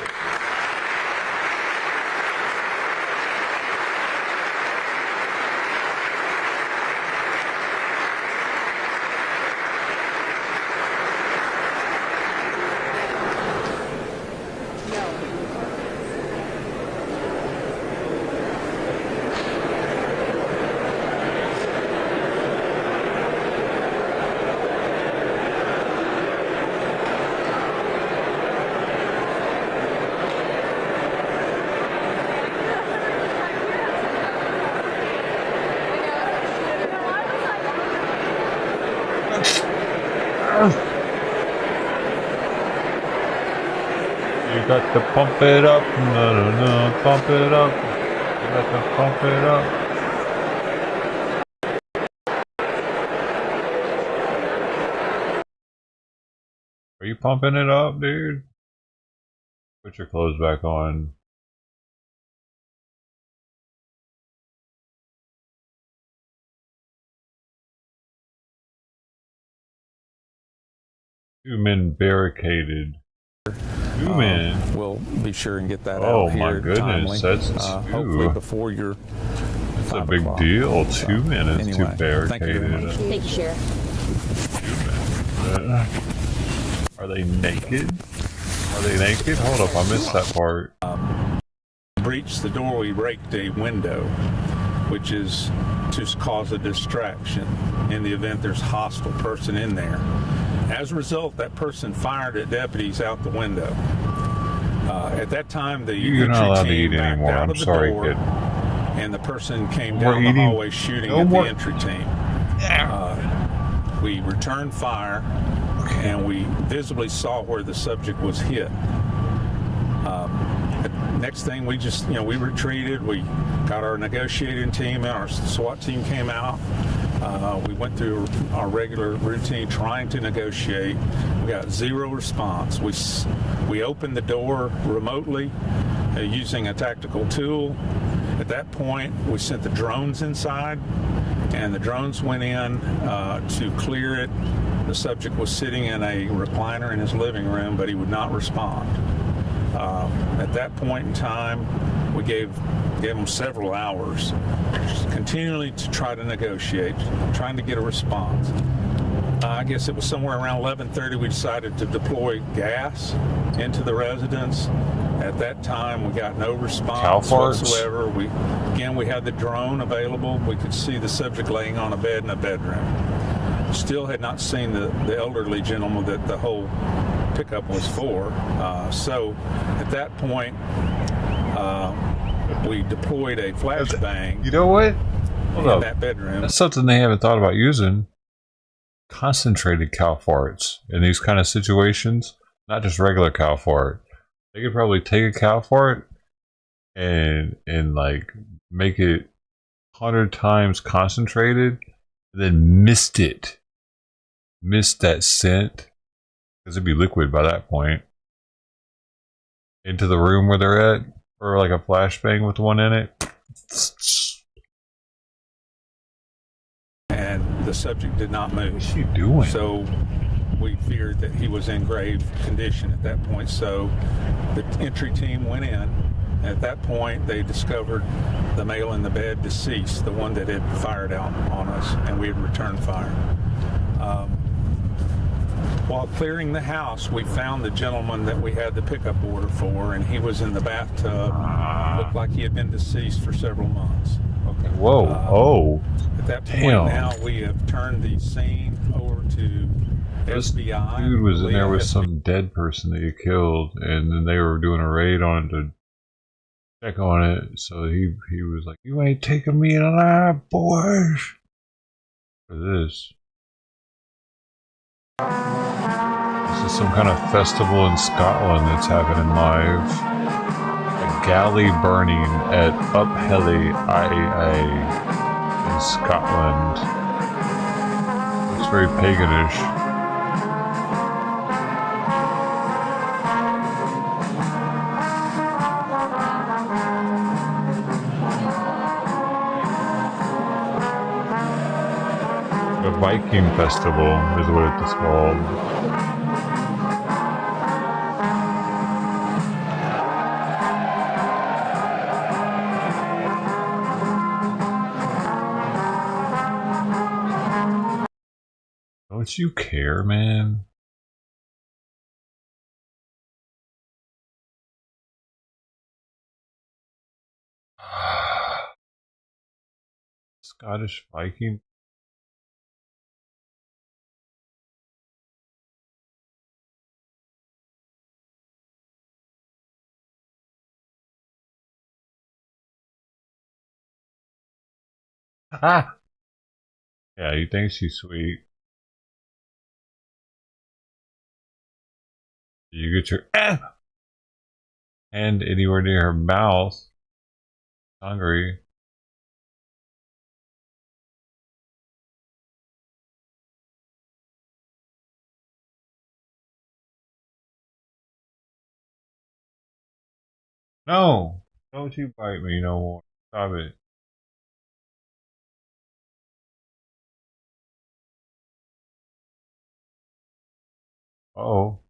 You got to pump it up, no, pump it up. You got to pump it up. Are you pumping it up, dude? Put your clothes back on. Two men barricaded. Two men. We'll be sure and get that oh out here. Oh my goodness, timely. that's hopefully before your. That's a big deal. Two men is anyway, too barricaded. Thank you, Sheriff. Are they naked? Are they naked? Hold up, I missed that part. Breached the door, we raked a window, which is to cause a distraction in the event there's a hostile person in there. As a result, that person fired at deputies out the window. At that time, the You're not allowed to eat backed anymore. out I'm of the sorry, door, kid. and the person came down the hallway shooting at the entry team. We returned fire, and we visibly saw where the subject was hit. Next thing, we just, we retreated. We got our negotiating team and our SWAT team came out. We went through our regular routine trying to negotiate. We got zero response. We opened the door remotely using a tactical tool. At that point, we sent the drones inside, and the drones went in to clear it. The subject was sitting in a recliner in his living room, but he would not respond. At that point in time, we gave him several hours, continually to try to negotiate, trying to get a response. I guess it was somewhere around 11:30 we decided to deploy gas into the residence. At that time, we got no response whatsoever. We had the drone available. We could see the subject laying on a bed in a bedroom. Still had not seen the elderly gentleman that the whole pickup was for. So at that point, we deployed a flashbang. You know what? In that bedroom. That's something they haven't thought about using. Concentrated cow farts in these kind of situations, not just regular cow fart. They could probably take a cow fart and like make it 100 times concentrated, and then mist that scent, because it'd be liquid by that point, into the room where they're at, or like a flashbang with one in it. And the subject did not move. What's she doing? So we feared that he was in grave condition at that point. So the entry team went in. At that point, they discovered the male in the bed deceased, the one that had fired out on us, and we had returned fire. While clearing the house, we found the gentleman that we had the pickup order for, and he was in the bathtub. Looked like he had been deceased for several months. Okay. Whoa. At that point now, we have turned the scene over to SBI. Dude was in there with some dead person that you killed, and then they were doing a raid on it to check on it. So he was like, "You ain't taking me alive, boys." For this. This is some kind of festival in Scotland that's happening live. A galley burning at Uphelly IAA in Scotland. Looks very paganish. A Viking festival is what it's called. Don't you care, man? Scottish Viking. Ah! Yeah, you think she's sweet. You get your hand anywhere near her mouth. Hungry. No! Don't you bite me no more. Stop it.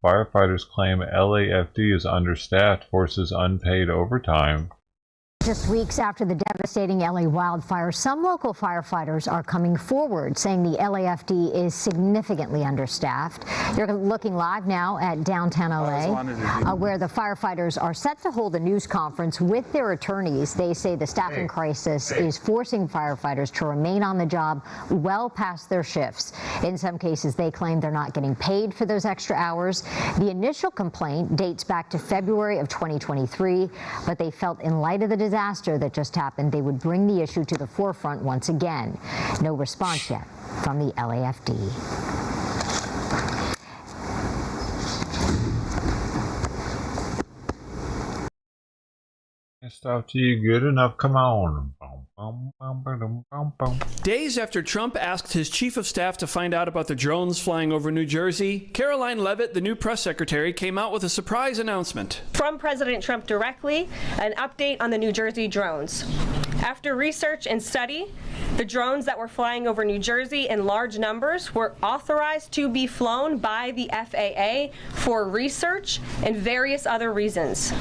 Firefighters claim LAFD is understaffed, forces unpaid overtime. Just weeks after the devastating LA wildfire, some local firefighters are coming forward saying the LAFD is significantly understaffed. You're looking live now at downtown LA, where the firefighters are set to hold a news conference with their attorneys. They say the staffing crisis is forcing firefighters to remain on the job well past their shifts. In some cases, they claim they're not getting paid for those extra hours. The initial complaint dates back to February of 2023, but they felt in light of the disaster disaster that just happened, they would bring the issue to the forefront once again. No response yet from the LAFD. Stuff to you good enough. Come on. Days after Trump asked his chief of staff to find out about the drones flying over New Jersey, Caroline Leavitt, the new press secretary, came out with a surprise announcement. From President Trump directly, an update on the New Jersey drones. After research and study, the drones that were flying over New Jersey in large numbers were authorized to be flown by the FAA for research and various other reasons.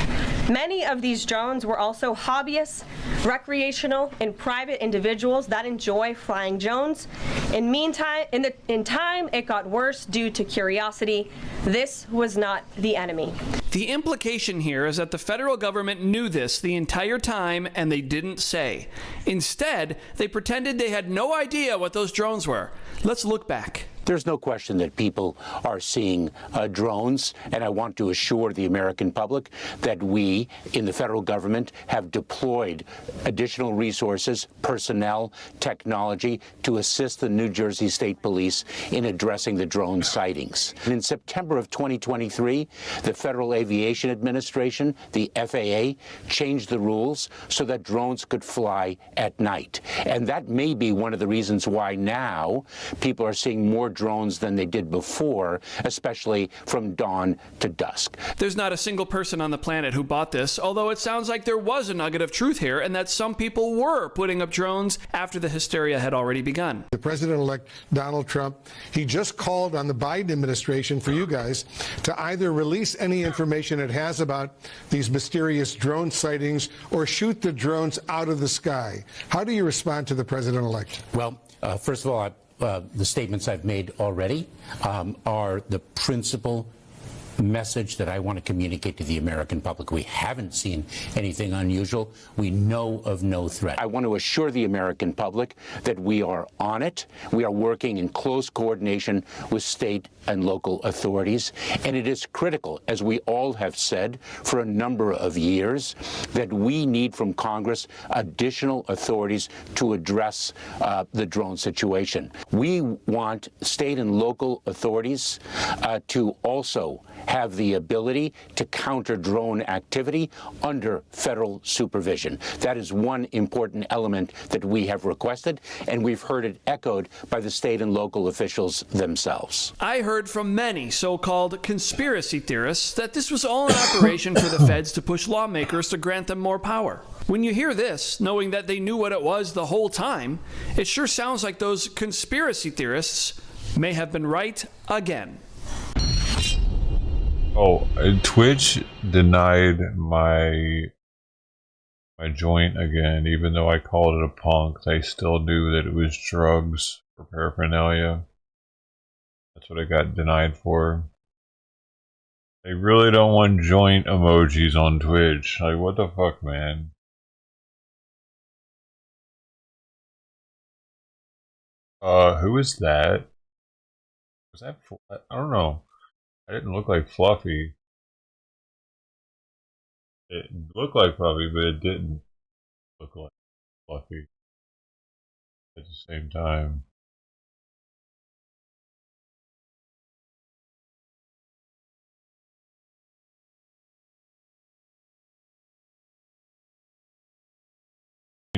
Many of these drones were also hobbyists, recreational, and private individuals that enjoy flying drones. In time, it got worse due to curiosity. This was not the enemy. The implication here is that the federal government knew this the entire time and they didn't say. Instead, they pretended they had no idea what those drones were. Let's look back. There's no question that people are seeing drones, and I want to assure the American public that we in the federal government have deployed additional resources, personnel, technology to assist the New Jersey State Police in addressing the drone sightings. And in September of 2023, the Federal Aviation Administration, the FAA, changed the rules so that drones could fly at night. And that may be one of the reasons why now people are seeing more drones than they did before, especially from dawn to dusk. There's not a single person on the planet who bought this, although it sounds like there was a nugget of truth here and that some people were putting up drones after the hysteria had already begun. The president-elect Donald Trump, he just called on the Biden administration for you guys to either release any information it has about these mysterious drone sightings or shoot the drones out of the sky. How do you respond to the president-elect? Well, first of all, the statements I've made already are the principal message that I want to communicate to the American public. We haven't seen anything unusual. We know of no threat. I want to assure the American public that we are on it. We are working in close coordination with state and local authorities. And it is critical, as we all have said for a number of years, that we need from Congress additional authorities to address the drone situation. We want state and local authorities to also have the ability to counter drone activity under federal supervision. That is one important element that we have requested, and we've heard it echoed by the state and local officials themselves. I heard from many so-called conspiracy theorists that this was all an operation for the feds to push lawmakers to grant them more power. When you hear this, knowing that they knew what it was the whole time, it sure sounds like those conspiracy theorists may have been right again. Oh, Twitch denied my joint again, even though I called it a punk. They still knew that it was drugs or paraphernalia. That's what I got denied for. They really don't want joint emojis on Twitch. Like, what the fuck, man? Who is that? Was that? I don't know. I didn't look like Fluffy. It looked like Fluffy, but it didn't look like Fluffy at the same time.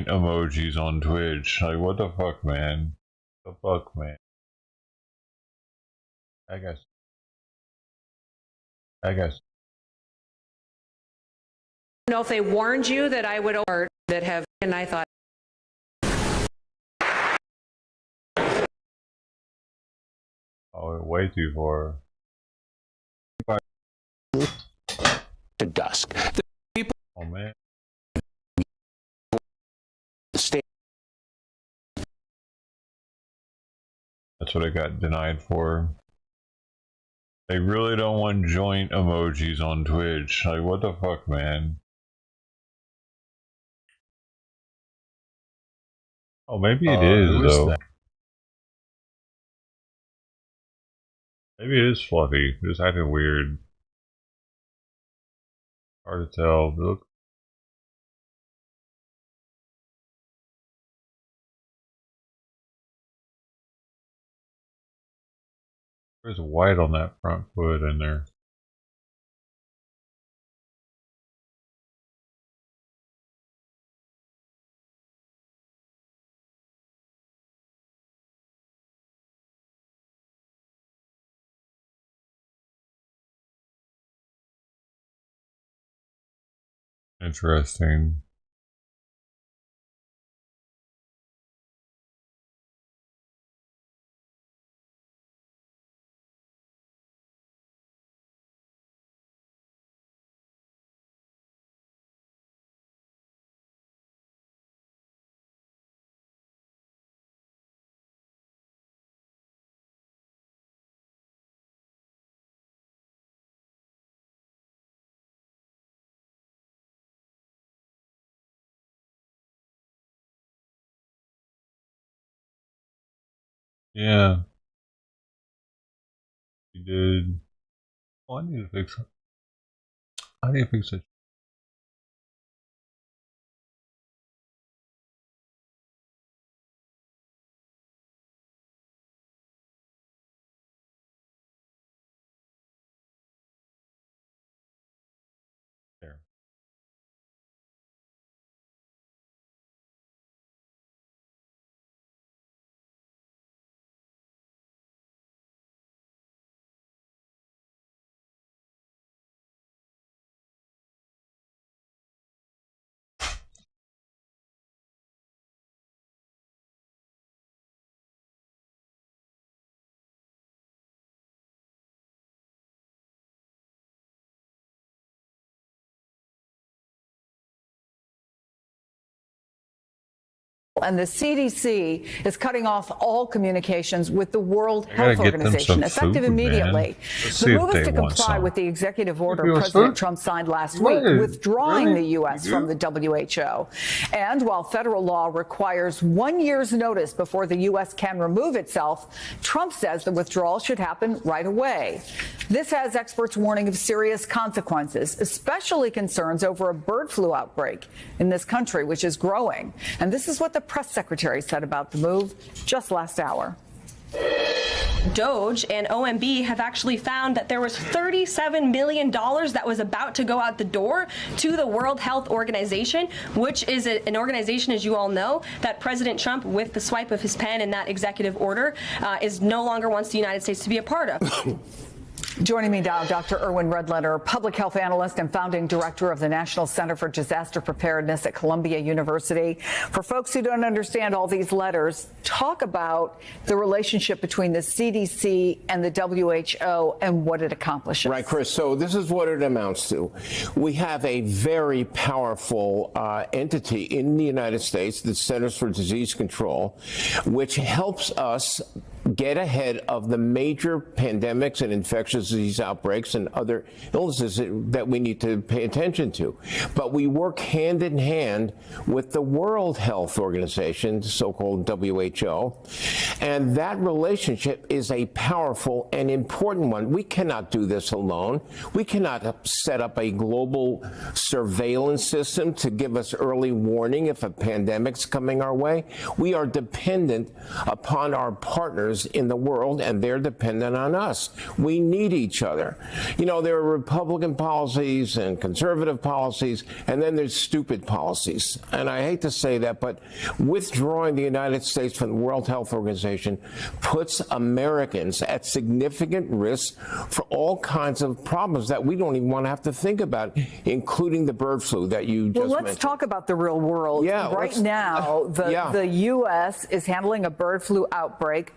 Emojis on Twitch. Like, what the fuck, man? What the fuck, man? I guess. I don't know if they warned you that I would, or that have, and I thought. Oh, way too far. To dusk. Oh man. That's what I got denied for. They really don't want joint emojis on Twitch. Like, what the fuck, man? Oh, maybe it is, though. Maybe it is Fluffy. It's acting weird. Hard to tell. Look. There's white on that front foot in there. Interesting. Yeah. You did. Oh, I need to fix it. I need to fix it. There. And the CDC is cutting off all communications with the World Health Organization, effective immediately. The move is to comply with the executive order President Trump signed last week, withdrawing the U.S. from the WHO. And while federal law requires 1 year's notice before the U.S. can remove itself, Trump says the withdrawal should happen right away. This has experts warning of serious consequences, especially concerns over a bird flu outbreak in this country, which is growing. And this is what the press secretary said about the move just last hour. DOJ and OMB have actually found that there was $37 million that was about to go out the door to the World Health Organization, which is an organization, as you all know, that President Trump, with the swipe of his pen in that executive order, is no longer wants the United States to be a part of. Joining me now, Dr. Erwin Redletter, public health analyst and founding director of the National Center for Disaster Preparedness at Columbia University. For folks who don't understand all these letters, talk about the relationship between the CDC and the WHO and what it accomplishes. Right, Chris. So this is what it amounts to. We have a very powerful entity in the United States, the Centers for Disease Control, which helps us get ahead of the major pandemics and infectious disease outbreaks and other illnesses that we need to pay attention to. But we work hand in hand with the World Health Organization, the so-called WHO, and that relationship is a powerful and important one. We cannot do this alone. We cannot set up a global surveillance system to give us early warning if a pandemic's coming our way. We are dependent upon our partners in the world, and they're dependent on us. We need each other. You know, there are Republican policies and conservative policies, and then there's stupid policies. And I hate to say that, but withdrawing the United States from the World Health Organization puts Americans at significant risk for all kinds of problems that we don't even want to have to think about, including the bird flu that you just mentioned. Let's talk about the real world. Yeah, right now, the U.S. is handling a bird flu outbreak.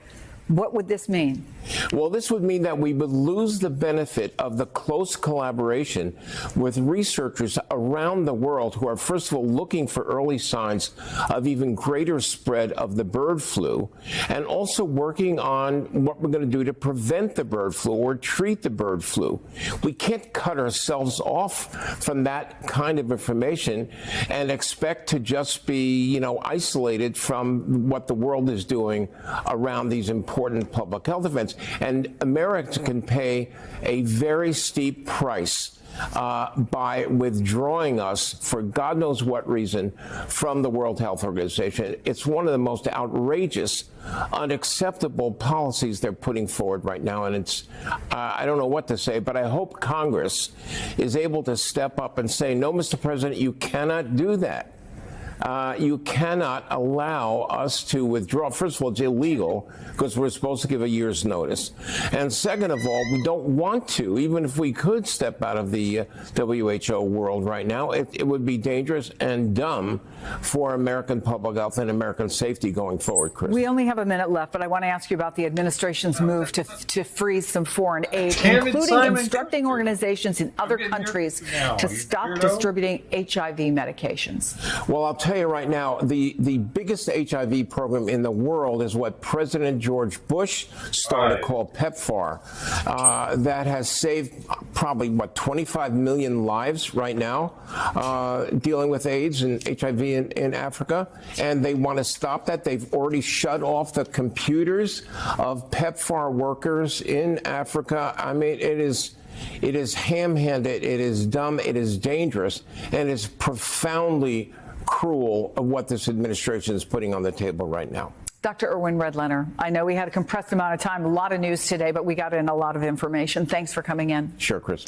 What would this mean? Well, this would mean that we would lose the benefit of the close collaboration with researchers around the world who are, first of all, looking for early signs of even greater spread of the bird flu, and also working on what we're going to do to prevent the bird flu or treat the bird flu. We can't cut ourselves off from that kind of information and expect to just be, isolated from what the world is doing around these important important public health events. And Americans can pay a very steep price by withdrawing us for God knows what reason from the World Health Organization. It's one of the most outrageous, unacceptable policies they're putting forward right now. And it's, I don't know what to say, but I hope Congress is able to step up and say, no, Mr. President, you cannot do that. You cannot allow us to withdraw. First of all, it's illegal because we're supposed to give a year's notice. And second of all, we don't want to, even if we could step out of the WHO world right now, it would be dangerous and dumb for American public health and American safety going forward, Chris. We only have a minute left, but I want to ask you about the administration's move to freeze some foreign aid, including instructing organizations in other countries to stop distributing HIV medications. Well, I'll tell you right now, the biggest HIV program in the world is what President George Bush started called PEPFAR. That has saved probably, 25 million lives right now dealing with AIDS and HIV in Africa. And they want to stop that. They've already shut off the computers of PEPFAR workers in Africa. I mean, it is ham-handed, it is dumb, it is dangerous, and it's profoundly cruel of what this administration is putting on the table right now. Dr. Irwin Redlener, I know we had a compressed amount of time, a lot of news today, but we got in a lot of information. Thanks for coming in. Sure, Chris.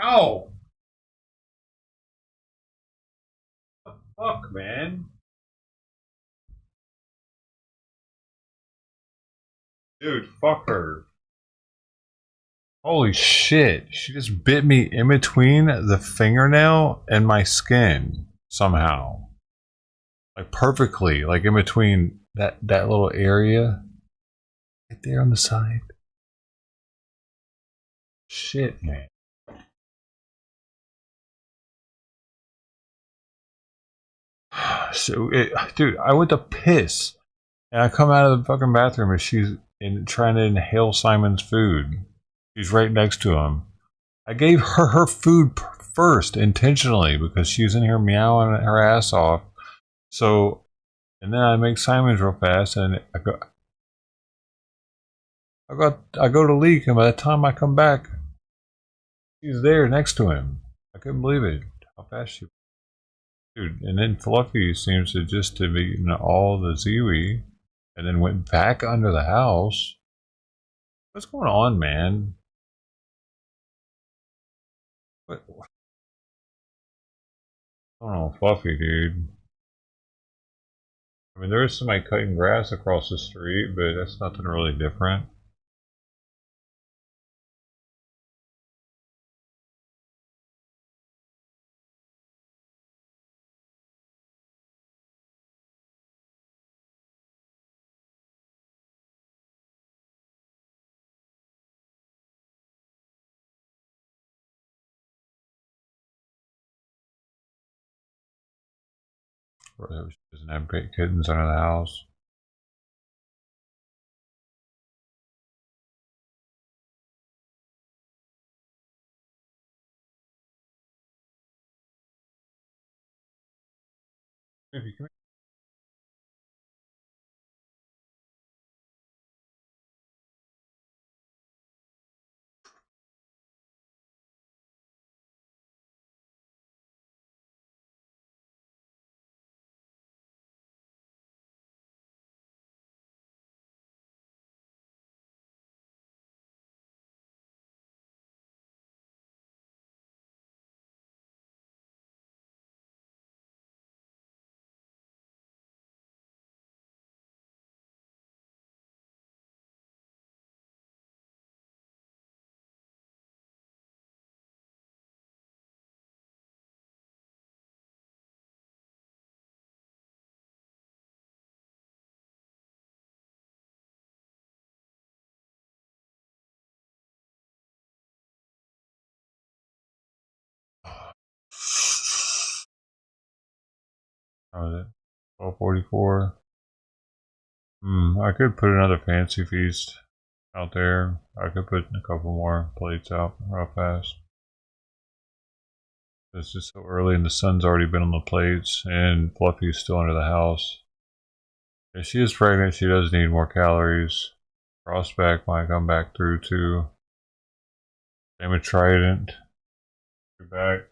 Ow! What the fuck, man? Dude, fuck her. Holy shit. She just bit me in between the fingernail and my skin somehow. Like perfectly. Like in between that little area. Right there on the side. Shit, man. So, dude, I went to piss. And I come out of the fucking bathroom and she's trying to inhale Simon's food. She's right next to him. I gave her food first intentionally because she was in here meowing her ass off. So, and then I make Simon's real fast, and I go to leak, and by the time I come back, she's there next to him. I couldn't believe it. How fast she, dude. And then Fluffy seems to just have eaten all the Ziwi, and then went back under the house. What's going on, man? What? I don't know, Fluffy, dude. I mean, there is somebody cutting grass across the street, but that's nothing really different. She doesn't have big kittens under the house. Maybe, come here. How is it? 12:44. I could put another fancy feast out there. I could put a couple more plates out real fast. It's just so early and the sun's already been on the plates and Fluffy's still under the house. If she is pregnant, she does need more calories. Frostback might come back through too. Same with Trident. You're back.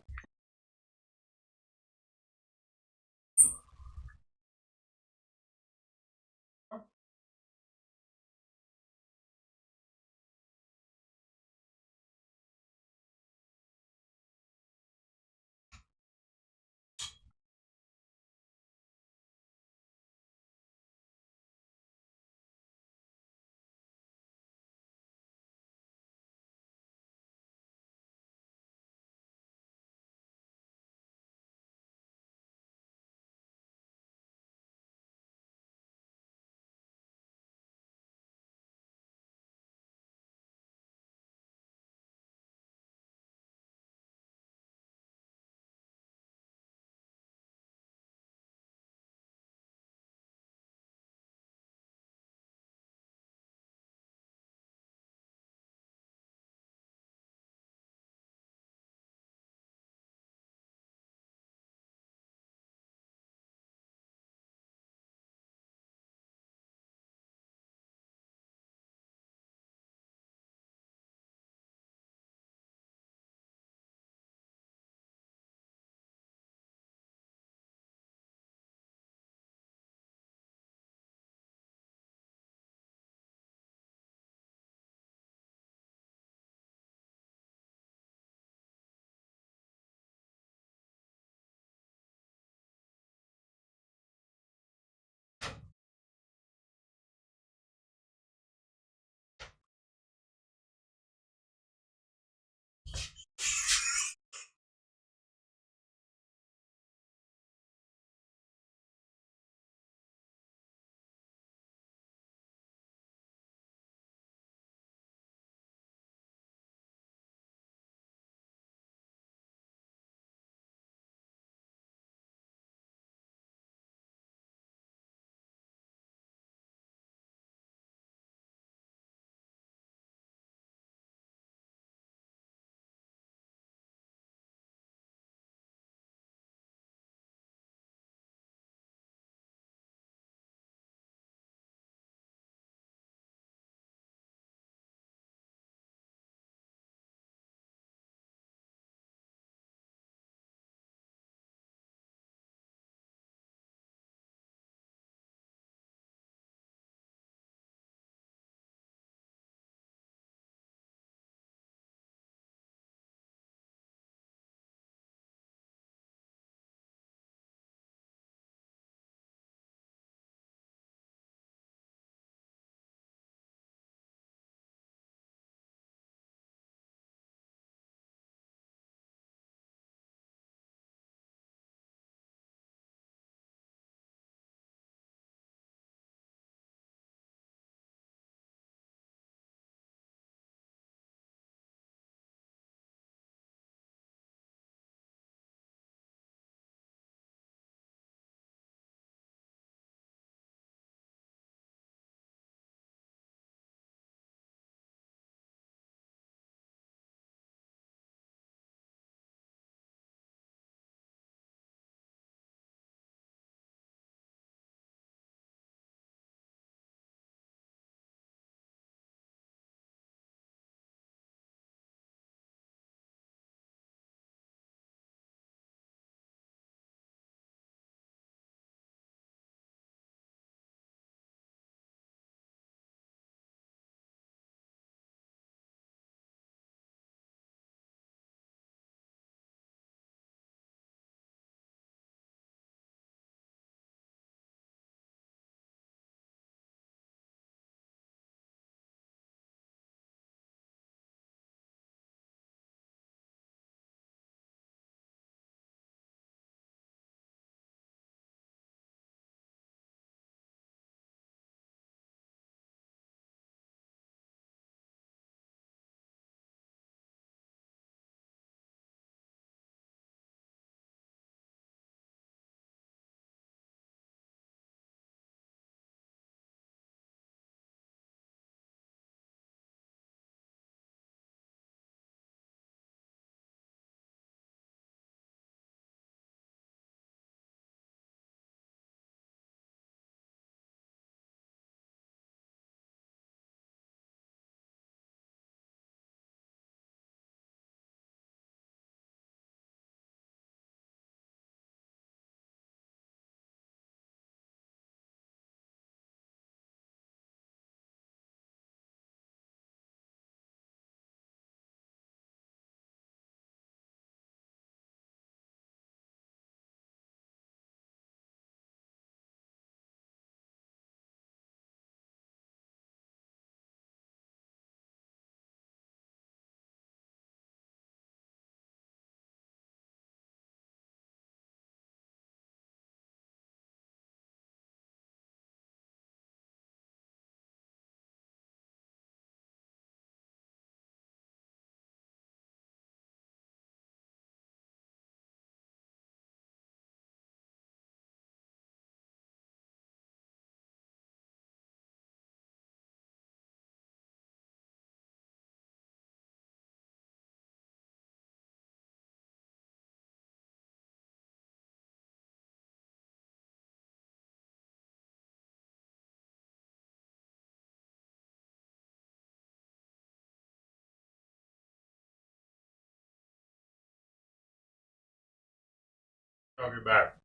I'll get back.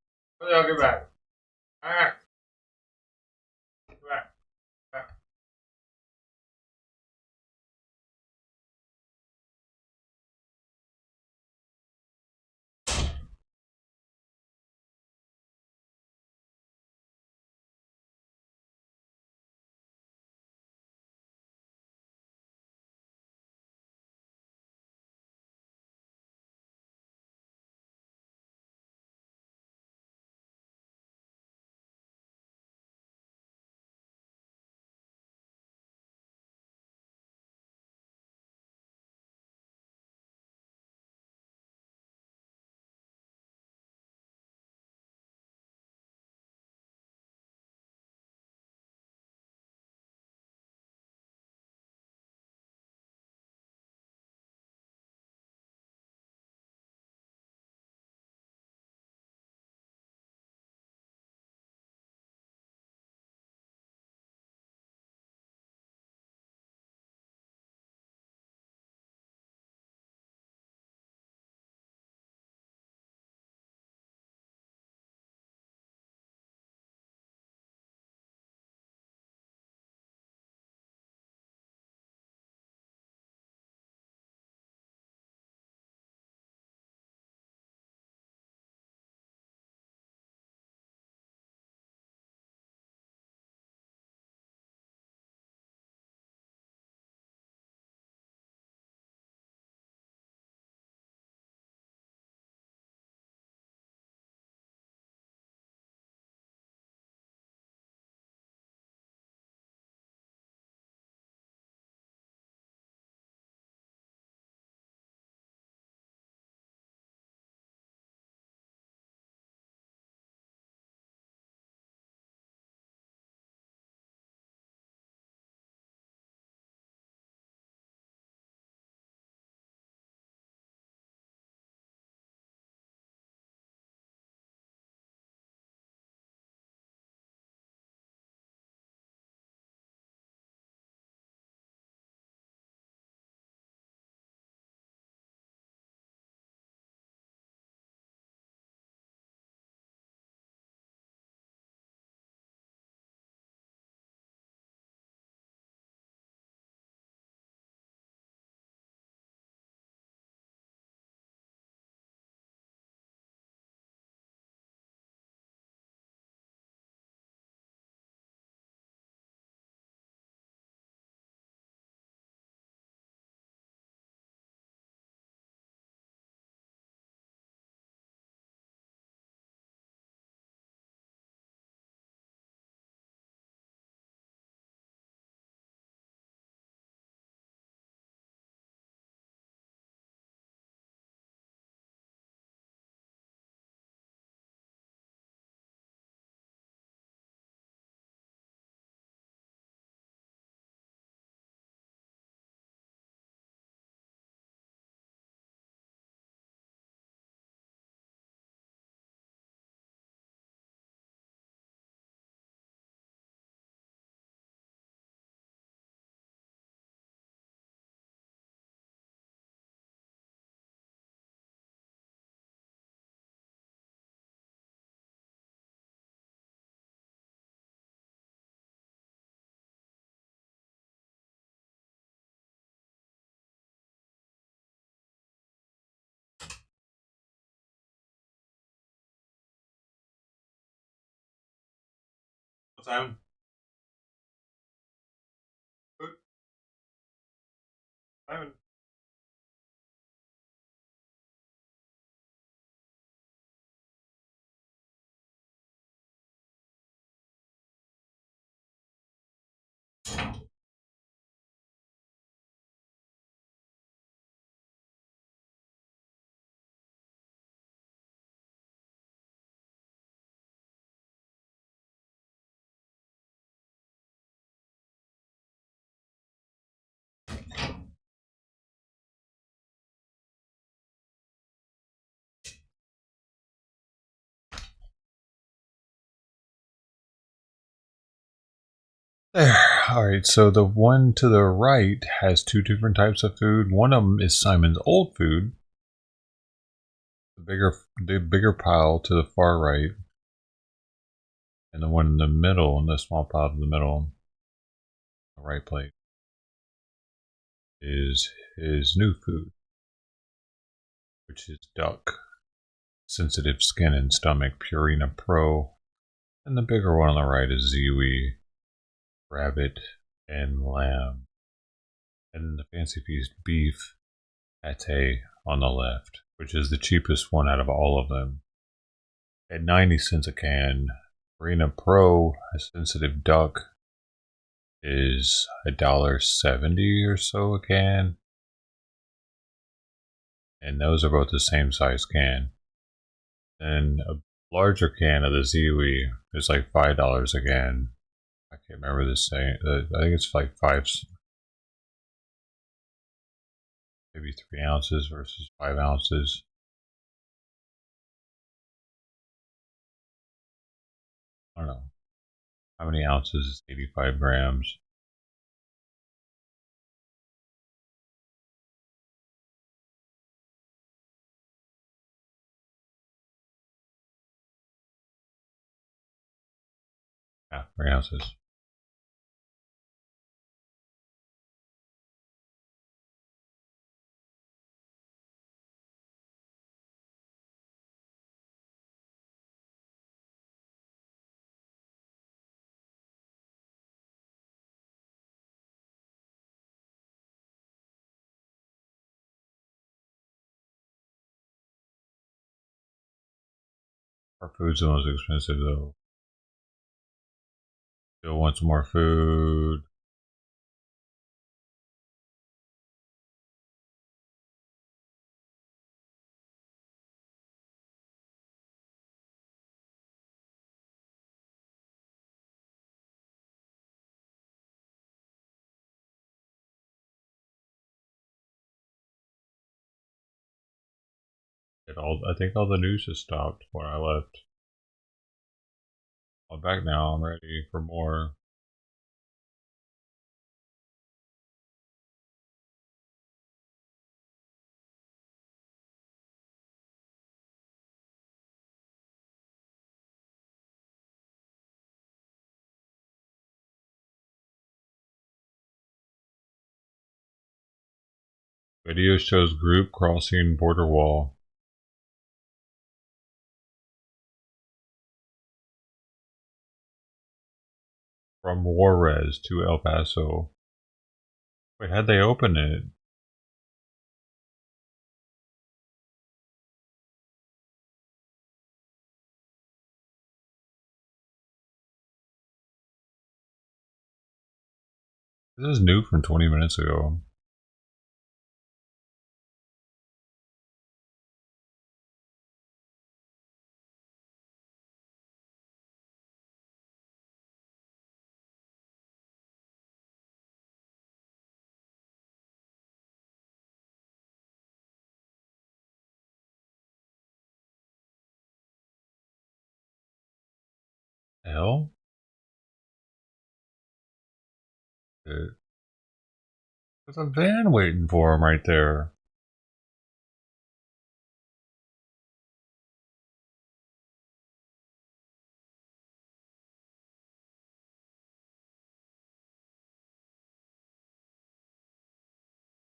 I'll get back. Ah. Get back. Back. What time? Good. Simon. There. Alright, so the one to the right has two different types of food. One of them is Simon's old food. the bigger pile to the far right, and the one in the middle, and the small pile in the middle, the right plate, is his new food, which is duck, sensitive skin and stomach, Purina Pro, and the bigger one on the right is Ziwi, rabbit, and lamb, and then the Fancy Feast beef pate on the left, which is the cheapest one out of all of them. At 90 cents a can, Purina Pro, a sensitive duck, is $1.70 or so a can. And those are both the same size can. And a larger can of the Ziwi is like $5 a can. I can't remember the same. I think it's like maybe 3 ounces versus 5 ounces. I don't know. How many ounces is 85 grams? Yeah, 3 ounces. Our food's the most expensive though. Still want some more food. I think all the news has stopped when I left. I'm back now. I'm ready for more. Video shows group crossing border wall. From Juarez to El Paso. Wait, how'd they open it? This is new from 20 minutes ago. Hell? There's a van waiting for him right there.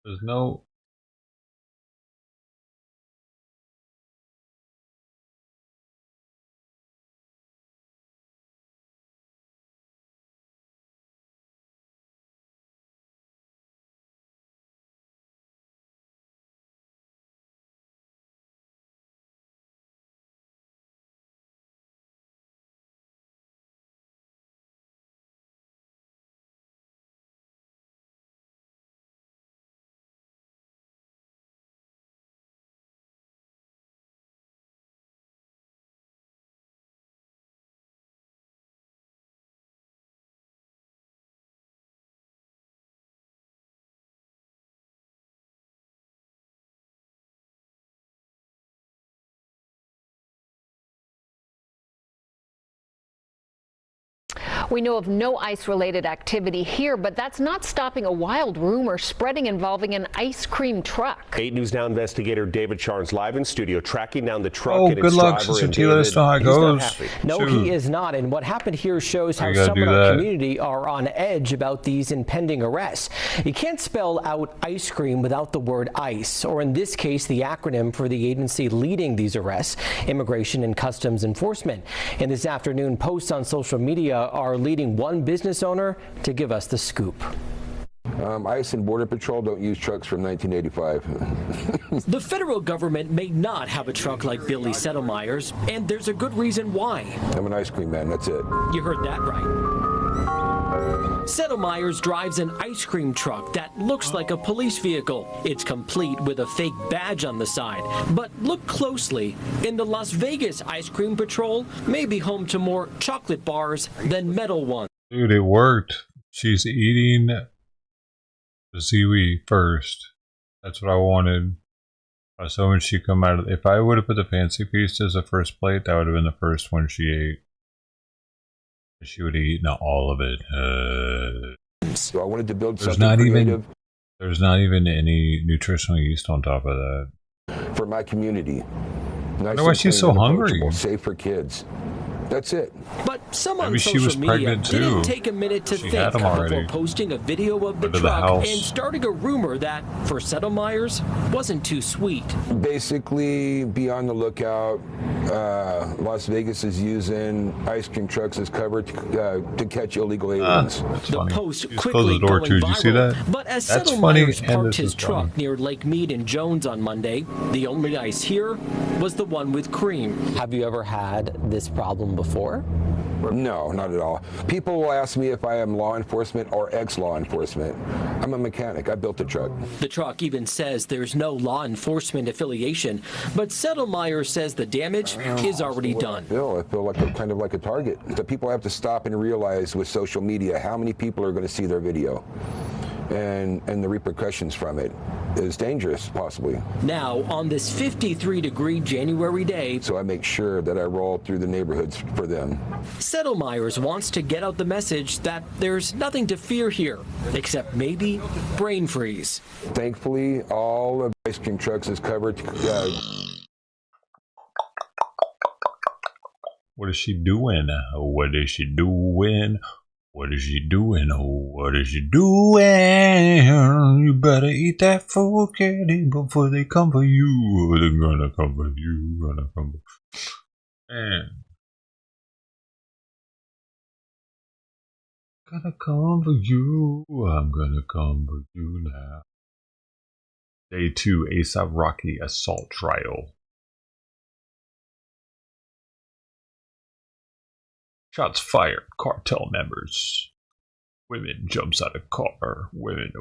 There's no... We know of no ice-related activity here, but that's not stopping a wild rumor spreading involving an ice cream truck. 8 News Now investigator David Charnes live in studio tracking down the truck and good its luck, driver. Sister And T. Let us know how it goes. No, Shoot. he is not. And what happened here shows how gotta some do in our that. community are on edge about these impending arrests. You can't spell out ice cream without the word ICE, or in this case, the acronym for the agency leading these arrests, Immigration and Customs Enforcement. And this afternoon, posts on social media are leading one business owner to give us the scoop. ICE and Border Patrol don't use trucks from 1985. The federal government may not have a truck like Billy Settlemeyer's, and there's a good reason why. I'm an ice cream man, that's it. You heard that right. Settlemeyer's drives an ice cream truck that looks like a police vehicle. It's complete with a fake badge on the side. But look closely. In the Las Vegas Ice Cream Patrol may be home to more chocolate bars than metal ones. Dude, it worked. She's eating the seaweed first. That's what I wanted. So when she come out, if I would have put the fancy feast as the first plate, that would have been the first one she ate. She would have eaten all of it. So I wanted to build There's something not creative there's not even any nutritional yeast on top of that. for my community. Nice wonder why and she's clean so and hungry. approachable, safe for kids. That's it. But some on Maybe she was social media pregnant, too. didn't take a minute to She think had 'em before already. posting a video of the Under the truck house. and starting a rumor that, for Settlemeyer's, wasn't too sweet. Basically, be on the lookout. Las Vegas is using ice cream trucks as cover to catch illegal aliens. That's The funny. post Just quickly close the door going too. Did you see viral. that? But as That's funny, Settlemeyer's and parked this his is truck funny. near Lake Mead and Jones on Monday, the only ice here was the one with cream. Have you ever had this problem before? No, not at all. People will ask me if I am law enforcement or ex-law enforcement. I'm a mechanic. I built the truck. The truck even says there's no law enforcement affiliation, but Settlemeyer says the damage is already done. I feel like kind of like a target. The people have to stop and realize with social media how many people are going to see their video. And the repercussions from it is dangerous, possibly. Now, on this 53-degree January day, so I make sure that I roll through the neighborhoods for them. Settlemeyer's wants to get out the message that there's nothing to fear here, except maybe brain freeze. Thankfully, all of the ice cream trucks is covered. What is she doing? What is she doing? What is she doing? Oh, what is she doing? You better eat that food, kitty, before they come for you. They're gonna come for you. Gonna come for man. Gonna come for you. I'm gonna come for you now. Day 2, ASAP Rocky assault trial. Shots fired, cartel members. Women jumps out of car. Women.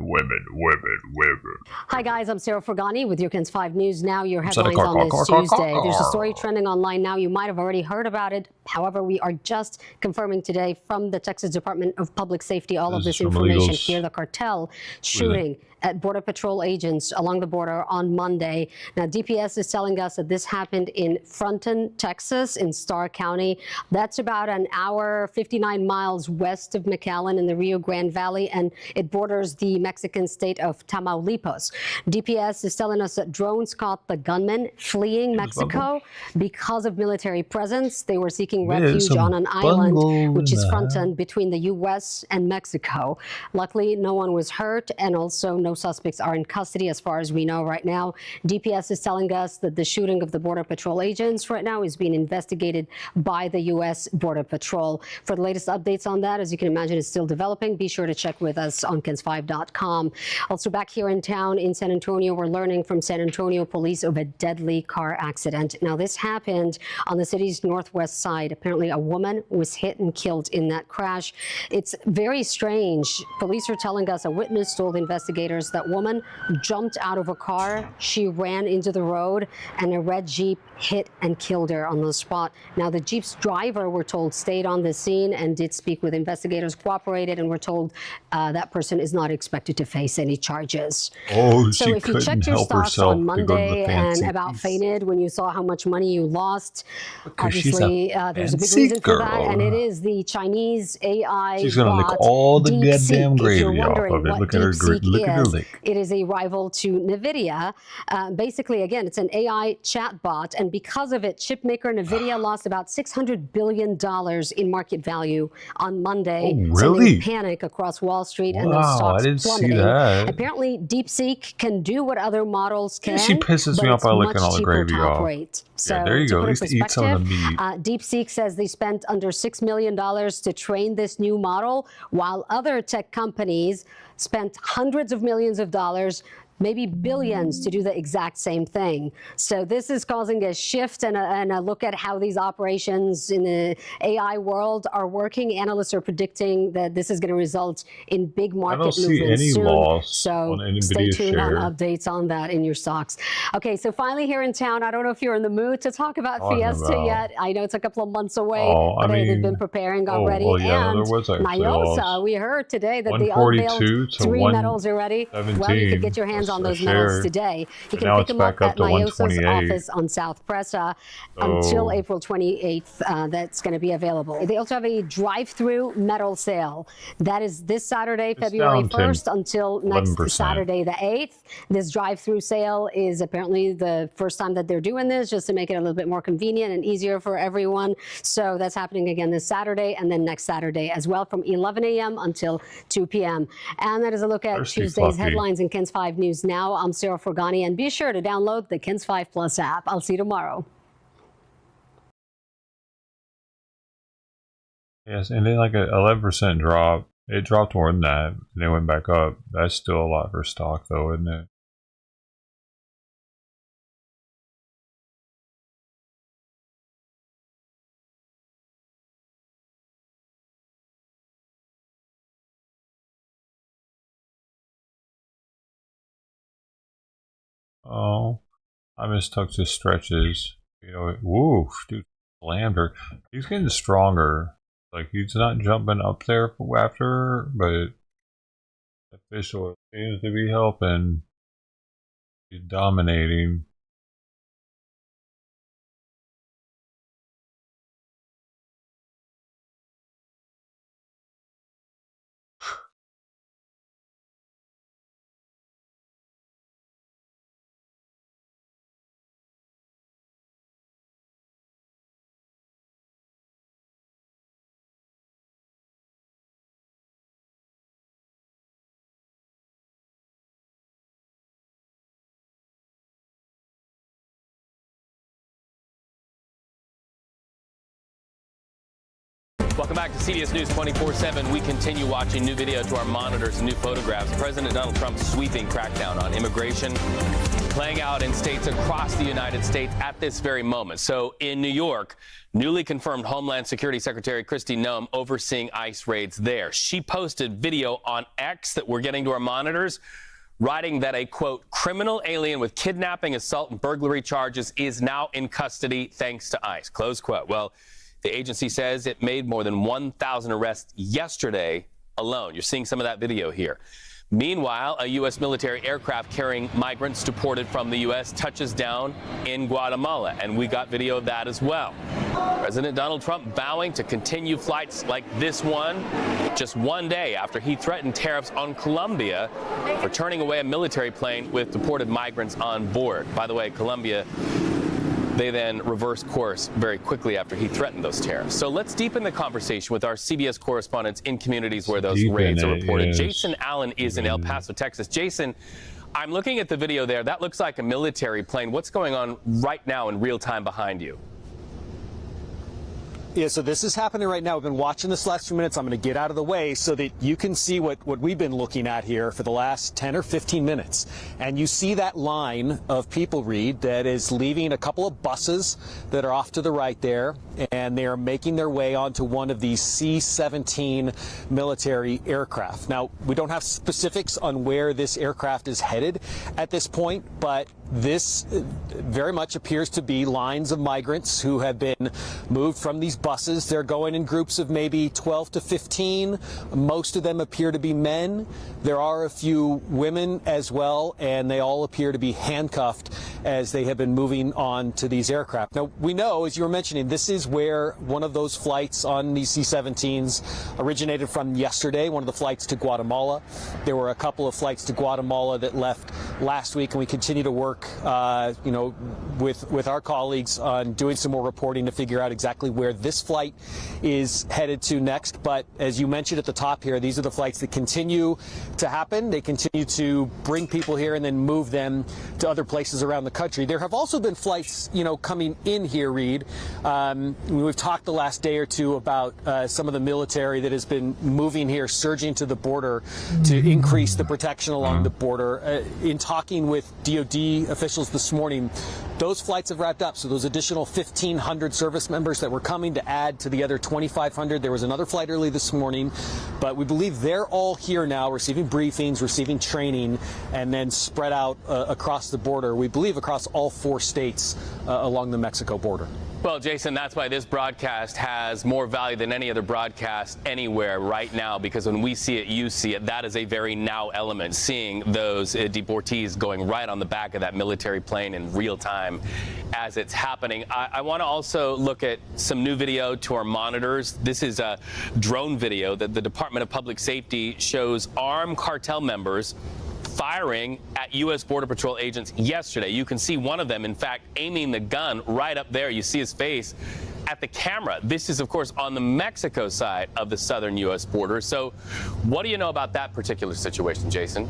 Hi guys, I'm Sarah Fergani with your KENS 5 News Now. Your Jumps out of headlines car, on this car, Tuesday. car. There's a story trending online now. You might have already heard about it. However, we are just confirming today from the Texas Department of Public Safety all of this information here. The cartel shooting at Border Patrol agents along the border on Monday. Now, DPS is telling us that this happened in Fronton, Texas, in Starr County. That's about an hour, 59 miles west of McAllen in the Rio Grande Valley, and it borders the Mexican state of Tamaulipas. DPS is telling us that drones caught the gunmen fleeing Mexico because of military presence. They were seeking refuge on an island, which is Fronton, between the U.S. and Mexico. Luckily, no one was hurt, and also no suspects are in custody as far as we know right now. DPS is telling us that the shooting of the Border Patrol agents right now is being investigated by the U.S. Border Patrol. For the latest updates on that, as you can imagine, it's still developing. Be sure to check with us on KENS5.com. Also back here in town in San Antonio, we're learning from San Antonio police of a deadly car accident. Now, this happened on the city's northwest side. Apparently, a woman was hit and killed in that crash. It's very strange. Police are telling us a witness told investigators that woman jumped out of a car. She ran into the road, and a red Jeep hit and killed her on the spot. Now, the Jeep's driver, we're told, stayed on the scene and did speak with investigators, cooperated, and we're told that person is not expected to face any charges. Oh, so she if you couldn't checked your help stocks herself on to go to the Monday and fancy about feast. fainted when you saw how much money you lost, Because she's obviously a There's a big reason for that, and it is the Chinese AI She's gonna bot, lick all the DeepSeek. goddamn If gravy you're off wondering of it. what Look at her, DeepSeek look at her is, lick. it is a rival to NVIDIA. Basically, again, it's an AI chat bot, and because of it, chipmaker NVIDIA lost about $600 billion in market value on Monday, Oh, sending really? panic across Wall Street and those Wow, stocks I didn't see plummeting. that. Apparently, DeepSeek can do what other models can, She pisses but me off it's by much licking all the cheaper gravy top off. rate. So Yeah, there you to go. put At in least eat some of the meat. DeepSeek says they spent under $6 million to train this new model, while other tech companies spent hundreds of millions of dollars, maybe billions, to do the exact same thing. So this is causing a shift and a look at how these operations in the AI world are working. Analysts are predicting that this is going to result in big market don't see movements any soon. loss So on NVIDIA stay tuned share. on updates on that in your stocks. Okay, so finally here in town, I don't know if you're in the mood to talk about Fiesta yet. I know it's a couple of months away, but they've been preparing already. well, yeah, and there was actually Myosa, we heard today that they 142 unveiled to 3 medals already. Well, you could get your hands on those medals today. You can pick them up at Myosa's office on South Presa until April 28th. That's going to be available. They also have a drive-through medal sale. That is this Saturday, February 1st until next 11%. Saturday, the 8th. This drive-through sale is apparently the first time that they're doing this, just to make it a little bit more convenient and easier for everyone. So that's happening again this Saturday and then next Saturday as well, from 11 a.m. until 2 p.m. And that is a look at Tuesday's headlines in KENS 5 News Now. I'm Sarah Forgani, and be sure to download the KENS 5 Plus app. I'll see you tomorrow. Yes, and then like a 11% drop. It dropped more than that, and it went back up. That's still a lot for stock, though, isn't it? Oh, I mistook his stretches. You know, woo, dude, slammed her. He's getting stronger. Like, he's not jumping up there after, but the fish oil seems to be helping. He's dominating. Welcome back to CBS News 24/7. We continue watching new video to our monitors and new photographs. President Donald Trump's sweeping crackdown on immigration playing out in states across the United States at this very moment. So in New York, newly confirmed Homeland Security Secretary Kristi Noem overseeing ICE raids there. She posted video on X that we're getting to our monitors, writing that a, quote, criminal alien with kidnapping, assault, and burglary charges is now in custody thanks to ICE, close quote. Well, the agency says it made more than 1,000 arrests yesterday alone. You're seeing some of that video here. Meanwhile, a U.S. military aircraft carrying migrants deported from the U.S. touches down in Guatemala, and we got video of that as well. President Donald Trump vowing to continue flights like this one just one day after he threatened tariffs on Colombia for turning away a military plane with deported migrants on board. By the way, Colombia, they then reversed course very quickly after he threatened those tariffs. So let's deepen the conversation with our CBS correspondents in communities where those raids are reported. Jason Allen is in El Paso, Texas. Jason, I'm looking at the video there. That looks like a military plane. What's going on right now in real time behind you? Yeah, so this is happening right now. We've been watching this last few minutes. I'm going to get out of the way so that you can see what we've been looking at here for the last 10 or 15 minutes. And you see that line of people, Reed, that is leaving a couple of buses that are off to the right there, and they are making their way onto one of these C-17 military aircraft. Now, we don't have specifics on where this aircraft is headed at this point, but this very much appears to be lines of migrants who have been moved from these buses. They're going in groups of maybe 12 to 15. Most of them appear to be men. There are a few women as well, and they all appear to be handcuffed as they have been moving on to these aircraft. Now, we know, as you were mentioning, this is where one of those flights on these C-17s originated from yesterday, one of the flights to Guatemala. There were a couple of flights to Guatemala that left last week, and we continue to work with our colleagues on doing some more reporting to figure out exactly where this flight is headed to next. But as you mentioned at the top here, these are the flights that continue to happen. They continue to bring people here and then move them to other places around the country. There have also been flights, coming in here, Reed. We've talked the last day or two about some of the military that has been moving here, surging to the border to increase the protection along the border. In talking with DOD officials this morning, those flights have wrapped up. So those additional 1,500 service members that were coming to add to the other 2,500, there was another flight early this morning, but we believe they're all here now, receiving briefings, receiving training, and then spread out across the border, we believe across all 4 states along the Mexico border. Well, Jason, that's why this broadcast has more value than any other broadcast anywhere right now, because when we see it, you see it. That is a very now element, seeing those deportees going right on the back of that military plane in real time as it's happening. I want to also look at some new video to our monitors. This is a drone video that the Department of Public Safety shows armed cartel members firing at U.S. Border Patrol agents yesterday. You can see one of them, in fact, aiming the gun right up there. You see his face at the camera. This is, of course, on the Mexico side of the southern U.S. border. So what do you know about that particular situation, Jason?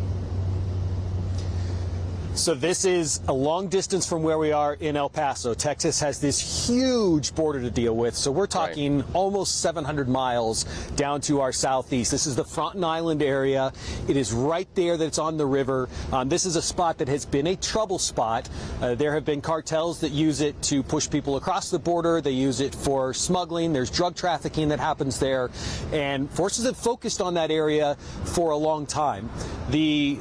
So this is a long distance from where we are in El Paso. Texas has this huge border to deal with. So we're talking almost 700 miles down to our southeast. This is the Fronten Island area. It is right there that it's on the river. This is a spot that has been a trouble spot. There have been cartels that use it to push people across the border. They use it for smuggling. There's drug trafficking that happens there. And forces have focused on that area for a long time. The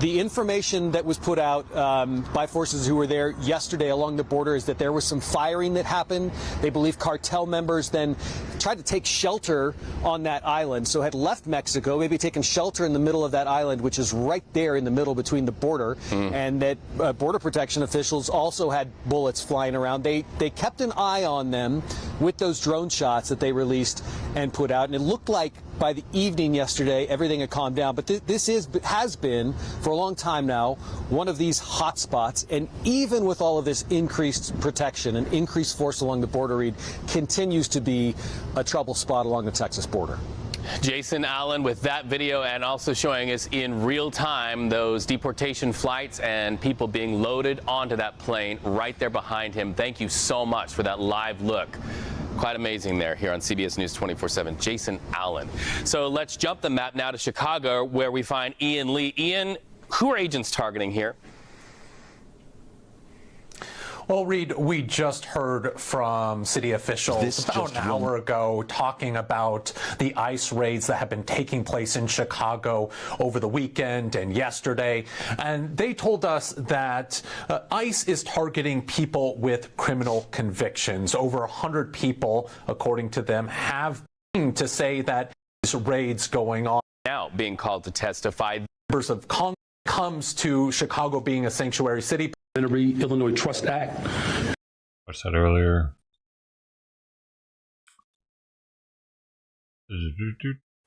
information that was put out by forces who were there yesterday along the border is that there was some firing that happened. They believe cartel members then tried to take shelter on that island, so had left Mexico, maybe taken shelter in the middle of that island, which is right there in the middle between the border, and that border protection officials also had bullets flying around. They kept an eye on them with those drone shots that they released and put out, and it looked like by the evening yesterday everything had calmed down. But this has been for a long time now one of these hot spots, and even with all of this increased protection and increased force along the border, Reed, continues to be a trouble spot along the Texas border. Jason Allen with that video, and also showing us in real time those deportation flights and people being loaded onto that plane right there behind him. Thank you so much for that live look. Quite amazing there here on CBS News 24/7. Jason Allen. So let's jump the map now to Chicago, where we find Ian Lee. Ian, who are agents targeting here? Well, Reed, we just heard from city officials about an hour ago talking about the ICE raids that have been taking place in Chicago over the weekend and yesterday. And they told us that ICE is targeting people with criminal convictions. Over 100 people, according to them, have to say that these raids going on. Now being called to testify. Members of Congress comes to Chicago being a sanctuary city. Illinois Trust Act. I said earlier.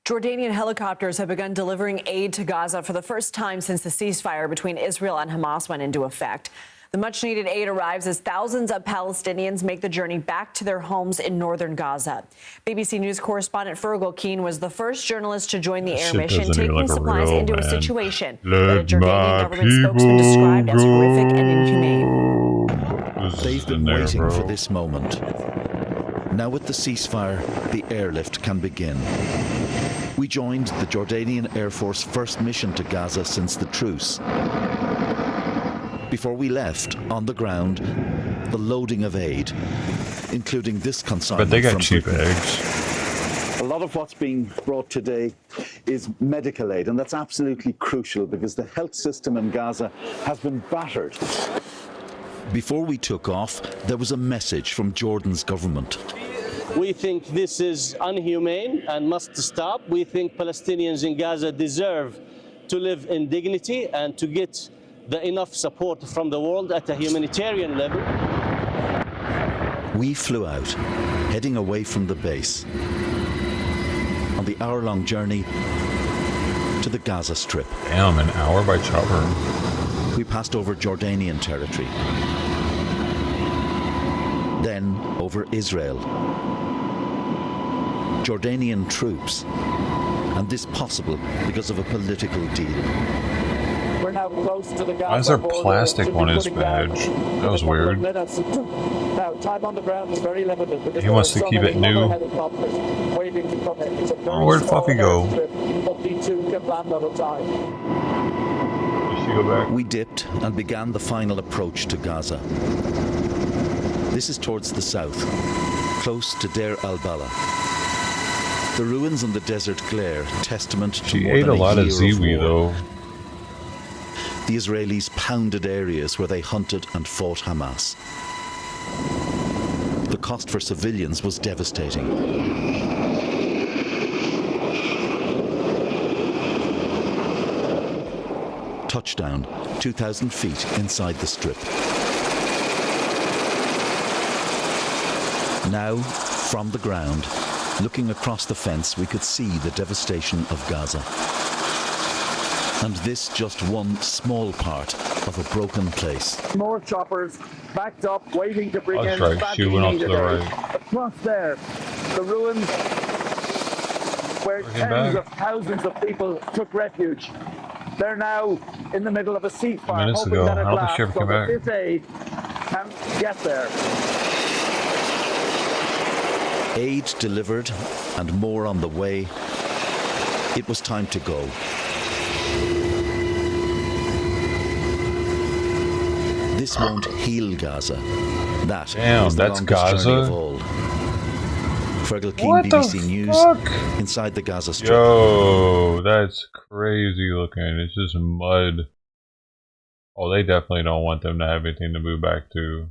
Jordanian helicopters have begun delivering aid to Gaza for the first time since the ceasefire between Israel and Hamas went into effect. The much-needed aid arrives as thousands of Palestinians make the journey back to their homes in northern Gaza. BBC News correspondent Fergal Keane was the first journalist to join the air mission, taking supplies into a situation that a Jordanian government spokesman described as horrific and inhumane. They've been waiting for this moment. Now with the ceasefire, the airlift can begin. We joined the Jordanian Air Force first mission to Gaza since the truce. Before we left, on the ground, the loading of aid, including this consignment. But they got from cheap Britain. eggs. A lot of what's being brought today is medical aid, and that's absolutely crucial because the health system in Gaza has been battered. Before we took off, there was a message from Jordan's government. We think this is inhumane and must stop. We think Palestinians in Gaza deserve to live in dignity and to get enough support from the world at a humanitarian level. We flew out, heading away from the base, on the hour-long journey to the Gaza Strip. Damn, an hour by chopper. We passed over Jordanian territory, then over Israel, Jordanian troops, and this possible because of a political deal. We're now close to the Gaza Why is there border. plastic on his badge? That was weird. Now, time on the ground is very limited because He wants to keep it new. Waiting to come in. It's a very Where'd Fluffy go? but the two can land at a time. Did she go back? We dipped and began the final approach to Gaza. This is towards the south, close to Deir al-Balah. The ruins and the desert glare, testament to She more ate than a lot of year ziwi war. though. The Israelis pounded areas where they hunted and fought Hamas. The cost for civilians was devastating. Touchdown, 2,000 feet inside the strip. Now, from the ground, looking across the fence, we could see the devastation of Gaza. And this just one small part of a broken place. More choppers backed up, waiting to bring in right. She went off to the right. Across there, the ruins where tens of thousands of people took refuge. They're now in the middle of a ceasefire, Minutes hoping ago. that I it don't think lasts she ever so came that back. this aid can get there. Aid delivered and more on the way. It was time to go. This won't heal Gaza. That is the that's longest Gaza? journey of all. Fergal Keane, What the BBC News, fuck? inside the Gaza Strip. Yo, that's crazy looking. It's just mud. Oh, they definitely don't want them to have anything to move back to.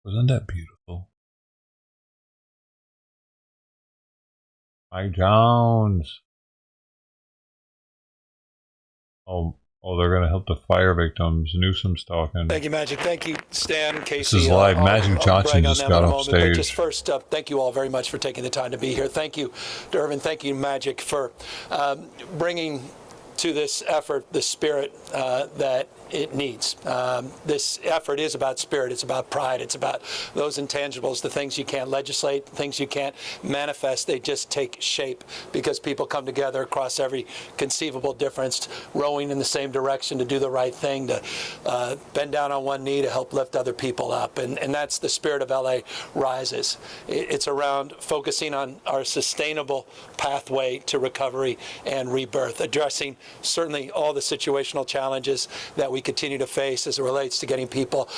Wasn't that beautiful? Mike Jones. Oh, they're gonna help the fire victims. Newsom's talking. Thank you, Magic. Thank you, Stan, Casey. This is live. Magic Johnson brag on just them got in a off moment, but stage. just first, thank you all very much for taking the time to be here. Thank you, Dervin. Thank you, Magic, for bringing to this effort the spirit that it needs. This effort is about spirit. It's about pride. It's about those intangibles, the things you can't legislate, things you can't manifest. They just take shape because people come together across every conceivable difference, rowing in the same direction to do the right thing, to bend down on one knee to help lift other people up. And that's the spirit of LA Rises. It's around focusing on our sustainable pathway to recovery and rebirth, addressing certainly all the situational challenges that we continue to face as it relates to getting people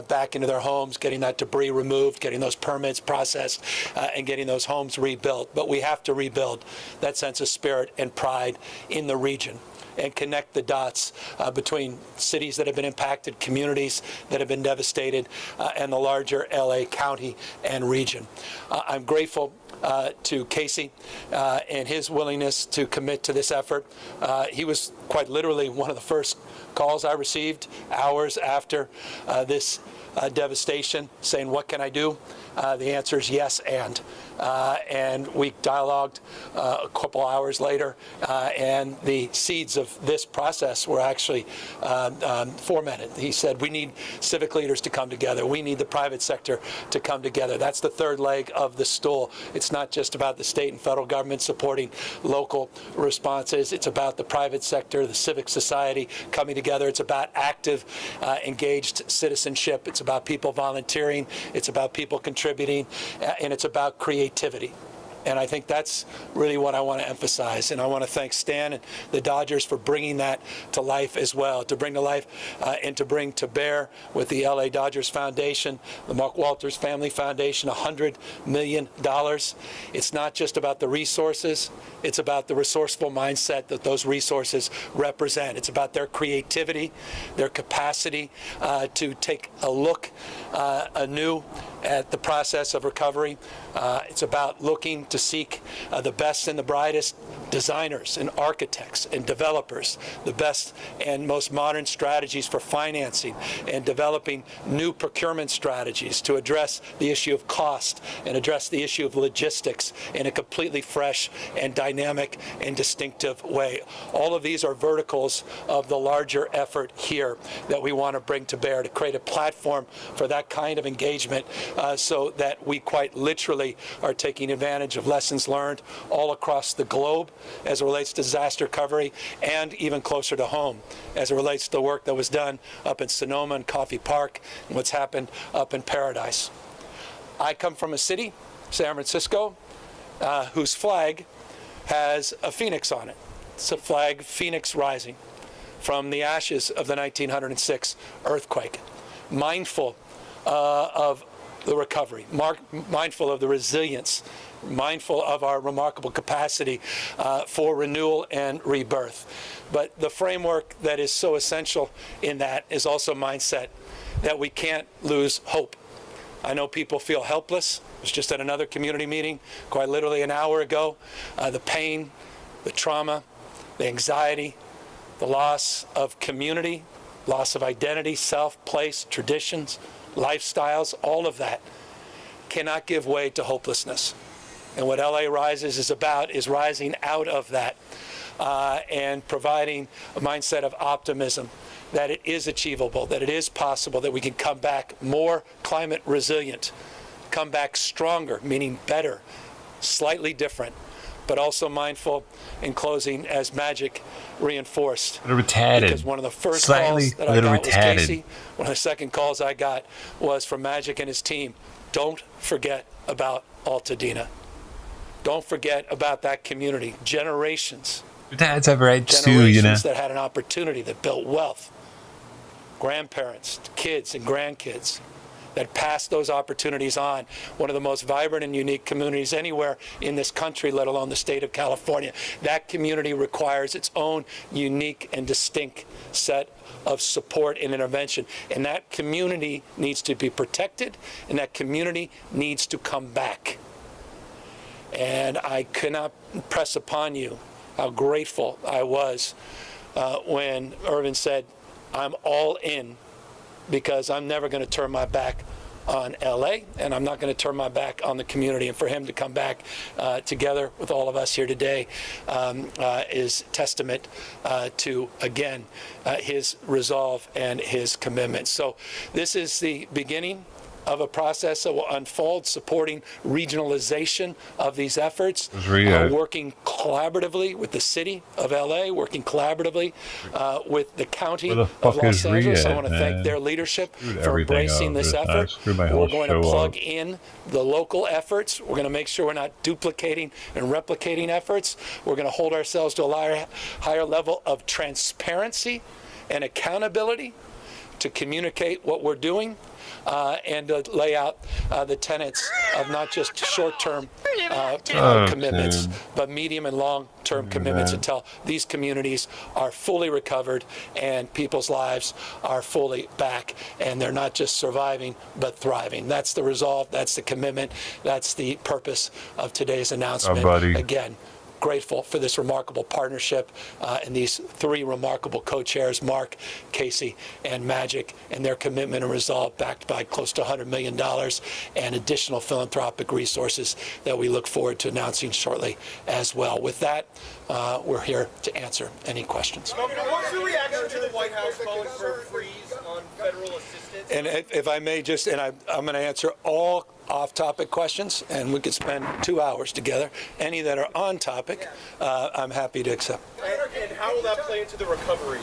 back into their homes, getting that debris removed, getting those permits processed, and getting those homes rebuilt. But we have to rebuild that sense of spirit and pride in the region and connect the dots between cities that have been impacted, communities that have been devastated, and the larger LA County and region. I'm grateful to Casey and his willingness to commit to this effort. He was quite literally one of the first calls I received hours after this devastation saying, what can I do? The answer is yes, and we dialogued a couple hours later, and the seeds of this process were actually fomented. He said, we need civic leaders to come together. We need the private sector to come together. That's the third leg of the stool. It's not just about the state and federal government supporting local responses. It's about the private sector, the civic society coming together. It's about active, engaged citizenship. It's about people volunteering. It's about people contributing, and it's about creativity. And I think that's really what I want to emphasize. And I want to thank Stan and the Dodgers for bringing that to life as well, to bring to life and to bring to bear with the LA Dodgers Foundation, the Mark Walters Family Foundation, $100 million. It's not just about the resources. It's about the resourceful mindset that those resources represent. It's about their creativity, their capacity to take a look anew at the process of recovery. It's about looking to seek the best and the brightest designers and architects and developers, the best and most modern strategies for financing, and developing new procurement strategies to address the issue of cost and address the issue of logistics in a completely fresh and dynamic and distinctive way. All of these are verticals of the larger effort here that we want to bring to bear to create a platform for that kind of engagement so that we quite literally are taking advantage of lessons learned all across the globe as it relates to disaster recovery, and even closer to home as it relates to the work that was done up in Sonoma and Coffey Park and what's happened up in Paradise. I come from a city, San Francisco, whose flag has a phoenix on it. It's a flag, phoenix rising from the ashes of the 1906 earthquake, mindful of the recovery, mindful of the resilience, mindful of our remarkable capacity for renewal and rebirth. But the framework that is so essential in that is also mindset that we can't lose hope. I know people feel helpless. I was just at another community meeting quite literally an hour ago. The pain, the trauma, the anxiety, the loss of community, loss of identity, self, place, traditions, lifestyles, all of that cannot give way to hopelessness. And what LA Rises is about is rising out of that and providing a mindset of optimism that it is achievable, that it is possible, that we can come back more climate resilient, come back stronger, meaning better, slightly different, but also mindful in closing, as Magic reinforced. Because one of the first calls that I got was Casey. One of the second calls I got was from Magic and his team. Don't forget about Altadena. Don't forget about that community. Generations. Dads have rights too, Generations that had an opportunity, that built wealth. Grandparents, kids, and grandkids that passed those opportunities on. One of the most vibrant and unique communities anywhere in this country, let alone the state of California. That community requires its own unique and distinct set of support and intervention. And that community needs to be protected, and that community needs to come back. And I cannot press upon you how grateful I was when Irvin said, I'm all in, because I'm never going to turn my back on LA, and I'm not going to turn my back on the community. And for him to come back together with all of us here today is testament to, again, his resolve and his commitment. So this is the beginning of a process that will unfold, supporting regionalization of these efforts, working collaboratively with the city of LA, working collaboratively with the county of Los Angeles. I want to thank their leadership for embracing this effort. We're going to plug in the local efforts. We're going to make sure we're not duplicating and replicating efforts. We're going to hold ourselves to a higher level of transparency and accountability to communicate what we're doing. And to lay out the tenets of not just short-term commitments, but medium and long-term commitments until these communities are fully recovered and people's lives are fully back, and they're not just surviving, but thriving. That's the resolve, that's the commitment, that's the purpose of today's announcement. Again, grateful for this remarkable partnership and these three remarkable co-chairs, Mark, Casey, and Magic, and their commitment and resolve, backed by close to $100 million and additional philanthropic resources that we look forward to announcing shortly as well. With that, we're here to answer any questions. What's your reaction to the White House calling for a freeze on federal assistance? And if I may just, and I'm going to answer all off-topic questions, and we could spend 2 hours together. Any that are on topic, I'm happy to accept. And how will that play into the recovery?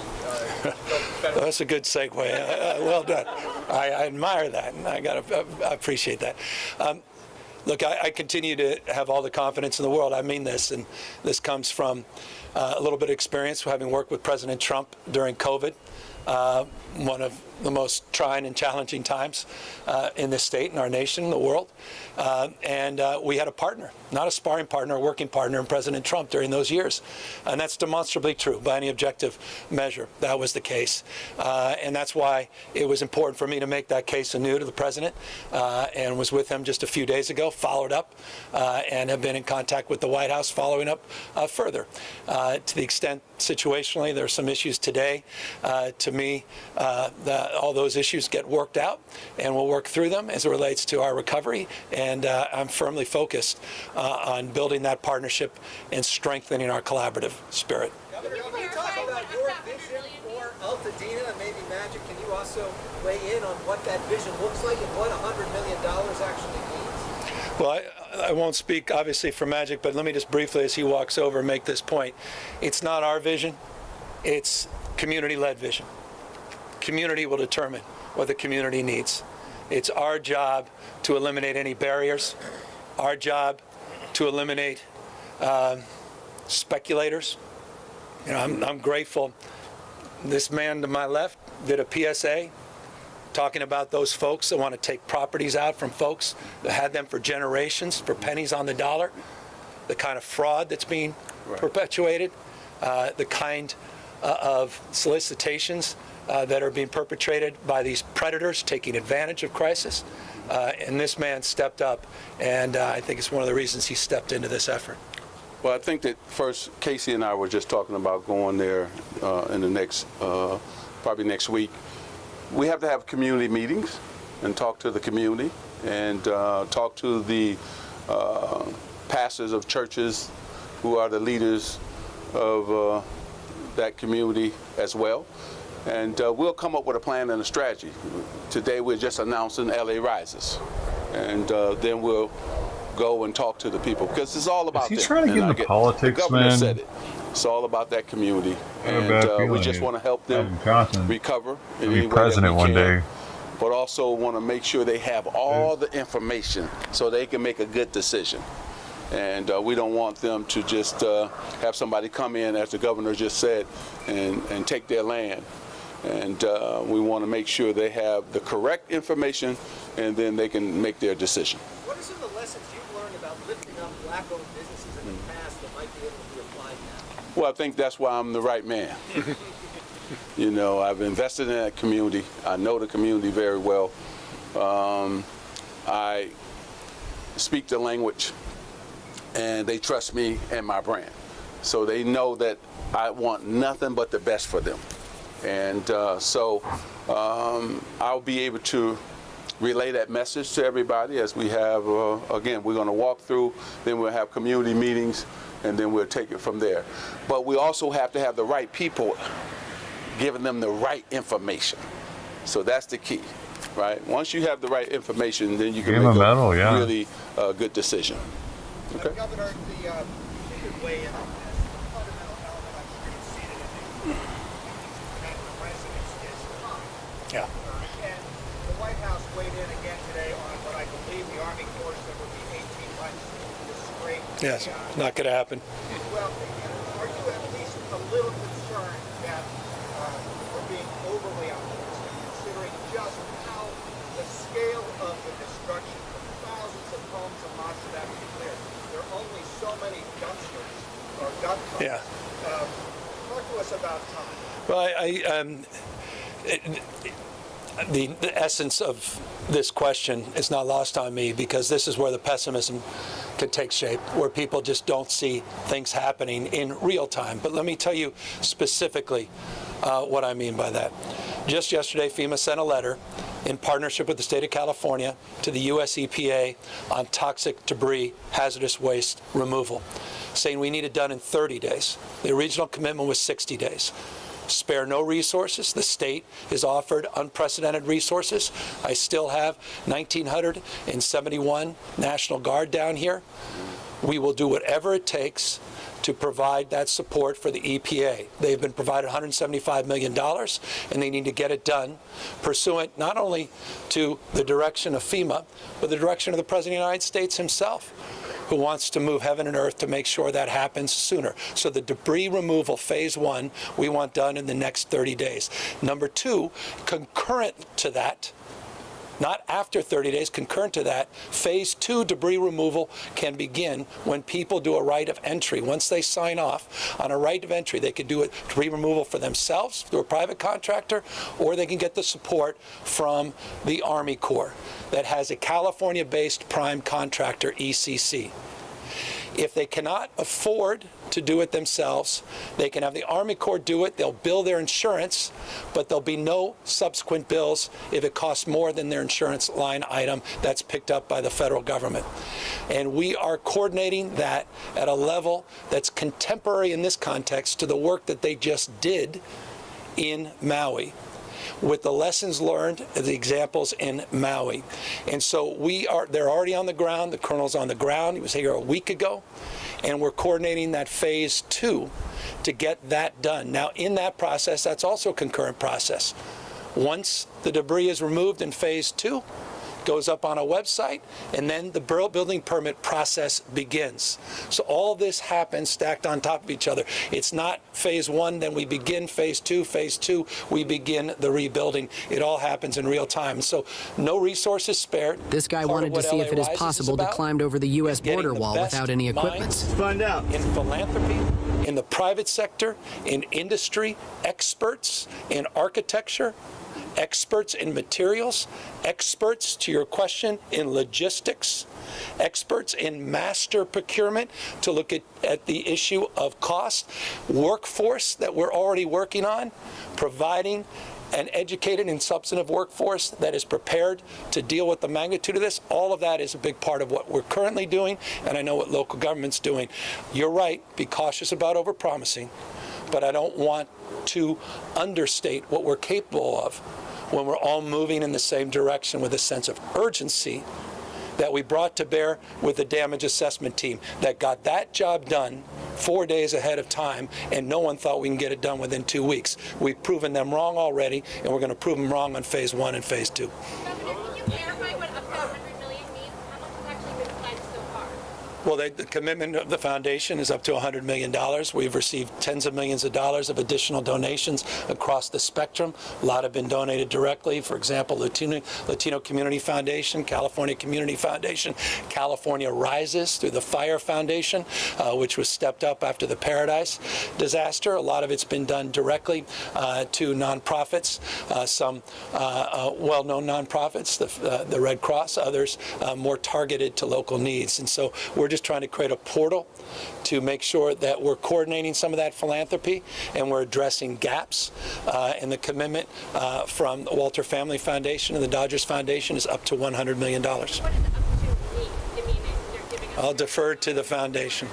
That's a good segue. Well done. I admire that, and I appreciate that. Look, I continue to have all the confidence in the world. I mean this, and this comes from a little bit of experience having worked with President Trump during COVID, one of the most trying and challenging times in this state, in our nation, in the world. And we had a partner, not a sparring partner, a working partner in President Trump during those years. And that's demonstrably true by any objective measure. That was the case. And that's why it was important for me to make that case anew to the president, and was with him just a few days ago, followed up, and have been in contact with the White House following up further. To the extent situationally there are some issues today, to me, all those issues get worked out, and we'll work through them as it relates to our recovery. And I'm firmly focused on building that partnership and strengthening our collaborative spirit. Governor, can you talk about your vision for Altadena and maybe Magic? Can you also weigh in on what that vision looks like and what $100 million actually means? Well, I won't speak, obviously, for Magic, but let me just briefly, as he walks over, make this point. It's not our vision. It's community-led vision. Community will determine what the community needs. It's our job to eliminate any barriers, our job to eliminate speculators. You know, I'm grateful. This man to my left did a PSA talking about those folks that want to take properties out from folks that had them for generations, for pennies on the dollar, the kind of fraud that's being perpetuated, the kind of solicitations that are being perpetrated by these predators taking advantage of crisis. And this man stepped up, and I think it's one of the reasons he stepped into this effort. Well, I think that first, Casey and I were just talking about going there in the next, probably next week. We have to have community meetings and talk to the community and talk to the pastors of churches who are the leaders of that community as well. And we'll come up with a plan and a strategy. Today we're just announcing LA Rises. And then we'll go and talk to the people, because it's all about Is he them. trying to get into politics, the governor man? said it. It's all about that community. And we just want to help them recover in any way president that we one can, day. but also want to make sure they have all the information so they can make a good decision. And we don't want them to just have somebody come in, as the governor just said, and take their land. And we want to make sure they have the correct information, and then they can make their decision. What are some of the lessons you've learned about lifting up black-owned businesses in the past that might be able to be applied now? Well, I think that's why I'm the right man. You know, I've invested in that community. I know the community very well. I speak the language, and they trust me and my brand. So they know that I want nothing but the best for them. And so I'll be able to relay that message to everybody as we have, again, we're going to walk through, then we'll have community meetings, and then we'll take it from there. But we also have to have the right people giving them the right information. So that's the key, right? Once you have the right information, then you can make a really good decision. Okay. Governor, you could weigh in on this. The fundamental element I'm sure you've seen it in the president's is time. Yeah. And the White House weighed in again today on what I believe the Army Corps said would be 18 months to scrape. Yes, not going to happen. Well, are you at least a little concerned that we're being overly optimistic, considering just how the scale of the destruction of thousands of homes and lots of that clear? There are only so many dumpsters or dump trucks. Yeah. Talk to us about time. Well, the essence of this question is not lost on me, because this is where the pessimism can take shape, where people just don't see things happening in real time. But let me tell you specifically what I mean by that. Just yesterday, FEMA sent a letter in partnership with the state of California to the US EPA on toxic debris, hazardous waste removal, saying we need it done in 30 days. The original commitment was 60 days. Spare no resources. The state has offered unprecedented resources. I still have 1,971 National Guard down here. We will do whatever it takes to provide that support for the EPA. They've been provided $175 million, and they need to get it done pursuant not only to the direction of FEMA, but the direction of the President of the United States himself, who wants to move heaven and earth to make sure that happens sooner. So the debris removal, phase 1, we want done in the next 30 days. Number 2, concurrent to that, not after 30 days, concurrent to that, phase 2 debris removal can begin when people do a right of entry. Once they sign off on a right of entry, they can do it debris removal for themselves through a private contractor, or they can get the support from the Army Corps that has a California-based prime contractor, ECC. If they cannot afford to do it themselves, they can have the Army Corps do it. They'll bill their insurance, but there'll be no subsequent bills if it costs more than their insurance line item that's picked up by the federal government. And we are coordinating that at a level that's contemporary in this context to the work that they just did in Maui, with the lessons learned, the examples in Maui. And so they're already on the ground. The colonel's on the ground. He was here a week ago. And we're coordinating that phase 2 to get that done. Now, in that process, that's also a concurrent process. Once the debris is removed in phase 2, goes up on a website, and then the building permit process begins. So all this happens stacked on top of each other. It's not phase 1, then we begin phase 2, phase 2, we begin the rebuilding. It all happens in real time. So no resources spared. This guy wanted to see if it is possible to climb over the U.S. border wall without any equipment. Let's find out. In philanthropy, in the private sector, in industry, experts in architecture, experts in materials, experts, to your question, in logistics, experts in master procurement to look at the issue of cost, workforce that we're already working on, providing an educated and substantive workforce that is prepared to deal with the magnitude of this. All of that is a big part of what we're currently doing, and I know what local government's doing. You're right, be cautious about overpromising, but I don't want to understate what we're capable of when we're all moving in the same direction with a sense of urgency that we brought to bear with the damage assessment team that got that job done 4 days ahead of time, and no one thought we can get it done within 2 weeks. We've proven them wrong already, and we're going to prove them wrong on phase 1 and phase 2. Well, the commitment of the foundation is up to $100 million. We've received tens of millions of dollars of additional donations across the spectrum. A lot have been donated directly. For example, Latino Community Foundation, California Community Foundation, California Rises through the Fire Foundation, which was stepped up after the Paradise disaster. A lot of it's been done directly to nonprofits, some well-known nonprofits, the Red Cross, others more targeted to local needs. And so we're just trying to create a portal to make sure that we're coordinating some of that philanthropy and we're addressing gaps. And the commitment from the Walter Family Foundation and the Dodgers Foundation is up to $100 million. I'll defer to the foundation.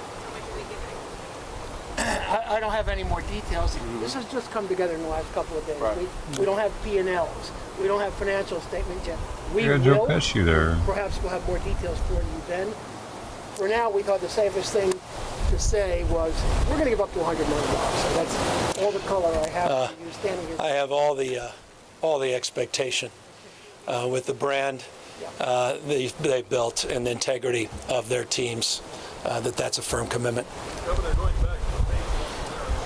I don't have any more details. This has just come together in the last couple of days. Right. We don't have P&Ls. We don't have financial statements yet. We got Joe Pesci there. Perhaps we'll have more details for you then. For now, we thought the safest thing to say was we're going to give up to $100 million. So that's all the color I have for you standing here. I have all the expectation with the brand they built and the integrity of their teams that's a firm commitment. Governor, going back to the phase 1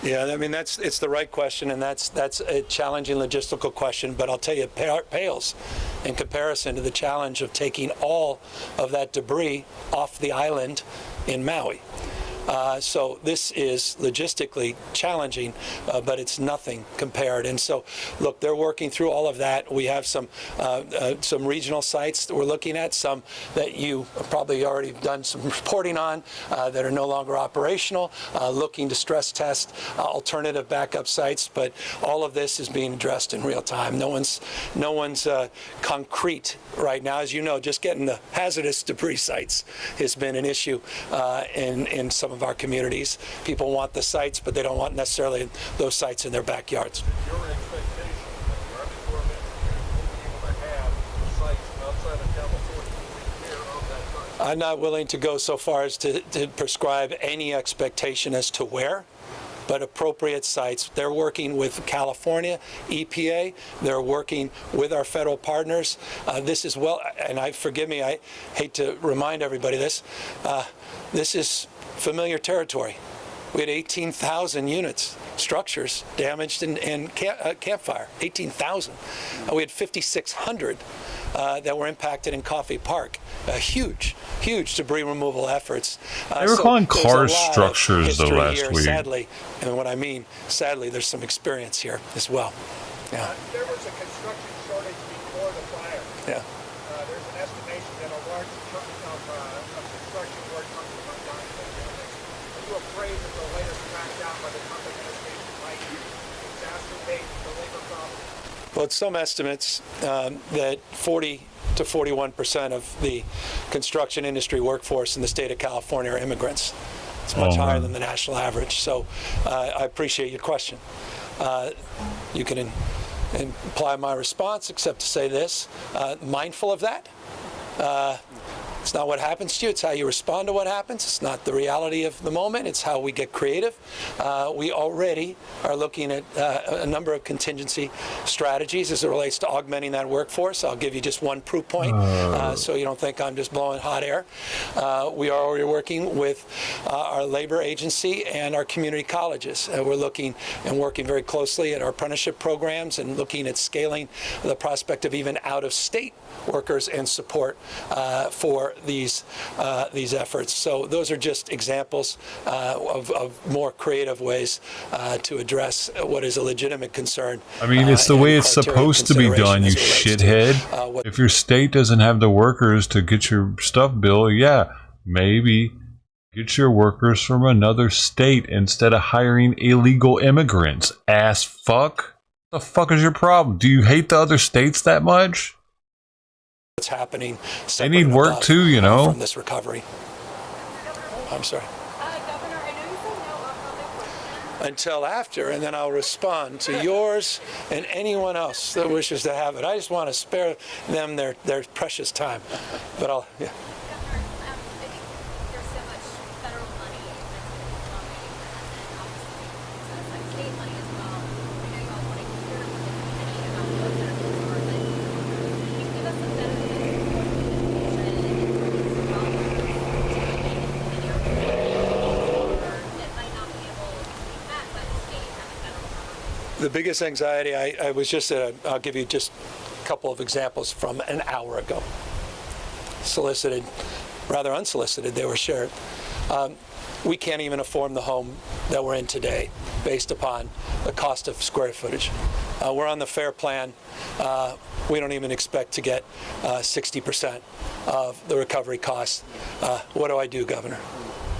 Yeah, I mean it's the right question, and that's a challenging logistical question. But I'll tell you, it pales in comparison to the challenge of taking all of that debris off the island in Maui. So this is logistically challenging, but it's nothing compared. And so, look, they're working through all of that. We have some regional sites that we're looking at, some that you probably already done some reporting on that are no longer operational, looking to stress test alternative backup sites. But all of this is being addressed in real time. No one's concrete right now. As you know, just getting the hazardous debris sites has been an issue in some of our communities. People want the sites, but they don't want necessarily those sites in their backyards. Your expectation that the Army Corps of Engineers will be able to have sites outside of California to take care of that site? I'm not willing to go so far as to prescribe any expectation as to where, but appropriate sites. They're working with California, EPA. They're working with our federal partners. This is well, and forgive me, I hate to remind everybody this. This is familiar territory. We had 18,000 units, structures damaged in campfire, 18,000. We had 5,600 that were impacted in Coffey Park. Huge debris removal efforts. They were calling cars structures the last here, week. Sadly, and what I mean, sadly, there's some experience here as well. Yeah. There was a construction shortage before the fire. Yeah. There's an estimation that a large chunk of construction work comes from non-units. Are you afraid that the latest crackdown by the Trump administration might exacerbate the labor problem? Well, it's some estimates that 40 to 41% of the construction industry workforce in the state of California are immigrants. It's much higher than the national average. So I appreciate your question. You can imply my response, except to say this, mindful of that. It's not what happens to you, it's how you respond to what happens. It's not the reality of the moment, it's how we get creative. We already are looking at a number of contingency strategies as it relates to augmenting that workforce. I'll give you just one proof point so you don't think I'm just blowing hot air. We are already working with our labor agency and our community colleges. We're looking and working very closely at our apprenticeship programs and looking at scaling the prospect of even out-of-state workers and support for these efforts. So those are just examples of more creative ways to address what is a legitimate concern. I mean, it's the way it's supposed to be done, you shithead. If your state doesn't have the workers to get your stuff built, yeah, maybe get your workers from another state instead of hiring illegal immigrants. Ass fuck. What the fuck is your problem? Do you hate the other states that much? What's happening? They need work too, you know. From this recovery. I'm sorry. Until after, and then I'll respond to yours and anyone else that wishes to have it. I just want to spare them their precious time. But I'll, yeah. The biggest anxiety, I was just I'll give you just a couple of examples from an hour ago. Solicited, rather unsolicited, they were shared. We can't even afford the home that we're in today based upon the cost of square footage. We're on the FAIR plan. We don't even expect to get 60% of the recovery costs. What do I do, Governor?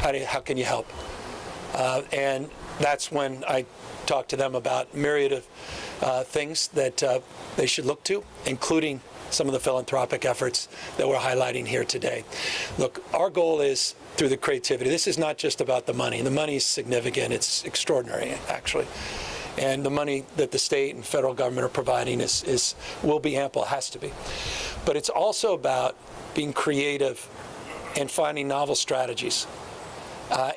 How can you help? And that's when I talk to them about myriad of things that they should look to, including some of the philanthropic efforts that we're highlighting here today. Look, our goal is through the creativity. This is not just about the money. The money is significant. It's extraordinary, actually. And the money that the state and federal government are providing will be ample, has to be. But it's also about being creative and finding novel strategies.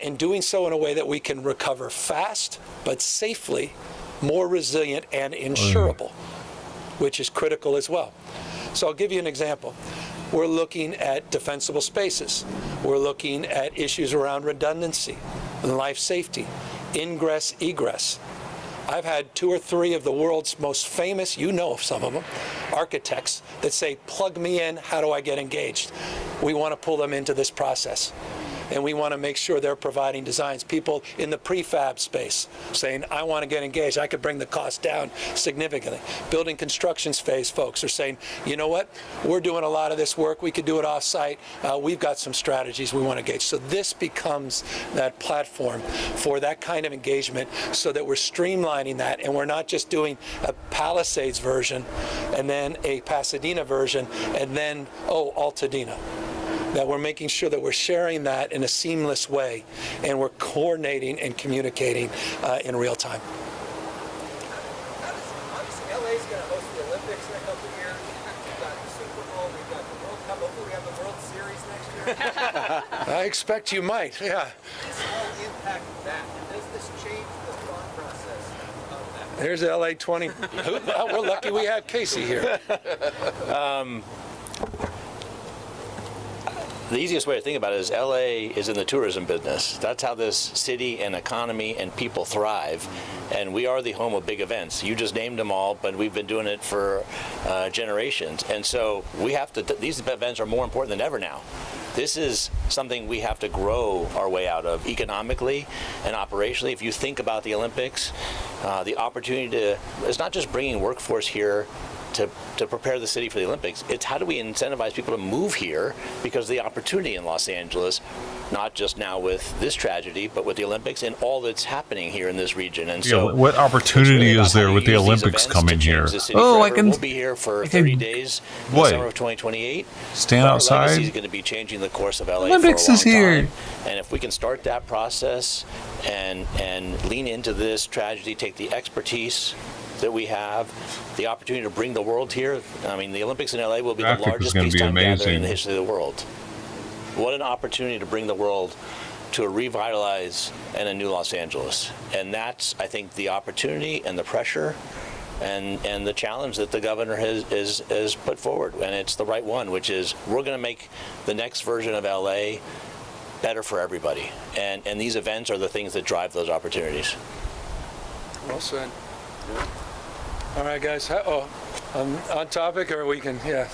And doing so in a way that we can recover fast, but safely, more resilient and insurable, which is critical as well. So I'll give you an example. We're looking at defensible spaces. We're looking at issues around redundancy and life safety, ingress, egress. I've had 2 or 3 of the world's most famous, you know of some of them, architects that say, plug me in, how do I get engaged? We want to pull them into this process. And we want to make sure they're providing designs. People in the prefab space saying, I want to get engaged. I could bring the cost down significantly. Building construction space folks are saying, you know what? We're doing a lot of this work. We could do it off-site. We've got some strategies we want to engage. So this becomes that platform for that kind of engagement so that we're streamlining that and we're not just doing a Palisades version and then a Pasadena version and then, Altadena. that we're making sure that we're sharing that in a seamless way, and we're coordinating and communicating in real time. Obviously, LA's going to host the Olympics in a couple of years. We've got the Super Bowl, we've got the World Cup. Hopefully, we have the World Series next year. I expect you might, yeah. This will impact that. And does this change the thought process of that? There's LA 20. We're lucky we have Casey here. The easiest way to think about it is LA is in the tourism business. That's how this city and economy and people thrive. And we are the home of big events. You just named them all, but we've been doing it for generations. And so we have to, these events are more important than ever now. This is something we have to grow our way out of economically and operationally. If you think about the Olympics, the opportunity to, it's not just bringing workforce here to prepare the city for the Olympics. It's how do we incentivize people to move here because of the opportunity in Los Angeles, not just now with this tragedy, but with the Olympics and all that's happening here in this region. And so, what opportunity is there with the Olympics coming here? Oh, I can. We'll be here for 30 days in the summer of 2028. Stand outside. Our legacy is going to be changing the course of LA Olympics for a long is here. time. And if we can start that process and lean into this tragedy, take the expertise that we have, the opportunity to bring the world here. I mean, the Olympics in LA will be the largest peacetime gathering in the history of the world. What an opportunity to bring the world to a revitalized and a new Los Angeles. And that's, I think, the opportunity and the pressure and the challenge that the governor has put forward. And it's the right one, which is we're going to make the next version of LA better for everybody. And these events are the things that drive those opportunities. Well said. Yeah. All right, guys. On topic, or we can, yeah.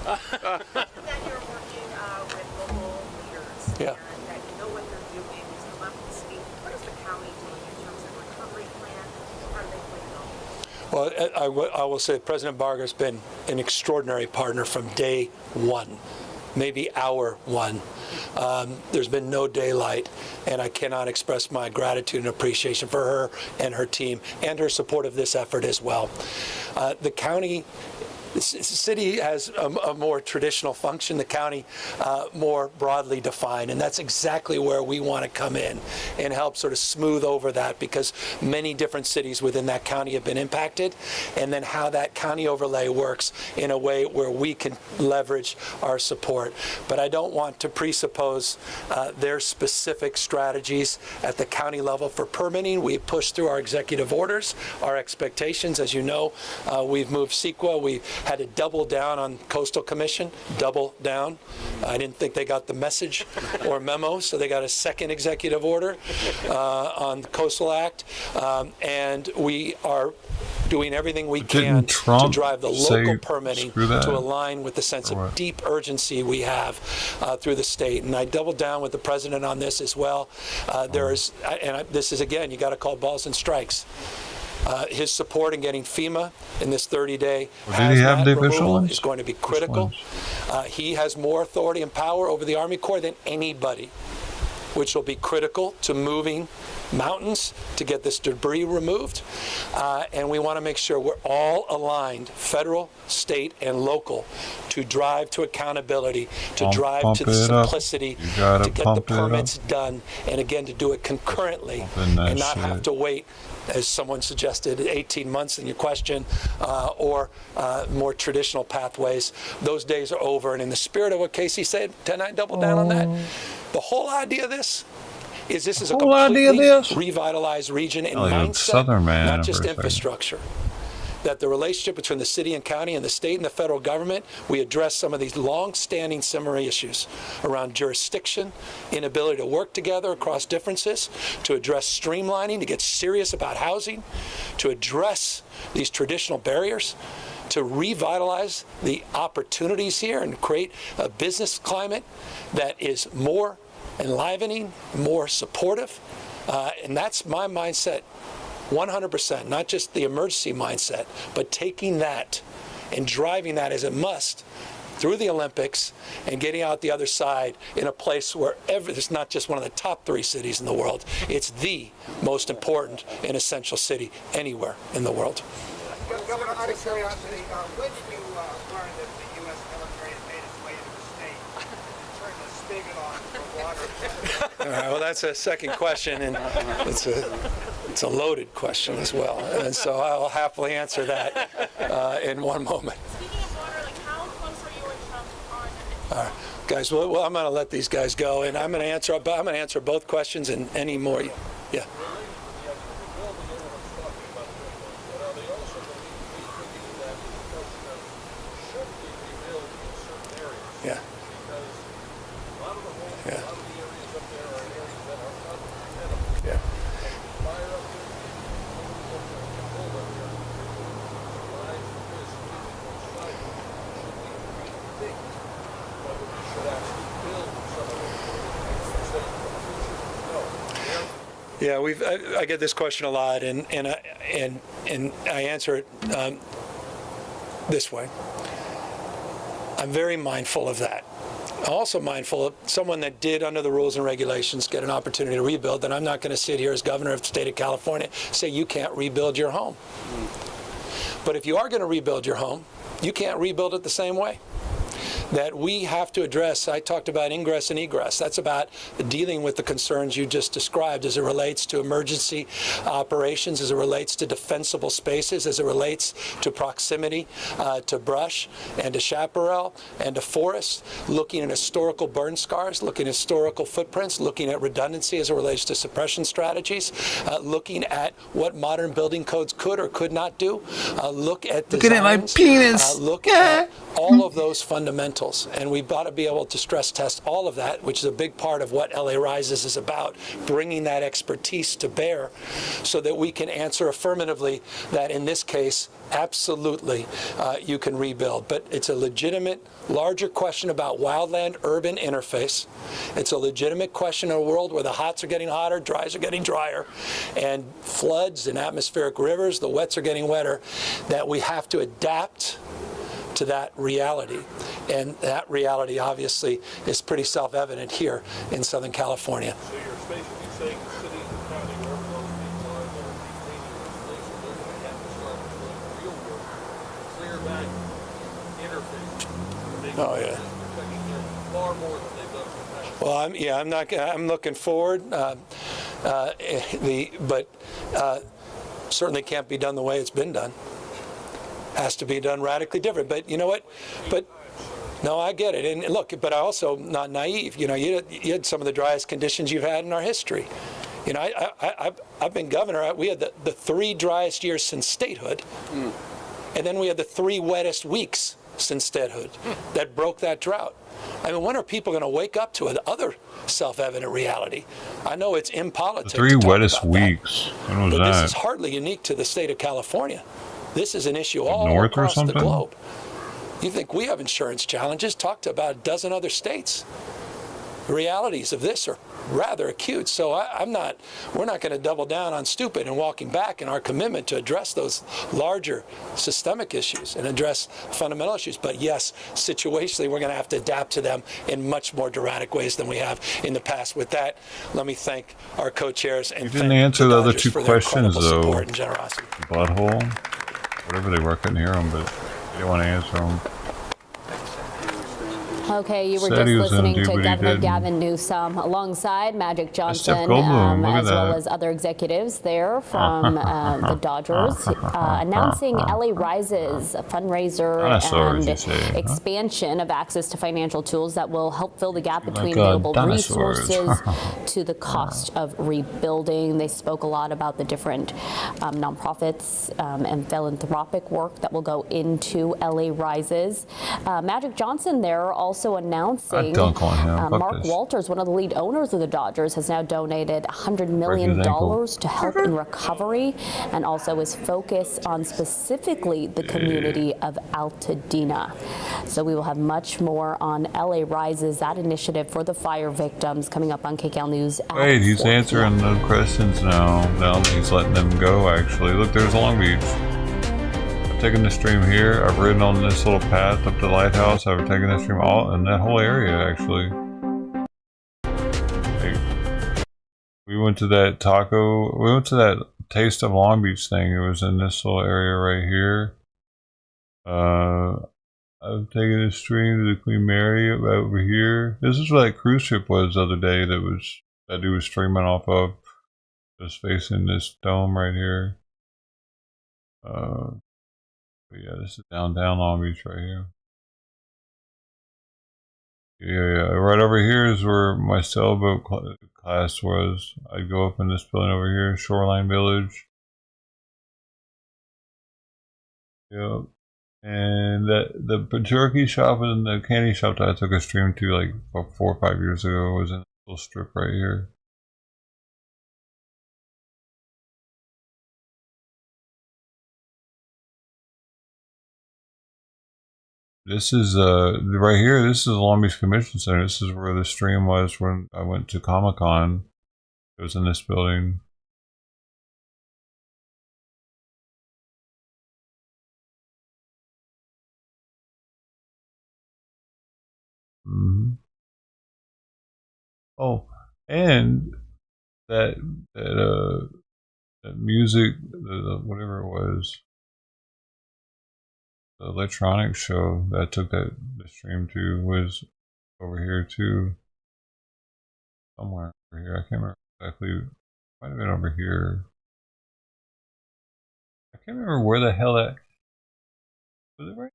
That you're working with local leaders, yeah, and that you know what they're doing. There's a level of speed. What is the county doing in terms of recovery plan? How are they playing out? Well, I will say President Barger's been an extraordinary partner from day one, maybe hour one. There's been no daylight, and I cannot express my gratitude and appreciation for her and her team and her support of this effort as well. The county, the city has a more traditional function, the county more broadly defined, and that's exactly where we want to come in and help sort of smooth over that, because many different cities within that county have been impacted, and then how that county overlay works in a way where we can leverage our support. But I don't want to presuppose their specific strategies at the county level for permitting. We pushed through our executive orders, our expectations. As you know, we've moved CEQA. We had to double down on Coastal Commission, double down. I didn't think they got the message or memo, so they got a second executive order on the Coastal Act. And we are doing everything we can to drive the local permitting to align with the sense of deep urgency we have through the state. And I doubled down with the president on this as well. This is, again, you got to call balls and strikes. His support in getting FEMA in this 30-day hazmat removal is going to be critical. He has more authority and power over the Army Corps than anybody, which will be critical to moving mountains to get this debris removed. And we want to make sure we're all aligned, federal, state, and local, to drive to accountability, to drive to the simplicity, to get the permits done, and again, to do it concurrently and not have to wait, as someone suggested, 18 months in your question, or more traditional pathways. Those days are over. And in the spirit of what Casey said, can I double down on that? The whole idea of this is a completely revitalized region in mindset, not just infrastructure. That the relationship between the city and county and the state and the federal government, we address some of these long-standing similar issues around jurisdiction, inability to work together across differences, to address streamlining, to get serious about housing, to address these traditional barriers, to revitalize the opportunities here and create a business climate that is more enlivening, more supportive. And that's my mindset 100%, not just the emergency mindset, but taking that and driving that as a must through the Olympics and getting out the other side in a place where it's not just one of the top 3 cities in the world, it's the most important and essential city anywhere in the world. Governor, out of curiosity, when did you learn that the U.S. military had made its way into the state? All right, well, that's a second question, and it's a loaded question as well, and so I'll happily answer that in one moment. Speaking of water, like how close are you and Trump on? All right, guys. Well, I'm going to let these guys go, and I'm going to answer both questions and any more. Yeah. Yeah. Yeah. Yeah. Yeah, I get this question a lot, and I answer it this way. I'm very mindful of that. I'm also mindful of someone that did, under the rules and regulations, get an opportunity to rebuild, then I'm not going to sit here as governor of the state of California and say you can't rebuild your home. But if you are going to rebuild your home, you can't rebuild it the same way. That we have to address. I talked about ingress and egress. That's about dealing with the concerns you just described as it relates to emergency operations, as it relates to defensible spaces, as it relates to proximity to brush and to chaparral and to forests, looking at historical burn scars, looking at historical footprints, looking at redundancy as it relates to suppression strategies, looking at what modern building codes could or could not do, look at designs, looking at my penis. Look at all of those fundamentals, and we've got to be able to stress test all of that, which is a big part of what LA Rises is about, bringing that expertise to bear so that we can answer affirmatively that in this case, absolutely, you can rebuild. But it's a legitimate, larger question about wildland-urban interface. It's a legitimate question in a world where the hots are getting hotter, dries are getting drier, and floods and atmospheric rivers, the wets are getting wetter, that we have to adapt to that reality. And that reality obviously is pretty self-evident here in Southern California. So you're basically saying the city and the county, wherever those people are, that are maintaining this place, they're going to have to start doing real work, clear back interface. Oh yeah. Protecting them far more than they've done in the past. Well, I'm looking forward. Certainly can't be done the way it's been done. Has to be done radically different. But you know what? But no, I get it. And look, but I also not naive. You know, you had some of the driest conditions you've had in our history. You know, I've been governor. We had the 3 driest years since statehood, and then we had the 3 wettest weeks since statehood that broke that drought. I mean, when are people going to wake up to another self-evident reality? I know it's impolitic. The 3 wettest weeks. When was but that? This is hardly unique to the state of California. This is an issue all across the globe. You think we have insurance challenges? Talk to about a dozen other states. The realities of this are rather acute. So we're not going to double down on stupid and walking back in our commitment to address those larger systemic issues and address fundamental issues. But yes, situationally, we're going to have to adapt to them in much more dramatic ways than we have in the past. With that, let me thank our co-chairs and you didn't answer the other 2 questions, though. Support and generosity. Butthole. Whatever they were, I couldn't hear them, but they didn't want to answer them. Okay, you were just listening to Governor Gavin Newsom alongside Magic Johnson, as well as other executives there from the Dodgers, announcing LA Rises, a fundraiser and expansion of access to financial tools that will help fill the gap between available resources to the cost of rebuilding. They spoke a lot about the different nonprofits and philanthropic work that will go into LA Rises. Magic Johnson there also announcing Mark Walters, one of the lead owners of the Dodgers, has now donated $100 million to help in recovery, and also is focused on specifically the community of Altadena. So we will have much more on LA Rises, that initiative for the fire victims, coming up on KCAL News. Wait, he's answering the questions now. Now he's letting them go, actually. Look, there's Long Beach. Taking the stream here. I've ridden on this little path up to the lighthouse. I've taken the stream all in that whole area, actually. We went to that taco. We went to that Taste of Long Beach thing. It was in this little area right here. I've taken a stream to the Queen Mary over here. This is where that cruise ship was the other day that dude was streaming off of. Just facing this dome right here. But yeah, this is downtown Long Beach right here. Yeah, right over here is where my sailboat class was. I'd go up in this building over here, Shoreline Village. Yep. And the jerky shop and the candy shop that I took a stream to like about 4 or 5 years ago was in this little strip right here. This is right here. This is the Long Beach Convention Center. This is where the stream was when I went to Comic-Con. It was in this building. Oh, and that music, whatever it was, the electronic show that I took the stream to was over here too. Somewhere over here. I can't remember exactly. It might have been over here. I can't remember where the hell that was. It right?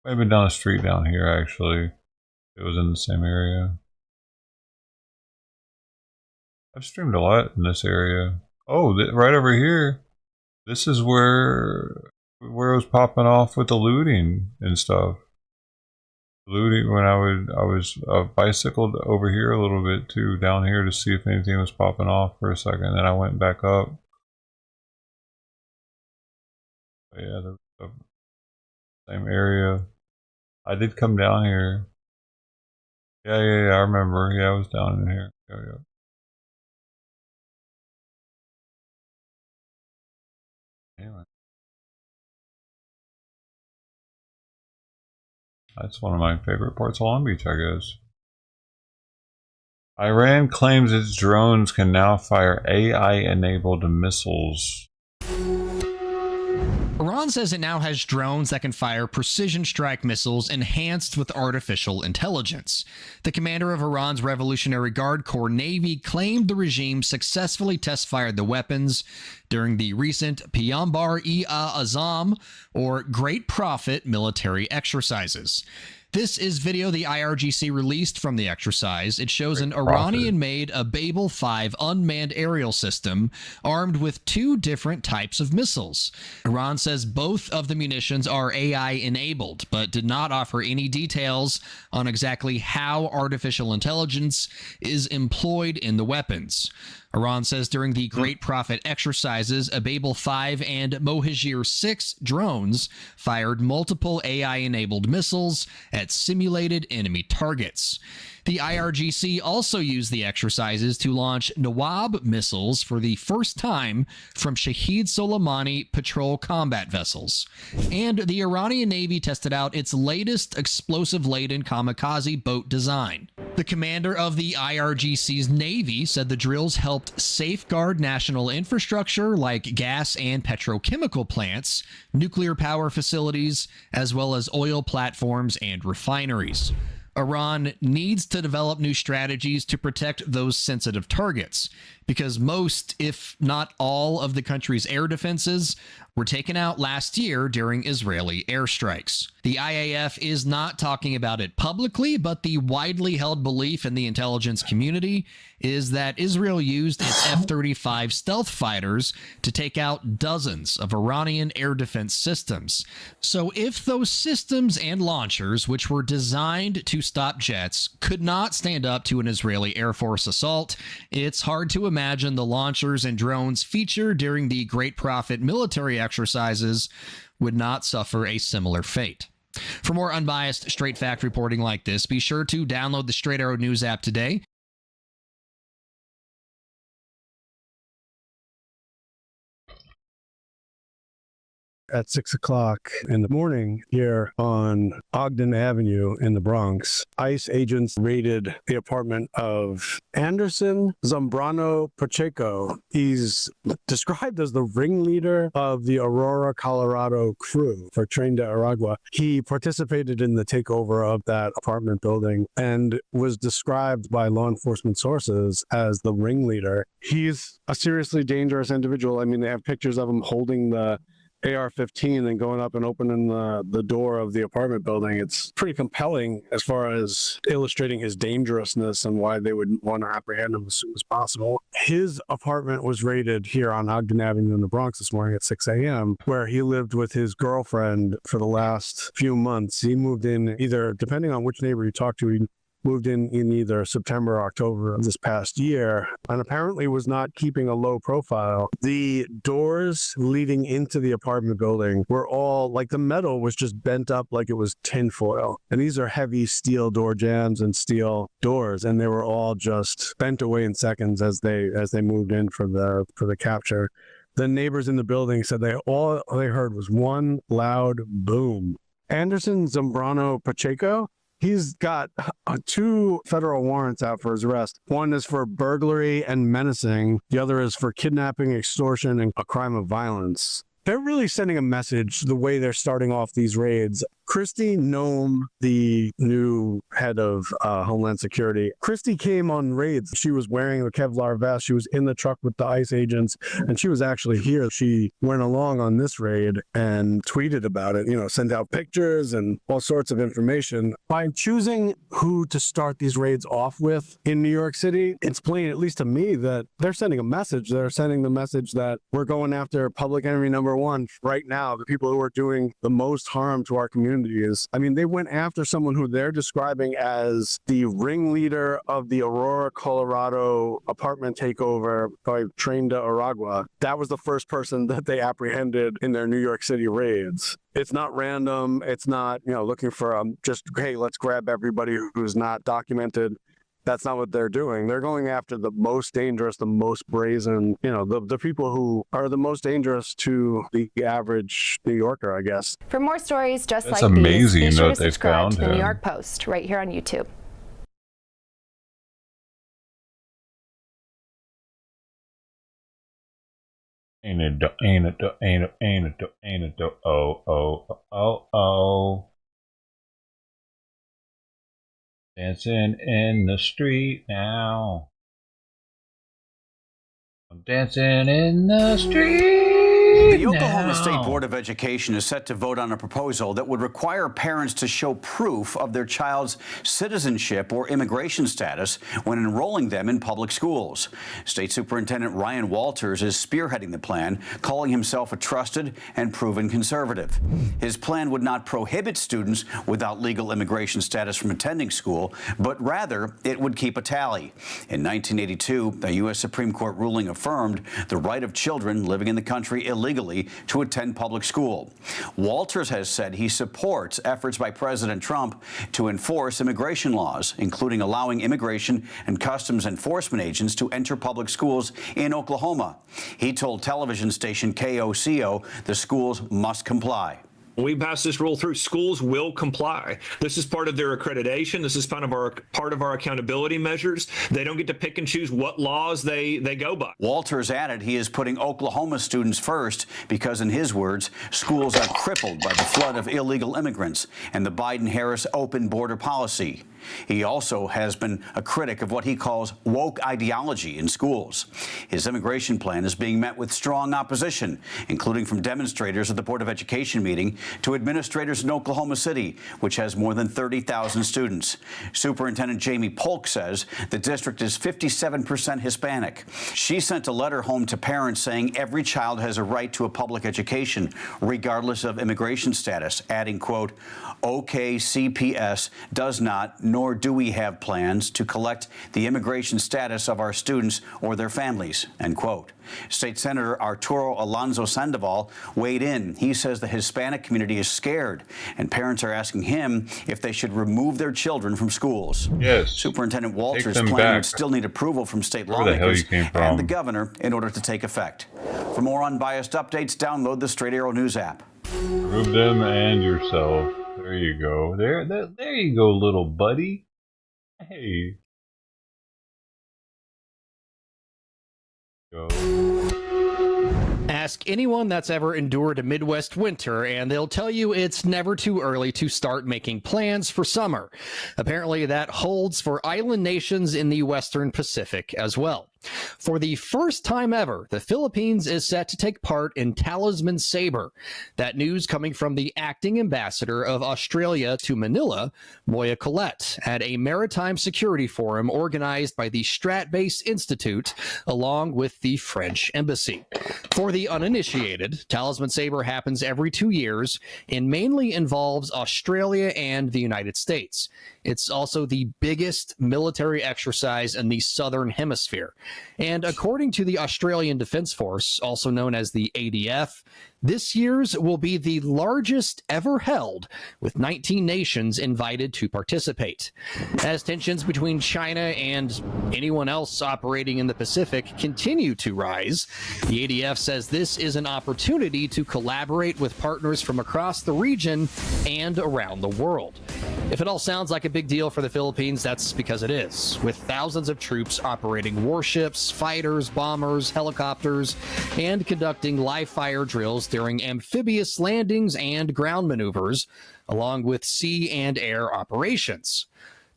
Might have been down the street down here actually. It was in the same area. I've streamed a lot in this area. Oh, right over here. This is where it was popping off with the looting and stuff. Looting when I was bicycled over here a little bit too, down here to see if anything was popping off for a second. Then I went back up. But yeah, the same area. I did come down here. Yeah, I remember. Yeah, I was down in here. Yeah. Anyway. That's one of my favorite parts of Long Beach, I guess. Iran claims its drones can now fire AI-enabled missiles. Iran says it now has drones that can fire precision strike missiles enhanced with artificial intelligence. The commander of Iran's Revolutionary Guard Corps Navy claimed the regime successfully test-fired the weapons during the recent Peyambar-e-Azam, or Great Prophet, military exercises. This is video the IRGC released from the exercise. It shows an Iranian-made Babel 5 unmanned aerial system armed with 2 different types of missiles. Iran says both of the munitions are AI-enabled, but did not offer any details on exactly how artificial intelligence is employed in the weapons. Iran says during the Great Prophet exercises, Babel 5 and Mohajir 6 drones fired multiple AI-enabled missiles at simulated enemy targets. The IRGC also used the exercises to launch Nawab missiles for the first time from Shahid Soleimani patrol combat vessels. And the Iranian Navy tested out its latest explosive-laden kamikaze boat design. The commander of the IRGC's Navy said the drills helped safeguard national infrastructure like gas and petrochemical plants, nuclear power facilities, as well as oil platforms and refineries. Iran needs to develop new strategies to protect those sensitive targets, because most, if not all, of the country's air defenses were taken out last year during Israeli airstrikes. The IAF is not talking about it publicly, but the widely held belief in the intelligence community is that Israel used its F-35 stealth fighters to take out dozens of Iranian air defense systems. So if those systems and launchers, which were designed to stop jets, could not stand up to an Israeli Air Force assault, it's hard to imagine the launchers and drones featured during the Great Prophet military exercises would not suffer a similar fate. For more unbiased, straight fact reporting like this, be sure to download the Straight Arrow News app today. At 6 o'clock in the morning here on Ogden Avenue in the Bronx, ICE agents raided the apartment of Anderson Zambrano Pacheco. He's described as the ringleader of the Aurora, Colorado crew for Tren de Aragua. He participated in the takeover of that apartment building and was described by law enforcement sources as the ringleader. He's a seriously dangerous individual. I mean, they have pictures of him holding the AR-15 and going up and opening the door of the apartment building. It's pretty compelling as far as illustrating his dangerousness and why they would want to apprehend him as soon as possible. His apartment was raided here on Ogden Avenue in the Bronx this morning at 6 a.m., where he lived with his girlfriend for the last few months. He moved in either, depending on which neighbor you talk to, he moved in either September or October of this past year, and apparently was not keeping a low profile. The doors leading into the apartment building were all, like, the metal was just bent up like it was tinfoil. And these are heavy steel door jambs and steel doors, and they were all just bent away in seconds as they moved in for the capture. The neighbors in the building said all they heard was one loud boom. Anderson Zambrano Pacheco, he's got 2 federal warrants out for his arrest. One is for burglary and menacing. The other is for kidnapping, extortion, and a crime of violence. They're really sending a message the way they're starting off these raids. Kristi Noem, the new head of Homeland Security, Kristi came on raids. She was wearing the Kevlar vest. She was in the truck with the ICE agents, and she was actually here. She went along on this raid and tweeted about it, sent out pictures and all sorts of information. By choosing who to start these raids off with in New York City, it's plain, at least to me, that they're sending a message. They're sending the message that we're going after public enemy number 1 right now, the people who are doing the most harm to our community. They went after someone who they're describing as the ringleader of the Aurora, Colorado apartment takeover by Tren de Aragua. That was the first person that they apprehended in their New York City raids. It's not random. It's not, looking for just, hey, let's grab everybody who's not documented. That's not what they're doing. They're going after the most dangerous, the most brazen, the people who are the most dangerous to the average New Yorker, I guess. For more stories just That's like amazing these, be sure that to they subscribe found to the him. New York Post right here on YouTube. Ain't it, oh. Dancing in the street now. I'm dancing in the street. The Oklahoma State Board of Education is set to vote on a proposal that would require parents to show proof of their child's citizenship or immigration status when enrolling them in public schools. State Superintendent Ryan Walters is spearheading the plan, calling himself a trusted and proven conservative. His plan would not prohibit students without legal immigration status from attending school, but rather it would keep a tally. In 1982, a U.S. Supreme Court ruling affirmed the right of children living in the country illegally to attend public school. Walters has said he supports efforts by President Trump to enforce immigration laws, including allowing immigration and customs enforcement agents to enter public schools in Oklahoma. He told television station KOCO the schools must comply. When we pass this rule through, schools will comply. This is part of their accreditation. This is part of our accountability measures. They don't get to pick and choose what laws they go by. Walters added he is putting Oklahoma students first because, in his words, schools are crippled by the flood of illegal immigrants and the Biden-Harris open border policy. He also has been a critic of what he calls woke ideology in schools. His immigration plan is being met with strong opposition, including from demonstrators at the Board of Education meeting to administrators in Oklahoma City, which has more than 30,000 students. Superintendent Jamie Polk says the district is 57% Hispanic. She sent a letter home to parents saying every child has a right to a public education, regardless of immigration status, adding, quote, OKCPS does not, nor do we have plans to collect the immigration status of our students or their families, end quote. State Senator Arturo Alonso Sandoval weighed in. He says the Hispanic community is scared, and parents are asking him if they should remove their children from schools. Yes. Superintendent Walters' Take them plan back. would still need approval from state Where the hell lawmakers you came from? and the governor in order to take effect. For more unbiased updates, download the Straight Arrow News app. Prove them and yourself. There you go. There you go, little buddy. Hey. Go. Ask anyone that's ever endured a Midwest winter, and they'll tell you it's never too early to start making plans for summer. Apparently, that holds for island nations in the Western Pacific as well. For the first time ever, the Philippines is set to take part in Talisman Sabre. That news coming from the acting ambassador of Australia to Manila, Moya Collette, at a maritime security forum organized by the Strat-Base Institute along with the French embassy. For the uninitiated, Talisman Sabre happens every 2 years and mainly involves Australia and the United States. It's also the biggest military exercise in the Southern Hemisphere. And according to the Australian Defence Force, also known as the ADF, this year's will be the largest ever held, with 19 nations invited to participate. As tensions between China and anyone else operating in the Pacific continue to rise, the ADF says this is an opportunity to collaborate with partners from across the region and around the world. If it all sounds like a big deal for the Philippines, that's because it is, with thousands of troops operating warships, fighters, bombers, helicopters, and conducting live-fire drills during amphibious landings and ground maneuvers, along with sea and air operations.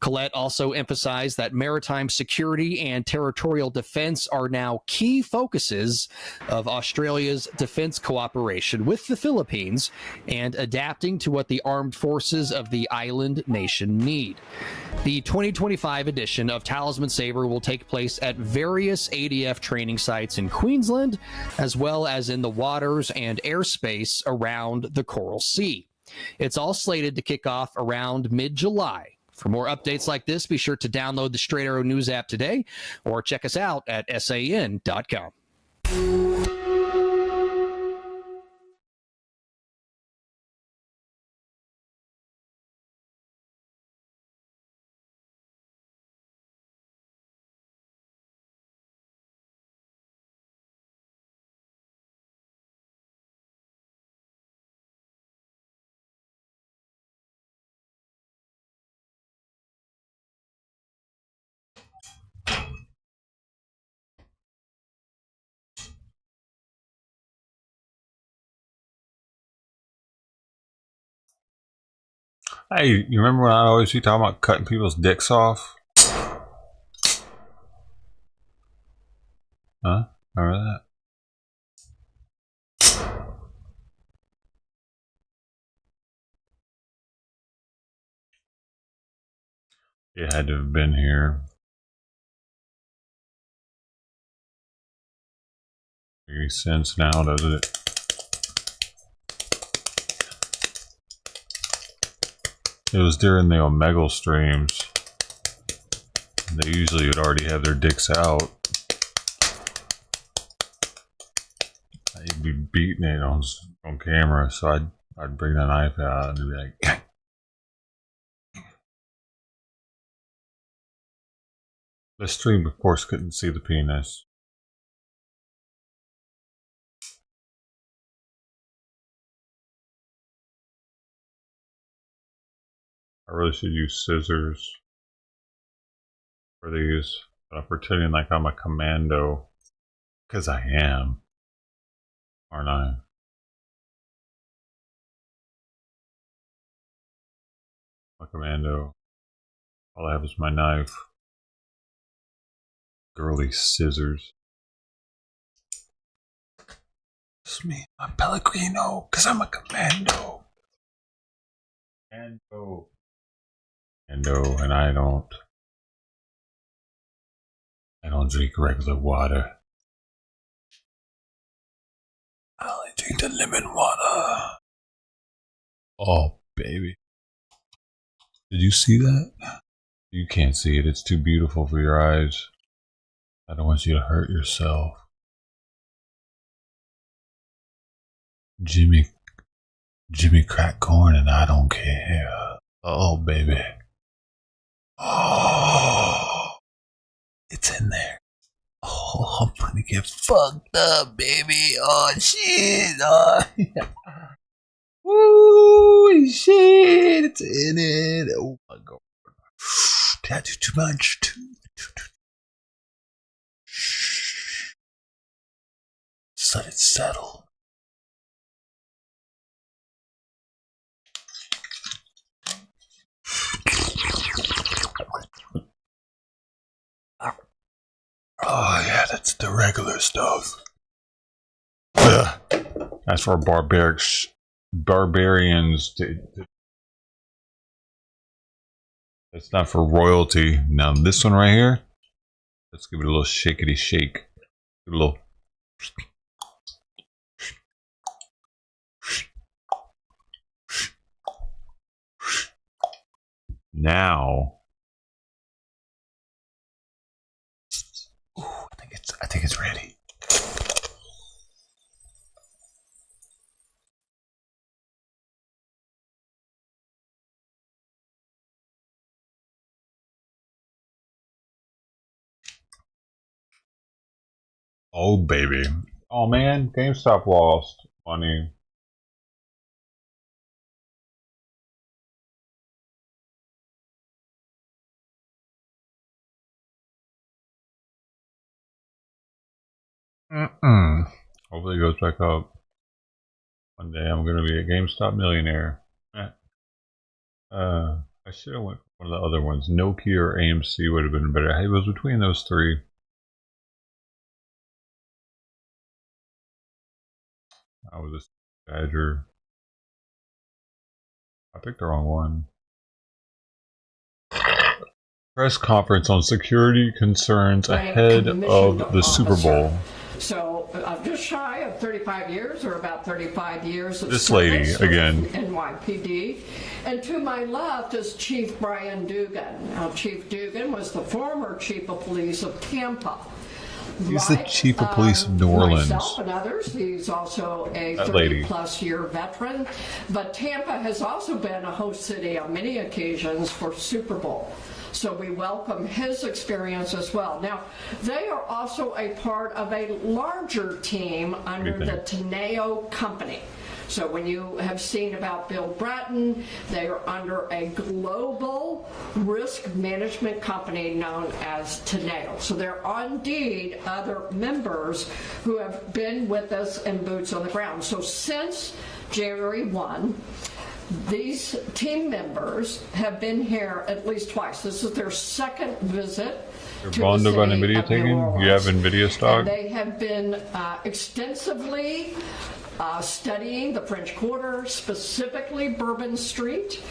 Collette also emphasized that maritime security and territorial defense are now key focuses of Australia's defense cooperation with the Philippines and adapting to what the armed forces of the island nation need. The 2025 edition of Talisman Sabre will take place at various ADF training sites in Queensland, as well as in the waters and airspace around the Coral Sea. It's all slated to kick off around mid-July. For more updates like this, be sure to download the Straight Arrow News app today or check us out at san.com. Hey, you remember when I always used to talk about cutting people's dicks off? Huh? Remember that? It had to have been here. Any sense now, does it? It was during the Omegle streams. They usually would already have their dicks out. I'd be beating it on camera, so I'd bring the knife out and be like, the stream, of course, couldn't see the penis. I really should use scissors for these, but I'm pretending like I'm a commando, because I am, aren't I? I'm a commando. All I have is my knife. Girly scissors. It's me, I'm Pellegrino, because I'm a commando. And I don't drink regular water. I only drink the lemon water. Oh, baby. Did you see that? You can't see it. It's too beautiful for your eyes. I don't want you to hurt yourself. Jimmy cracked corn and I don't care. Oh, baby. Oh, it's in there. Oh, I'm gonna get fucked up, baby. Oh, shit. Oh, yeah. Holy shit, it's in it. Oh my god. Did I do too much? Shh. Just let it settle. Oh yeah, that's the regular stuff. Ugh. That's for barbarians. That's not for royalty. Now this one right here, let's give it a little shakety shake. Give it a little. Now, ooh, I think it's ready. Oh baby. Oh man, GameStop lost money. Hopefully it goes back up. One day I'm gonna be a GameStop millionaire. I should have went for one of the other ones. Nokia or AMC would have been better. It was between those three. I was a Badger. I picked the wrong one. Press conference on security concerns ahead of the Super Bowl. So I'm just shy of 35 years, or about 35 years of this lady again. NYPD. And to my left is Chief Brian Dugan. Now, Chief Dugan was the former Chief of Police of Tampa. He's the Chief of Police of New Orleans. Myself and others. He's also a 30-plus year veteran. But Tampa has also been a host city on many occasions for Super Bowl. So we welcome his experience as well. Now, they are also a part of a larger team under the Teneo Company. So when you have seen about Bill Bratton, they are under a global risk management company known as Teneo. So there are indeed other members who have been with us in boots on the ground. So since January 1, these team members have been here at least twice. This is their second visit. You're bond of NVIDIA taking? You have NVIDIA stock? And they have been extensively studying the French Quarter, specifically Bourbon Street,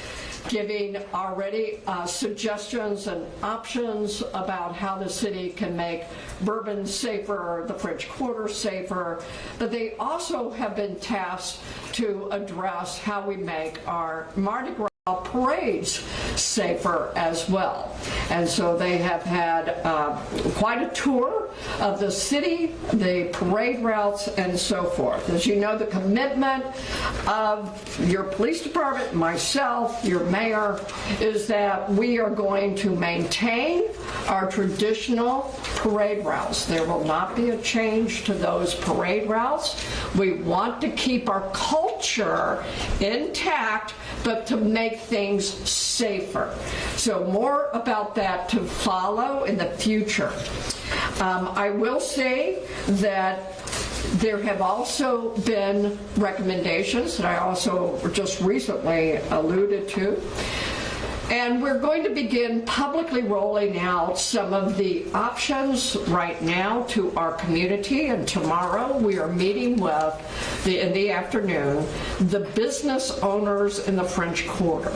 giving already suggestions and options about how the city can make Bourbon safer, the French Quarter safer, but they also have been tasked to address how we make our Mardi Gras parades safer as well. And so they have had quite a tour of the city, the parade routes, and so forth. As you know, the commitment of your police department, myself, your mayor, is that we are going to maintain our traditional parade routes. There will not be a change to those parade routes. We want to keep our culture intact, but to make things safer. So more about that to follow in the future. I will say that there have also been recommendations that I also just recently alluded to. And we're going to begin publicly rolling out some of the options right now to our community. And tomorrow we are meeting with, in the afternoon, the business owners in the French Quarter.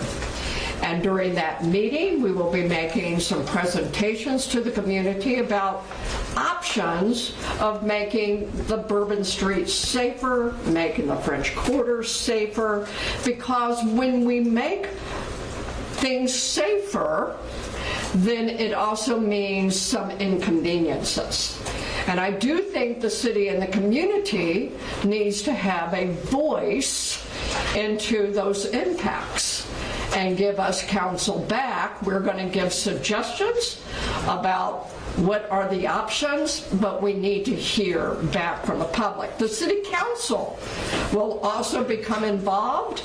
And during that meeting, we will be making some presentations to the community about options of making the Bourbon Street safer, making the French Quarter safer, because when we make things safer, then it also means some inconveniences. And I do think the city and the community needs to have a voice into those impacts and give us counsel back. We're going to give suggestions about what are the options, but we need to hear back from the public. The city council will also become involved.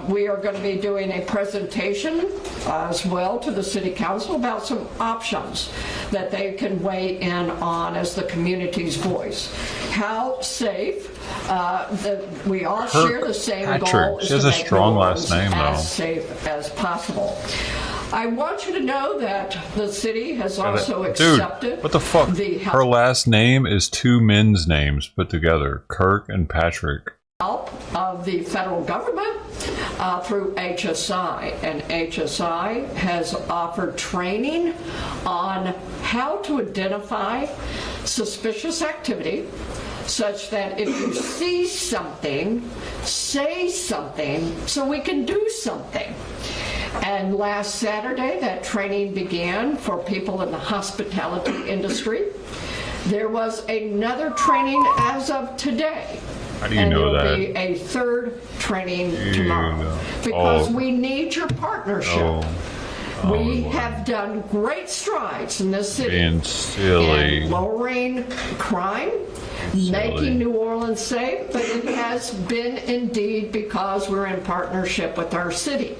We are going to be doing a presentation as well to the city council about some options that they can weigh in on as the community's voice. How safe, we all share the same goal, is she has to a make strong New last Orleans name, though. as safe as possible. I want you to know that the city has also accepted. Dude, what the fuck? Her last name is two men's names put together, Kirk and Patrick. Help of the federal government through HSI, and HSI has offered training on how to identify suspicious activity, such that if you see something, say something so we can do something. And last Saturday, that training began for people in the hospitality industry. There was another training as of today. How do you know that? And there will be a third training tomorrow. Because we need your partnership. We have done great strides in this city Being silly. in lowering crime, making New Orleans safe, but it has been indeed because we're in partnership with our city.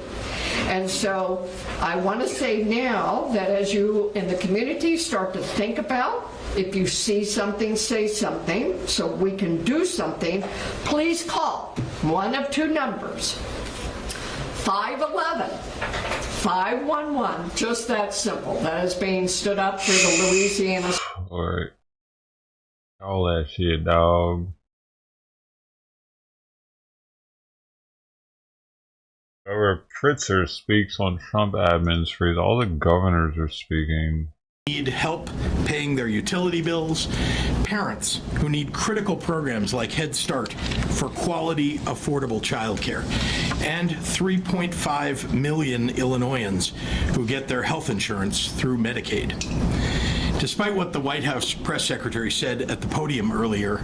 And so I want to say now that as you in the community start to think about, if you see something, say something, so we can do something, please call one of two numbers, 511-511, just that simple. That is being stood up through the Louisiana. Alright. All that shit, dog. Governor Pritzker speaks on Trump admin's freeze. All the governors are speaking. Need help paying their utility bills, parents who need critical programs like Head Start for quality, affordable childcare, and 3.5 million Illinoisans who get their health insurance through Medicaid. Despite what the White House press secretary said at the podium earlier,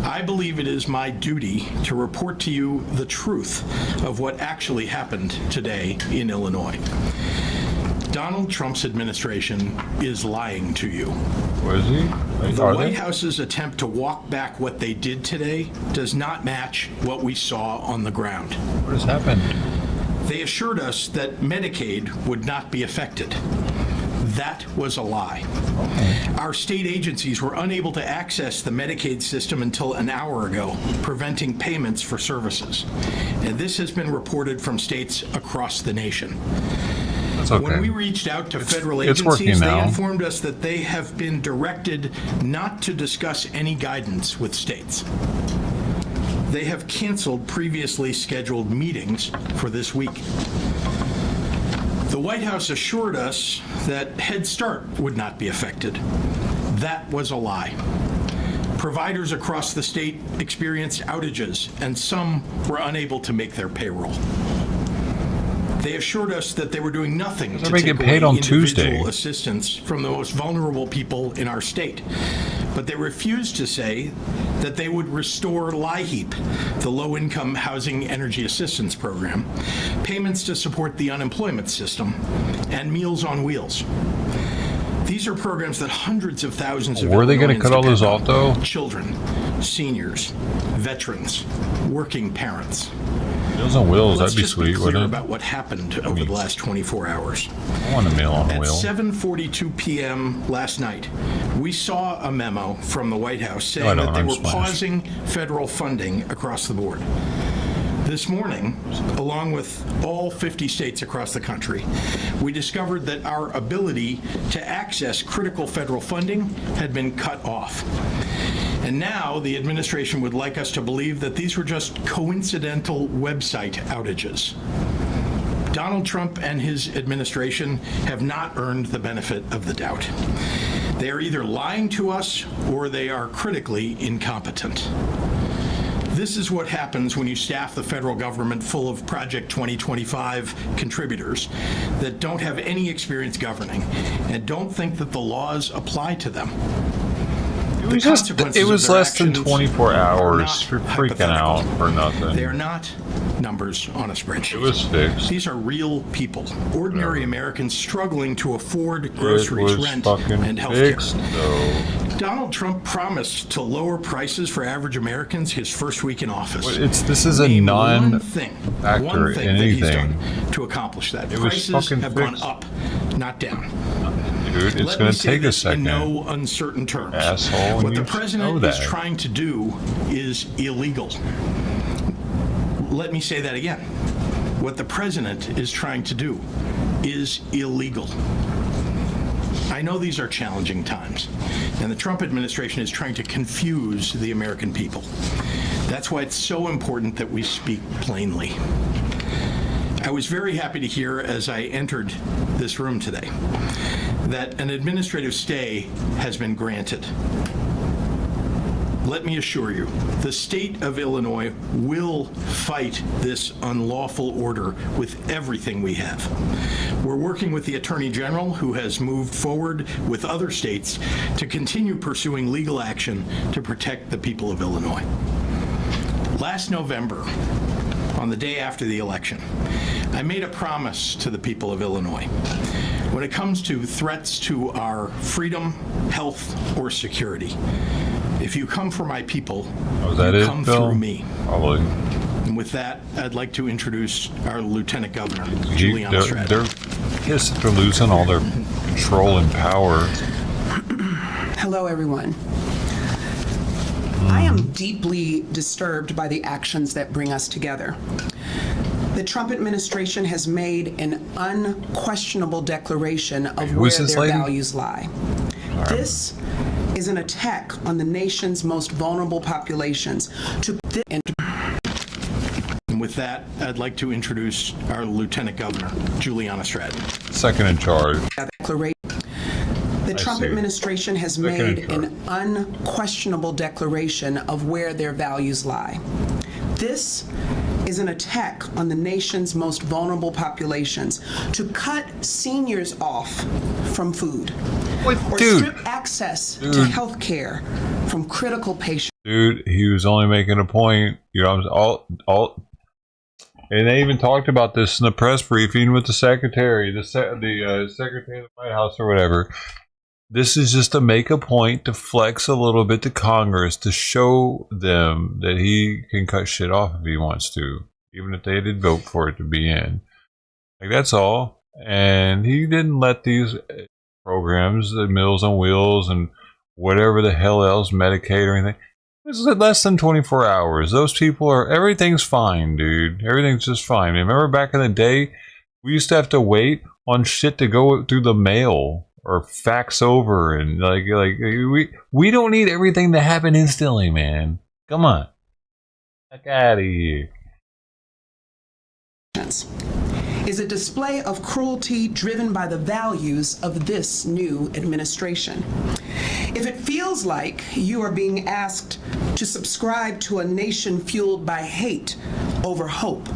I believe it is my duty to report to you the truth of what actually happened today in Illinois. Donald Trump's administration is lying to you. Was he? The White House's attempt to walk back what they did today does not match what we saw on the ground. What has happened? They assured us that Medicaid would not be affected. That was a lie. Our state agencies were unable to access the Medicaid system until an hour ago, preventing payments for services. And this has been reported from states across the nation. Okay. When we reached out to federal it's agencies, they now. informed us that they have been directed not to discuss any guidance with states. They have canceled previously scheduled meetings for this week. The White House assured us that Head Start would not be affected. That was a lie. Providers across the state experienced outages, and some were unable to make their payroll. They assured us that they were doing nothing to take away individual assistance from the most vulnerable people in our state. But they refused to say that they would restore LIHEAP, the Low-Income Housing Energy Assistance Program, payments to support the unemployment system, and Meals on Wheels. These are programs that hundreds of thousands of Were they going to Illinoisans cut all those off, though? Children, seniors, veterans, working parents. Meals on Wheels, Let's that'd be just sweet, be clear wouldn't it? about what happened over the last 24 hours. I want a meal on At wheel. 7:42 p.m. last night, we saw a memo from the White House saying No, I don't. that they I'm were Spanish. pausing federal funding across the board. This morning, along with all 50 states across the country, we discovered that our ability to access critical federal funding had been cut off. And now the administration would like us to believe that these were just coincidental website outages. Donald Trump and his administration have not earned the benefit of the doubt. They are either lying to us or they are critically incompetent. This is what happens when you staff the federal government full of Project 2025 contributors that don't have any experience governing and don't think that the laws apply to them. It was less than 24 hours. You're freaking out for nothing. They are not numbers on a spreadsheet. It was fixed. These are real people, ordinary Americans struggling to afford groceries, rent, and health care. Donald Trump promised to lower prices for average Americans his first week in office. This is a non-factor in anything to accomplish that. Prices have gone up, not down. Dude, it's going to take a second. In no uncertain terms. Asshole, what the president is trying to do is illegal. Let me say that again. What the president is trying to do is illegal. I know these are challenging times, and the Trump administration is trying to confuse the American people. That's why it's so important that we speak plainly. I was very happy to hear as I entered this room today that an administrative stay has been granted. Let me assure you, the state of Illinois will fight this unlawful order with everything we have. We're working with the Attorney General, who has moved forward with other states to continue pursuing legal action to protect the people of Illinois. Last November, on the day after the election, I made a promise to the people of Illinois. When it comes to threats to our freedom, health, or security, if you come for my people, you come through me. Probably. And with that, I'd like to introduce our Lieutenant Governor, Juliana Stratton. They're losing all their control and power. Hello, everyone. I am deeply disturbed by the actions that bring us together. The Trump administration has made an unquestionable declaration of where their values lie. This is an attack on the nation's most vulnerable populations. And with that, I'd like to introduce our Lieutenant Governor, Juliana Stratton. Second in charge. The Trump administration has made an unquestionable declaration of where their values lie. This is an attack on the nation's most vulnerable populations to cut seniors off from food or strip access to health care from critical patients. Dude, he was only making a point. You know, and they even talked about this in the press briefing with the secretary, the secretary of the White House or whatever. This is just to make a point, to flex a little bit to Congress, to show them that he can cut shit off if he wants to, even if they did vote for it to be in. Like, that's all. And he didn't let these programs, the Meals on Wheels and whatever the hell else, Medicaid or anything, this is less than 24 hours. Those people are, everything's fine, dude. Everything's just fine. Remember back in the day, we used to have to wait on shit to go through the mail or fax over, and like we don't need everything to happen instantly, man. Come on, get out of here. Is a display of cruelty driven by the values of this new administration. If it feels like you are being asked to subscribe to a nation fueled by hate over hope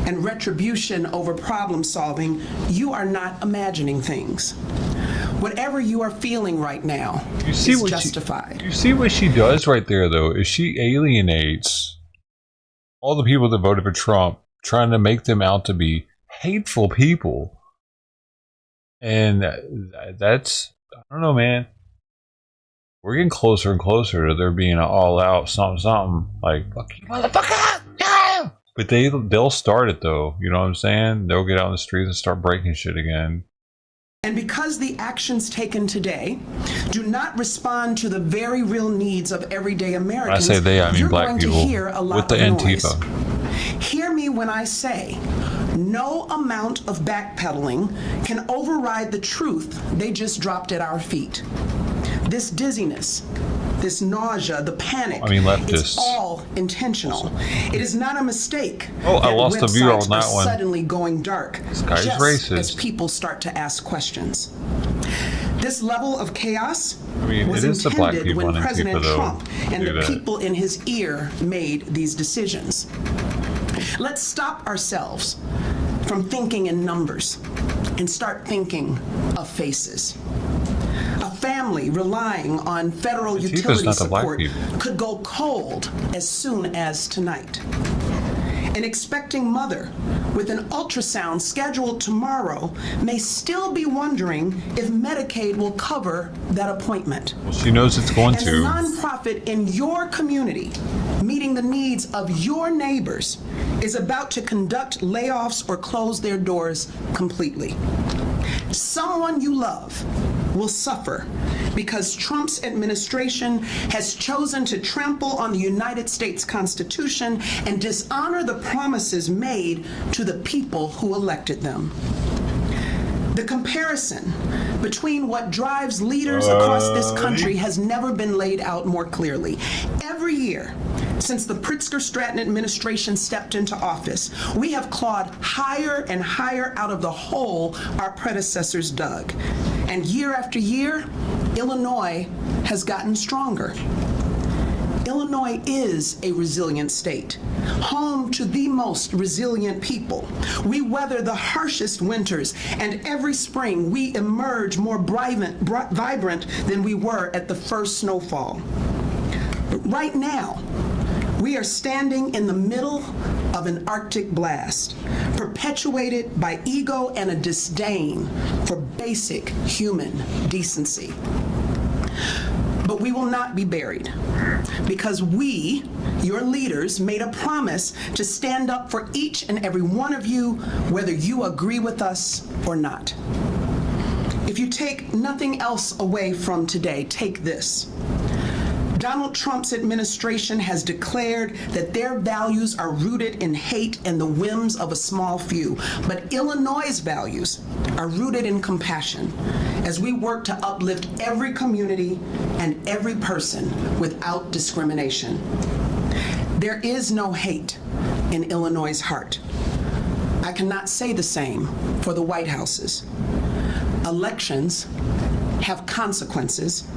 and retribution over problem solving, you are not imagining things. Whatever you are feeling right now is justified. You see what she does right there, though, is she alienates all the people that voted for Trump, trying to make them out to be hateful people. And that's, I don't know, man. We're getting closer and closer to there being an all-out something, like, fuck you, motherfucker! Yeah! But they'll start it, though. You know what I'm saying? They'll get out in the streets and start breaking shit again. And because the actions taken today do not respond to the very real needs of everyday Americans, when I say they, I mean black people with the Antifa. Hear me when I say, no amount of backpedaling can override the truth they just dropped at our feet. This dizziness, this nausea, the panic, it's all intentional. It is not a mistake. Oh, I lost the view on that one. Suddenly going dark, this guy's just racist. As people start to ask questions. This level of chaos was it is the black intended people when on President Antifa, Trump and the that. people in his ear made these decisions. Let's stop ourselves from thinking in numbers and start thinking of faces. A family relying on federal utility support could go cold as soon as tonight. An expecting mother with an ultrasound scheduled tomorrow may still be wondering if Medicaid will cover that appointment. Well, she knows it's going And to. a nonprofit in your community, meeting the needs of your neighbors, is about to conduct layoffs or close their doors completely. Someone you love will suffer because Trump's administration has chosen to trample on the United States Constitution and dishonor the promises made to the people who elected them. The comparison between what drives leaders across this country has never been laid out more clearly. Every year, since the Pritzker-Stratton administration stepped into office, we have clawed higher and higher out of the hole our predecessors dug. And year after year, Illinois has gotten stronger. Illinois is a resilient state, home to the most resilient people. We weather the harshest winters, and every spring we emerge more vibrant than we were at the first snowfall. But right now, we are standing in the middle of an Arctic blast, perpetuated by ego and a disdain for basic human decency. But we will not be buried, because we, your leaders, made a promise to stand up for each and every one of you, whether you agree with us or not. If you take nothing else away from today, take this. Donald Trump's administration has declared that their values are rooted in hate and the whims of a small few. But Illinois' values are rooted in compassion as we work to uplift every community and every person without discrimination. There is no hate in Illinois' heart. I cannot say the same for the White Houses. Elections have consequences,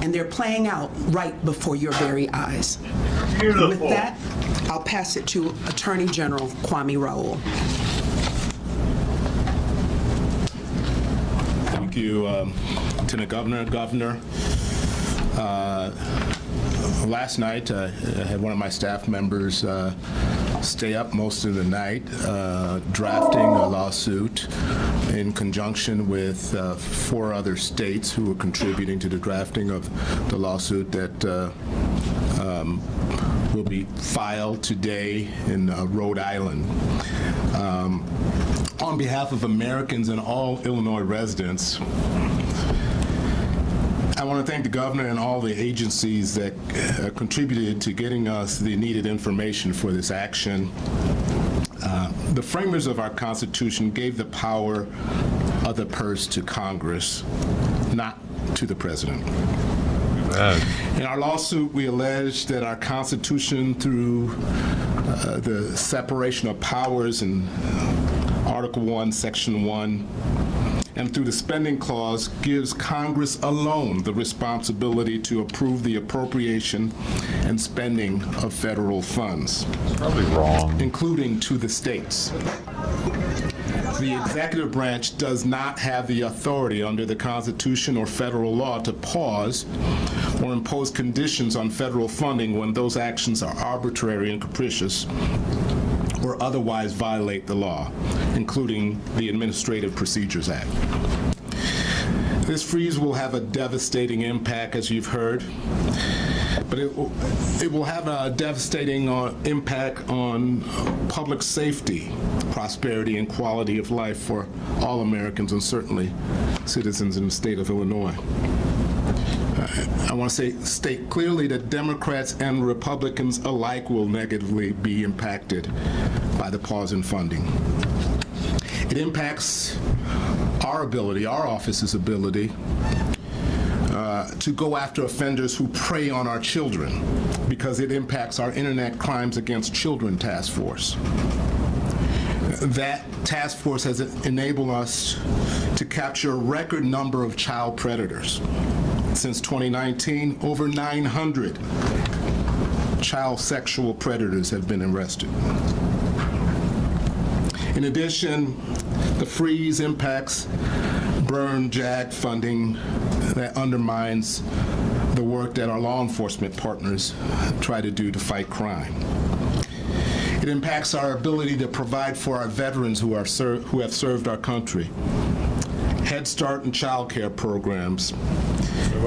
and they're playing out right before your very eyes. Beautiful. With that, I'll pass it to Attorney General Kwame Raoul. Thank you, Lieutenant Governor. Last night, I had one of my staff members stay up most of the night drafting a lawsuit in conjunction with 4 other states who were contributing to the drafting of the lawsuit that will be filed today in Rhode Island. On behalf of Americans and all Illinois residents, I want to thank the governor and all the agencies that contributed to getting us the needed information for this action. The framers of our Constitution gave the power of the purse to Congress, not to the president. In our lawsuit, we allege that our Constitution, through the separation of powers in Article 1, Section 1, and through the spending clause, gives Congress alone the responsibility to approve the appropriation and spending of federal funds. It's probably wrong. Including to the states. The executive branch does not have the authority under the Constitution or federal law to pause or impose conditions on federal funding when those actions are arbitrary and capricious or otherwise violate the law, including the Administrative Procedures Act. This freeze will have a devastating impact, as you've heard, but it will have a devastating impact on public safety, prosperity, and quality of life for all Americans, and certainly citizens in the state of Illinois. I want to state clearly that Democrats and Republicans alike will negatively be impacted by the pause in funding. It impacts our office's ability to go after offenders who prey on our children, because it impacts our Internet Crimes Against Children Task Force. That task force has enabled us to capture a record number of child predators. Since 2019, over 900 child sexual predators have been arrested. In addition, the freeze impacts burn JAG funding that undermines the work that our law enforcement partners try to do to fight crime. It impacts our ability to provide for our veterans who have served our country. Head Start and child care programs.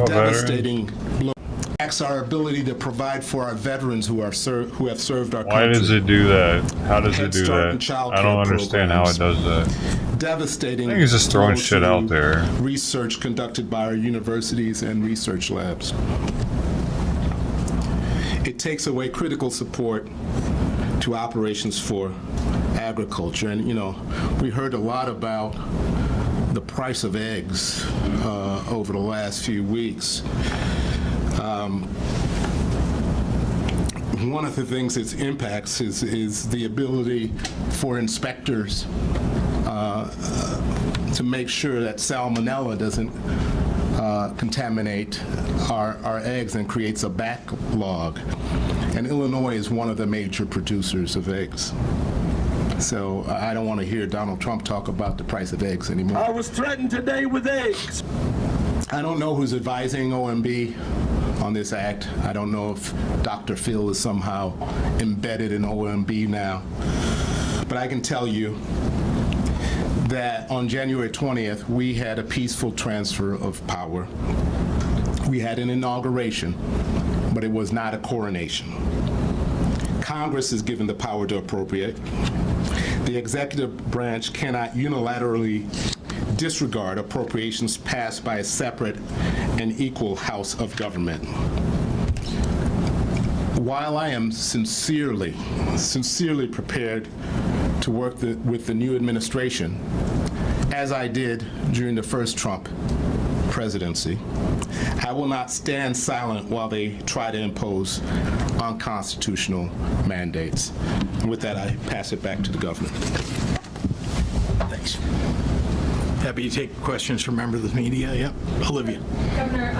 Devastating blow. Impacts our ability to provide for our veterans who have served our country. Why does it do that? How does it do that? I don't understand how it does that. Devastating. I think he's just throwing shit out there. Research conducted by our universities and research labs. It takes away critical support to operations for agriculture. And, you know, we heard a lot about the price of eggs over the last few weeks. One of the things it impacts is the ability for inspectors to make sure that salmonella doesn't contaminate our eggs and creates a backlog. And Illinois is one of the major producers of eggs. So I don't want to hear Donald Trump talk about the price of eggs anymore. I was threatened today with eggs. I don't know who's advising OMB on this act. I don't know if Dr. Phil is somehow embedded in OMB now. But I can tell you that on January 20th, we had a peaceful transfer of power. We had an inauguration, but it was not a coronation. Congress is given the power to appropriate. The executive branch cannot unilaterally disregard appropriations passed by a separate and equal house of government. While I am sincerely prepared to work with the new administration, as I did during the first Trump presidency, I will not stand silent while they try to impose unconstitutional mandates. And with that, I pass it back to the governor. Thanks. Happy to take questions from members of the media. Yep, Olivia. Governor,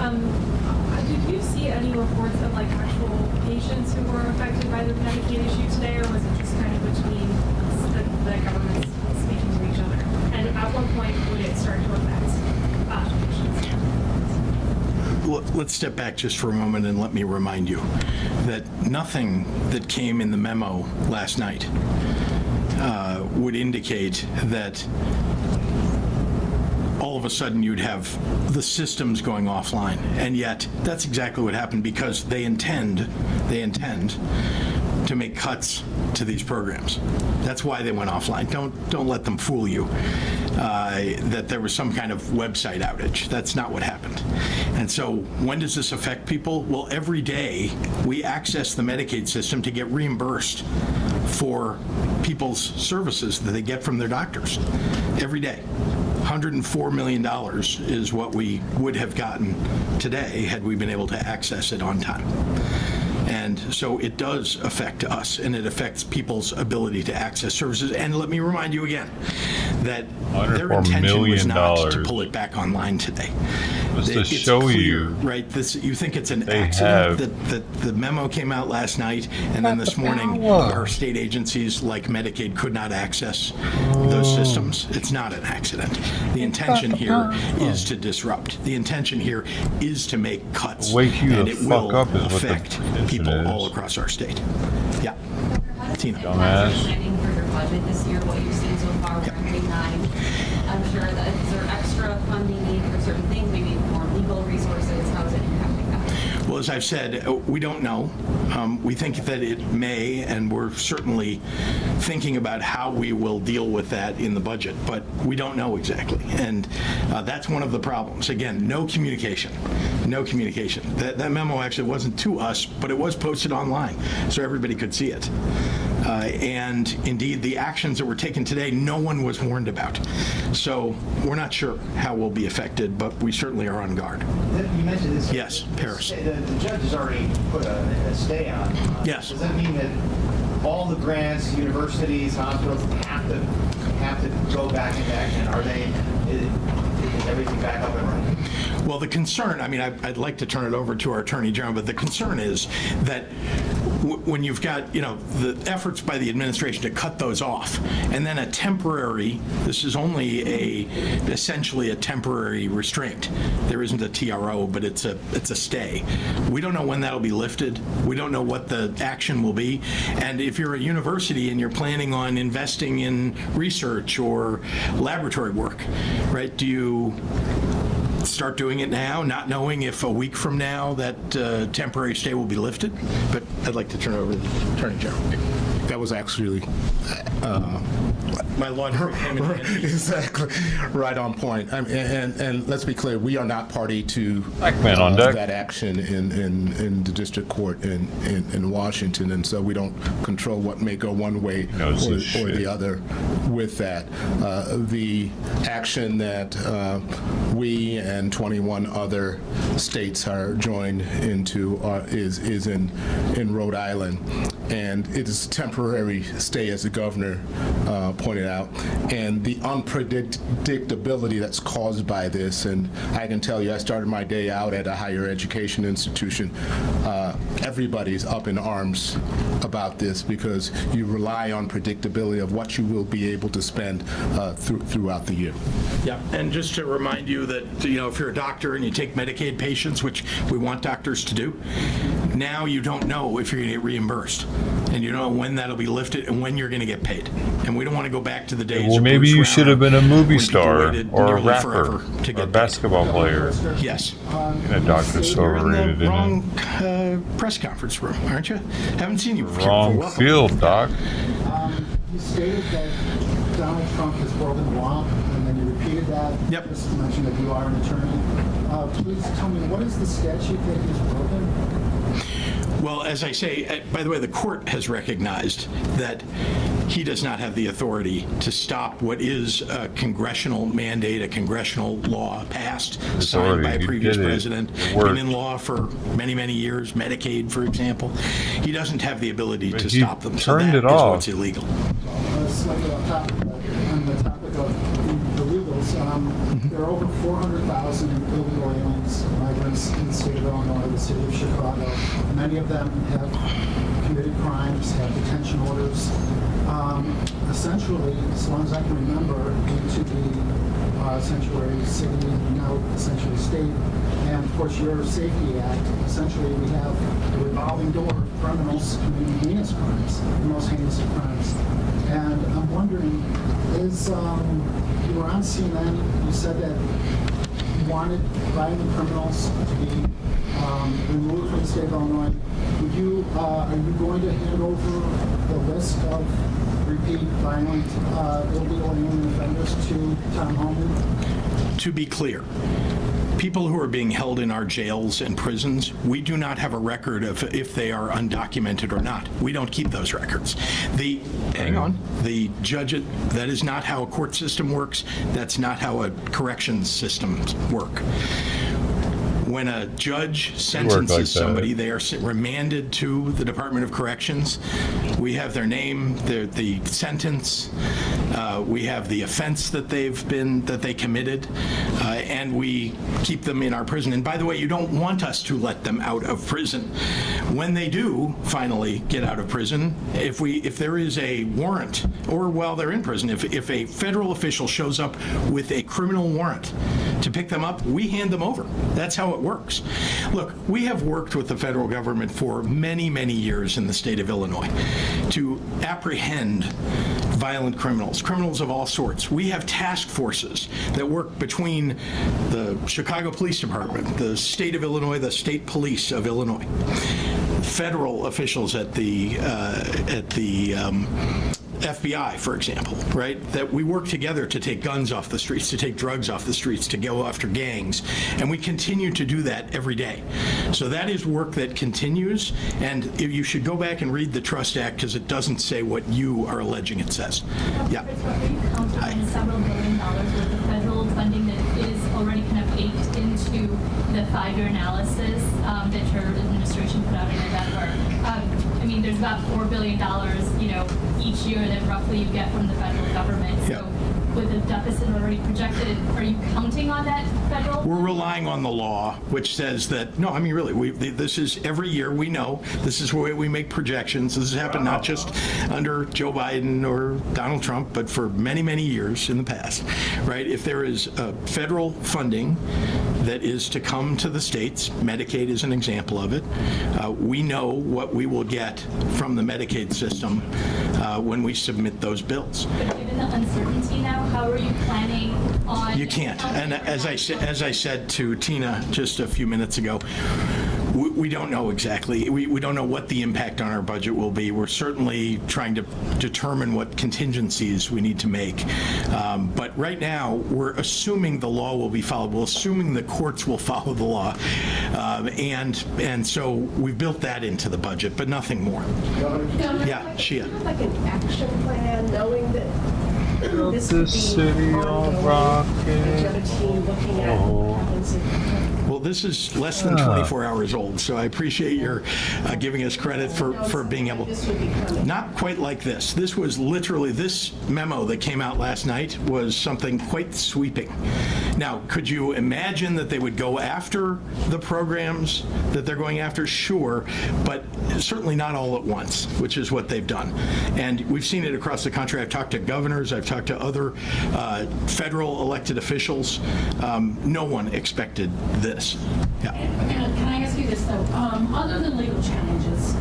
did you see any reports of like actual patients who were affected by the Medicaid issue today, or was it just kind of between the governments speaking to each other? And at what point would it start to affect patients? Let's step back just for a moment and let me remind you that nothing that came in the memo last night would indicate that all of a sudden you'd have the systems going offline. And yet that's exactly what happened, because they intend to make cuts to these programs. That's why they went offline. Don't let them fool you that there was some kind of website outage. That's not what happened. And so when does this affect people? Well, every day we access the Medicaid system to get reimbursed for people's services that they get from their doctors. Every day. $104 million is what we would have gotten today had we been able to access it on time. And so it does affect us, and it affects people's ability to access services. And let me remind you again that their intention was not to pull it back online today. It's to show clear, you, right? You think it's an accident that the memo came out last night, and then this morning our state agencies like Medicaid could not access those systems. It's not an accident. The intention here is to disrupt. The intention here is to make cuts, and it will affect people all across our state. Yeah. Tina. Planning for your budget this year, what you've seen so far, we're in week 9. I'm sure that is there extra funding need for certain things, maybe more legal resources? How is it impacting that? Well, as I've said, we don't know. We think that it may, and we're certainly thinking about how we will deal with that in the budget, but we don't know exactly. And that's one of the problems. Again, no communication. No communication. That memo actually wasn't to us, but it was posted online, so everybody could see it. And indeed, the actions that were taken today, no one was warned about. So we're not sure how we'll be affected, but we certainly are on guard. You mentioned this. Yes, Paris. The judge has already put a stay on. Yes. Does that mean that all the grants, universities, hospitals have to go back into action? Is everything back up and running? Well, the concern, I mean, I'd like to turn it over to our Attorney General, but the concern is that when you've got, the efforts by the administration to cut those off, and then a temporary, this is only essentially a temporary restraint. There isn't a TRO, but it's a stay. We don't know when that'll be lifted. We don't know what the action will be. And if you're a university and you're planning on investing in research or laboratory work, right, do you start doing it now, not knowing if a week from now that temporary stay will be lifted? But I'd like to turn it over to the Attorney General. That was actually my logic came in handy. Exactly right on point. And let's be clear, we are not party to on deck. that action in the district court in Washington, and so we don't control what may go one way or the other with that. The action that we and 21 other states are joined into is in Rhode Island, and it is temporary stay, as the governor pointed out, and the unpredictability that's caused by this. And I can tell you, I started my day out at a higher education institution. Everybody's up in arms about this because you rely on predictability of what you will be able to spend throughout the year. Yeah, and just to remind you that, if you're a doctor and you take Medicaid patients, which we want doctors to do, now you don't know if you're going to get reimbursed, and you don't know when that'll be lifted and when you're going to get paid. And we don't want to go back to the days. Well, maybe you should have been a movie star or a rapper or a basketball player. Yes. A doctor's so overrated. You're in the wrong press conference room, aren't you? Haven't seen you before. Wrong field, Doc. You stated that Donald Trump has broken the law, and then you repeated that. Yep. Just mentioned that you are an attorney. Please tell me, what is the statute that he's broken? Well, as I say, by the way, the court has recognized that he does not have the authority to stop what is a congressional mandate, a congressional law passed, signed by a previous president, been in law for many, many years, Medicaid, for example. He doesn't have the ability to stop them. So that is what's illegal. Slightly off topic, but on the topic of illegals, there are over 400,000 illegal aliens, migrants in the state of Illinois, the city of Chicago. Many of them have committed crimes, have detention orders. Essentially, as long as I can remember, into the sanctuary city, now essentially state, and of course your Safety Act, essentially we have a revolving door of criminals committing heinous crimes, the most heinous of crimes. And I'm wondering, you were on CNN, you said that you wanted violent criminals to be removed from the state of Illinois. Are you going to hand over the list of repeat violent illegal alien offenders to Tom Homan? To be clear, people who are being held in our jails and prisons, we do not have a record of if they are undocumented or not. We don't keep those records. The judge, that is not how a court system works. That's not how a corrections system work. When a judge sentences somebody, they are remanded to the Department of Corrections. We have their name, the sentence, we have the offense that they committed, and we keep them in our prison. And by the way, you don't want us to let them out of prison. When they do finally get out of prison, if there is a warrant, or while they're in prison, if a federal official shows up with a criminal warrant to pick them up, we hand them over. That's how it works. Look, we have worked with the federal government for many, many years in the state of Illinois to apprehend violent criminals of all sorts. We have task forces that work between the Chicago Police Department, the state of Illinois, the state police of Illinois, federal officials at the FBI, for example, right? That we work together to take guns off the streets, to take drugs off the streets, to go after gangs, and we continue to do that every day. So that is work that continues, and if you should go back and read the Trust Act because it doesn't say what you are alleging it says. Yeah. Several $1 billion worth of federal funding that is already kind of baked into the 5-year analysis that your administration administration put out in November. I mean, there's about $4 billion, each year that roughly you get from the federal government. So with the deficit already projected, are you counting on that federal? We're relying on the law, which says that, no, I mean, really, this is every year we know this is where we make projections. This has happened not just under Joe Biden or Donald Trump, but for many, many years in the past, right? If there is federal funding that is to come to the states, Medicaid is an example of it, we know what we will get from the Medicaid system when we submit those bills. But given the uncertainty now, how are you planning on? You can't. And as I said to Tina just a few minutes ago, we don't know exactly. We don't know what the impact on our budget will be. We're certainly trying to determine what contingencies we need to make. But right now, we're assuming the law will be followed. We're assuming the courts will follow the law. And so we built that into the budget, but nothing more. Yeah, Shia. Like an action plan, knowing that this the would city be on ongoing, rocket. agenda team looking at what happens if Well, this is less than 24 hours old, so I appreciate your giving us credit for being able. Not quite like this. This was literally, this memo that came out last night was something quite sweeping. Now, could you imagine that they would go after the programs that they're going after? Sure, but certainly not all at once, which is what they've done. And we've seen it across the country. I've talked to governors, I've talked to other federal elected officials. No one expected this. Yeah. Can I ask you this, though? Other than legal challenges,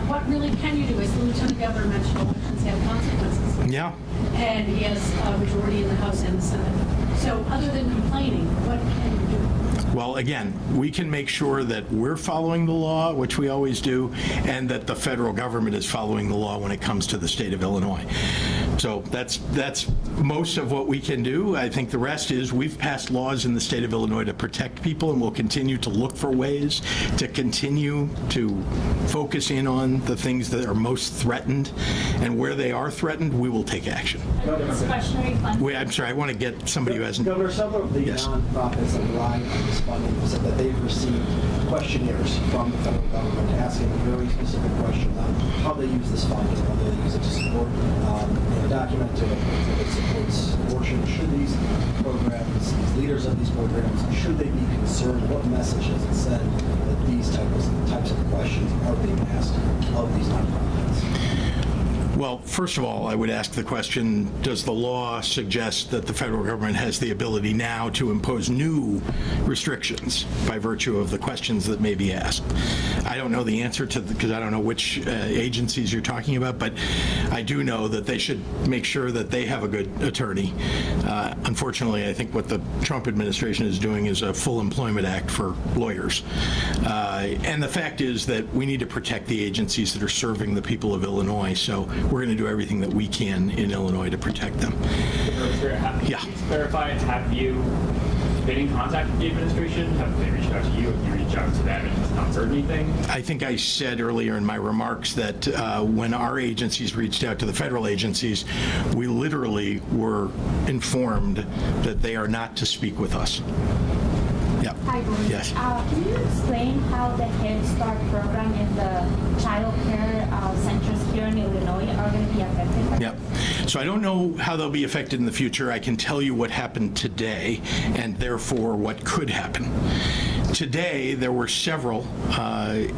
what really can you do? As the Lieutenant Governor mentioned, elections have consequences. Yeah. And he has a majority in the House and the Senate. So other than complaining, what can you do? Well, again, we can make sure that we're following the law, which we always do, and that the federal government is following the law when it comes to the state of Illinois. So that's most of what we can do. I think the rest is we've passed laws in the state of Illinois to protect people, and we'll continue to look for ways to continue to focus in on the things that are most threatened, and where they are threatened, we will take action. Discretionary funding. Wait, I'm sorry, I want to get somebody who hasn't. Governor, several of the nonprofits that rely on this funding said that they've received questionnaires from the federal government asking very specific questions on how they use this fund and whether they use it to support document to it supports abortion. Should these programs, these leaders of these programs, should they be concerned? What message does it send that these types of questions are being asked of these nonprofits? Well, first of all, I would ask the question, does the law suggest that the federal government has the ability now to impose new restrictions by virtue of the questions that may be asked? I don't know the answer to because I don't know which agencies you're talking about, but I do know that they should make sure that they have a good attorney. Unfortunately, I think what the Trump administration is doing is a full employment act for lawyers. And the fact is that we need to protect the agencies that are serving the people of Illinois, so we're going to do everything that we can in Illinois to protect them. Yeah. Please clarify, have you been in contact with the administration? Have they reached out to you? Have you reached out to them and just not heard anything? I think I said earlier in my remarks that when our agencies reached out to the federal agencies, we literally were informed that they are not to speak with us. Yeah. Hi, Bruce. Yes. Can you explain how the Head Start program and the child care centers here in Illinois are going to be affected? Yep. So I don't know how they'll be affected in the future. I can tell you what happened today and therefore what could happen. Today, there were several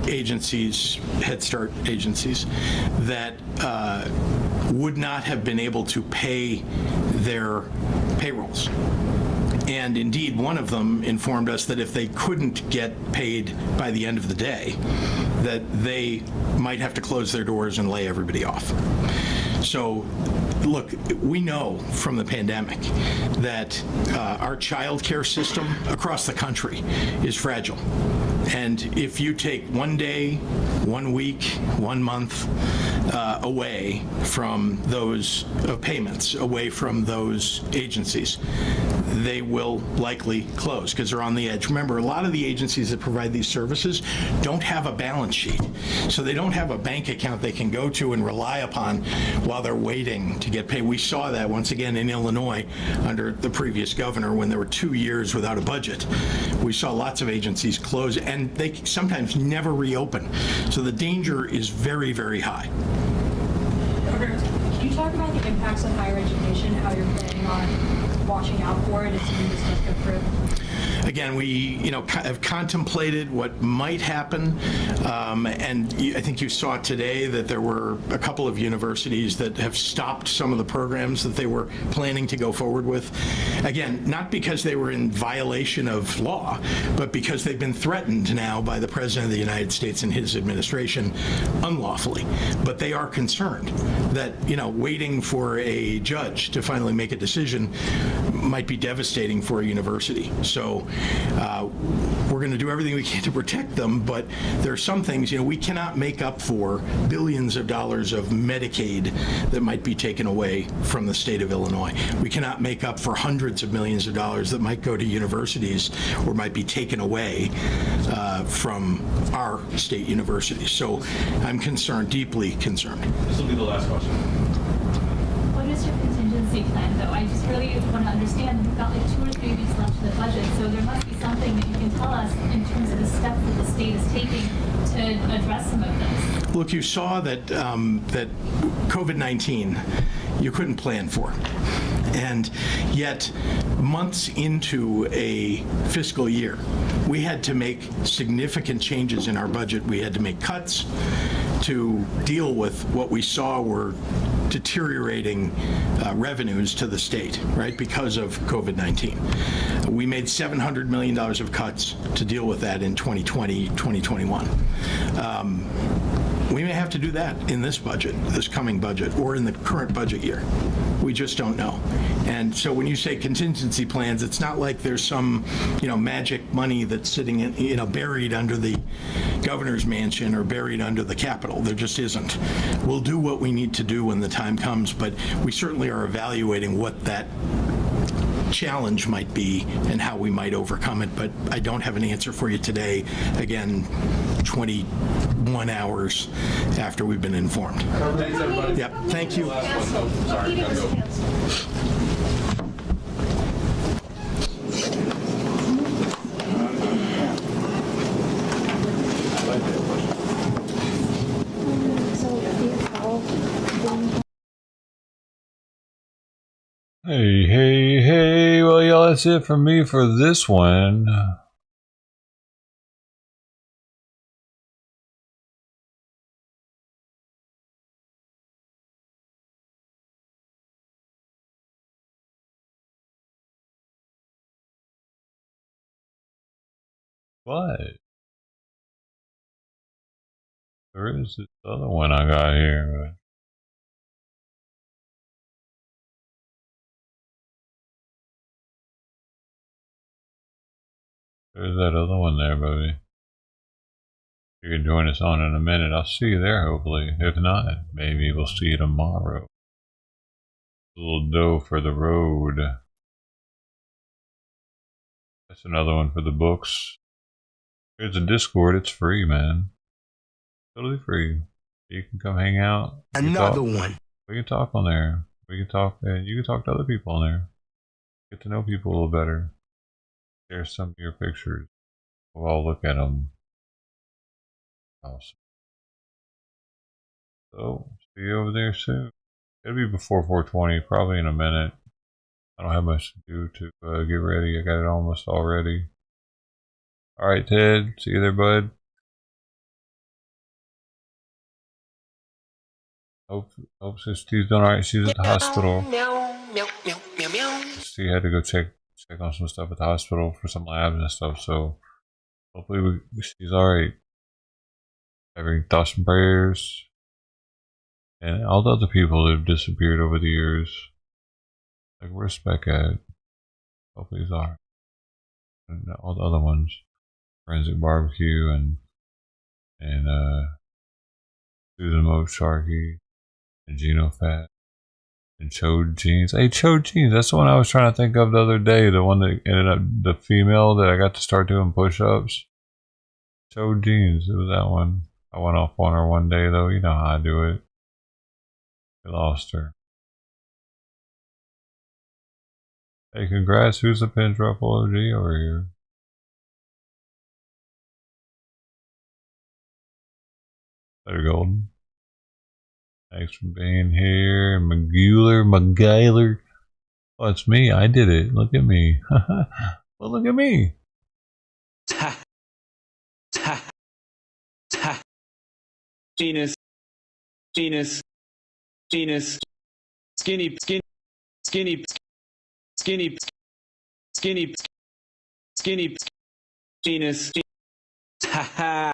agencies, Head Start agencies, that would not have been able to pay their payrolls. And indeed, one of them informed us that if they couldn't get paid by the end of the day, that they might have to close their doors and lay everybody off. So, look, we know from the pandemic that our child care system across the country is fragile. And if you take one day, 1 week, 1 month away from those payments, away from those agencies, they will likely close because they're on the edge. Remember, a lot of the agencies that provide these services don't have a balance sheet. So they don't have a bank account they can go to and rely upon while they're waiting to get paid. We saw that once again in Illinois under the previous governor when there were 2 years without a budget. We saw lots of agencies close and they sometimes never reopen. So the danger is very, very high. Can you talk about the impacts of higher education, how you're planning on watching out for it assuming this does go through? Again, we have contemplated what might happen, and I think you saw today that there were a couple of universities that have stopped some of the programs that they were planning to go forward with. Again, not because they were in violation of law, but because they've been threatened now by the President of the United States and his administration unlawfully. But they are concerned that, waiting for a judge to finally make a decision might be devastating for a university. So we're going to do everything we can to protect them, but there are some things, we cannot make up for billions of dollars of Medicaid that might be taken away from the state of Illinois. We cannot make up for hundreds of millions of dollars that might go to universities or might be taken away from our state universities. So I'm concerned, deeply concerned. This will be the last question. What is your contingency plan, though? I just really want to understand. We've got like 2 or 3 weeks left of the budget, so there must be something that you can tell us in terms of the steps that the state is taking to address some of this. Look, you saw that that COVID-19 you couldn't plan for. And yet, months into a fiscal year, we had to make significant changes in our budget. We had to make cuts to deal with what we saw were deteriorating revenues to the state, right, because of COVID-19. We made $700 million of cuts to deal with that in 2020, 2021. We may have to do that in this budget, this coming budget, or in the current budget year. We just don't know. And so when you say contingency plans, it's not like there's some, magic money that's sitting in, buried under the governor's mansion or buried under the Capitol. There just isn't. We'll do what we need to do when the time comes, but we certainly are evaluating what that challenge might be and how we might overcome it, but I don't have an answer for you today. Again, 21 hours after we've been informed. Thanks, everybody. Yep, thank you. Sorry, gotta go. Hey, well, y'all, that's it from me for this one. But there is this other one I got here. There's that other one there, baby. You can join us on in a minute. I'll see you there, hopefully. If not, maybe we'll see you tomorrow. A little dough for the road. That's another one for the books. Here's a Discord. It's free, man. Totally free. You can come hang out. Another one. We can talk on there. We can talk, and you can talk to other people on there. Get to know people a little better. Share some of your pictures. We'll all look at them. Awesome. So, see you over there soon. It'll be before 4:20, probably in a minute. I don't have much to do to get ready. I got it almost all ready. Alright, Ted. See you there, bud. Hope Steve's doing alright. She's at the hospital. She had to go check on some stuff at the hospital for some labs and stuff, so hopefully she's alright. Having thoughts and prayers. And all the other people that have disappeared over the years. Like, where's Spec at? Hopefully he's alright. And all the other ones. Forensic Barbecue and Susan Mo Sharkey and Gino Fat. And Chode Jeans. Hey, Chode Jeans. That's the one I was trying to think of the other day. The one that ended up, the female that I got to start doing push-ups. Chode Jeans. It was that one. I went off on her one day, though. You know how I do it. I lost her. Hey, congrats. Who's the Pins Ruffle OG over here? Better Golden. Thanks for being here. McGuiler. Oh, it's me. I did it. Look at me. Well, look at me. Penis. Penis. Penis. Skinny. Skinny. Skinny. Skinny. Skinny. Skinny. Penis. Ha ha.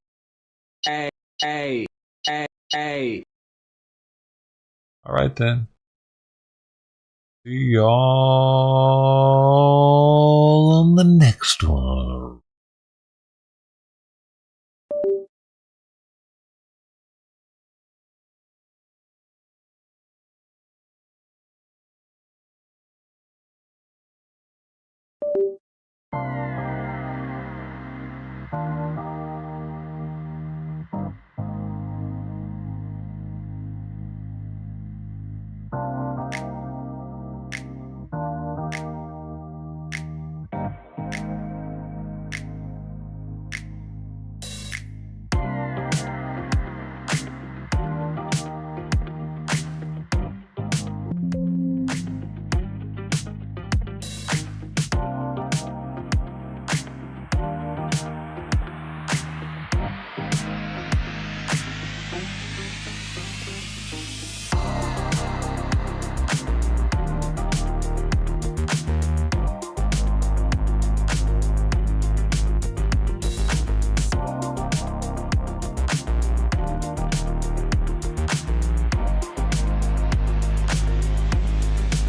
Hey. Hey. Hey. Hey. All right, then. See y'all on the next one.